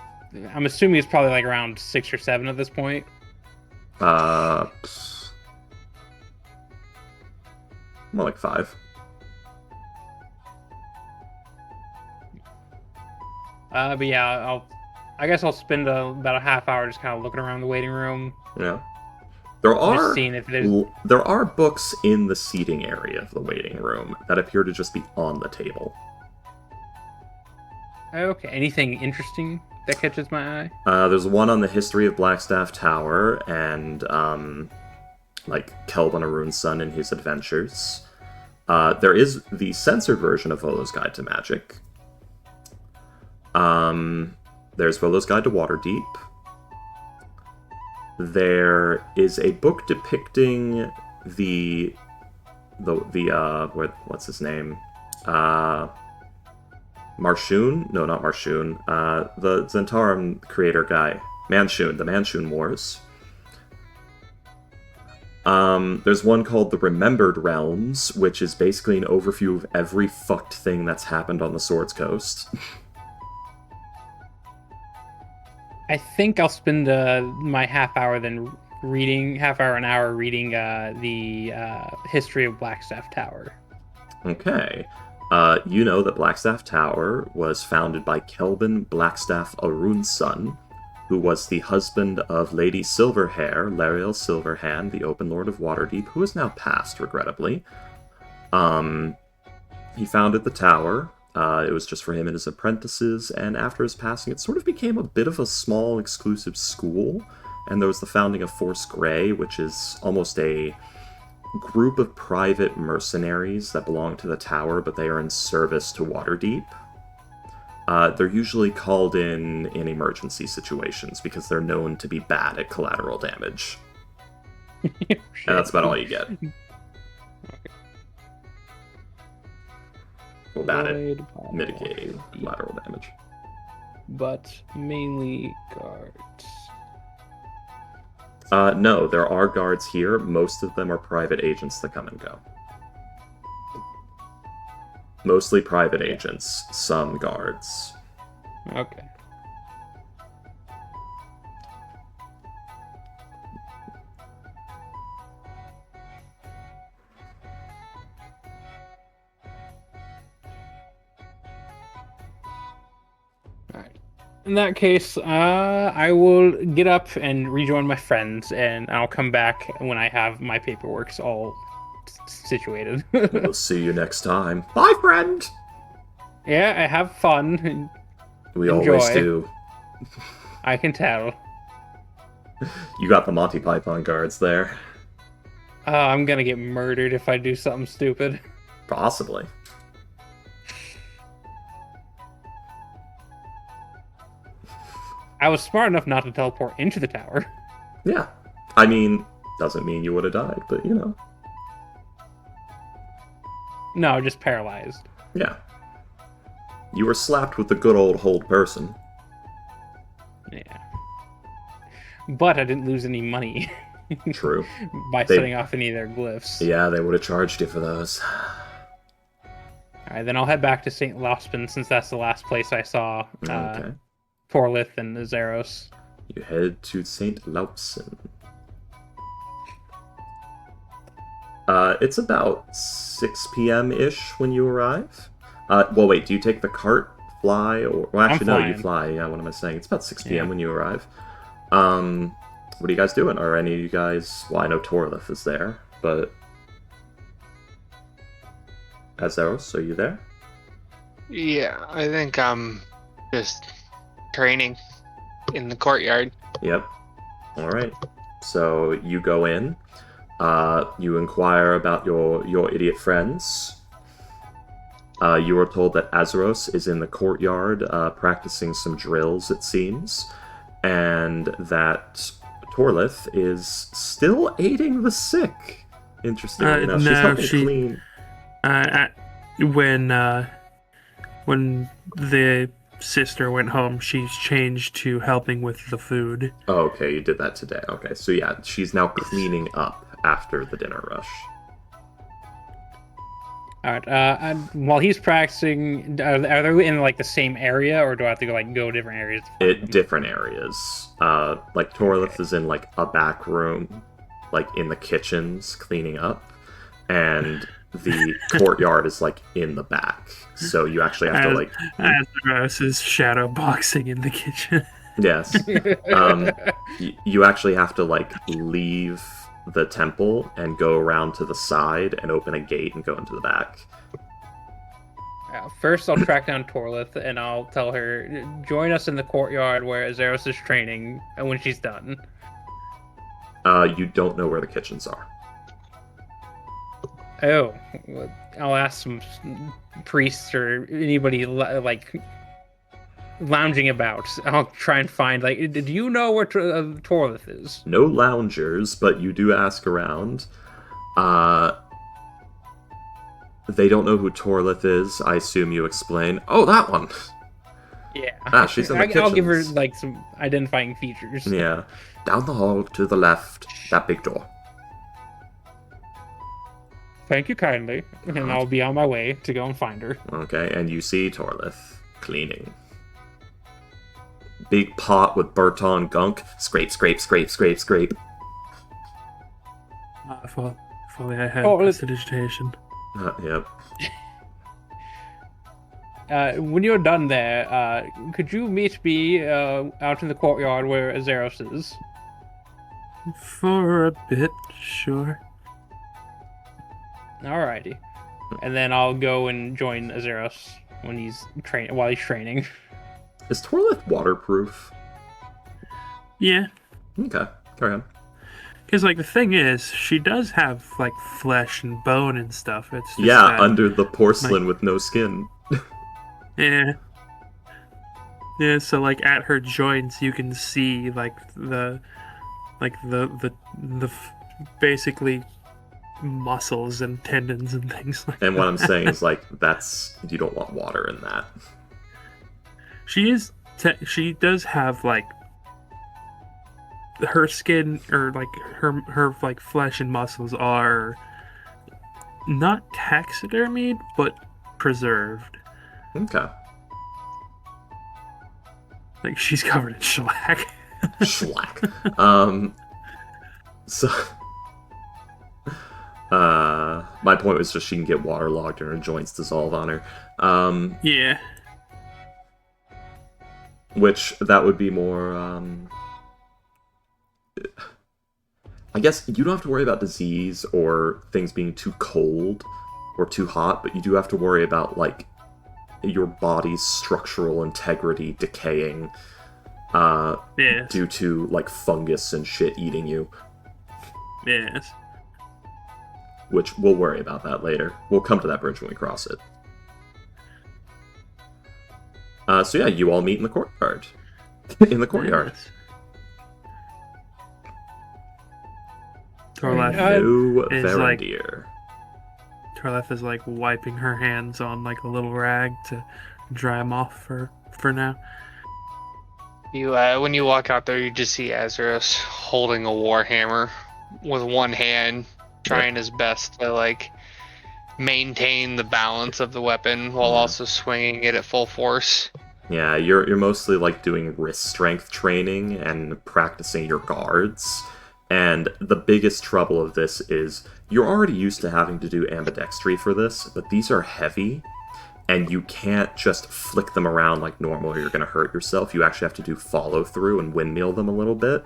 assuming it's probably like around 6 or 7 at this point. More like 5. But yeah, I guess I'll spend about a half hour just kind of looking around the waiting room, Yeah. There just are seeing if there's. there are books in the seating area of the waiting room that appear to just be on the table. Okay, anything interesting that catches my eye? There's one on the history of Blackstaff Tower and like Kelvin Arun's son and his adventures. There is the censored version of Volo's Guide to Magic. There's Volo's Guide to Waterdeep. There is a book depicting the what's his name? Marshoon? No, not Marshoon. The Zentarum creator guy. Manshoon, the Manshoon Wars. There's one called The Remembered Realms, which is basically an overview of every fucked thing that's happened on the Swords Coast. I think I'll spend my half hour an hour reading the history of Blackstaff Tower. Okay. You know that Blackstaff Tower was founded by Kelvin Blackstaff Arun's son, who was the husband of Lady Silverhair, Lariel Silverhand, the Open Lord of Waterdeep, who is now passed, regrettably. He founded the tower. It was just for him and his apprentices, and after his passing, it sort of became a bit of a small, exclusive school. And there was the founding of Force Grey, which is almost a group of private mercenaries that belong to the tower, but they are in service to Waterdeep. They're usually called in emergency situations because they're known to be bad at collateral damage. And that's about all you get. Well, bad at mitigating collateral damage. But mainly guards. No, there are guards here. Most of them are private agents that come and go. Mostly private agents, some guards. Okay. Alright. In that case, I will get up and rejoin my friends, and I'll come back when I have my paperwork all situated. We'll see you next time. Bye, friend! Yeah, I have fun. We Enjoy. always do. I can tell. You got the Monty Python guards there. I'm gonna get murdered if I do something stupid. Possibly. I was smart enough not to teleport into the tower. Yeah. I mean, doesn't mean you would have died, but you know. No, just paralyzed. Yeah. You were slapped with the good old hold person. Yeah. But I didn't lose any money True. by setting off any of their glyphs. Yeah, they would have charged you for those. Alright, then I'll head back to St. Lospin since that's the last place I saw Okay. Torlith and Azeros. You head to St. Laupsin. It's about 6 p.m.-ish when you arrive. Well, wait, do you take the cart, fly, or... Well, actually, no, you fly. Yeah, what am I saying? It's about 6 p.m. when you arrive. What are you guys doing? Are any of you guys... Well, I know Torlith is there, but... Azeros, are you there? Yeah, I think I'm just training in the courtyard. Yep. Alright. So, you go in. You inquire about your idiot friends. You are told that Azeros is in the courtyard practicing some drills, it seems, and that Torlith is still aiding the sick. Interestingly enough, she's no, helping clean. When the sister went home, she's changed to helping with the food. Oh, okay, you did that today. Okay, so yeah, she's now cleaning up after the dinner rush. All right. And while he's practicing, are they in like the same area, or do I have to go different areas? Different areas. Like Torlith is in like a back room, like in the kitchens cleaning up, and the courtyard is like in the back. So you actually have to like. Azeros is shadow boxing in the kitchen. Yes. You actually have to like leave the temple and go around to the side and open a gate and go into the back. First, I'll track down Torlith and I'll tell her, join us in the courtyard where Azeros is training when she's done. You don't know where the kitchens are. Oh, I'll ask some priests or anybody like lounging about. I'll try and find, like, do you know where Torlith is? No loungers, but you do ask around. They don't know who Torlith is. I assume you explain. Oh, that one! Yeah. She's in the kitchens. I'll give her, like, some identifying features. Yeah. Down the hall, to the left, that big door. Thank you kindly, and I'll be on my way to go and find her. Okay, and you see Torlith cleaning. Big pot with burnt-on gunk. Scrape, scrape, scrape, scrape, scrape. If only I had prestidigitation. Yep. When you're done there, could you meet me out in the courtyard where Azeros is? For a bit, sure. Alrighty. And then I'll go and join Azeros when he's while he's training. Is Torlith waterproof? Yeah. Okay, carry on. Because, like, the thing is, she does have, like, flesh and bone and stuff. It's just yeah, under the porcelain with no skin. Yeah. Yeah, so, like, at her joints, you can see, like, the basically muscles and tendons and things like that. And what I'm saying is, like, you don't want water in that. She does have, like, her skin, or, like, her like, flesh and muscles are not taxidermied, but preserved. Okay. Like, she's covered in shellac. Shellac. So... my point was just she can get waterlogged and her joints dissolve on her. Yeah. Which, that would be more, I guess you don't have to worry about disease or things being too cold or too hot, but you do have to worry about, like, your body's structural integrity decaying due to, like, fungus and shit eating you. Yes. Which, we'll worry about that later. We'll come to that bridge when we cross it. So yeah, you all meet in the courtyard. In the courtyard. Yes. Torleth No is Varandir. Torleth is like wiping her hands on like a little rag to dry them off for now. You when you walk out there, you just see Azeros holding a warhammer with one hand, trying his best to like maintain the balance of the weapon while also swinging it at full force. Yeah, you're mostly like doing wrist strength training and practicing your guards. And the biggest trouble of this is you're already used to having to do ambidextry for this, but these are heavy, and you can't just flick them around like normal or you're going to hurt yourself. You actually have to do follow-through and windmill them a little bit.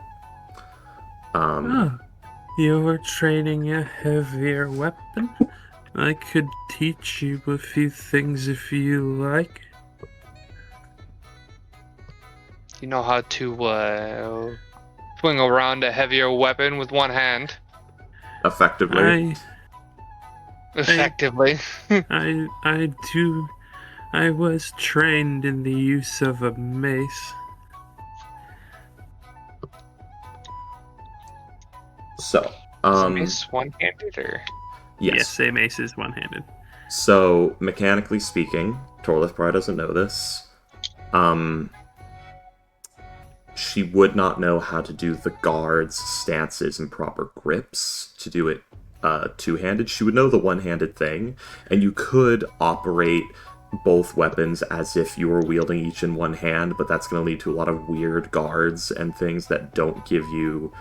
You're training a heavier weapon? I could teach you a few things if you like. You know how to swing around a heavier weapon with one hand? Effectively. Effectively. I do. I was trained in the use of a mace. So, Is mace one-handed or? yes. A mace is one-handed. So, mechanically speaking, Torlith probably doesn't know this. She would not know how to do the guards, stances, and proper grips to do it two-handed. She would know the one-handed thing, and you could operate both weapons as if you were wielding each in one hand, but that's going to lead to a lot of weird guards and things that don't give you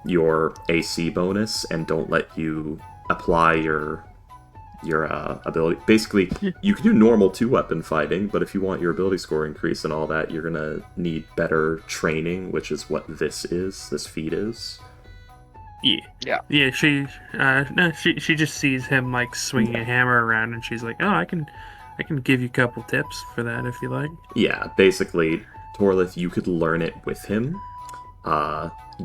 your AC bonus and don't let you apply your ability. Basically, you can do normal two-weapon fighting, but if you want your ability score increase and all that, you're gonna need better training, which is what this feat is. Yeah. She she just sees him like swinging a hammer around, and she's like, "Oh, I can give you a couple tips for that if you like." Yeah, basically, Torlith, you could learn it with him.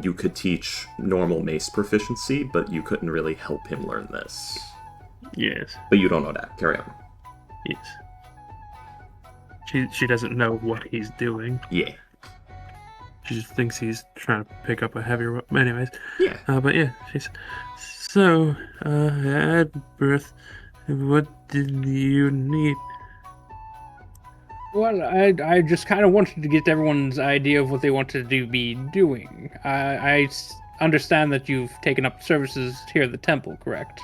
You could teach normal mace proficiency, but you couldn't really help him learn this. Yes. But you don't know that. Carry on. Yes. She doesn't know what he's doing. Yeah. She just thinks he's trying to pick up a heavier weapon. Anyways. Yeah. But yeah, she's... So, at birth, what did you need? Well, I just kind of wanted to get everyone's idea of what they wanted to be doing. I understand that you've taken up services here at the temple, correct?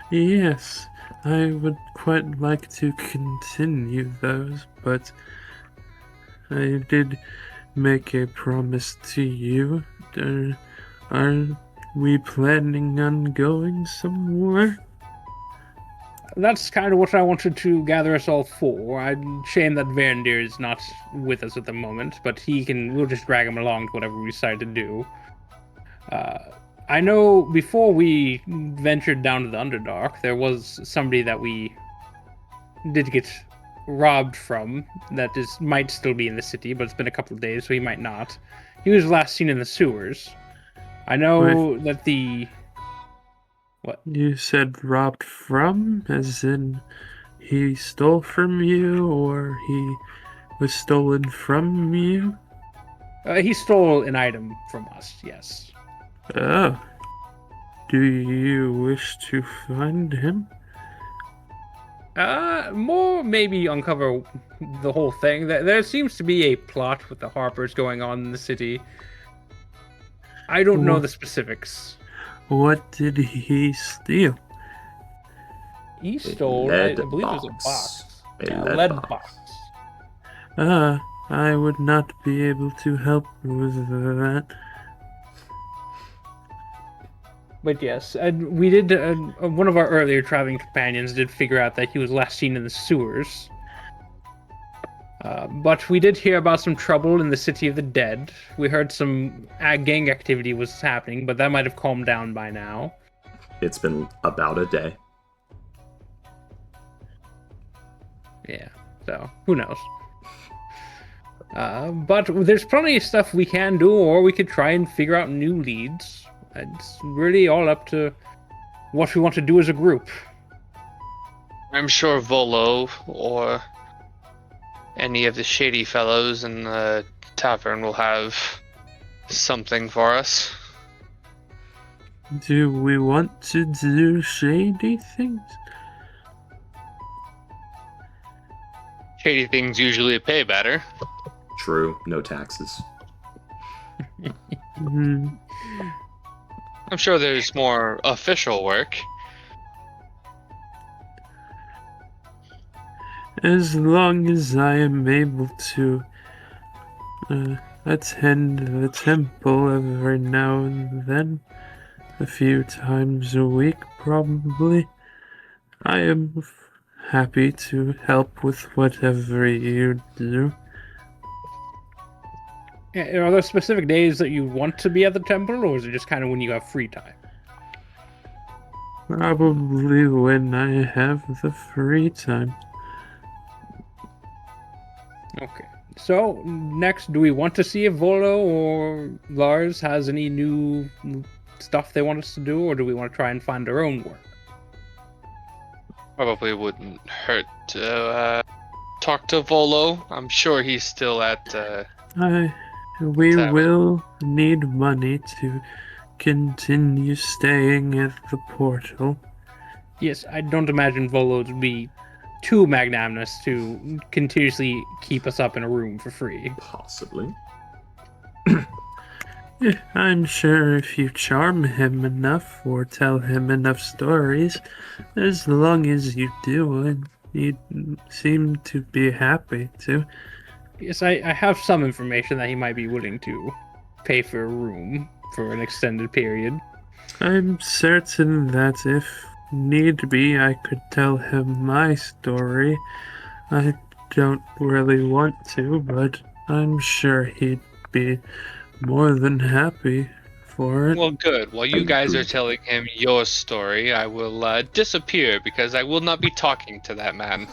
Yes, I would quite like to continue those, but I did make a promise to you. Are we planning on going somewhere? That's kind of what I wanted to gather us all for. I'm shame that Varandir is not with us at the moment, but we'll just drag him along to whatever we decide to do. I know before we ventured down to the Underdark, there was somebody that we did get robbed from that might still be in the city, but it's been a couple of days, so he might not. He was last seen in the sewers. I know that the... What? You said robbed from? As in he stole from you, or he was stolen from you? He stole an item from us, yes. Oh. Do you wish to find him? More maybe uncover the whole thing. There seems to be a plot with the Harpers going on in the city. I don't know the specifics. What did he steal? He stole, I believe it was a box. A lead box. I would not be able to help with that. But yes, we did. One of our earlier traveling companions did figure out that he was last seen in the sewers. But we did hear about some trouble in the City of the Dead. We heard some gang activity was happening, but that might have calmed down by now. It's been about a day. Yeah, so who knows? But there's plenty of stuff we can do, or we could try and figure out new leads. It's really all up to what we want to do as a group. I'm sure Volo or any of the shady fellows in the tavern will have something for us. Do we want to do shady things? Shady things usually pay better. True, no taxes. I'm sure there's more official work. As long as I am able to attend the temple every now and then, a few times a week probably, I am happy to help with whatever you do. Yeah, are there specific days that you want to be at the temple, or is it just kind of when you have free time? Probably when I have the free time. Okay. So, next, do we want to see if Volo or Lars has any new stuff they want us to do, or do we want to try and find our own work? Probably wouldn't hurt to talk to Volo. I'm sure he's still at... We will need money to continue staying at the portal. Yes, I don't imagine Volo to be too magnanimous to continuously keep us up in a room for free. Possibly. Yeah, I'm sure if you charm him enough or tell him enough stories, as long as you do it, he'd seem to be happy to. Yes, I have some information that he might be willing to pay for a room for an extended period. I'm certain that if need be, I could tell him my story. I don't really want to, but I'm sure he'd be more than happy for it. Well, good. While you I guys are agree. telling him your story, I will disappear because I will not be talking to that man.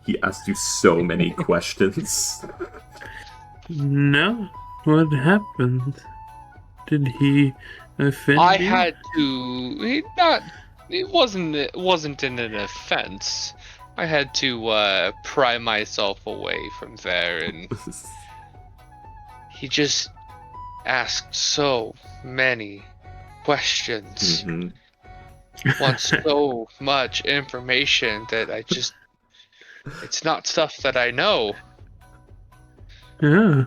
He asked you so many questions. No? What happened? Did he offend I you? had to. It wasn't an offense. I had to pry myself away from there, and he just asked so many questions. Mhm. Wants so much information that it's not stuff that I know. Yeah.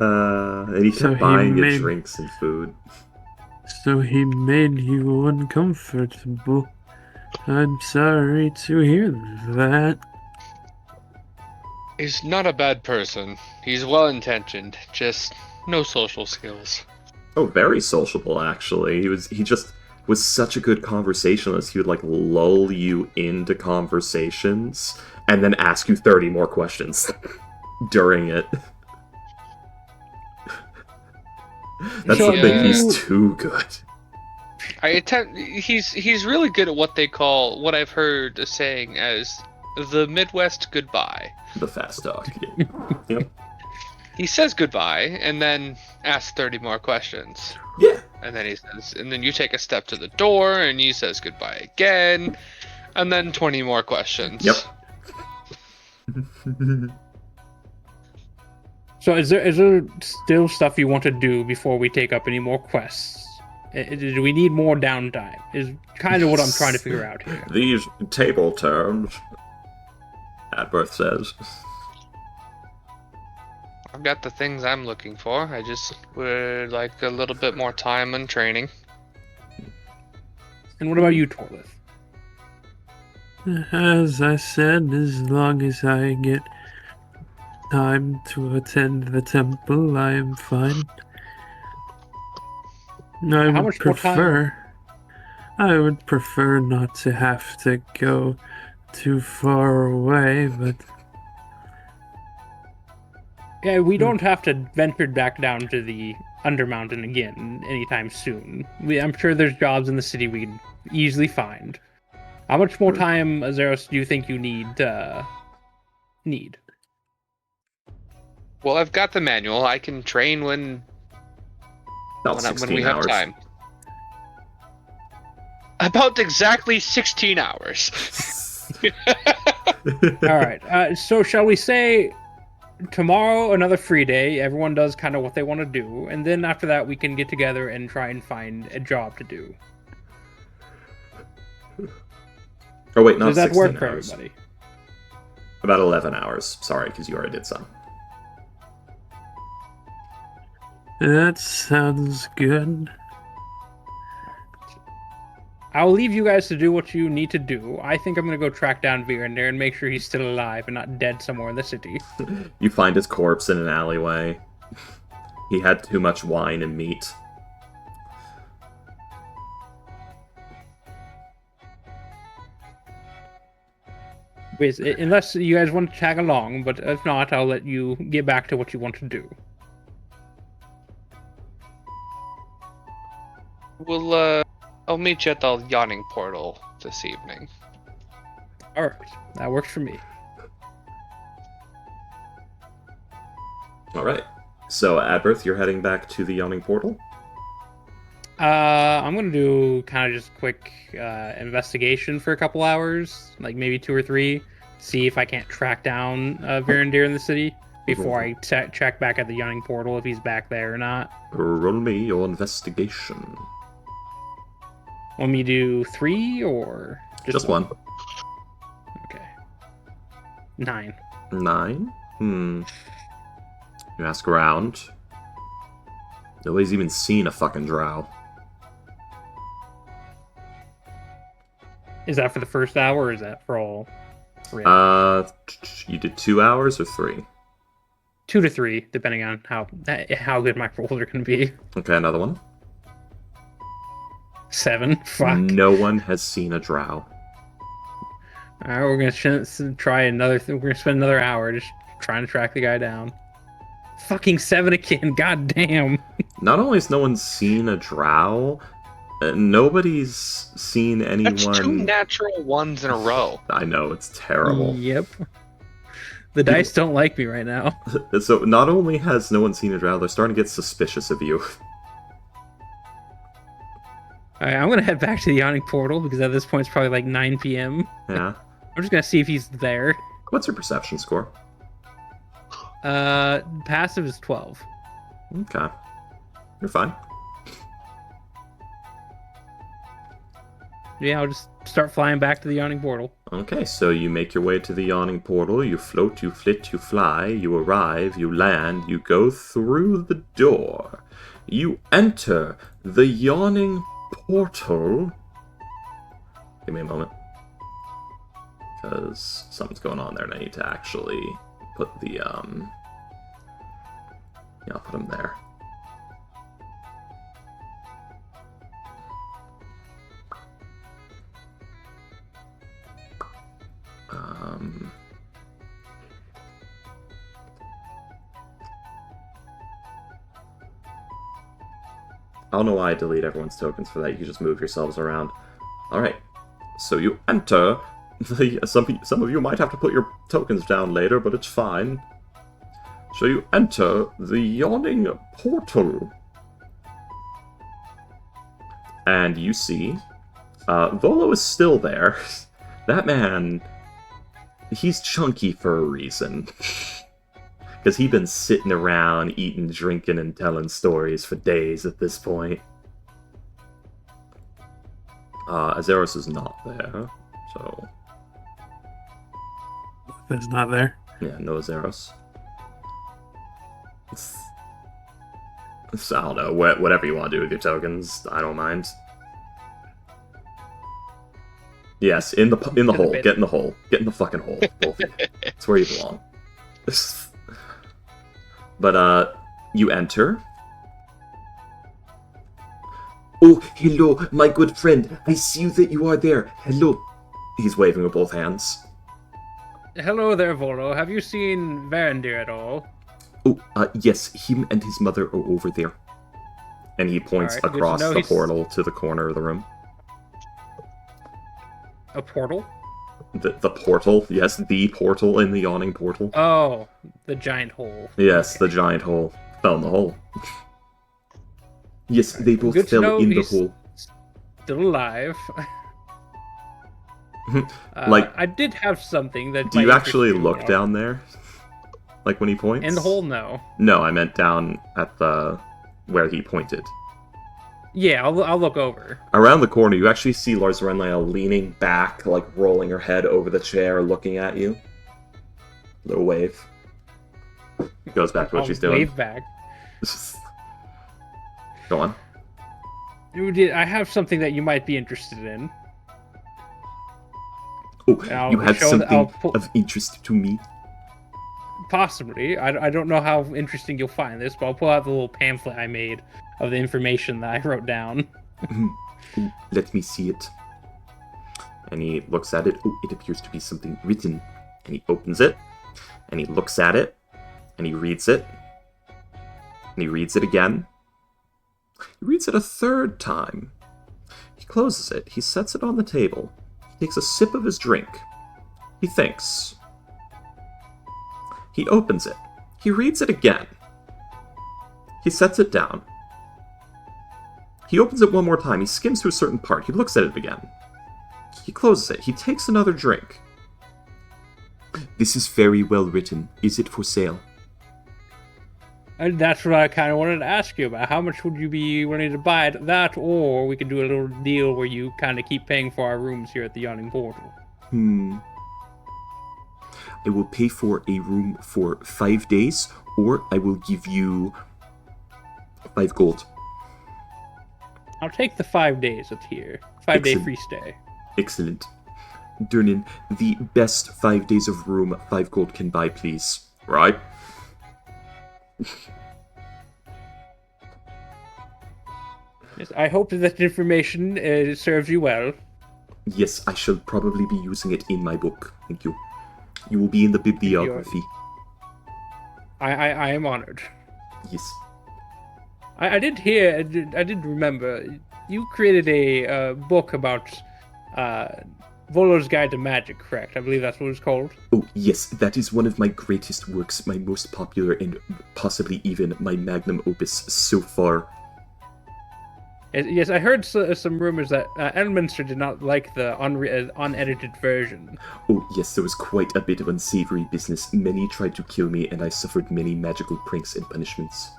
And he So kept he buying you made- drinks and food. So he made you uncomfortable. I'm sorry to hear that. He's not a bad person. He's well-intentioned, just no social skills. Oh, very sociable, actually. He just was such a good conversationalist. He would, like, lull you into conversations and then ask you 30 more questions during it. That's So the thing, he's you- too good. He's really good at what I've heard saying as the Midwest goodbye. The fast talk. Yep. He says goodbye and then asks 30 more questions. Yeah. And then you take a step to the door and he says goodbye again. And then 20 more questions. Yep. So is there still stuff you want to do before we take up any more quests? Do we need more downtime? Is kind of what I'm trying to figure out here. These table turns, Adworth says. I've got the things I'm looking for. I just would like a little bit more time and training. And what about you, Torlith? As I said, as long as I get time to attend the temple, I am fine. I How would much more time? prefer. I would prefer not to have to go too far away, but Yeah, we don't have to venture back down to the Undermountain again anytime soon. I'm sure there's jobs in the city we can easily find. How much more time, Azeros, do you think you need? Well, I've got the manual. I can train when About 16 we hours. have time. About exactly 16 hours. All right. So shall we say tomorrow another free day? Everyone does kind of what they want to do, and then after that we can get together and try and find a job to do. Oh wait, not Does that 16 work for hours. everybody? About 11 hours. Sorry, because you already did some. that sounds good. I'll leave you guys to do what you need to do. I think I'm gonna go track down Virander and make sure he's still alive and not dead somewhere in the city. You find his corpse in an alleyway. He had too much wine and meat. Unless you guys want to tag along, but if not, I'll let you get back to what you want to do. I'll meet you at the yawning portal this evening. All right, that works for me. Alright. So, Adworth, you're heading back to the Yawning Portal? I'm gonna do kind of just quick investigation for a couple hours, like maybe 2 or 3, see if I can't track down Virendir in the city before I check back at the Yawning Portal if he's back there or not. Roll me your investigation. Want me to do 3 or Just one. Okay. 9. 9? You ask around. Nobody's even seen a fucking drow. Is that for the first hour, or is that for all 3? You did 2 hours or 3? 2 to 3, depending on how good my rolls are going to be. Okay, another one. 7. Fuck. No one has seen a drow. Alright, we're gonna try another. We're gonna spend another hour just trying to track the guy down. Fucking 7 again. God damn. Not only has no one seen a drow, nobody's seen anyone. That's 2 natural ones in a row. I know, it's terrible. Yep. The dice don't like me right now. So not only has no one seen a drow, they're starting to get suspicious of you. Alright, I'm gonna head back to the yawning portal because at this point it's probably like 9 p.m. Yeah. I'm just gonna see if he's there. What's your perception score? Passive is 12. Okay. You're fine. Yeah, I'll just start flying back to the yawning portal. Okay, so you make your way to the yawning portal, you float, you flit, you fly, you arrive, you land, you go through the door. You enter the yawning portal. Give me a moment. Because something's going on there and I need to actually put the, yeah, I'll put them there. I don't know why I delete everyone's tokens for that. You can just move yourselves around. Alright, so you enter the... Some of you might have to put your tokens down later, but it's fine. So you enter the yawning portal. And you see... Volo is still there. That man... He's chunky for a reason. Because he's been sitting around, eating, drinking, and telling stories for days at this point. Azeros is not there, so... It's not there. Yeah, no Azeros. I don't know, whatever you want to do with your tokens, I don't mind. Yes, in the hole. Get in the hole. Get in the fucking hole, both of you. It's where you belong. But, you enter. Oh, hello, my good friend. I see that you are there. Hello. He's waving with both hands. Hello there, Volo. Have you seen Varandir at all? Oh, yes, him and his mother are over there. And he points Alright, good to across know the he's- portal to the corner of the room. A portal? The portal, yes, the portal in the yawning portal. Oh, the giant hole. Yes, Okay. the giant hole. Fell in the hole. Yes, they both Good to fell know in the he's hole. Still alive. Like, I did have something that. do might you interest actually you, look though. down there? Like when he points? In the hole? No. No, I meant down at the... where he pointed. Yeah, I'll look over. Around the corner, you actually see Lars Renlail leaning back, like rolling her head over the chair, looking at you. Little wave. Goes back to what I'll she's doing. wave back. Go on. I have something that you might be interested in. Oh, I'll you have show something I'll pull- of interest to me? Possibly. I don't know how interesting you'll find this, but I'll pull out the little pamphlet I made of the information that I wrote down. Ooh, let me see it. And he looks at it. Oh, it appears to be something written. And he opens it. And he looks at it. And he reads it. And he reads it again. He reads it a third time. He closes it. He sets it on the table. He takes a sip of his drink. He thinks. He opens it. He reads it again. He sets it down. He opens it one more time. He skims to a certain part. He looks at it again. He closes it. He takes another drink. This is very well written. Is it for sale? And that's what I kind of wanted to ask you about. How much would you be willing to buy it? That, or we could do a little deal where you kind of keep paying for our rooms here at the Yawning Portal. I will pay for a room for 5 days, or I will give you 5 gold. I'll take the 5 days of here. 5-day Excellent. free stay. Excellent. Durnan, the best 5 days of room 5 gold can buy, please. Right? Yes, I hope that information serves you well. Yes, I shall probably be using it in my book. Thank you. You will be in the bibliography. I am honored. Yes. I did hear, I did remember, you created a book about Volo's Guide to Magic, correct? I believe that's what it's called. Oh, yes, that is one of my greatest works, my most popular, and possibly even my magnum opus so far. Yes, I heard some rumors that Elminster did not like the unedited version. Oh, yes, there was quite a bit of unsavory business. Many tried to kill me, and I suffered many magical pranks and punishments.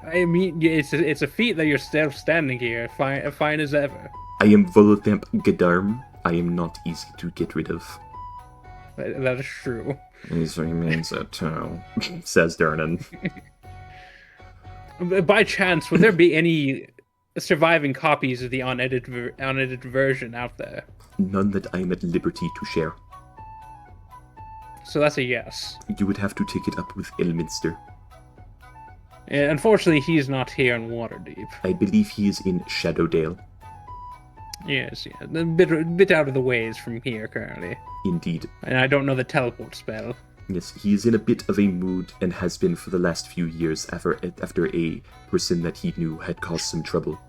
I mean, it's a feat that you're still standing here, fine as ever. I am Volothamp Gadarm. I am not easy to get rid of. That is true. He remains a too, says Durnan. By chance, would there be any surviving copies of the unedited version out there? None that I am at liberty to share. So that's a yes. You would have to take it up with Elminster. Unfortunately, he's not here in Waterdeep. I believe he is in Shadowdale. Yes, yeah, a bit out of the ways from here currently. Indeed. And I don't know the teleport spell. Yes, he is in a bit of a mood and has been for the last few years after a person that he knew had caused some trouble.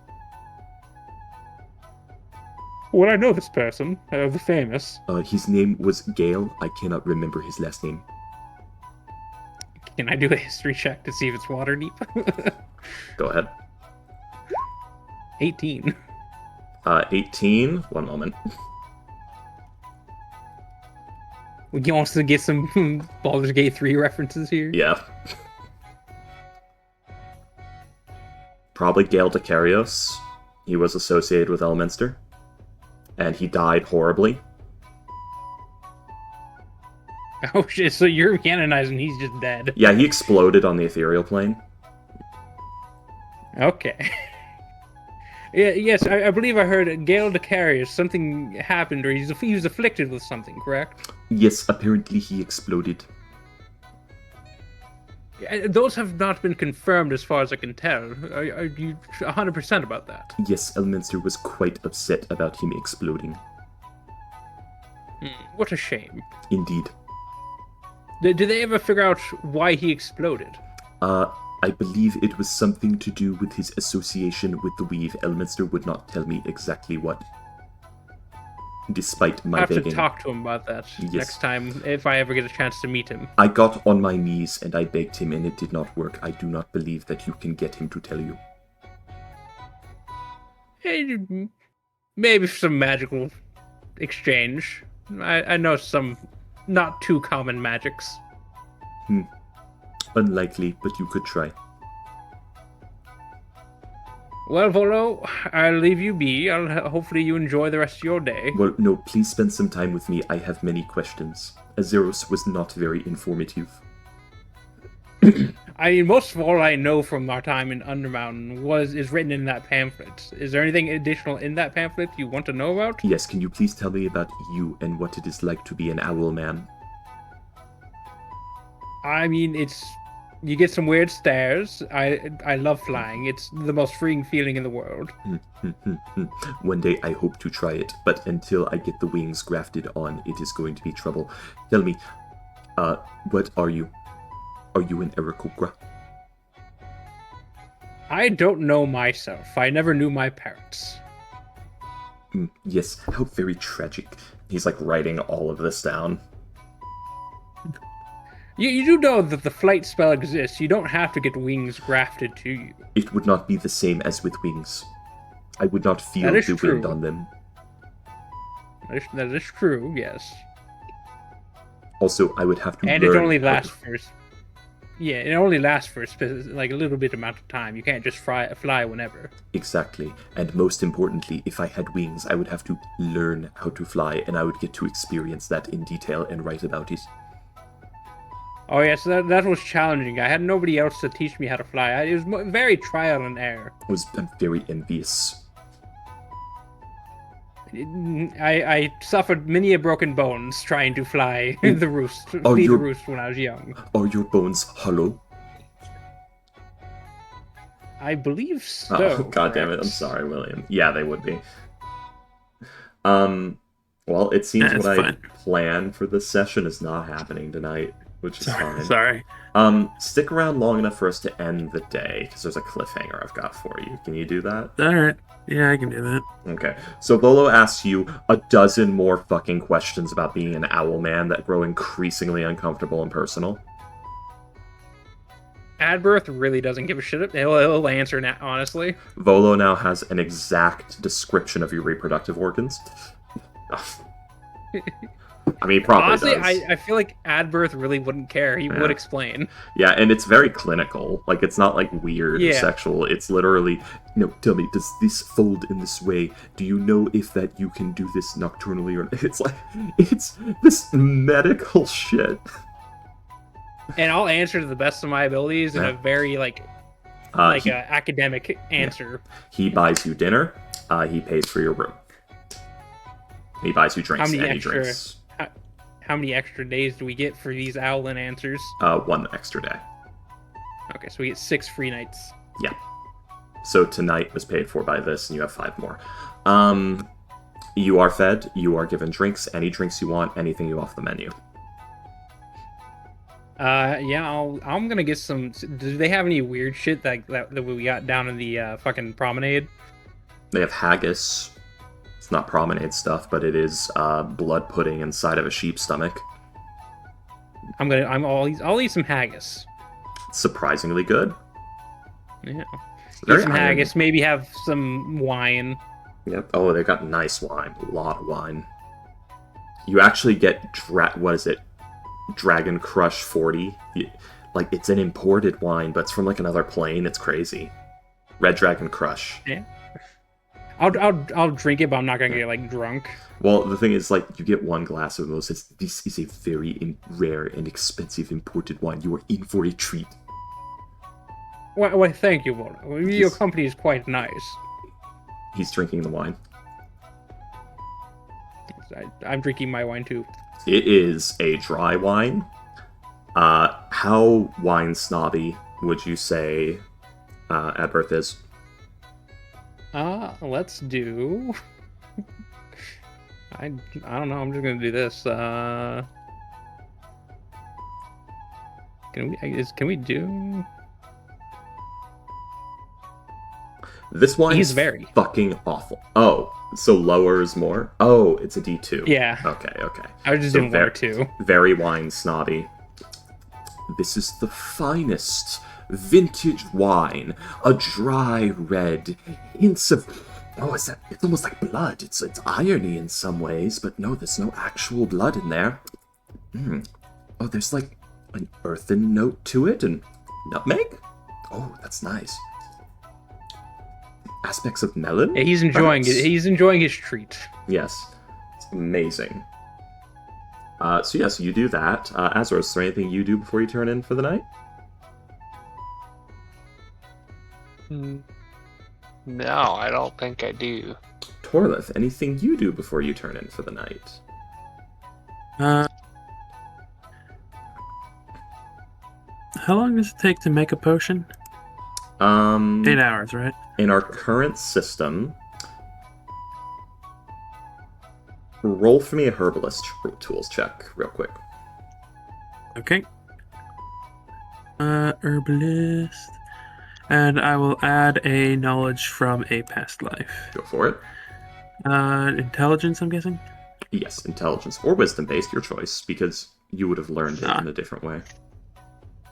Well, I know this person, the famous. His name was Gale. I cannot remember his last name. Can I do a history check to see if it's Waterdeep? Go ahead. 18. 18. One moment. You want to get some Baldur's Gate 3 references here? Yeah. Probably Gale Decarios. He was associated with Elminster. And he died horribly. Oh shit, so you're canonizing he's just dead. Yeah, he exploded on the ethereal plane. Okay. Yes, I believe I heard Gale Decarius, something happened, or he was afflicted with something, correct? Yes, apparently he exploded. Those have not been confirmed as far as I can tell. Are you 100% about that? Yes, Elminster was quite upset about him exploding. What a shame. Indeed. Did they ever figure out why he exploded? I believe it was something to do with his association with the Weave. Elminster would not tell me exactly what. Despite my I have begging. to talk to him about that next time, if I ever get a chance to meet him. I got on my knees and I begged him and it did not work. I do not believe that you can get him to tell you. Hey, maybe some magical exchange. I know some not too common magics. Unlikely, but you could try. Well, Volo, I'll leave you be. Hopefully you enjoy the rest of your day. Well, no, please spend some time with me. I have many questions. Azeros was not very informative. I mean, most of all I know from our time in Undermountain is written in that pamphlet. Is there anything additional in that pamphlet you want to know about? Yes, can you please tell me about you and what it is like to be an owl man? I mean, you get some weird stares. I love flying. It's the most freeing feeling in the world. One day I hope to try it, but until I get the wings grafted on, it is going to be trouble. Tell me, what are you? Are you an Aarakocra? I don't know myself. I never knew my parents. Yes, how very tragic. He's like writing all of this down. You do know that the flight spell exists. You don't have to get wings grafted to you. It would not be the same as with wings. I would not feel That is the true. wind on them. That is true, yes. Also, I would have to And learn... it only lasts for... Yeah, it only lasts for like a little bit amount of time. You can't just fly whenever. Exactly. And most importantly, if I had wings, I would have to learn how to fly, and I would get to experience that in detail and write about it. Oh yeah, so that was challenging. I had nobody else to teach me how to fly. It was very trial and error. I'm very envious. I suffered many a broken bones trying to fly the roost, Oh, flee the roost when I was young. Are your bones hollow? I believe so. Oh, God damn it! I'm sorry, William. Yeah, they would be. Well, it seems That's what I fine. planned for this session is not happening tonight, which is fine. Sorry. Stick around long enough for us to end the day, because there's a cliffhanger I've got for you. Can you do that? All right. Yeah, I can do that. Okay. So Volo asks you a dozen more fucking questions about being an owl man that grow increasingly uncomfortable and personal. Adbirth really doesn't give a shit. He'll answer now, honestly. Volo now has an exact description of your reproductive organs. I mean, probably Honestly, does. I feel like Adbirth really wouldn't care. He Yeah. would explain. Yeah, and it's very clinical. Like, it's not like weird or Yeah. sexual. It's literally, tell me, does this fold in this way? Do you know if that you can do this nocturnally or? It's like, it's this medical shit. And I'll answer to the best of my abilities in Yeah. a very academic answer. He buys you dinner. He pays for your room. He buys you drinks. How many Any extra- drinks. How many extra days do we get for these Owlin answers? 1 extra day. Okay, so we get 6 free nights. Yeah. So tonight was paid for by this, and you have 5 more. You are fed. You are given drinks. Any drinks you want. Anything you off the menu. Yeah, I'm gonna get some. Do they have any weird shit that we got down in the fucking promenade? They have haggis. It's not promenade stuff, but it is blood pudding inside of a sheep's stomach. I'll eat some haggis. It's surprisingly good. Yeah, Very eat some iron- haggis. Maybe have some wine. Yep. Oh, they've got nice wine. A lot of wine. You actually get what is it? Dragon Crush 40. Like, it's an imported wine, but it's from like another plane. It's crazy. Red Dragon Crush. Yeah. I'll drink it, but I'm not gonna get like drunk. Well, the thing is, like, you get 1 glass of those. This is a very rare and expensive imported wine. You are in for a treat. Well, thank you, Volo. Your company is quite nice. He's drinking the wine. I'm drinking my wine too. It is a dry wine. How wine snobby would you say Adbirth is? Let's do. I don't know. I'm just gonna do this. Can we do? This wine He's is very. fucking awful. Oh, so lower is more? Oh, it's a D2. Yeah. Okay. I was just So doing 1 or 2. Very wine snobby. This is the finest vintage wine. A dry red. Hints of... Oh, it's almost like blood. It's irony in some ways, but no, there's no actual blood in there. Oh, there's like an earthen note to it, and nutmeg? Oh, that's nice. Aspects of melon? Yeah, he's enjoying Perhaps? it. He's enjoying his treat. Yes. It's amazing. So yes, you do that. Azor, is there anything you do before you turn in for the night? No, I don't think I do. Torlith, anything you do before you turn in for the night? How long does it take to make a potion? 8 hours, right? In our current system, roll for me a herbalist tools check real quick. Okay. Herbalist. And I will add a knowledge from a past life. Go for it. Intelligence, I'm guessing? Yes, intelligence or wisdom based, your choice, because you would have learned it in a different way.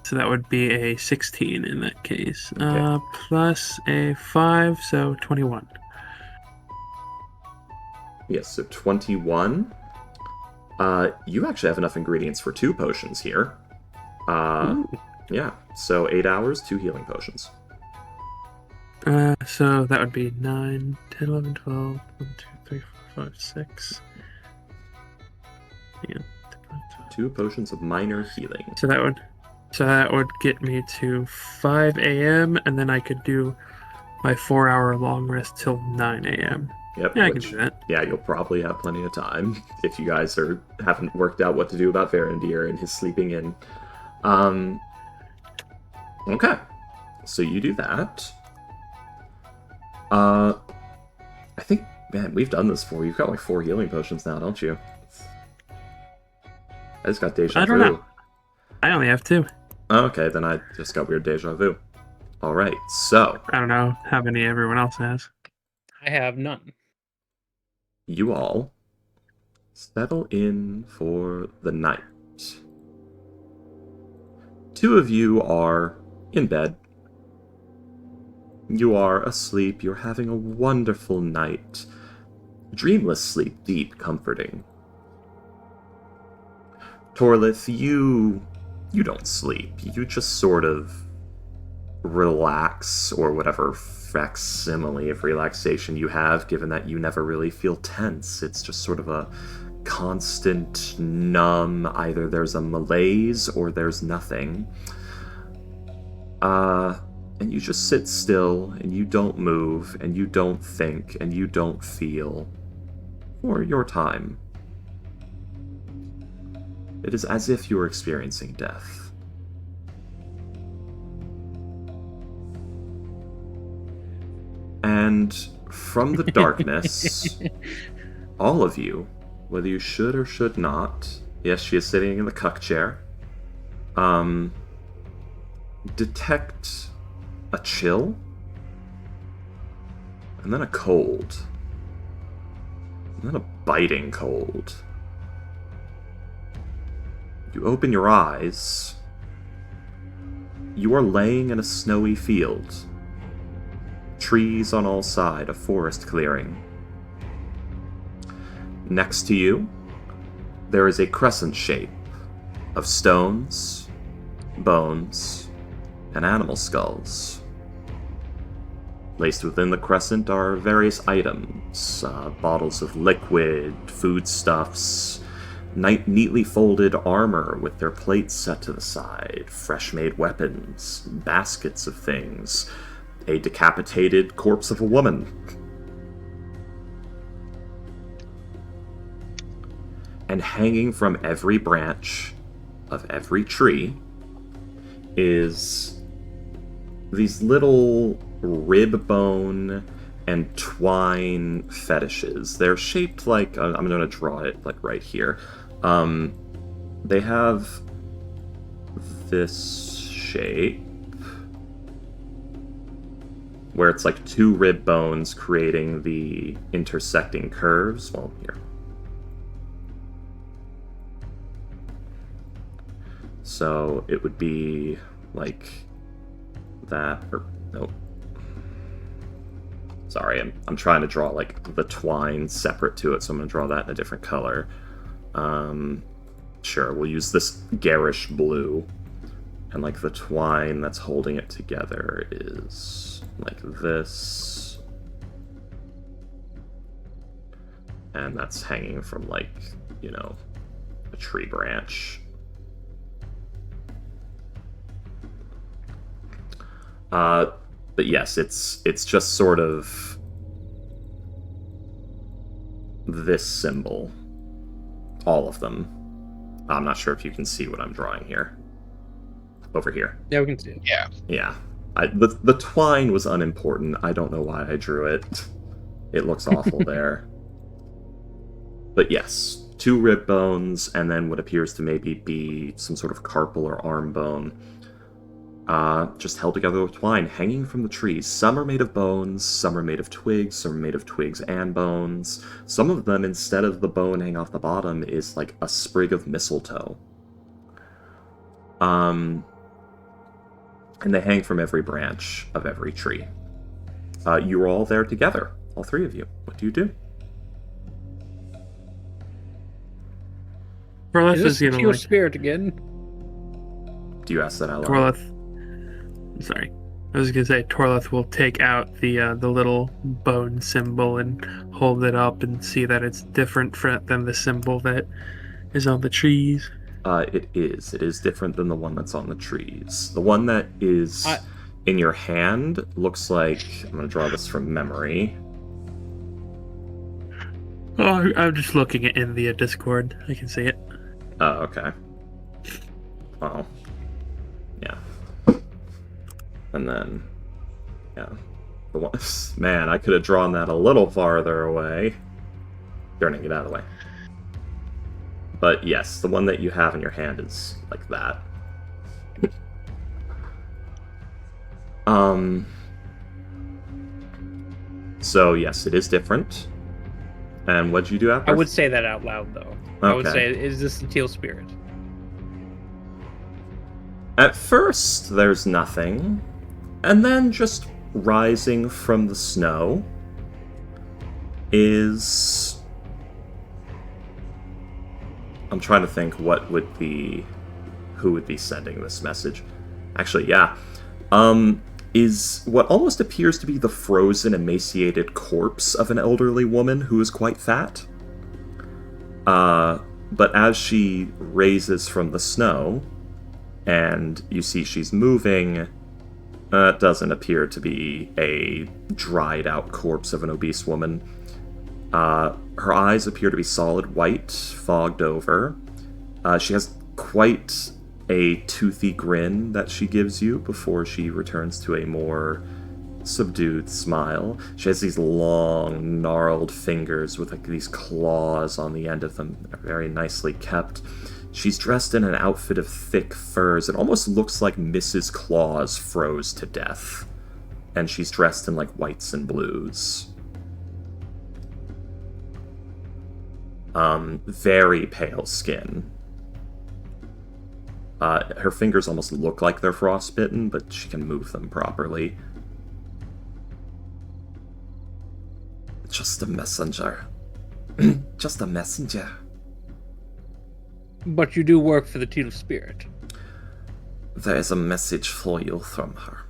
So that would be a 16 in that case. Okay. Plus a 5, so 21. Yes, so 21. You actually have enough ingredients for 2 potions here. Yeah, so 8 hours, 2 healing potions. So that would be 9, 10, 11, 12, 1, 2, 3, 4, 5, 6. Yeah. 2 potions of minor healing. So that would get me to 5 a.m. and then I could do my 4-hour long rest till 9 a.m. Yep, Yeah, I can do that. Yeah, you'll probably have plenty of time if you guys haven't worked out what to do about Varandir and his sleeping in. Okay, so you do that. I think, man, we've done this before. You've got like 4 healing potions now, don't you? I just got deja vu. I don't know. I only have 2. Okay, then I just got weird deja vu. Alright, so I don't know how many everyone else has. I have none. you all settle in for the night. 2 of you are in bed. You are asleep. You're having a wonderful night. Dreamless sleep, deep, comforting. Torlith, you don't sleep. You just sort of relax, or whatever facsimile of relaxation you have, given that you never really feel tense. It's just sort of a constant numb, either there's a malaise or there's nothing. And you just sit still, and you don't move, and you don't think, and you don't feel for your time. It is as if you are experiencing death. And from the darkness, all of you, whether you should or should not, yes, she is sitting in the cuck chair, detect a chill, and then a cold, and then a biting cold. You open your eyes. You are laying in a snowy field. Trees on all sides, a forest clearing. Next to you, there is a crescent shape of stones, bones, and animal skulls. Laced within the crescent are various items, bottles of liquid, foodstuffs, neatly folded armor with their plates set to the side, fresh-made weapons, baskets of things, a decapitated corpse of a woman. And hanging from every branch of every tree is these little rib bone and twine fetishes. They're shaped like, I'm going to draw it like right here. They have this shape where it's like 2 rib bones creating the intersecting curves. Well, here. So it would be like that, or nope. Sorry, I'm trying to draw like the twine separate to it, so I'm going to draw that in a different color. Sure, we'll use this garish blue. And like the twine that's holding it together is like this. And that's hanging from like, you know, a tree branch. But yes, it's just sort of this symbol. All of them. I'm not sure if you can see what I'm drawing here. Over here. Yeah, we can see it. Yeah. Yeah. The twine was unimportant. I don't know why I drew it. It looks awful there. But yes, 2 rib bones, and then what appears to maybe be some sort of carpal or arm bone. Just held together with twine, hanging from the trees. Some are made of bones, some are made of twigs, some are made of twigs and bones. Some of them, instead of the bone hanging off the bottom, is like a sprig of mistletoe. And they hang from every branch of every tree. You're all there together, all 3 of you. What do you do? Torlith Is is this gonna pure like, spirit again? Do you ask that out loud? Torleth. Sorry, I was gonna say Torleth will take out the little bone symbol and hold it up and see that it's different than the symbol that is on the trees. It is. It is different than the one that's on the trees. The one that is in your hand looks like... I'm going to draw this from memory. Oh, I'm just looking at in the Discord. I can see it. Oh, okay. Well, yeah. And then, yeah. The one... Man, I could have drawn that a little farther away. Turning it out of the way. But yes, the one that you have in your hand is like that. So yes, it is different. And what'd you do after? I would say that out loud, though. Okay. I would say, is this the teal spirit? At first, there's nothing. And then just rising from the snow is... I'm trying to think who would be sending this message. Actually, yeah. Is what almost appears to be the frozen, emaciated corpse of an elderly woman who is quite fat. But as she raises from the snow, and you see she's moving, it doesn't appear to be a dried-out corpse of an obese woman. Her eyes appear to be solid white, fogged over. She has quite a toothy grin that she gives you before she returns to a more subdued smile. She has these long, gnarled fingers with like these claws on the end of them. They're very nicely kept. She's dressed in an outfit of thick furs. It almost looks like Mrs. Claus froze to death. And she's dressed in like whites and blues. Very pale skin. Her fingers almost look like they're frostbitten, but she can move them properly. Just a messenger. Just a messenger. But you do work for the teal spirit. There is a message for you from her.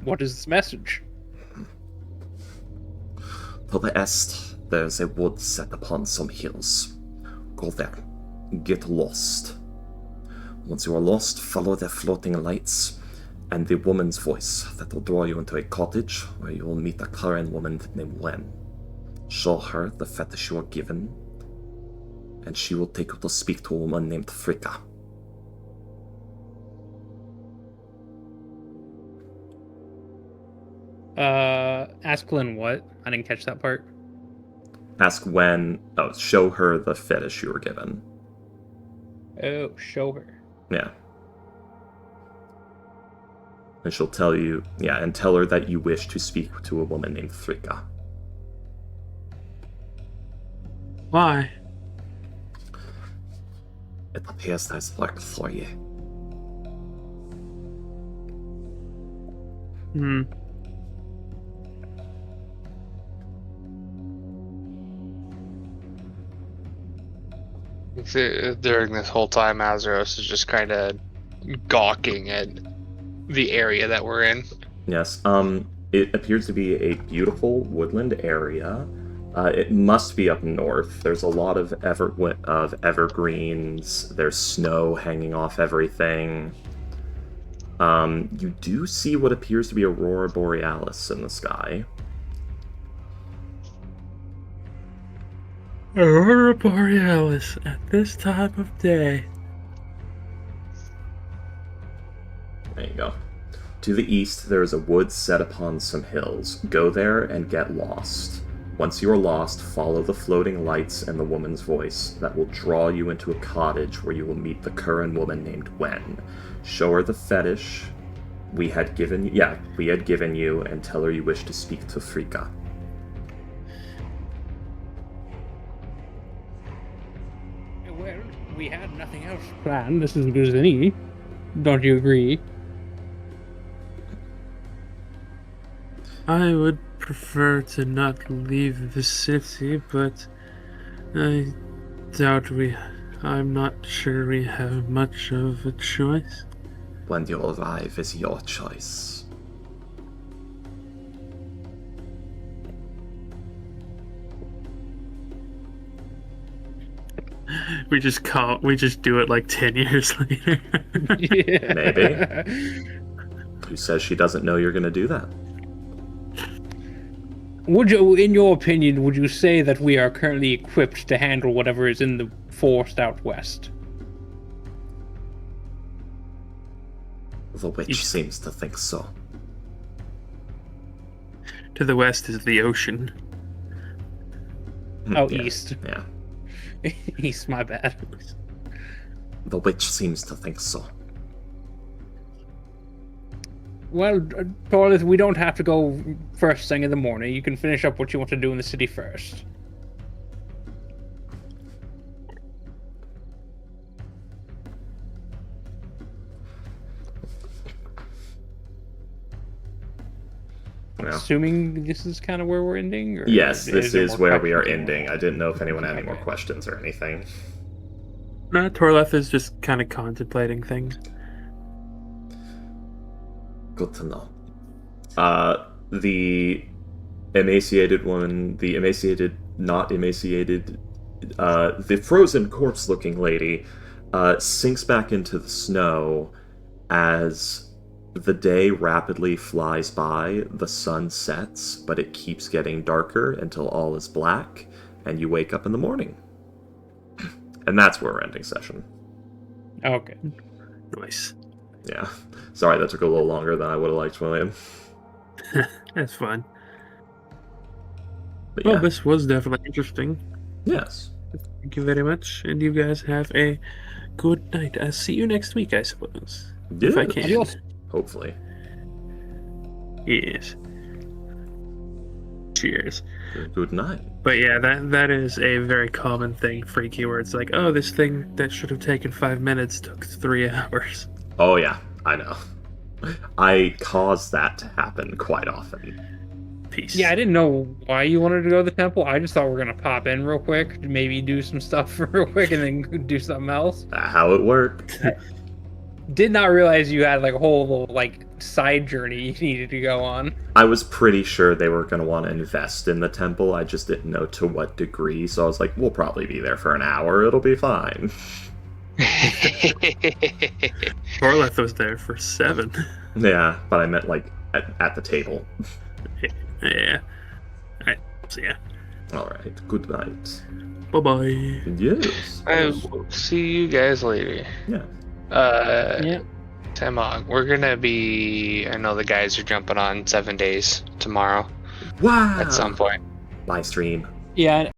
What is this message? To the east, there is a wood set upon some hills. Go there. Get lost. Once you are lost, follow the floating lights and the woman's voice that will draw you into a cottage where you will meet a Karen woman named Wen. Show her the fetish you are given, and she will take you to speak to a woman named Fricka. Ask Lynn what? I didn't catch that part. Ask Wen... Oh, show her the fetish you were given. Oh, show her. Yeah. And she'll tell you... Yeah, and tell her that you wish to speak to a woman named Fricka. Why? It appears there's work for you. During this whole time, Azeros is just kind of gawking at the area that we're in. Yes, it appears to be a beautiful woodland area. It must be up north. There's a lot of evergreens. There's snow hanging off everything. You do see what appears to be Aurora Borealis in the sky. Aurora Borealis at this time of day. There you go. To the east, there is a wood set upon some hills. Go there and get lost. Once you are lost, follow the floating lights and the woman's voice that will draw you into a cottage where you will meet the Curran woman named Wen. Show her the fetish we had given you, and tell her you wish to speak to Fricka. Well, we had nothing else planned. This is as good as any. Don't you agree? I would prefer to not leave the city, but I doubt we I'm not sure we have much of a choice. When you arrive is your choice. We just do it like 10 years later. Yeah. Maybe. Who says she doesn't know you're gonna do that? Would you, in your opinion, would you say that we are currently equipped to handle whatever is in the forest out west? The witch seems to think so. To the west is the ocean. Oh, Yeah, east. Yeah. East, my bad. The witch seems to think so. Well, Torlith, we don't have to go first thing in the morning. You can finish up what you want to do in the city first. Yeah. Assuming this is kind of where we're ending? Or Yes, this there is more where we are questions? ending. I didn't know if anyone had any more Okay. questions or anything. Torleth is just kind of contemplating things. Good to know. The emaciated woman, the emaciated, not emaciated, the frozen corpse-looking lady, sinks back into the snow as the day rapidly flies by. The sun sets, but it keeps getting darker until all is black, and you wake up in the morning. And that's where we're ending session. Okay. Nice. Yeah. Sorry, that took a little longer than I would have liked, William. That's fun. But Well, yeah. this was definitely interesting. Yes. Thank you very much, and you guys have a good night. I'll see you next week, I suppose. If I Yes. can. Adios. Hopefully. Yes. Cheers. Good night. But yeah, that is a very common thing, Freaky, where it's like, oh, this thing that should have taken 5 minutes took 3 hours. Oh yeah, I know. I cause that to happen quite often. Peace. Yeah, I didn't know why you wanted to go to the temple. I just thought we were going to pop in real quick, maybe do some stuff real quick, and then do something else. How it worked. Did not realize you had like a whole little like side journey you needed to go on. I was pretty sure they were going to want to invest in the temple. I just didn't know to what degree, so I was like, we'll probably be there for an hour. It'll be fine. Torleth was there for 7. Yeah, but I meant like at the table. Yeah. Alright, so yeah. Alright, good night. Bye-bye. Yes. I will see you guys later. Yeah. Yeah. Tamog, we're gonna be. I know the guys are jumping on 7 days tomorrow Wow. at some point. Live stream. Yeah,